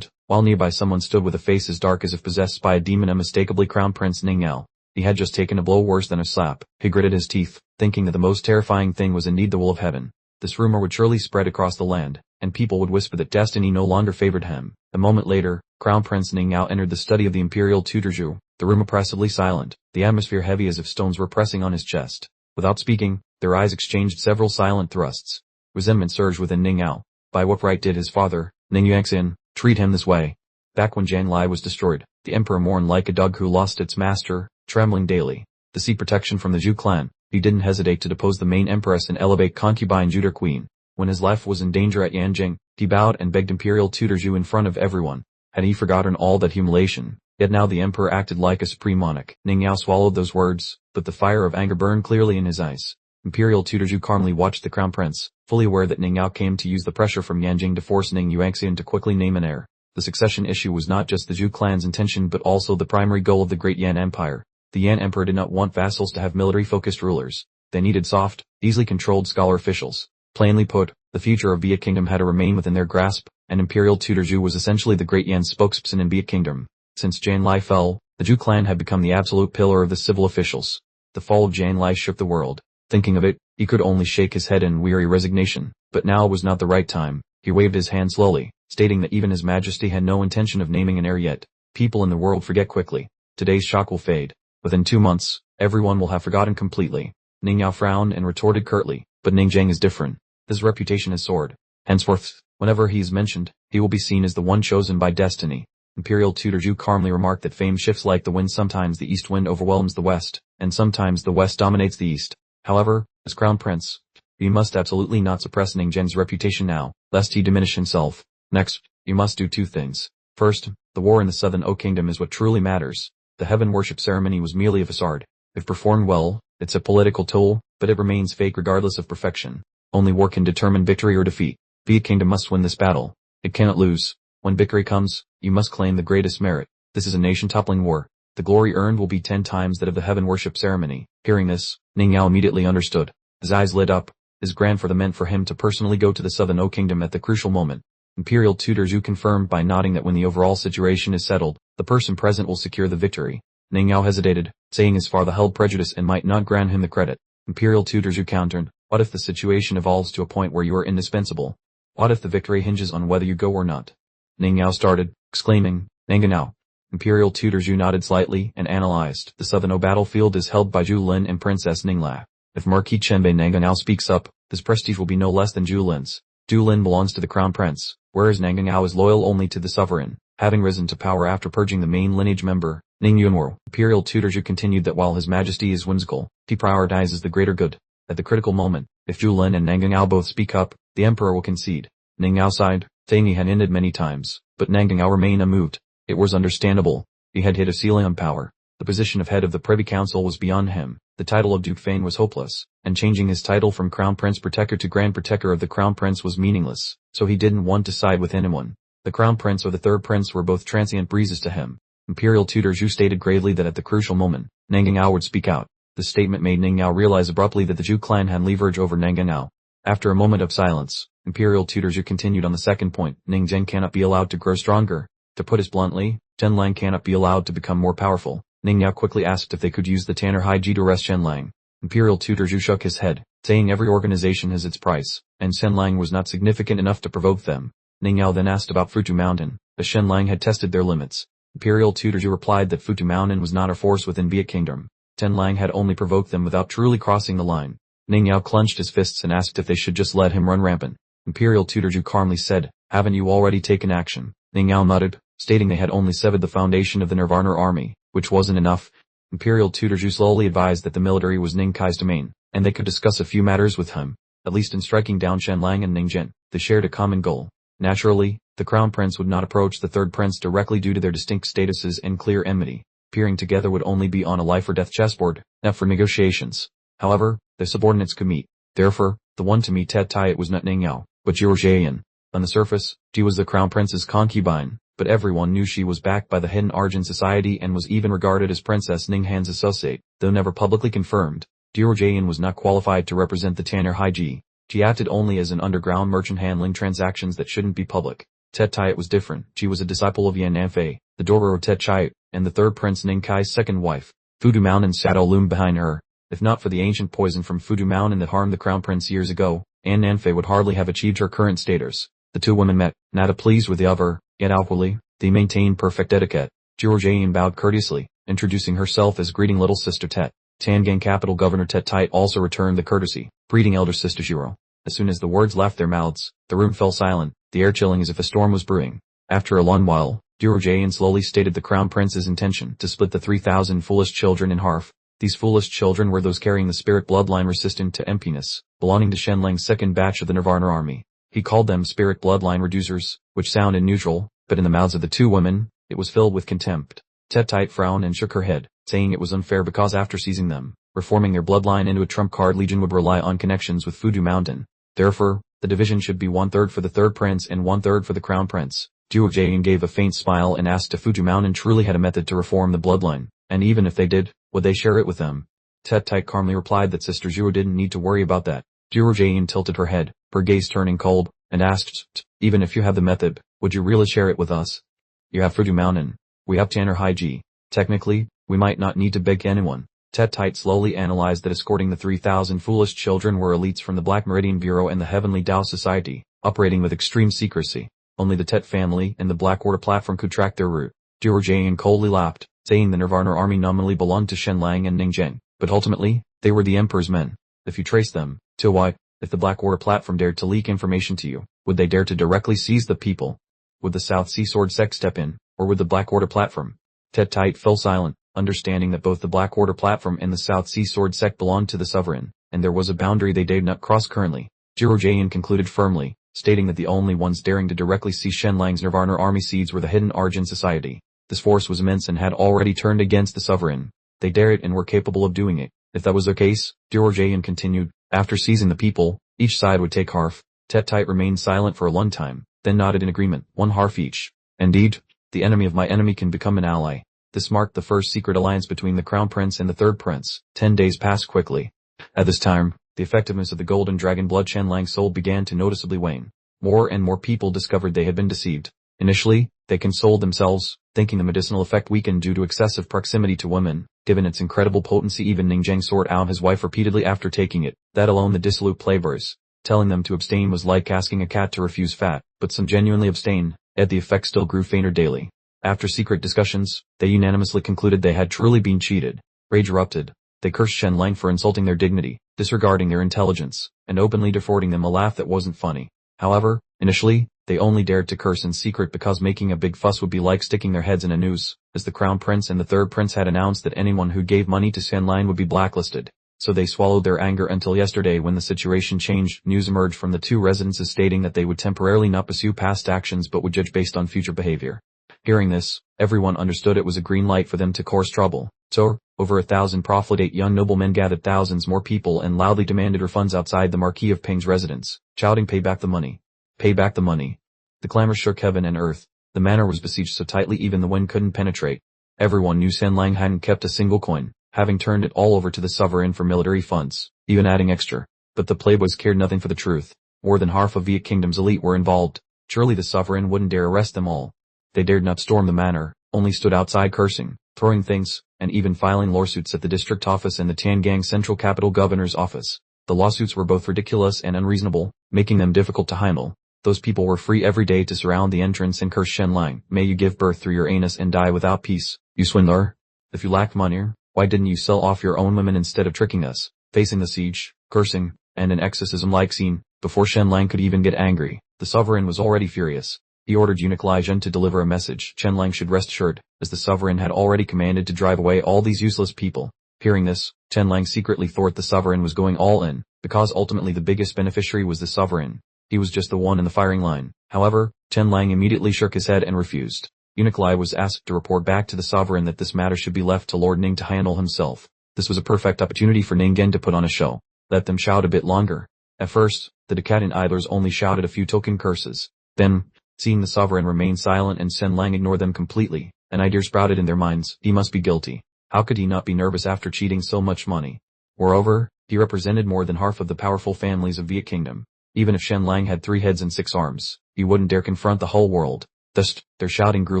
while nearby someone stood with a face as dark as if possessed by a demon, unmistakably Crown Prince Ning Yao. He had just taken a blow worse than a slap. He gritted his teeth, thinking that the most terrifying thing was indeed the will of heaven. This rumor would surely spread across the land, and people would whisper that destiny no longer favored him. A moment later, Crown Prince Ning Yao entered the study of the Imperial Tutorju, the room oppressively silent, the atmosphere heavy as if stones were pressing on his chest. Without speaking, their eyes exchanged several silent thrusts. Resentment surged within Ning Yao. By what right did his father, Ning Yuanxin, treat him this way? Back when Jian Lai was destroyed, the emperor mourned like a dog who lost its master, trembling daily. To seek protection from the Zhu clan, he didn't hesitate to depose the main empress and elevate concubine Juder Queen. When his life was in danger at Yanjing, he bowed and begged Imperial Tutor Zhu in front of everyone. Had he forgotten all that humiliation? Yet now the emperor acted like a supreme monarch. Ning Yao swallowed those words, but the fire of anger burned clearly in his eyes. Imperial Tutor Zhu calmly watched the crown prince, fully aware that Ning Yao came to use the pressure from Yanjing to force Ning Yuanxian to quickly name an heir. The succession issue was not just the Zhu clan's intention but also the primary goal of the Great Yan Empire. The Yan Emperor did not want vassals to have military-focused rulers. They needed soft, easily controlled scholar officials. Plainly put, the future of Viet Kingdom had to remain within their grasp, and Imperial Tutor Zhu was essentially the Great Yan's spokesperson in Viet Kingdom. Since Jian Lai fell, the Zhu clan had become the absolute pillar of the civil officials. The fall of Jian Lai shook the world. Thinking of it, he could only shake his head in weary resignation. But now was not the right time. He waved his hand slowly, stating that even His Majesty had no intention of naming an heir yet. People in the world forget quickly. Today's shock will fade. Within 2 months, everyone will have forgotten completely. Ning Yao frowned and retorted curtly, but Ning Zheng is different. His reputation has soared. Henceforth, whenever he is mentioned, he will be seen as the one chosen by destiny. Imperial Tutor Zhu calmly remarked that fame shifts like the wind. Sometimes the east wind overwhelms the west, and sometimes the west dominates the east. However, as crown prince, You must absolutely not suppress Ning Zhen's reputation now, lest he diminish himself. Next, you must do two things. First, the war in the Southern O Kingdom is what truly matters. The heaven worship ceremony was merely a facade. If performed well, it's a political tool, but it remains fake regardless of perfection. Only war can determine victory or defeat. The Kingdom must win this battle. It cannot lose. When victory comes, you must claim the greatest merit. This is a nation-toppling war. The glory earned will be 10 times that of the heaven worship ceremony. Hearing this, Ning Yao immediately understood. His eyes lit up. His grandfather meant for him to personally go to the Southern O Kingdom at the crucial moment. Imperial tutor Zhu confirmed by nodding that when the overall situation is settled, the person present will secure the victory. Ning Yao hesitated, saying his father held prejudice and might not grant him the credit. Imperial tutor Zhu countered, what if the situation evolves to a point where you are indispensable? What if the victory hinges on whether you go or not? Ning Yao started, exclaiming, Nanganao. Imperial tutor Zhu nodded slightly and analyzed. The Southern O battlefield is held by Zhu Lin and Princess Ningla. If Marquis Chenbei Nanganao speaks up, his prestige will be no less than Zhu Lin's. Zhu Lin belongs to the crown prince, whereas Nanganao is loyal only to the sovereign, having risen to power after purging the main lineage member, Ning Yunwo. Imperial tutor Zhu continued that while his majesty is whimsical, he prioritizes the greater good. At the critical moment, if Zhu Lin and Nanganao both speak up, the emperor will concede. Ning Yao sighed, saying he had ended many times, but Nanganao remained unmoved. It was understandable. He had hit a ceiling on power. The position of head of the Privy Council was beyond him. The title of Duke Fane was hopeless, and changing his title from Crown Prince Protector to Grand Protector of the Crown Prince was meaningless, so he didn't want to side with anyone. The Crown Prince or the Third Prince were both transient breezes to him. Imperial tutor Zhu stated gravely that at the crucial moment, Nanganao would speak out. The statement made Ning Yao realize abruptly that the Zhu clan had leverage over Nanganao. After a moment of silence, Imperial tutor Zhu continued on the second point. Ning Zhen cannot be allowed to grow stronger. To put it bluntly, Chen Lang cannot be allowed to become more powerful. Ning Yao quickly asked if they could use the Tanner High Ji to arrest Chen Lang. Imperial tutor Zhu shook his head, saying every organization has its price, and Chen Lang was not significant enough to provoke them. Ning Yao then asked about Futu Mountain, as Chen Lang had tested their limits. Imperial tutor Zhu replied that Futu Mountain was not a force within Biak Kingdom. Chen Lang had only provoked them without truly crossing the line. Ning Yao clenched his fists and asked if they should just let him run rampant. Imperial tutor Zhu calmly said, haven't you already taken action? Ning Yao nodded, stating they had only severed the foundation of the Nirvana army, which wasn't enough. Imperial tutor Zhu slowly advised that the military was Ning Kai's domain, and they could discuss a few matters with him. At least in striking down Chen Lang and Ning Zhen, they shared a common goal. Naturally, the Crown Prince would not approach the Third Prince directly due to their distinct statuses and clear enmity. Appearing together would only be on a life-or-death chessboard, not for negotiations. However, their subordinates could meet. Therefore, the one to meet Tet Tai was not Ning Yao, but Zhu Jian. On the surface, she was the Crown Prince's concubine, but everyone knew she was backed by the hidden Arjun Society and was even regarded as Princess Ning Han's associate, though never publicly confirmed. Zhu Jian was not qualified to represent the Tanner High Ji. She acted only as an underground merchant handling transactions that shouldn't be public. Tet Tai was different. She was a disciple of Yan Nanfei, the daughter of Tet Chai, and the Third Prince Ning Kai's second wife. Futu Mountain's shadow loomed behind her. If not for the ancient poison from Futu Mountain that harmed the Crown Prince years ago, Yan Nanfei would hardly have achieved her current status. The two women met, not pleased with the other, yet outwardly, they maintained perfect etiquette. Zhu Jian bowed courteously, introducing herself as greeting little sister Tet. Tangang capital Governor Tet Tai also returned the courtesy, greeting elder sister Zhiro. As soon as the words left their mouths, the room fell silent, the air chilling as if a storm was brewing. After a long while, Zhu Jian slowly stated the Crown Prince's intention to split the 3,000 foolish children in half. These foolish children were those carrying the spirit bloodline resistant to emptiness, belonging to Shen Lang's second batch of the Nirvana army. He called them spirit bloodline reducers, which sounded neutral, but in the mouths of the two women, it was filled with contempt. Tet Tai frowned and shook her head, saying it was unfair because after seizing them, reforming their bloodline into a trump card legion would rely on connections with Futu Mountain. Therefore, the division should be 1/3 for the Third Prince and 1/3 for the Crown Prince. Zhu Jian gave a faint smile and asked if Futu Mountain truly had a method to reform the bloodline, and even if they did, would they share it with them? Tet Tai calmly replied that Sister Zhu didn't need to worry about that. Zhu Jian tilted her head, her gaze turning cold, and asked, even if you have the method, would you really share it with us? You have Futu Mountain. We have Tanner High Ji. Technically, we might not need to beg anyone. Tet Tai slowly analyzed that escorting the 3,000 foolish children were elites from the Black Meridian Bureau and the Heavenly Tao Society, operating with extreme secrecy. Only the Tet family and the Black Order platform could track their route. Zhu Jian coldly laughed, saying the Nirvana army nominally belonged to Shen Lang and Ning Zhen, but ultimately, they were the Emperor's men. If you trace them, to why, if the Black Order platform dared to leak information to you, would they dare to directly seize the people? Would the South Sea Sword sect step in, or would the Black Order platform? Tet Tai fell silent, understanding that both the Black Order platform and the South Sea Sword sect belonged to the sovereign. and there was a boundary they dared not cross currently. Zhiro Jian concluded firmly, stating that the only ones daring to directly see Shenlang's Nirvana army seeds were the hidden Arjun society. This force was immense and had already turned against the sovereign. They dared it and were capable of doing it. If that was their case, Zhiro Jian continued, after seizing the people, each side would take half. Tet-Tit remained silent for a long time, then nodded in agreement, one half each. Indeed, the enemy of my enemy can become an ally. This marked the first secret alliance between the Crown Prince and the Third Prince. 10 days passed quickly. At this time, the effectiveness of the Golden Dragon Blood Shenlang's soul began to noticeably wane. More and more people discovered they had been deceived. Initially, they consoled themselves, thinking the medicinal effect weakened due to excessive proximity to women. Given its incredible potency, even Ning Zheng sought out his wife repeatedly after taking it. That alone the dissolute players. Telling them to abstain was like asking a cat to refuse fat, but some genuinely abstained, yet the effect still grew fainter daily. After secret discussions, they unanimously concluded they had truly been cheated. Rage erupted. They cursed Shenlang for insulting their dignity, disregarding their intelligence, and openly affording them a laugh that wasn't funny. However, initially, they only dared to curse in secret because making a big fuss would be like sticking their heads in a noose, as the Crown Prince and the Third Prince had announced that anyone who gave money to Shenlang would be blacklisted. So they swallowed their anger until yesterday when the situation changed. News emerged from the two residences stating that they would temporarily not pursue past actions but would judge based on future behavior. Hearing this, everyone understood it was a green light for them to cause trouble. So, over 1,000 profligate young noblemen gathered thousands more people and loudly demanded refunds outside the Marquis of Ping's residence, shouting, "Pay back the money! Pay back the money!" The clamor shook heaven and earth. The manor was besieged so tightly even the wind couldn't penetrate. Everyone knew Shenlang hadn't kept a single coin, having turned it all over to the sovereign for military funds, even adding extra. But the playboys cared nothing for the truth. More than half of Viet Kingdom's elite were involved. Surely the sovereign wouldn't dare arrest them all. They dared not storm the manor, only stood outside cursing, throwing things, and even filing lawsuits at the district office and the Tiangang Central Capital Governor's office. The lawsuits were both ridiculous and unreasonable, making them difficult to handle. Those people were free every day to surround the entrance and curse Shenlang. "May you give birth through your anus and die without peace, you swindler. If you lacked money, why didn't you sell off your own women instead of tricking us?" Facing the siege, cursing, and an exorcism-like scene, before Shenlang could even get angry, the sovereign was already furious. He ordered eunuch Li Zhen to deliver a message. Shenlang should rest assured, as the sovereign had already commanded to drive away all these useless people. Hearing this, Shenlang secretly thought the sovereign was going all in, because ultimately the biggest beneficiary was the sovereign. He was just the one in the firing line. However, Shenlang immediately shook his head and refused. Eunuch Li was asked to report back to the sovereign that this matter should be left to Lord Ning to handle himself. This was a perfect opportunity for Ningen to put on a show. Let them shout a bit longer. At first, the decadent idlers only shouted a few token curses. Then, seeing the sovereign remain silent and Shenlang ignore them completely, an idea sprouted in their minds: he must be guilty. How could he not be nervous after cheating so much money? Moreover, he represented more than half of the powerful families of Viet Kingdom. Even if Shenlang had 3 heads and 6 arms, he wouldn't dare confront the whole world. Thus, their shouting grew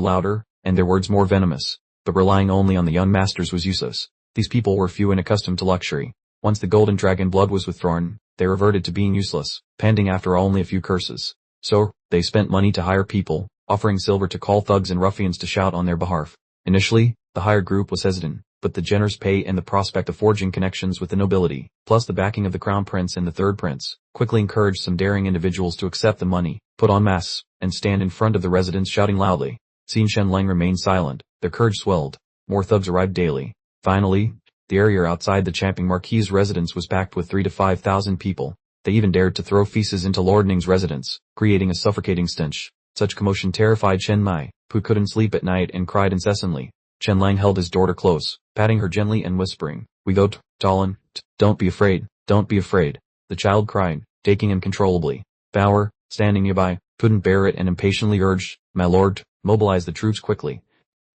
louder, and their words more venomous. But relying only on the young masters was useless. These people were few and accustomed to luxury. Once the Golden Dragon blood was withdrawn, they reverted to being useless, pending after only a few curses. So, they spent money to hire people, offering silver to call thugs and ruffians to shout on their behalf. Initially, the hired group was hesitant, but the generous pay and the prospect of forging connections with the nobility, plus the backing of the Crown Prince and the Third Prince, quickly encouraged some daring individuals to accept the money, put on masks, and stand in front of the residence shouting loudly. Seeing Shenlang remain silent, their courage swelled. More thugs arrived daily. Finally, the area outside the Champing Marquis' residence was packed with 3,000 to 5,000 people. They even dared to throw feces into Lord Ning's residence, creating a suffocating stench. Such commotion terrified Chen Mai, who couldn't sleep at night and cried incessantly. Shenlang held his daughter close, patting her gently and whispering, "We go Talon, don't be afraid, don't be afraid." The child cried, taking uncontrollably. Bauer, standing nearby, couldn't bear it and impatiently urged, "My lord, mobilize the troops quickly.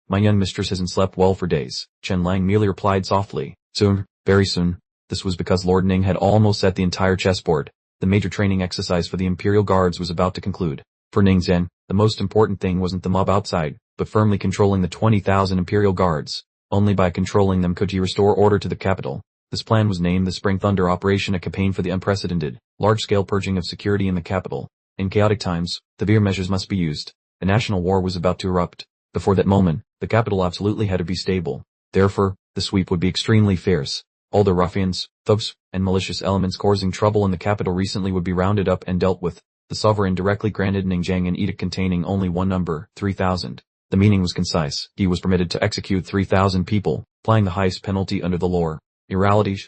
My young mistress hasn't slept well for days." Shenlang merely replied softly, "Soon, very soon." This was because Lord Ning had almost set the entire chessboard. The major training exercise for the Imperial Guards was about to conclude. For Ning Zhen, the most important thing wasn't the mob outside, but firmly controlling the 20,000 Imperial Guards. Only by controlling them could he restore order to the capital. This plan was named the Spring Thunder Operation, a campaign for the unprecedented, large-scale purging of security in the capital. In chaotic times, severe measures must be used. A national war was about to erupt. Before that moment, the capital absolutely had to be stable. Therefore, the sweep would be extremely fierce. All the ruffians, thugs, and malicious elements causing trouble in the capital recently would be rounded up and dealt with. The sovereign directly granted Ningjiang an edict containing only one number, 3,000. The meaning was concise. He was permitted to execute 3,000 people, applying the highest penalty under the law. Immorality.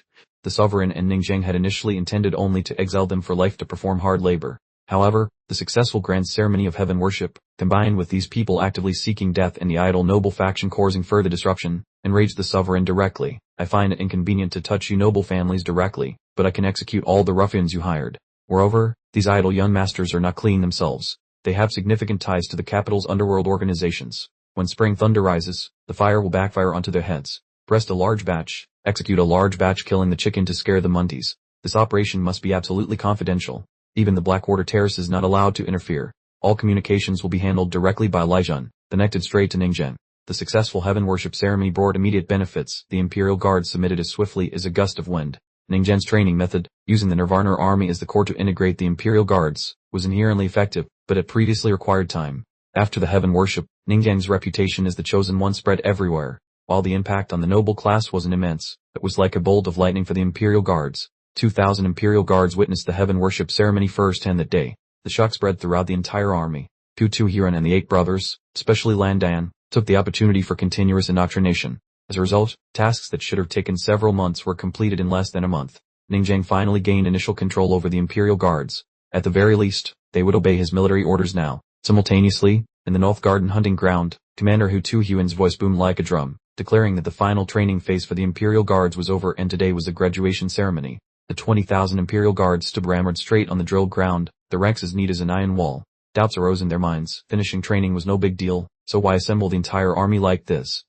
The sovereign and Ningzheng had initially intended only to exile them for life to perform hard labor. However, the successful grand ceremony of heaven worship, combined with these people actively seeking death and the idle noble faction causing further disruption, enraged the sovereign directly. I find it inconvenient to touch you noble families directly, but I can execute all the ruffians you hired. Moreover, these idle young masters are not clean themselves. They have significant ties to the capital's underworld organizations. When spring thunder rises, the fire will backfire onto their heads. Execute a large batch killing the chicken to scare the munties. This operation must be absolutely confidential. Even the Blackwater Terrace is not allowed to interfere. All communications will be handled directly by Lijian, connected straight to Ningzheng. The successful heaven worship ceremony brought immediate benefits. The Imperial Guard submitted as swiftly as a gust of wind. Ningzheng's training method, using the Nirvana army as the core to integrate the Imperial Guards, was inherently effective, but it previously required time. After the heaven worship, Ningzheng's reputation as the chosen one spread everywhere. While the impact on the noble class wasn't immense, it was like a bolt of lightning for the Imperial Guards. 2,000 Imperial Guards witnessed the heaven worship ceremony firsthand that day. The shock spread throughout the entire army. Tu Huron and the 8 brothers, especially Lan Dan, took the opportunity for continuous indoctrination. As a result, tasks that should have taken several months were completed in less than a month. Ningzheng finally gained initial control over the Imperial Guards. At the very least, they would obey his military orders now. Simultaneously, in the North Garden hunting ground, Commander Hu Tu-Huan's voice boomed like a drum, declaring that the final training phase for the Imperial Guards was over and today was the graduation ceremony. The 20,000 Imperial Guards stood rammed straight on the drilled ground, the ranks as neat as an iron wall. Doubts arose in their minds. Finishing training was no big deal, so why assemble the entire army like this?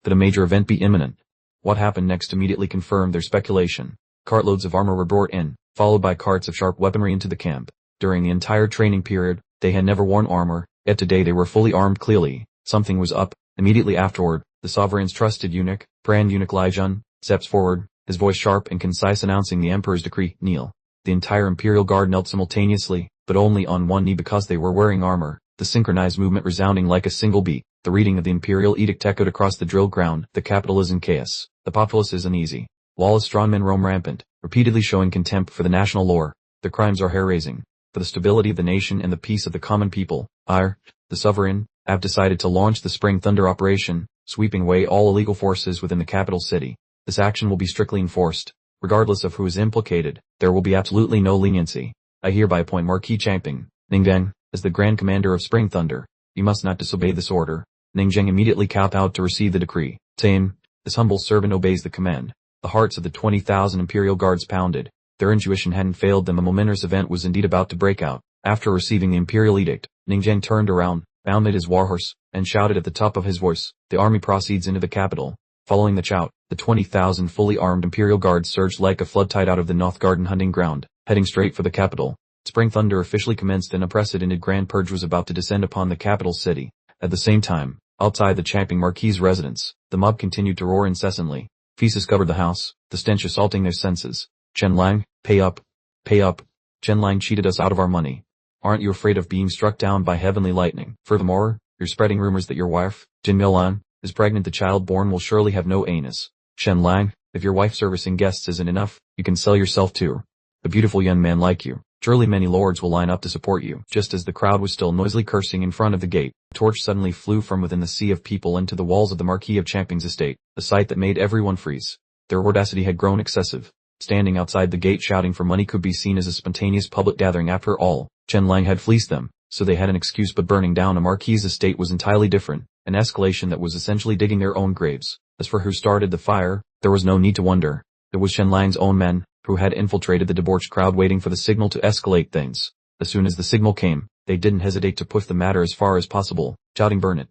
Could a major event be imminent? What happened next immediately confirmed their speculation. Cartloads of armor were brought in, followed by carts of sharp weaponry into the camp. During the entire training period, they had never worn armor, yet today they were fully armed. Clearly, something was up. Immediately afterward, the sovereign's trusted eunuch, Grand Eunuch Lijian, steps forward, his voice sharp and concise announcing the emperor's decree, kneel. The entire Imperial Guard knelt simultaneously, but only on one knee because they were wearing armor, the synchronized movement resounding like a single beat. The reading of the Imperial edict echoed across the drill ground. The capital is in chaos. The populace is uneasy. Lawless strongmen roam rampant, repeatedly showing contempt for the national law. Their crimes are hair-raising. For the stability of the nation and the peace of the common people, I, the sovereign, have decided to launch the Spring Thunder operation, sweeping away all illegal forces within the capital city. This action will be strictly enforced. Regardless of who is implicated, there will be absolutely no leniency. I hereby appoint Marquis Changping, Ningzheng, as the Grand Commander of Spring Thunder. You must not disobey this order. Ningzheng immediately kowtowed to receive the decree, saying, "This humble servant obeys the command." The hearts of the 20,000 Imperial Guards pounded. Their intuition hadn't failed them. A momentous event was indeed about to break out. After receiving the Imperial edict, Ningzheng turned around, mounted his warhorse, and shouted at the top of his voice, "The army proceeds into the capital." Following the shout, the 20,000 fully armed Imperial Guards surged like a flood tide out of the North Garden hunting ground, heading straight for the capital. Spring Thunder officially commenced. An unprecedented grand purge was about to descend upon the capital city. At the same time, outside the Changping Marquis' residence, the mob continued to roar incessantly. Feces covered the house, the stench assaulting their senses. "Chen Lang, pay up. Pay up. Chen Lang cheated us out of our money. Aren't you afraid of being struck down by heavenly lightning? Furthermore, you're spreading rumors that your wife, Jin Milan, is pregnant. The child born will surely have no anus. Chen Lang, if your wife servicing guests isn't enough, you can sell yourself too. A beautiful young man like you. Surely many lords will line up to support you." Just as the crowd was still noisily cursing in front of the gate, a torch suddenly flew from within the sea of people into the walls of the Marquis of Changping's estate, a sight that made everyone freeze. Their audacity had grown excessive. Standing outside the gate shouting for money could be seen as a spontaneous public gathering. After all, Chen Lang had fleeced them, so they had an excuse. But burning down a Marquis' estate was entirely different, an escalation that was essentially digging their own graves. As for who started the fire, there was no need to wonder. It was Chen Lang's own men, who had infiltrated the debauched crowd waiting for the signal to escalate things. As soon as the signal came, they didn't hesitate to push the matter as far as possible, shouting, "Burn it.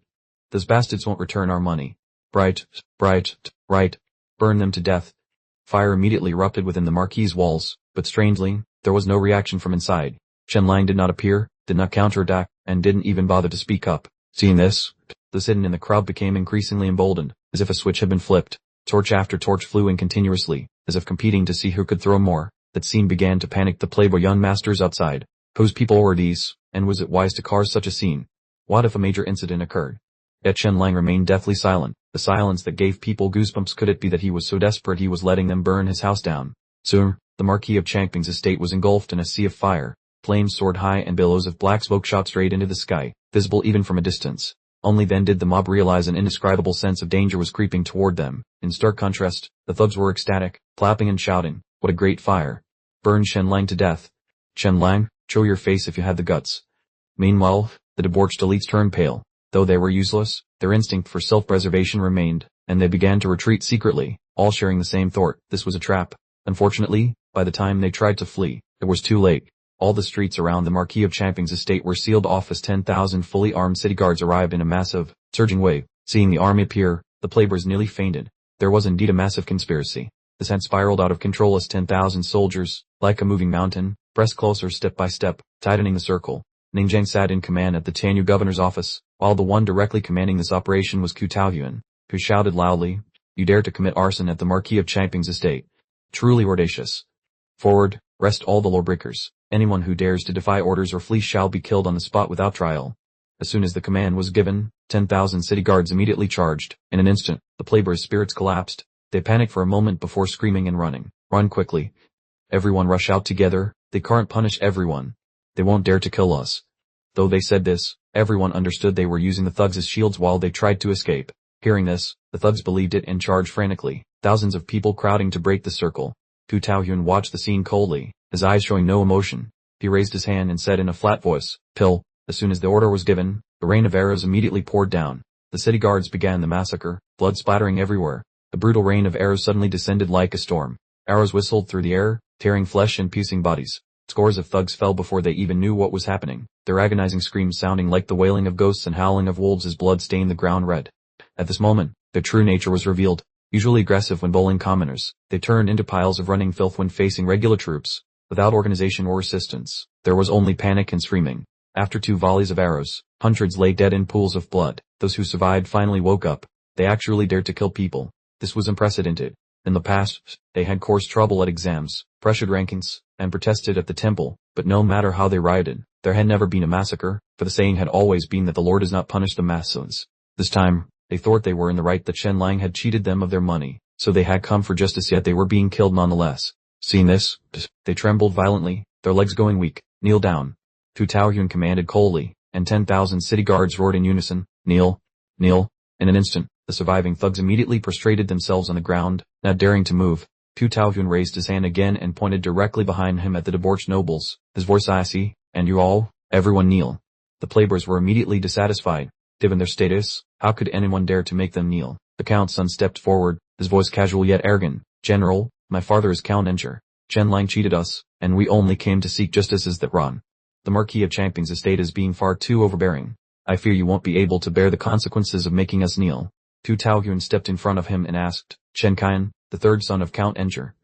Those bastards won't return our money. Right. Burn them to death." Fire immediately erupted within the Marquis' walls, but strangely, there was no reaction from inside. Chen Lang did not appear, did not counterattack, and didn't even bother to speak up. Seeing this, those hidden in the crowd became increasingly emboldened, as if a switch had been flipped. Torch after torch flew in continuously, as if competing to see who could throw more. That scene began to panic the playboy young masters outside. Whose people were these, and was it wise to cause such a scene? What if a major incident occurred? Yet Chen Lang remained deathly silent, the silence that gave people goosebumps. Could it be that he was so desperate he was letting them burn his house down? Soon, the Marquis of Changping's estate was engulfed in a sea of fire. Flames soared high and billows of black smoke shot straight into the sky, visible even from a distance. Only then did the mob realize an indescribable sense of danger was creeping toward them. In stark contrast, the thugs were ecstatic, clapping and shouting, "What a great fire! Burn Chen Lang to death! Chen Lang, show your face if you had the guts." Meanwhile, the debauched elites turned pale. Though they were useless, their instinct for self-preservation remained, and they began to retreat secretly, all sharing the same thought: this was a trap. Unfortunately, by the time they tried to flee, it was too late. All the streets around the Marquis of Champing's estate were sealed off as 10,000 fully armed city guards arrived in a massive, surging wave. Seeing the army appear, the players nearly fainted. There was indeed a massive conspiracy. The scent spiraled out of control as 10,000 soldiers, like a moving mountain, pressed closer step by step, tightening the circle. Ningjang sat in command at the Tanyu governor's office, while the one directly commanding this operation was Ku Taoyuan, who shouted loudly, "You dare to commit arson at the Marquis of Champing's estate. Truly audacious. Forward, arrest all the lawbreakers. Anyone who dares to defy orders or flee shall be killed on the spot without trial." As soon as the command was given, 10,000 city guards immediately charged. In an instant, the players' spirits collapsed. They panicked for a moment before screaming and running. "Run quickly. Everyone rush out together. They can't punish everyone. They won't dare to kill us." Though they said this, everyone understood they were using the thugs as shields while they tried to escape. Hearing this, the thugs believed it and charged frantically, thousands of people crowding to break the circle. Ku Taoyuan watched the scene coldly, his eyes showing no emotion. He raised his hand and said in a flat voice, "Pill." As soon as the order was given, the rain of arrows immediately poured down. The city guards began the massacre, blood splattering everywhere. The brutal rain of arrows suddenly descended like a storm. Arrows whistled through the air, tearing flesh and piercing bodies. Scores of thugs fell before they even knew what was happening, their agonizing screams sounding like the wailing of ghosts and howling of wolves as blood stained the ground red. At this moment, their true nature was revealed. Usually aggressive when bowling commoners, they turned into piles of running filth when facing regular troops. Without organization or assistance, there was only panic and screaming. After 2 volleys of arrows, hundreds lay dead in pools of blood. Those who survived finally woke up. They actually dared to kill people. This was unprecedented. In the past, they had caused trouble at exams, pressured rankings, and protested at the temple, but no matter how they rioted, there had never been a massacre, for the saying had always been that the Lord does not punish the masses. This time, they thought they were in the right, that Chen Lang had cheated them of their money, so they had come for justice, yet they were being killed nonetheless. Seeing this, they trembled violently, their legs going weak. "Kneel down." Ku Taoyuan commanded coldly, and 10,000 city guards roared in unison, "Kneel! Kneel!" In an instant, the surviving thugs immediately prostrated themselves on the ground, not daring to move. Ku Taoyuan raised his hand again and pointed directly behind him at the debauched nobles, his voice icy, "And you all, everyone kneel." The players were immediately dissatisfied. Given their status, how could anyone dare to make them kneel? The Count's son stepped forward, his voice casual yet arrogant. "General, my father is Count Encher. Chen Lang cheated us, and we only came to seek justice as that run. The Marquis of Champing's estate is being far too overbearing. I fear you won't be able to bear the consequences of making us kneel." Ku Taoyuan stepped in front of him and asked, "Chen Kaian, the third son of Count Encher?"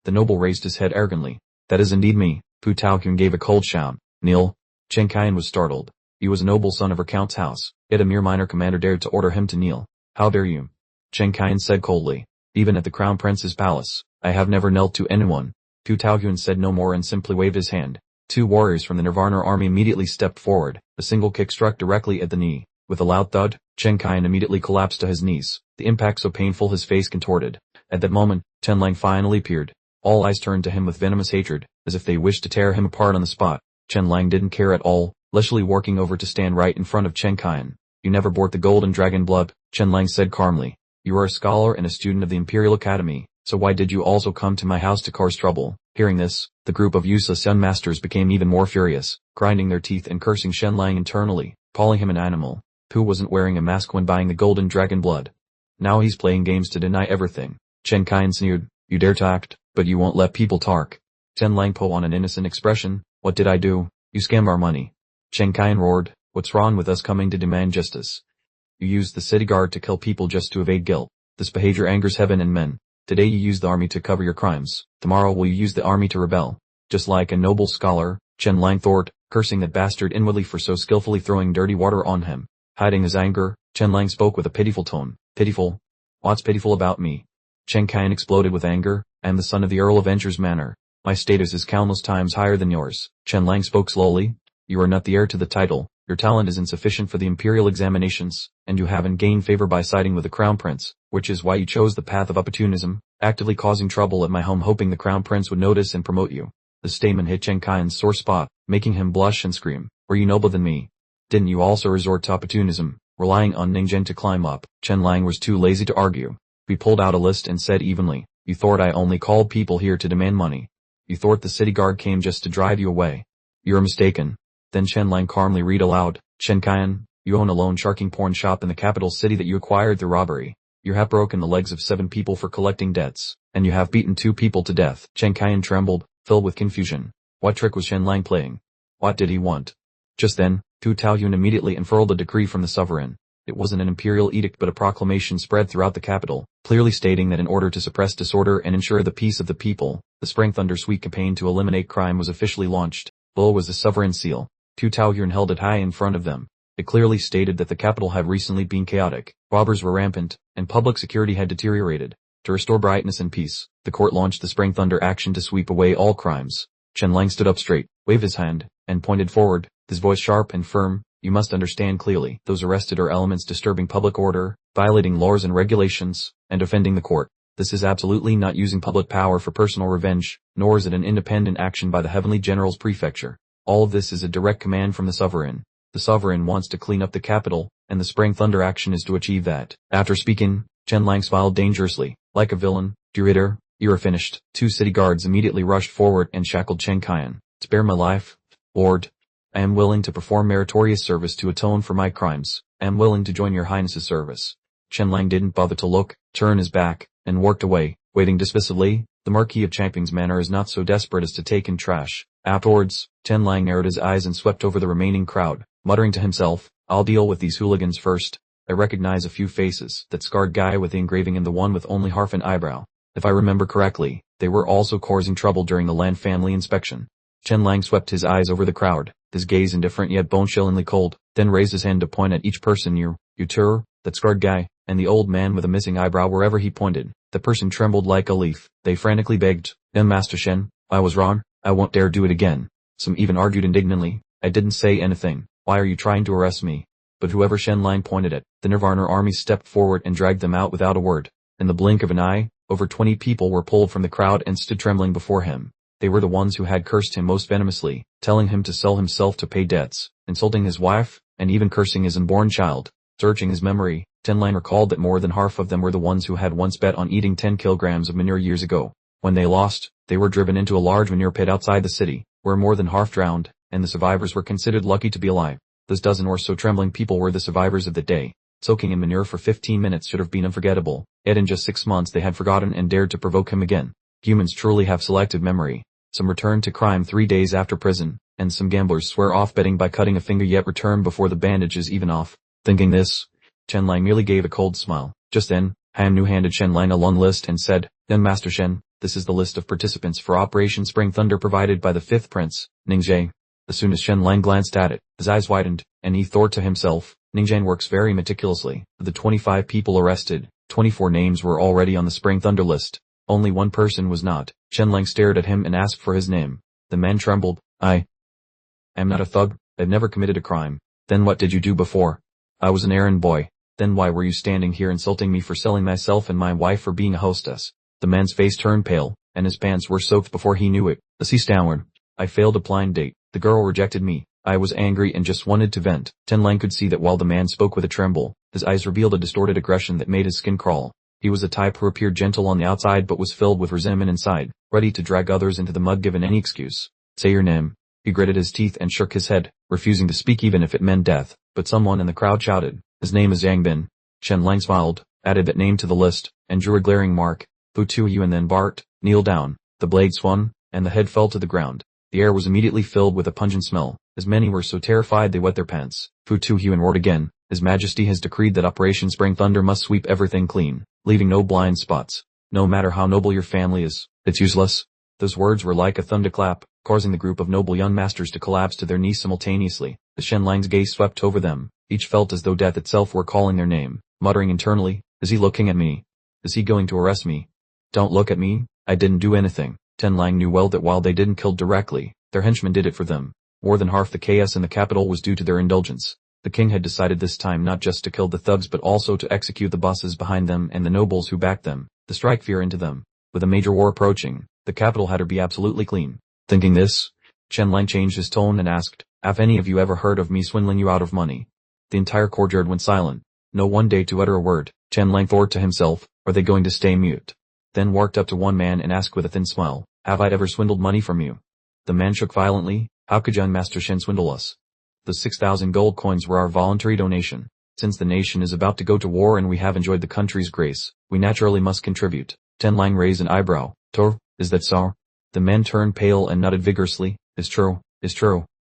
The noble raised his head arrogantly. "That is indeed me." Ku Taoyuan gave a cold shout. "Kneel." Chen Kaian was startled. He was a noble son of her Count's house, yet a mere minor commander dared to order him to kneel. "How dare you?" Chen Kaian said coldly. "Even at the Crown Prince's palace, I have never knelt to anyone." Ku Taoyuan said no more and simply waved his hand. 2 warriors from the Nirvana army immediately stepped forward. A single kick struck directly at the knee. With a loud thud, Chen Kaian immediately collapsed to his knees, the impact so painful his face contorted. At that moment, Chen Lang finally appeared. All eyes turned to him with venomous hatred, as if they wished to tear him apart on the spot. Chen Lang didn't care at all, leisurely walking over to stand right in front of Chen Kaian. "You never bought the golden dragon blood," Chen Lang said calmly. "You are a scholar and a student of the Imperial Academy, so why did you also come to my house to cause trouble?" Hearing this, the group of useless young masters became even more furious, grinding their teeth and cursing Chen Lang internally, calling him an animal. Who wasn't wearing a mask when buying the golden dragon blood? Now he's playing games to deny everything. Chen Kaian sneered, "You dare to act, but you won't let people talk." Chen Lang put on an innocent expression. "What did I do? You scam our money." Chen Kaian roared, "What's wrong with us coming to demand justice? You used the city guard to kill people just to evade guilt. This behavior angers heaven and men. Today you use the army to cover your crimes. Tomorrow will you use the army to rebel? Just like a noble scholar," Chen Lang thought, cursing that bastard inwardly for so skillfully throwing dirty water on him. Hiding his anger, Chen Lang spoke with a pitiful tone. "Pitiful? What's pitiful about me?" Chen Kaian exploded with anger. "I am the son of the Earl of Encher's Manor. My status is countless times higher than yours." Chen Lang spoke slowly. "You are not the heir to the title. Your talent is insufficient for the imperial examinations, and you haven't gained favor by siding with the crown prince, which is why you chose the path of opportunism, actively causing trouble at my home hoping the crown prince would notice and promote you." The statement hit Chen Kaian's sore spot, making him blush and scream. "Were you nobler than me? Didn't you also resort to opportunism, relying on Ningjang to climb up?" Chen Lang was too lazy to argue. He pulled out a list and said evenly, You thought I only called people here to demand money. You thought the city guard came just to drive you away. You're mistaken. Then Chen Lang calmly read aloud, Chen Qian, you own a loan sharking porn shop in the capital city that you acquired through robbery. You have broken the legs of 7 people for collecting debts, and you have beaten 2 people to death. Chen Qian trembled, filled with confusion. What trick was Chen Lang playing? What did he want? Just then, Fu Taoyuan immediately unfurled a decree from the sovereign. It wasn't an imperial edict but a proclamation spread throughout the capital, clearly stating that in order to suppress disorder and ensure the peace of the people, the Spring Thunder Sweep campaign to eliminate crime was officially launched. Below was the sovereign seal. Fu Taoyuan held it high in front of them. It clearly stated that the capital had recently been chaotic, robbers were rampant, and public security had deteriorated. To restore brightness and peace, the court launched the Spring Thunder action to sweep away all crimes. Chen Lang stood up straight, waved his hand, and pointed forward, his voice sharp and firm. You must understand clearly, those arrested are elements disturbing public order, violating laws and regulations, and offending the court. This is absolutely not using public power for personal revenge, nor is it an independent action by the Heavenly General's prefecture. All of this is a direct command from the sovereign. The sovereign wants to clean up the capital, and the Spring Thunder action is to achieve that. After speaking, Chen Lang smiled dangerously, like a villain. Deritter, you are finished. 2 city guards immediately rushed forward and shackled Chen Qian. Spare my life, Lord. I am willing to perform meritorious service to atone for my crimes. I am willing to join your highness's service. Chen Lang didn't bother to look, turn his back, and walked away, waiting dismissively. The Marquis of Changping's manner is not so desperate as to take in trash. Afterwards, Chen Lang narrowed his eyes and swept over the remaining crowd, muttering to himself, I'll deal with these hooligans first. I recognize a few faces, that scarred guy with the engraving and the one with only half an eyebrow. If I remember correctly, they were also causing trouble during the land family inspection. Chen Lang swept his eyes over the crowd, his gaze indifferent yet bone-chillingly cold, then raised his hand to point at each person. You two, that scarred guy, and the old man with a missing eyebrow. Wherever he pointed, the person trembled like a leaf. They frantically begged, Master Shen, I was wrong, I won't dare do it again. Some even argued indignantly, I didn't say anything, why are you trying to arrest me? But whoever Chen Lang pointed at, the Nirvana army stepped forward and dragged them out without a word. In the blink of an eye, over 20 people were pulled from the crowd and stood trembling before him. They were the ones who had cursed him most venomously, telling him to sell himself to pay debts, insulting his wife, and even cursing his unborn child. Searching his memory, Chen Lang recalled that more than half of them were the ones who had once bet on eating 10 kilograms of manure years ago. When they lost, they were driven into a large manure pit outside the city, where more than half drowned, and the survivors were considered lucky to be alive. Those dozen or so trembling people were the survivors of the day. Soaking in manure for 15 minutes should have been unforgettable, yet in just 6 months they had forgotten and dared to provoke him again. Humans truly have selective memory. Some return to crime 3 days after prison, and some gamblers swear off betting by cutting a finger yet return before the bandage is even off. Thinking this, Chen Lang merely gave a cold smile. Just then, Han Nu handed Chen Lang a long list and said, Then Master Shen, this is the list of participants for Operation Spring Thunder provided by the 5th Prince, Ningzhe. As soon as Chen Lang glanced at it, his eyes widened, and he thought to himself, Ningzhe works very meticulously. Of the 25 people arrested, 24 names were already on the Spring Thunder list. Only one person was not. Chen Lang stared at him and asked for his name. The man trembled. I am not a thug. I've never committed a crime. Then what did you do before? I was an errand boy. Then why were you standing here insulting me for selling myself and my wife for being a hostess? The man's face turned pale, and his pants were soaked before he knew it. As he stammered, I failed a blind date. The girl rejected me. I was angry and just wanted to vent. Chen Lang could see that while the man spoke with a tremble, his eyes revealed a distorted aggression that made his skin crawl. He was a type who appeared gentle on the outside but was filled with resentment inside, ready to drag others into the mud given any excuse. Say your name. He gritted his teeth and shook his head, refusing to speak even if it meant death. But someone in the crowd shouted, His name is Yang Bin. Chen Lang smiled, added that name to the list, and drew a glaring mark. Fu Tuoyuan then barked, Kneel down. The blade swung, and the head fell to the ground. The air was immediately filled with a pungent smell, as many were so terrified they wet their pants. Fu Tuoyuan roared again, His Majesty has decreed that Operation Spring Thunder must sweep everything clean, leaving no blind spots. No matter how noble your family is, it's useless. Those words were like a thunderclap, causing the group of noble young masters to collapse to their knees simultaneously. As Chen Lang's gaze swept over them, each felt as though death itself were calling their name, muttering internally, Is he looking at me? Is he going to arrest me? Don't look at me, I didn't do anything. Chen Lang knew well that while they didn't kill directly, their henchmen did it for them. More than half the chaos in the capital was due to their indulgence. The king had decided this time not just to kill the thugs but also to execute the bosses behind them and the nobles who backed them, to strike fear into them. With a major war approaching, the capital had to be absolutely clean. Thinking this, Chen Lang changed his tone and asked, Have any of you ever heard of me swindling you out of money? The entire courtyard went silent. No one dared to utter a word. Chen Lang thought to himself, Are they going to stay mute? then walked up to one man and asked with a thin smile, "Have I ever swindled money from you?" The man shook violently. "How could young Master Shen swindle us? The 6,000 gold coins were our voluntary donation. Since the nation is about to go to war and we have enjoyed the country's grace, we naturally must contribute." Tenlang raised an eyebrow. "Tor, is that so?" The man turned pale and nodded vigorously. Is true.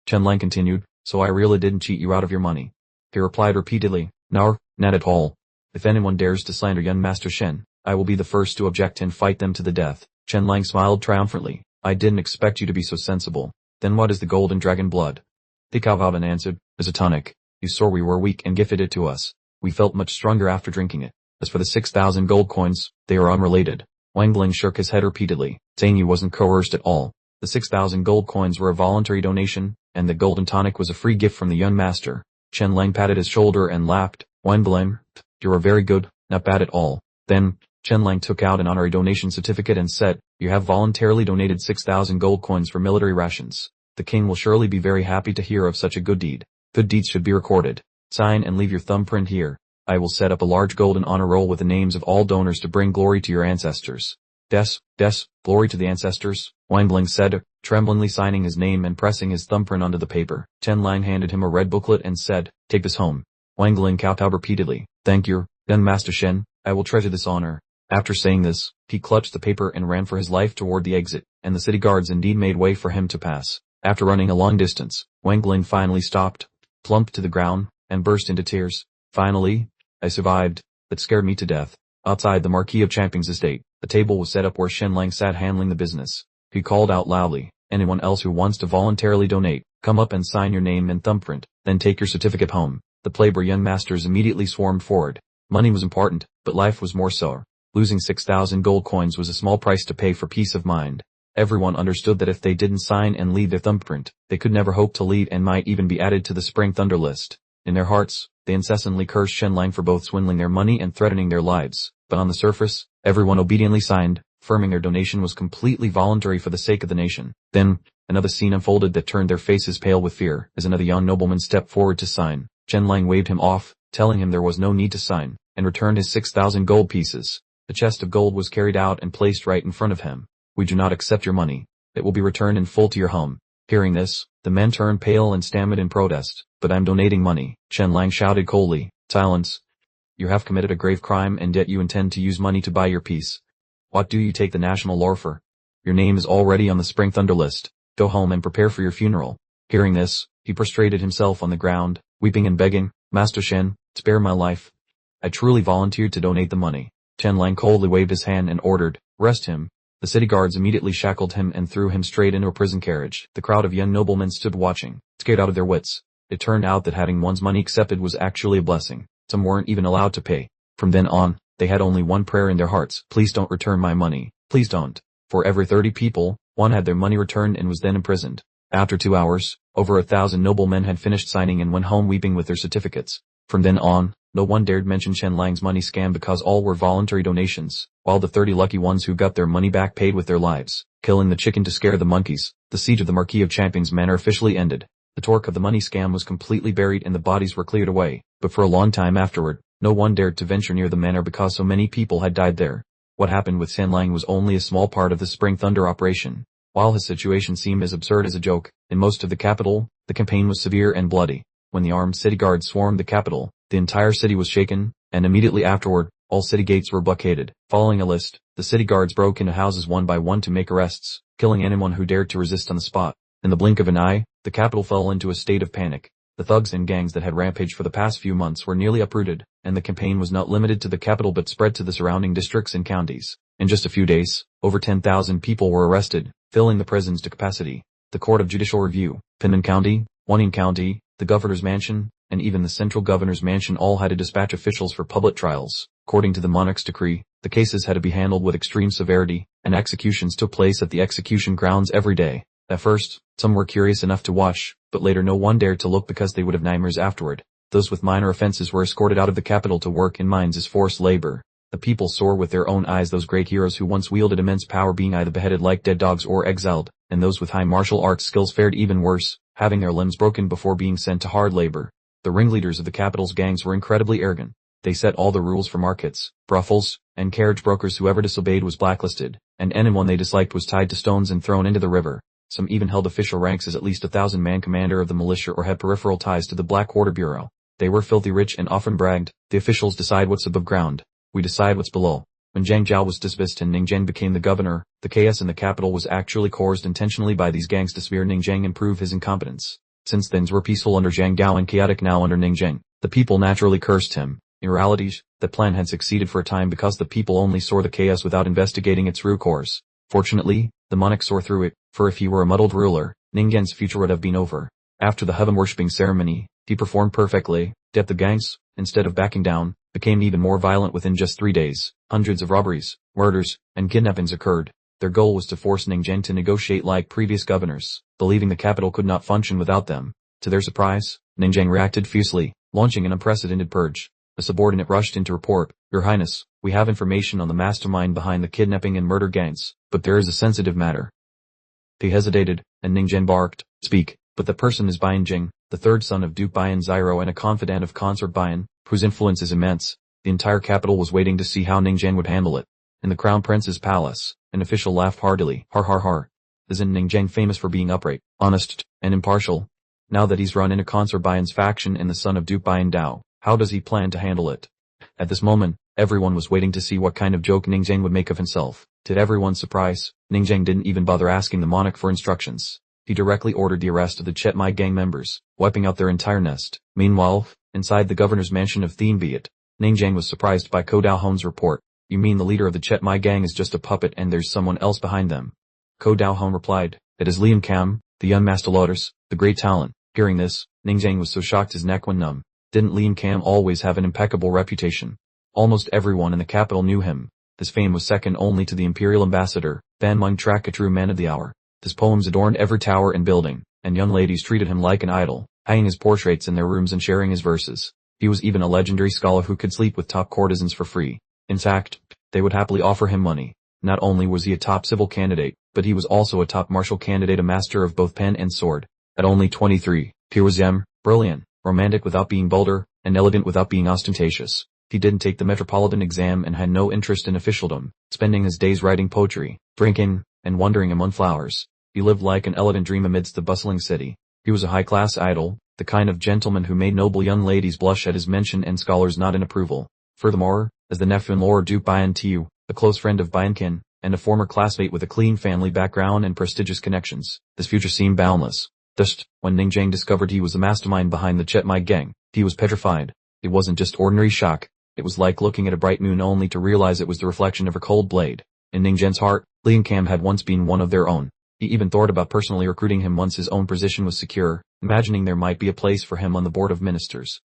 Tenlang continued, "So I really didn't cheat you out of your money?" He replied repeatedly, "No, not at all. If anyone dares to slander young Master Shen, I will be the first to object and fight them to the death." Tenlang smiled triumphantly. "I didn't expect you to be so sensible. Then what is the golden dragon blood?" The Cavalry answered, "As a tonic. You saw we were weak and gifted it to us. We felt much stronger after drinking it. As for the 6,000 gold coins, they are unrelated." Wang Bling shook his head repeatedly, saying he wasn't coerced at all. The 6,000 gold coins were a voluntary donation, and the golden tonic was a free gift from the young master. Chen Lang patted his shoulder and laughed. "Wang Bling, you are very good, not bad at all." Then, Chen Lang took out an honorary donation certificate and said, "You have voluntarily donated 6,000 gold coins for military rations. The king will surely be very happy to hear of such a good deed. Good deeds should be recorded. Sign and leave your thumbprint here. I will set up a large golden honor roll with the names of all donors to bring glory to your ancestors." Des, glory to the ancestors," Wang Bling said, tremblingly signing his name and pressing his thumbprint onto the paper. Chen Lang handed him a red booklet and said, "Take this home." Wang Bling kowtowed repeatedly. "Thank you, young Master Shen, I will treasure this honor." After saying this, he clutched the paper and ran for his life toward the exit, and the city guards indeed made way for him to pass. After running a long distance, Wang Bling finally stopped, plumped to the ground, and burst into tears. "Finally, I survived. That scared me to death." Outside the Marquis of Champing's estate, a table was set up where Shen Lang sat handling the business. He called out loudly, "Anyone else who wants to voluntarily donate, come up and sign your name and thumbprint, then take your certificate home." The Playboy young masters immediately swarmed forward. Money was important, but life was more so. Losing 6,000 gold coins was a small price to pay for peace of mind. Everyone understood that if they didn't sign and leave their thumbprint, they could never hope to lead and might even be added to the Spring Thunder list. In their hearts, they incessantly cursed Shen Lang for both swindling their money and threatening their lives. But on the surface, everyone obediently signed, affirming their donation was completely voluntary for the sake of the nation. Then, another scene unfolded that turned their faces pale with fear, as another young nobleman stepped forward to sign. Chen Lang waved him off, telling him there was no need to sign, and returned his 6,000 gold pieces. The chest of gold was carried out and placed right in front of him. "We do not accept your money. It will be returned in full to your home." Hearing this, the man turned pale and stammered in protest. "But I'm donating money," Chen Lang shouted coldly. "Silence. You have committed a grave crime and yet you intend to use money to buy your peace. What do you take the national law for? Your name is already on the Spring Thunder list. Go home and prepare for your funeral." Hearing this, he prostrated himself on the ground, weeping and begging, "Master Shen, spare my life. I truly volunteered to donate the money." Chen Lang coldly waved his hand and ordered, "Arrest him." The city guards immediately shackled him and threw him straight into a prison carriage. The crowd of young noblemen stood watching, scared out of their wits. It turned out that having one's money accepted was actually a blessing. Some weren't even allowed to pay. From then on, they had only one prayer in their hearts: "Please don't return my money. Please don't." For every 30 people, one had their money returned and was then imprisoned. After 2 hours, over 1,000 noblemen had finished signing and went home weeping with their certificates. From then on, no one dared mention Chen Lang's money scam because all were voluntary donations, while the 30 lucky ones who got their money back paid with their lives. Killing the chicken to scare the monkeys, the siege of the Marquis of Champing's manor officially ended. The torque of the money scam was completely buried and the bodies were cleared away, but for a long time afterward, no one dared to venture near the manor because so many people had died there. What happened with Chen Lang was only a small part of the Spring Thunder operation. While his situation seemed as absurd as a joke, in most of the capital, the campaign was severe and bloody. When the armed city guards swarmed the capital, the entire city was shaken, and immediately afterward, all city gates were blockaded. Following a list, the city guards broke into houses one by one to make arrests, killing anyone who dared to resist on the spot. In the blink of an eye, the capital fell into a state of panic. The thugs and gangs that had rampaged for the past few months were nearly uprooted, and the campaign was not limited to the capital but spread to the surrounding districts and counties. In just a few days, over 10,000 people were arrested, filling the prisons to capacity. The Court of Judicial Review, Pinmen County, Wanning County, the Governor's Mansion, and even the Central Governor's Mansion all had to dispatch officials for public trials. According to the monarch's decree, the cases had to be handled with extreme severity, and executions took place at the execution grounds every day. At first, some were curious enough to watch, but later no one dared to look because they would have nightmares afterward. Those with minor offenses were escorted out of the capital to work in mines as forced labor. The people saw with their own eyes those great heroes who once wielded immense power being either beheaded like dead dogs or exiled, and those with high martial arts skills fared even worse, having their limbs broken before being sent to hard labor. The ringleaders of the capital's gangs were incredibly arrogant. They set all the rules for markets, brothels, and carriage brokers. Whoever disobeyed was blacklisted, and anyone they disliked was tied to stones and thrown into the river. Some even held official ranks as at least 1,000-man commander of the militia or had peripheral ties to the Black Order Bureau. They were filthy rich and often bragged, "The officials decide what's above ground. We decide what's below." When Zhang Jiao was dismissed and Ning Zheng became the governor, the chaos in the capital was actually caused intentionally by these gangs to smear Ning Zheng and prove his incompetence. Since things were peaceful under Zhang Gao and chaotic now under Ning Zheng, the people naturally cursed him. In reality, the plan had succeeded for a time because the people only saw the chaos without investigating its root cause. Fortunately, the monarch saw through it, for if he were a muddled ruler, Ning Zheng's future would have been over. After the heaven-worshipping ceremony, he performed perfectly, yet the gangs, instead of backing down, became even more violent within just 3 days. Hundreds of robberies, murders, and kidnappings occurred. Their goal was to force Ning Zheng to negotiate like previous governors, believing the capital could not function without them. To their surprise, Ning Zheng reacted fiercely, launching an unprecedented purge. A subordinate rushed in to report, "Your Highness, we have information on the mastermind behind the kidnapping and murder gangs, but there is a sensitive matter." They hesitated, and Ning Zheng barked, "Speak." But the person is Bian Jing, the third son of Duke Bian Ziro and a confidant of Consort Bian, whose influence is immense. The entire capital was waiting to see how Ning Zheng would handle it. In the crown prince's palace, an official laughed heartily. "Har har har. Isn't Ning Zheng famous for being upright, honest, and impartial? Now that he's run into Consort Bian's faction and the son of Duke Bian Dao, how does he plan to handle it?" At this moment, everyone was waiting to see what kind of joke Ning Zheng would make of himself. To everyone's surprise, Ning Zheng didn't even bother asking the monarch for instructions. He directly ordered the arrest of the Chetmai gang members, wiping out their entire nest. Meanwhile, inside the governor's mansion of Thienviet, Ning Zheng was surprised by Ko Dao Hon's report. "You mean the leader of the Chetmai gang is just a puppet and there's someone else behind them?" Ko Dao Hon replied, "It is Liam Cam, the young master lotus, the great talent." Hearing this, Ning Zheng was so shocked his neck went numb. Didn't Liam Cam always have an impeccable reputation? Almost everyone in the capital knew him. His fame was second only to the imperial ambassador, Ban Meng Trak, a true man of the hour. His poems adorned every tower and building, and young ladies treated him like an idol, hanging his portraits in their rooms and sharing his verses. He was even a legendary scholar who could sleep with top courtesans for free. In fact, they would happily offer him money. Not only was he a top civil candidate, but he was also a top martial candidate, a master of both pen and sword. At only 23, he was brilliant, romantic without being vulgar, and elegant without being ostentatious. He didn't take the metropolitan exam and had no interest in officialdom, spending his days writing poetry, drinking, and wandering among flowers. He lived like an elegant dream amidst the bustling city. He was a high-class idol, the kind of gentleman who made noble young ladies blush at his mention and scholars nod in approval. Furthermore, as the nephew-in-law of Duke Bian Tiu, a close friend of Bian Qin, and a former classmate with a clean family background and prestigious connections, his future seemed boundless. Thus, when Ning Zheng discovered he was the mastermind behind the Chetmai gang, he was petrified. It wasn't just ordinary shock. It was like looking at a bright moon only to realize it was the reflection of a cold blade. In Ning Zheng's heart, Liam Cam had once been one of their own. He even thought about personally recruiting him once his own position was secure, imagining there might be a place for him on the board of ministers.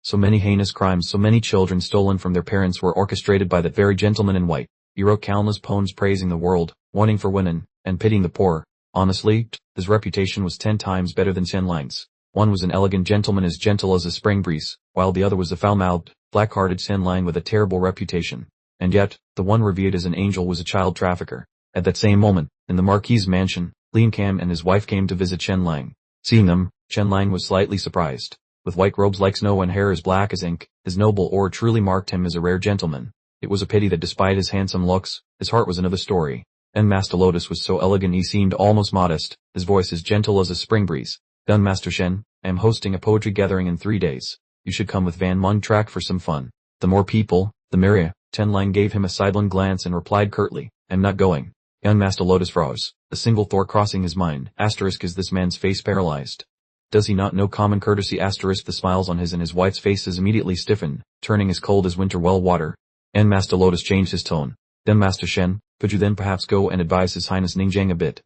So many heinous crimes, so many children stolen from their parents were orchestrated by that very gentleman in white. He wrote countless poems praising the world, wanting for women, and pitying the poor. Honestly, his reputation was 10 times better than Chen Lang's. One was an elegant gentleman as gentle as a spring breeze, while the other was a foul-mouthed, black-hearted Chen Lang with a terrible reputation. And yet, the one revered as an angel was a child trafficker. At that same moment, in the Marquis's mansion, Liam Cam and his wife came to visit Chen Lang. Seeing them, Chen Lang was slightly surprised. With white robes like snow and hair as black as ink, his noble aura truly marked him as a rare gentleman. It was a pity that despite his handsome looks, his heart was another story. And Master Lotus was so elegant he seemed almost modest, his voice as gentle as a spring breeze. "Done, Master Shen, I am hosting a poetry gathering in 3 days. You should come with Van Mung Trak for some fun." "The more people, the merrier." Chen Lang gave him a sidelong glance and replied curtly, "I'm not going." Young Master Lotus froze, a single thought crossing his mind. Is this man's face paralyzed? Does he not know common courtesy? The smiles on his and his wife's faces immediately stiffened, turning as cold as winter well water. And Master Lotus changed his tone. "Then Master Shen, could you then perhaps go and advise His Highness Ning Zheng a bit?"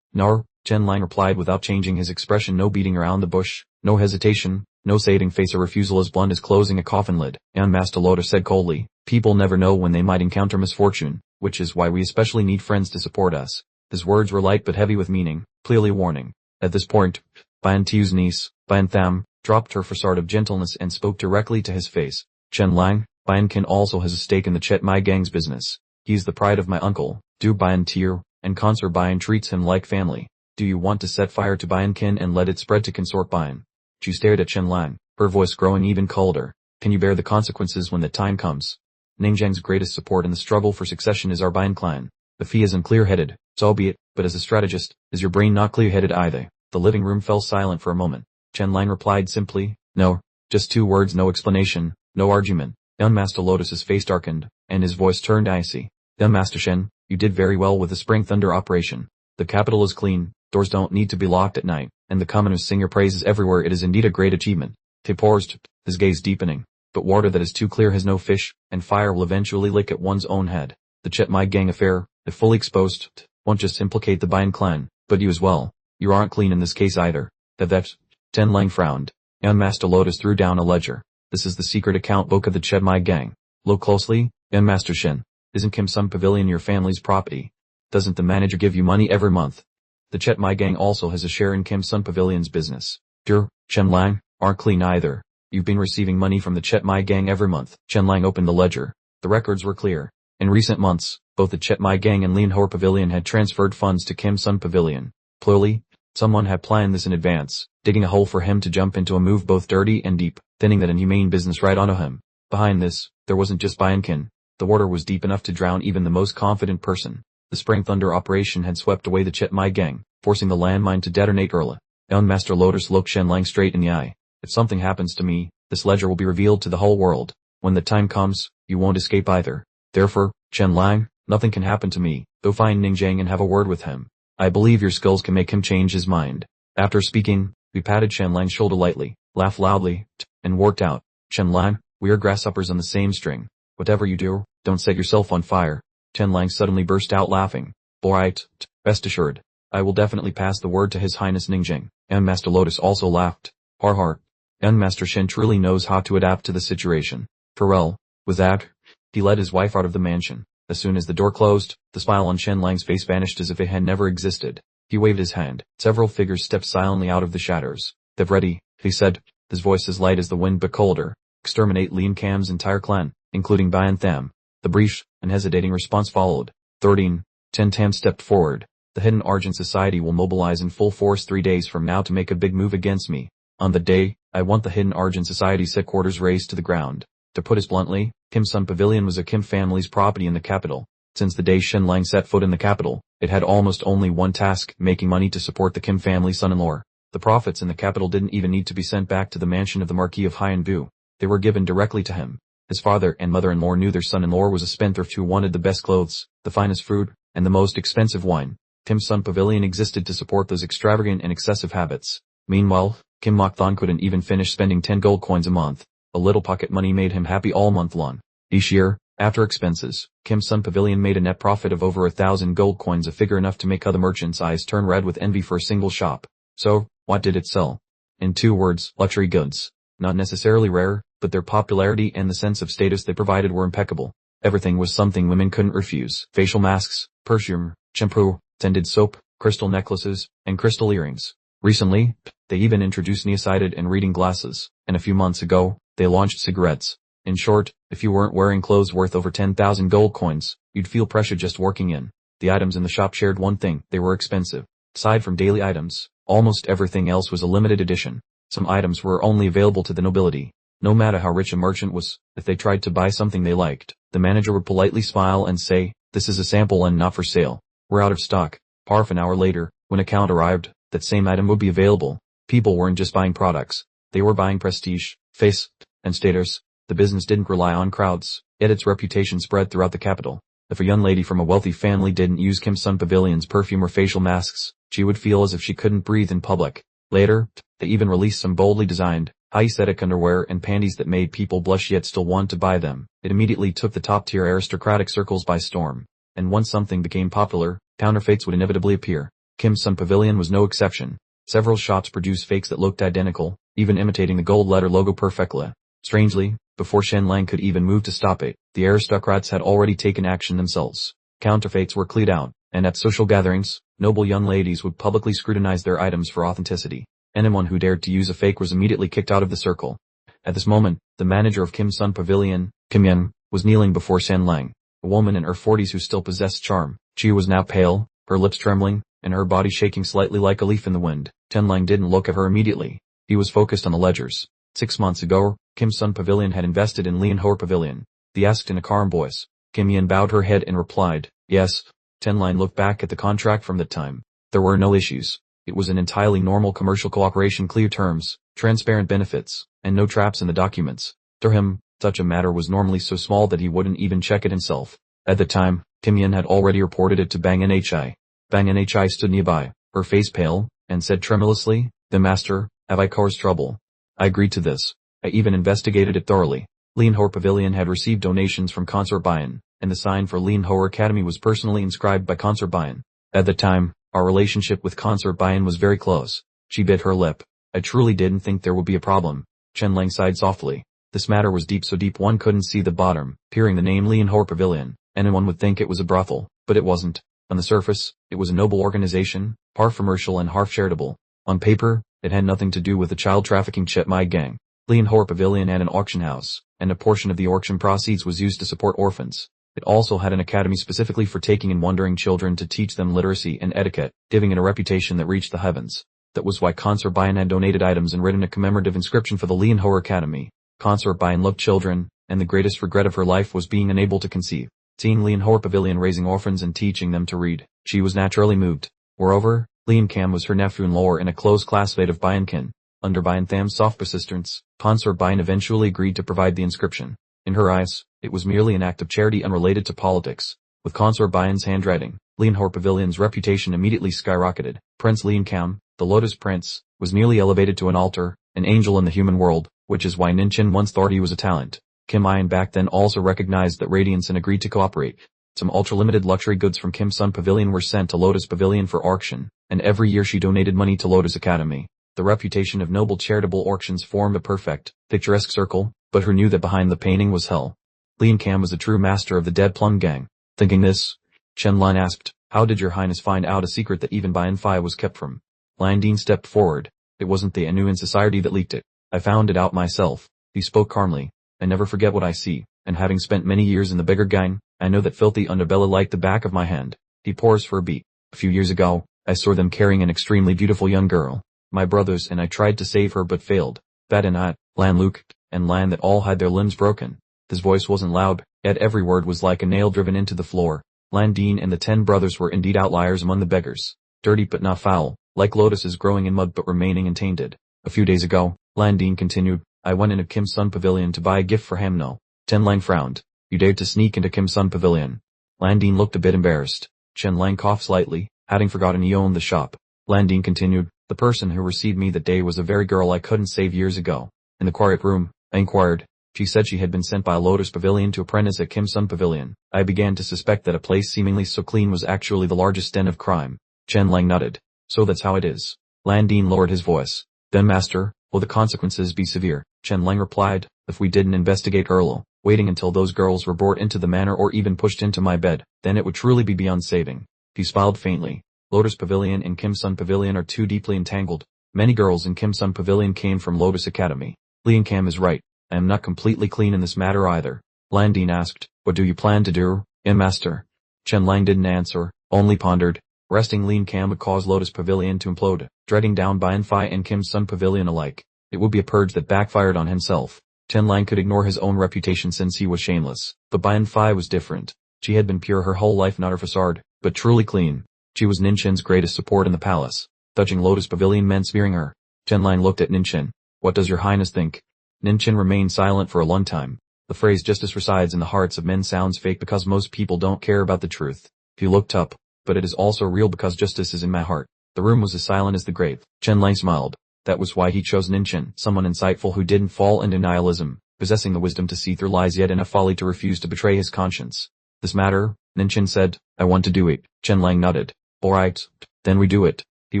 "No," Chen Lang replied without changing his expression. No beating around the bush, no hesitation, no saving face, a refusal as blunt as closing a coffin lid. And Master Lotus said coldly, "People never know when they might encounter misfortune, which is why we especially need friends to support us." His words were light but heavy with meaning, clearly warning. At this point, Bian Tiu's niece, Bian Tham, dropped her facade of gentleness and spoke directly to his face. "Chen Lang, Bian Qin also has a stake in the Chetmai gang's business. He is the pride of my uncle, Du Bian Tiu, and Consort Bian treats him like family. Do you want to set fire to Bian Qin and let it spread to Consort Bian?" She stared at Chen Lang, her voice growing even colder. Can you bear the consequences when the time comes? Ningjang's greatest support in the struggle for succession is our Bian clan. If he isn't clear-headed, so be it, but as a strategist, is your brain not clear-headed either? The living room fell silent for a moment. Chen Lang replied simply, no. Just 2 words, no explanation, no argument. Young Master Lotus's face darkened, and his voice turned icy. Young Master Shen, you did very well with the Spring Thunder operation. The capital is clean, doors don't need to be locked at night, and the commoners sing your praises everywhere. It is indeed a great achievement. He paused, his gaze deepening. But water that is too clear has no fish, and fire will eventually lick at one's own head. The Chet Mai gang affair, if fully exposed, won't just implicate the Bian clan, but you as well. You aren't clean in this case either. That. Chen Lang frowned. Young Master Lotus threw down a ledger. This is the secret account book of the Chet Mai gang. Look closely, Young Master Shen. Isn't Kim Sun Pavilion your family's property? Doesn't the manager give you money every month? The Chet Mai gang also has a share in Kim Sun Pavilion's business. Chen Lang, aren't clean either. You've been receiving money from the Chet Mai gang every month. Chen Lang opened the ledger. The records were clear. In recent months, both the Chet Mai gang and Lin Hor Pavilion had transferred funds to Kim Sun Pavilion. Clearly, someone had planned this in advance, digging a hole for him to jump into a move both dirty and deep, thinning that inhumane business right onto him. Behind this, there wasn't just Biankin. The water was deep enough to drown even the most confident person. The Spring Thunder operation had swept away the Chet Mai gang, forcing the landmine to detonate early. Young Master Lotus looked Shen Lang straight in the eye. If something happens to me, this ledger will be revealed to the whole world. When the time comes, you won't escape either. Therefore, Chen Lang, nothing can happen to me. Go find Ningjang and have a word with him. I believe your skills can make him change his mind. After speaking, we patted Chen Lang's shoulder lightly, laughed loudly, and worked out. Chen Lang, we are grasshoppers on the same string. Whatever you do, don't set yourself on fire. Chen Lang suddenly burst out laughing. Alright, rest assured. I will definitely pass the word to His Highness Ningjang. And Master Lotus also laughed. Har har. Young Master Shen truly knows how to adapt to the situation. Farewell. With that, he led his wife out of the mansion. As soon as the door closed, the smile on Chen Lang's face vanished as if it had never existed. He waved his hand. Several figures stepped silently out of the shadows. They're ready, he said, his voice as light as the wind but colder. Exterminate Lin Kam's entire clan, including Bian Tham. The brief, unhesitating response followed. 13. Chen Tam stepped forward. The Hidden Argent Society will mobilize in full force 3 days from now to make a big move against me. On the day, I want the Hidden Argent Society's headquarters razed to the ground. To put it bluntly, Kim Sun Pavilion was a Kim family's property in the capital. Since the day Shen Lang set foot in the capital, it had almost only one task, making money to support the Kim family son-in-law. The profits in the capital didn't even need to be sent back to the mansion of the Marquis of Haiyanbu. They were given directly to him. His father and mother-in-law knew their son-in-law was a spendthrift who wanted the best clothes, the finest food, and the most expensive wine. Kim Sun Pavilion existed to support those extravagant and excessive habits. Meanwhile, Kim Mok Thon couldn't even finish spending 10 gold coins a month. A little pocket money made him happy all month long. Each year, after expenses, Kim Sun Pavilion made a net profit of over 1,000 gold coins, a figure enough to make other merchants' eyes turn red with envy for a single shop. So, what did it sell? In 2 words, luxury goods. Not necessarily rare, but their popularity and the sense of status they provided were impeccable. Everything was something women couldn't refuse. Facial masks, perfume, shampoo, scented soap, crystal necklaces, and crystal earrings. Recently, they even introduced nearsighted and reading glasses, and a few months ago, they launched cigarettes. In short, if you weren't wearing clothes worth over 10,000 gold coins, you'd feel pressure just working in. The items in the shop shared one thing: they were expensive. Aside from daily items, almost everything else was a limited edition. Some items were only available to the nobility. No matter how rich a merchant was, if they tried to buy something they liked, the manager would politely smile and say, "This is a sample and not for sale. We're out of stock." Half an hour later, when a count arrived, that same item would be available. People weren't just buying products. They were buying prestige, face, and status. The business didn't rely on crowds, yet its reputation spread throughout the capital. If a young lady from a wealthy family didn't use Kim Sun Pavilion's perfume or facial masks, she would feel as if she couldn't breathe in public. Later, they even released some boldly designed, high-aesthetic underwear and panties that made people blush yet still want to buy them. It immediately took the top-tier aristocratic circles by storm. And once something became popular, counterfeits would inevitably appear. Kim Sun Pavilion was no exception. Several shops produced fakes that looked identical, even imitating the gold letter logo perfectly. Strangely, before Shen Lang could even move to stop it, the aristocrats had already taken action themselves. Counterfeits were cleared out, and at social gatherings, noble young ladies would publicly scrutinize their items for authenticity. Anyone who dared to use a fake was immediately kicked out of the circle. At this moment, the manager of Kim Sun Pavilion, Kim Yen, was kneeling before Shen Lang, a woman in her 40s who still possessed charm. She was now pale, her lips trembling, and her body shaking slightly like a leaf in the wind. Shen Lang didn't look at her immediately. He was focused on the ledgers. 6 months ago, Kim's Sun Pavilion had invested in Lianhor Pavilion. He asked in a calm voice. Kim Yin bowed her head and replied, yes. Tenline looked back at the contract from that time. There were no issues. It was an entirely normal commercial cooperation, clear terms, transparent benefits, and no traps in the documents. To him, such a matter was normally so small that he wouldn't even check it himself. At the time, Kim Yin had already reported it to Bang Nhi. Bang Nhi stood nearby, her face pale, and said tremulously, the master, have I caused trouble? I agreed to this. I even investigated it thoroughly. Lianhor Pavilion had received donations from Consort Bayan, and the sign for Lianhor Academy was personally inscribed by Consort Bayan. At the time, our relationship with Consort Bayan was very close. She bit her lip. I truly didn't think there would be a problem. Chen Lang sighed softly. This matter was deep, so deep one couldn't see the bottom. Peering the name Lianhor Pavilion, anyone would think it was a brothel, but it wasn't. On the surface, it was a noble organization, half commercial and half charitable. On paper, it had nothing to do with the child trafficking Chetmai gang. Lianhor Pavilion had an auction house, and a portion of the auction proceeds was used to support orphans. It also had an academy specifically for taking in wandering children to teach them literacy and etiquette, giving it a reputation that reached the heavens. That was why Consort Bayan had donated items and written a commemorative inscription for the Lianhor Academy. Consort Bayan loved children, and the greatest regret of her life was being unable to conceive. Seeing Lianhor Pavilion raising orphans and teaching them to read, she was naturally moved. Moreover, Lian Kam was her nephew-in-law and a close classmate of Bayan Kin. Under Bayan Tham's soft persistence, Consort Bayan eventually agreed to provide the inscription. In her eyes, it was merely an act of charity unrelated to politics. With Consort Bayan's handwriting, Lianhor Pavilion's reputation immediately skyrocketed. Prince Lian Kam, the Lotus Prince, was nearly elevated to an altar, an angel in the human world, which is why Ninchin once thought he was a talent. Kim Ian back then also recognized that radiance and agreed to cooperate. Some ultra-limited luxury goods from Kim's Sun Pavilion were sent to Lotus Pavilion for auction, and every year she donated money to Lotus Academy. The reputation of noble charitable auctions formed a perfect, picturesque circle, but who knew that behind the painting was hell? Lian Kam was the true master of the Dead Plum Gang. Thinking this, Chen Lin asked, how did your highness find out a secret that even Bayan Phi was kept from? Lan Din stepped forward. It wasn't the Anu in society that leaked it. I found it out myself. He spoke calmly. I never forget what I see, and having spent many years in the beggar gang, I know that filthy underbelly like the back of my hand. He paused for a beat. A few years ago, I saw them carrying an extremely beautiful young girl. My brothers and I tried to save her but failed. Bat and I, Lan Luke, and Lan that all had their limbs broken. His voice wasn't loud, yet every word was like a nail driven into the floor. Lan Din and the 10 brothers were indeed outliers among the beggars. Dirty but not foul, like lotuses growing in mud but remaining untainted. A few days ago, Lan Din continued, I went into Kim's Sun Pavilion to buy a gift for Hamno. Chen Lang frowned. You dared to sneak into Kim's Sun Pavilion. Lan Din looked a bit embarrassed. Chen Lang coughed slightly, having forgotten he owned the shop. Lan Din continued, the person who received me that day was a very girl I couldn't save years ago. In the quiet room, I inquired. She said she had been sent by a Lotus Pavilion to apprentice at Kim's Sun Pavilion. I began to suspect that a place seemingly so clean was actually the largest den of crime. Chen Lang nodded. So that's how it is. Lan Din lowered his voice. Then master, will the consequences be severe? Chen Lang replied, if we didn't investigate early, waiting until those girls were brought into the manor or even pushed into my bed, then it would truly be beyond saving. He smiled faintly. Lotus Pavilion and Kim's Sun Pavilion are too deeply entangled. Many girls in Kim's Sun Pavilion came from Lotus Academy. Lian Kam is right. I am not completely clean in this matter either. Lan Din asked, what do you plan to do, master? Chen Lang didn't answer, only pondered. Resting Lian Kam would cause Lotus Pavilion to implode, dreading down Bayan Phi and Kim's Sun Pavilion alike. It would be a purge that backfired on himself. Chen Lang could ignore his own reputation since he was shameless, but Bayan Phi was different. She had been pure her whole life, not her facade, but truly clean. She was Ninchin's greatest support in the palace. Touching Lotus Pavilion meant smearing her. Chen Lang looked at Ninchin. What does your highness think? Ninchin remained silent for a long time. The phrase justice resides in the hearts of men sounds fake because most people don't care about the truth. He looked up, but it is also real because justice is in my heart. The room was as silent as the grave. Chen Lang smiled. That was why he chose Ninchin, someone insightful who didn't fall into nihilism, possessing the wisdom to see through lies yet enough folly to refuse to betray his conscience. This matter, Ninchin said, I want to do it. Chen Lang nodded. Alright, then we do it. He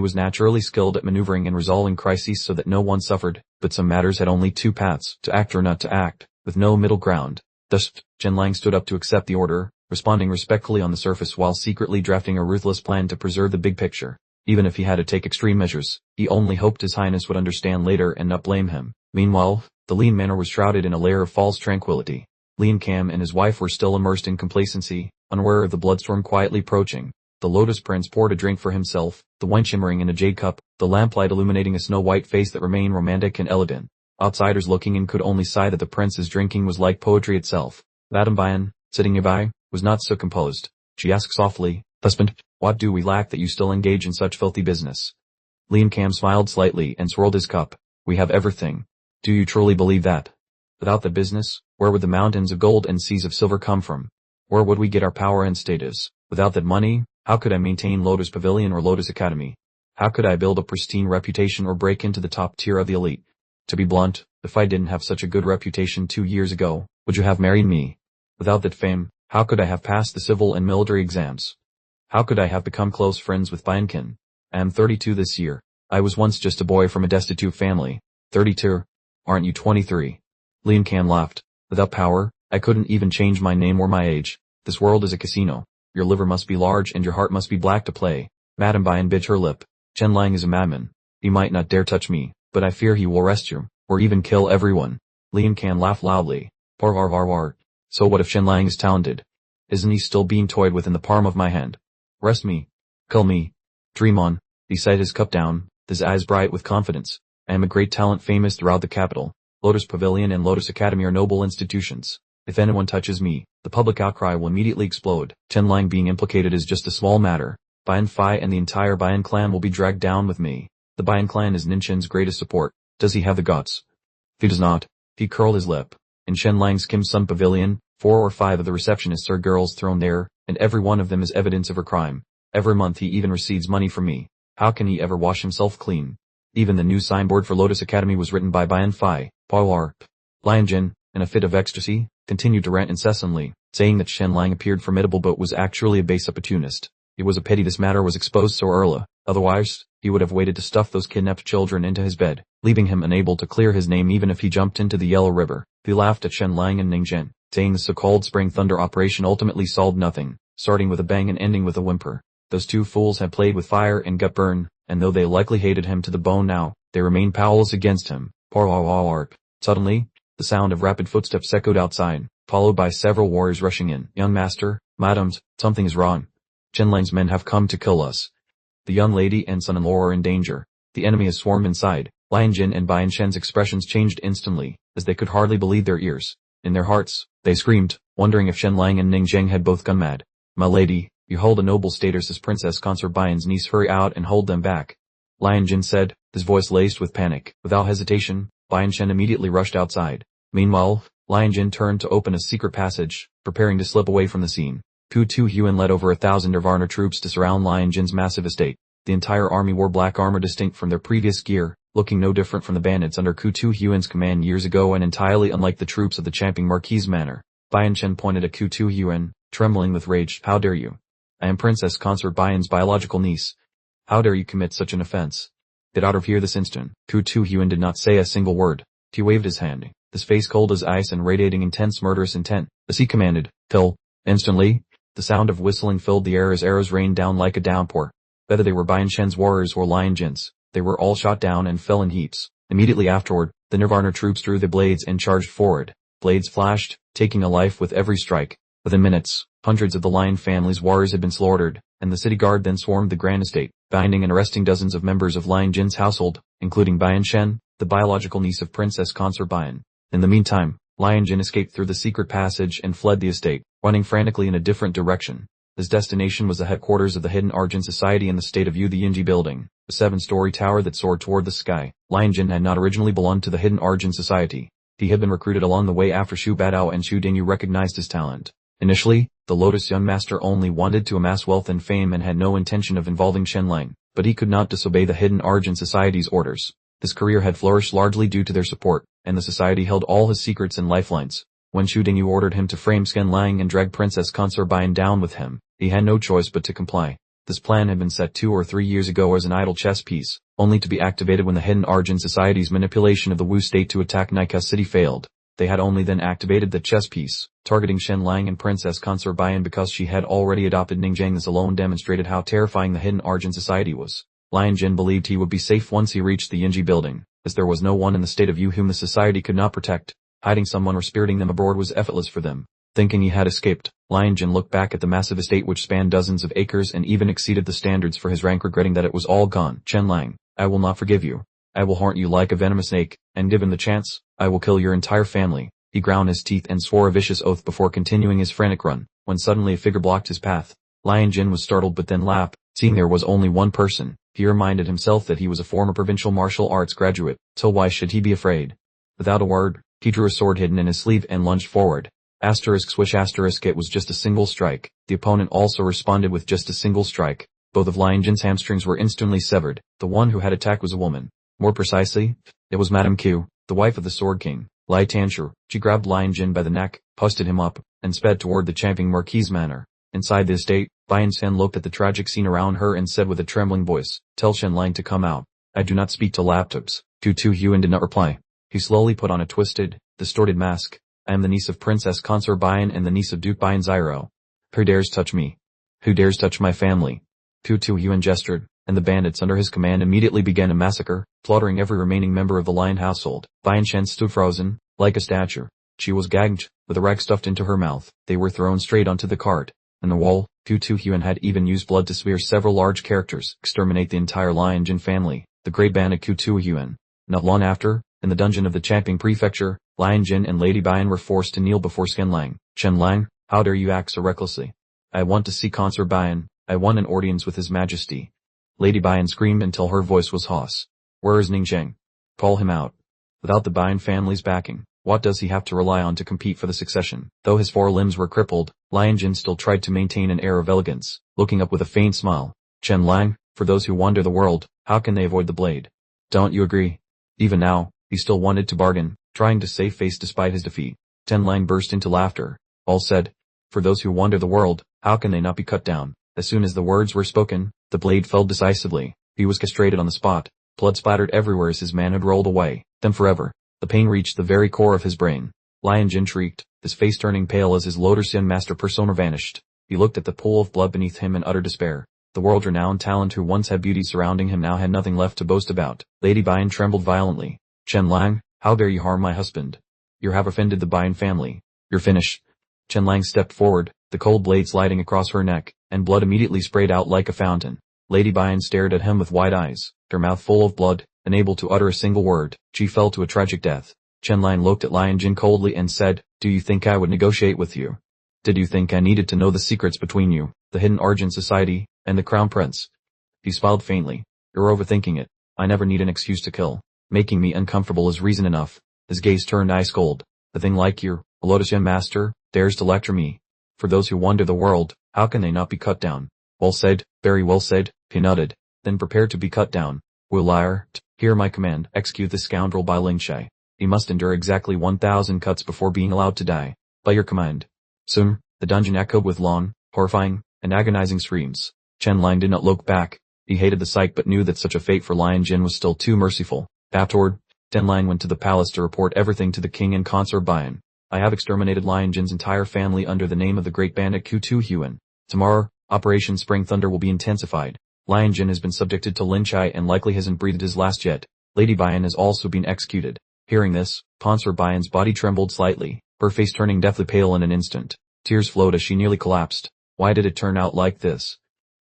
was naturally skilled at maneuvering and resolving crises so that no one suffered, but some matters had only two paths, to act or not to act, with no middle ground. Thus, Chen Lang stood up to accept the order, responding respectfully on the surface while secretly drafting a ruthless plan to preserve the big picture. Even if he had to take extreme measures, he only hoped His Highness would understand later and not blame him. Meanwhile, the Lian Manor was shrouded in a layer of false tranquility. Lian Kam and his wife were still immersed in complacency, unaware of the bloodstorm quietly approaching. The Lotus Prince poured a drink for himself, the wine shimmering in a jade cup, the lamplight illuminating a snow-white face that remained romantic and elegant. Outsiders looking in could only sigh that the prince's drinking was like poetry itself. Madame Bayan, sitting nearby, was not so composed. She asked softly, "Husband, what do we lack that you still engage in such filthy business?" Liam Cam smiled slightly and swirled his cup. "We have everything." "Do you truly believe that?" "Without the business, where would the mountains of gold and seas of silver come from? Where would we get our power and status? Without that money, how could I maintain Lotus Pavilion or Lotus Academy? How could I build a pristine reputation or break into the top tier of the elite? To be blunt, if I didn't have such a good reputation 2 years ago, would you have married me? Without that fame, how could I have passed the civil and military exams? How could I have become close friends with Biankin? I am 32 this year. I was once just a boy from a destitute family." 32? Aren't you 23? Liam Cam laughed. "Without power, I couldn't even change my name or my age. This world is a casino. Your liver must be large and your heart must be black to play." Madame Bayan bit her lip. "Chen Lang is a madman. He might not dare touch me, but I fear he will arrest you, or even kill everyone." Liam Cam laughed loudly. "Var. So what if Chen Lang is talented? Isn't he still being toyed with in the palm of my hand? Arrest me. Kill me. Dream on." He set his cup down, his eyes bright with confidence. "I am a great talent famous throughout the capital. Lotus Pavilion and Lotus Academy are noble institutions. If anyone touches me, the public outcry will immediately explode. Chen Lang being implicated is just a small matter. Bayan Phi and the entire Bayan clan will be dragged down with me. The Bayan clan is Ninchen's greatest support. Does he have the guts?" "If he does not." He curled his lip. "In Chen Lang's Kim Sum Pavilion, 4 or 5 of the receptionists are girls thrown there, and every one of them is evidence of her crime. Every month he even receives money from me. How can he ever wash himself clean?" Even the new signboard for Lotus Academy was written by Bayan Phi. Power. Lion Jin, in a fit of ecstasy, continued to rant incessantly, saying that Chen Lang appeared formidable but was actually a base opportunist. It was a pity this matter was exposed so early, otherwise, he would have waited to stuff those kidnapped children into his bed, leaving him unable to clear his name even if he jumped into the Yellow River. He laughed at Chen Lang and Ning Zhen, saying the so-called Spring Thunder operation ultimately solved nothing, starting with a bang and ending with a whimper. Those two fools had played with fire and got burned, and though they likely hated him to the bone now, they remained powerless against him. Suddenly, the sound of rapid footsteps echoed outside, followed by several warriors rushing in. "Young master, madams, something is wrong. Chen Lang's men have come to kill us. The young lady and son-in-law are in danger. The enemy has swarmed inside." Lion Jin and Bayan Shen's expressions changed instantly, as they could hardly believe their ears. In their hearts, they screamed, wondering if Chen Lang and Ning Zheng had both gone mad. "My lady, you hold a noble status as Princess Consort Bayan's niece. Hurry out and hold them back," Lion Jin said, his voice laced with panic. Without hesitation, Bayan Shen immediately rushed outside. Meanwhile, Lion Jin turned to open a secret passage, preparing to slip away from the scene. Ku Tu Huan led over 1,000 Nirvana troops to surround Lion Jin's massive estate. The entire army wore black armor distinct from their previous gear, looking no different from the bandits under Ku Tu Huan's command years ago and entirely unlike the troops of the champion Marquis Manor. Bayan Shen pointed at Ku Tu Huan, trembling with rage. "How dare you? I am Princess Consort Bayan's biological niece. How dare you commit such an offense? Get out of here this instant." Ku Tu Huan did not say a single word. He waved his hand, his face cold as ice and radiating intense murderous intent, as he commanded, "Kill." Instantly, the sound of whistling filled the air as arrows rained down like a downpour. Whether they were Bayan Shen's warriors or Lion Jin's, they were all shot down and fell in heaps. Immediately afterward, the Nirvana troops drew their blades and charged forward. Blades flashed, taking a life with every strike. Within minutes, hundreds of the Lion family's warriors had been slaughtered, and the city guard then swarmed the grand estate, binding and arresting dozens of members of Lion Jin's household, including Bayan Shen, the biological niece of Princess Consort Bayan. In the meantime, Lion Jin escaped through the secret passage and fled the estate, running frantically in a different direction. His destination was the headquarters of the Hidden Argent Society in the state of Yu, the Yinji building, a 7-story tower that soared toward the sky. Lion Jin had not originally belonged to the Hidden Argent Society. He had been recruited along the way after Shu Badao and Shu Dingyu recognized his talent. Initially, the Lotus young master only wanted to amass wealth and fame and had no intention of involving Chen Lang, but he could not disobey the Hidden Argent Society's orders. His career had flourished largely due to their support, and the society held all his secrets and lifelines. When Shu Dingyu ordered him to frame Chen Lang and drag Princess Consort Bayan down with him, he had no choice but to comply. This plan had been set 2 or 3 years ago as an idle chess piece, only to be activated when the Hidden Argent Society's manipulation of the Wu state to attack Nika City failed. They had only then activated the chess piece, targeting Chen Lang and Princess Consort Bayan because she had already adopted Ning Zheng. This alone demonstrated how terrifying the Hidden Argent Society was. Lion Jin believed he would be safe once he reached the Yinji building, as there was no one in the state of Yu whom the society could not protect. Hiding someone or spiriting them aboard was effortless for them. Thinking he had escaped, Lion Jin looked back at the massive estate which spanned dozens of acres and even exceeded the standards for his rank, regretting that it was all gone. "Chen Lang, I will not forgive you. I will haunt you like a venomous snake, and given the chance, I will kill your entire family. He ground his teeth and swore a vicious oath before continuing his frantic run, when suddenly a figure blocked his path. Lion Jin was startled but then laughed, seeing there was only one person. He reminded himself that he was a former provincial martial arts graduate, so why should he be afraid? Without a word, he drew a sword hidden in his sleeve and lunged forward. Asterisk swish asterisk it was just a single strike. The opponent also responded with just a single strike. Both of Lion Jin's hamstrings were instantly severed. The one who had attacked was a woman. More precisely, it was Madame Q, the wife of the Sword King, Lai Tanshur. She grabbed Lion Jin by the neck, pusted him up, and sped toward the champion Marquise manor. Inside the estate, Bian Sen looked at the tragic scene around her and said with a trembling voice, "Tell Shen Lang to come out. I do not speak to laptops." Tu Huan did not reply. He slowly put on a twisted, distorted mask. "I am the niece of Princess Consort Bian and the niece of Duke Bian Zyro. Who dares touch me? Who dares touch my family?" Tu Huan gestured, and the bandits under his command immediately began a massacre, slaughtering every remaining member of the Lion household. Bian Shen stood frozen, like a statue. She was gagged, with a rag stuffed into her mouth. They were thrown straight onto the cart. In the wall, Tu Huan had even used blood to smear several large characters, exterminate the entire Lion Jin family, the great bandit Tu Huan. Not long after, in the dungeon of the Champing Prefecture, Lion Jin and Lady Bian were forced to kneel before Shen Lang. "Shen Lang, how dare you act so recklessly? I want to see Consort Bian. I want an audience with His Majesty." Lady Bian screamed until her voice was hoarse. "Where is Ning Zheng? Call him out." Without the Bian family's backing, what does he have to rely on to compete for the succession? Though his four limbs were crippled, Lion Jin still tried to maintain an air of elegance, looking up with a faint smile. "Shen Lang, for those who wander the world, how can they avoid the blade? Don't you agree?" Even now, he still wanted to bargain, trying to save face despite his defeat. Shen Lang burst into laughter. All said, "For those who wander the world, how can they not be cut down?" As soon as the words were spoken, the blade fell decisively. He was castrated on the spot. Blood splattered everywhere as his manhood rolled away. Then forever. The pain reached the very core of his brain. Lion Jin shrieked, his face turning pale as his Lotus Yen master persona vanished. He looked at the pool of blood beneath him in utter despair. The world-renowned talent who once had beauty surrounding him now had nothing left to boast about. Lady Bian trembled violently. "Shen Lang, how dare you harm my husband? You have offended the Bian family. You're finished." Shen Lang stepped forward, the cold blade sliding across her neck, and blood immediately sprayed out like a fountain. Lady Bian stared at him with wide eyes, her mouth full of blood, unable to utter a single word. She fell to a tragic death. Shen Lang looked at Lion Jin coldly and said, "Do you think I would negotiate with you? Did you think I needed to know the secrets between you, the hidden Argent Society, and the Crown Prince?" He smiled faintly. "You're overthinking it. I never need an excuse to kill. Making me uncomfortable is reason enough." His gaze turned ice cold. "A thing like you, a Lotus Yen master, dares to lecture me. For those who wander the world, how can they not be cut down?" "Well said, very well said," he nodded. "Then prepare to be cut down. Wu liar, hear my command, execute this scoundrel by Ling Shay. He must endure exactly 1,000 cuts before being allowed to die. By your command." Soon, the dungeon echoed with long, horrifying, and agonizing screams. Shen Lang did not look back. He hated the sight but knew that such a fate for Lion Jin was still too merciful. Afterward, Shen Lang went to the palace to report everything to the king and consort Bian. "I have exterminated Lion Jin's entire family under the name of the great bandit Tu Huan. Tomorrow, Operation Spring Thunder will be intensified. Lion Jin has been subjected to Lin Chai and likely hasn't breathed his last yet. Lady Bian has also been executed." Hearing this, Consort Bian's body trembled slightly, her face turning deathly pale in an instant. Tears flowed as she nearly collapsed. Why did it turn out like this?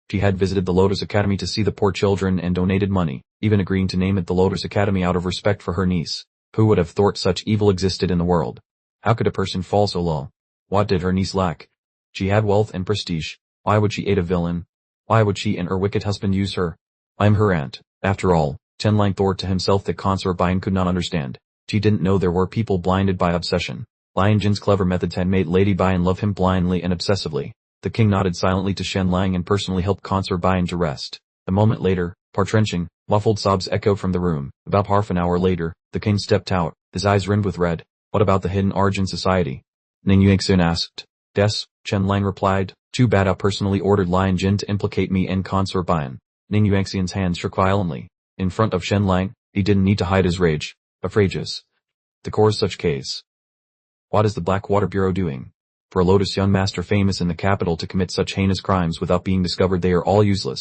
She had visited the Lotus Academy to see the poor children and donated money, even agreeing to name it the Lotus Academy out of respect for her niece. Who would have thought such evil existed in the world? How could a person fall so low? What did her niece lack? She had wealth and prestige. Why would she aid a villain? Why would she and her wicked husband use her? "I'm her aunt." After all, Shen Lang thought to himself that Consort Bian could not understand. She didn't know there were people blinded by obsession. Lion Jin's clever methods had made Lady Bian love him blindly and obsessively. The king nodded silently to Shen Lang and personally helped Consort Bian to rest. A moment later, partrenching, muffled sobs echoed from the room. About half an hour later, the king stepped out, his eyes rimmed with red. "What about the hidden Argent Society?" Ning Yuexin asked. "Des," Shen Lang replied. "Too bad I personally ordered Lion Jin to implicate me and Consort Bian." Ning Yuexin's hands shook violently. In front of Shen Lang, he didn't need to hide his rage. Outrageous. To cause such case. What is the Blackwater Bureau doing? For a Lotus Young master famous in the capital to commit such heinous crimes without being discovered, they are all useless.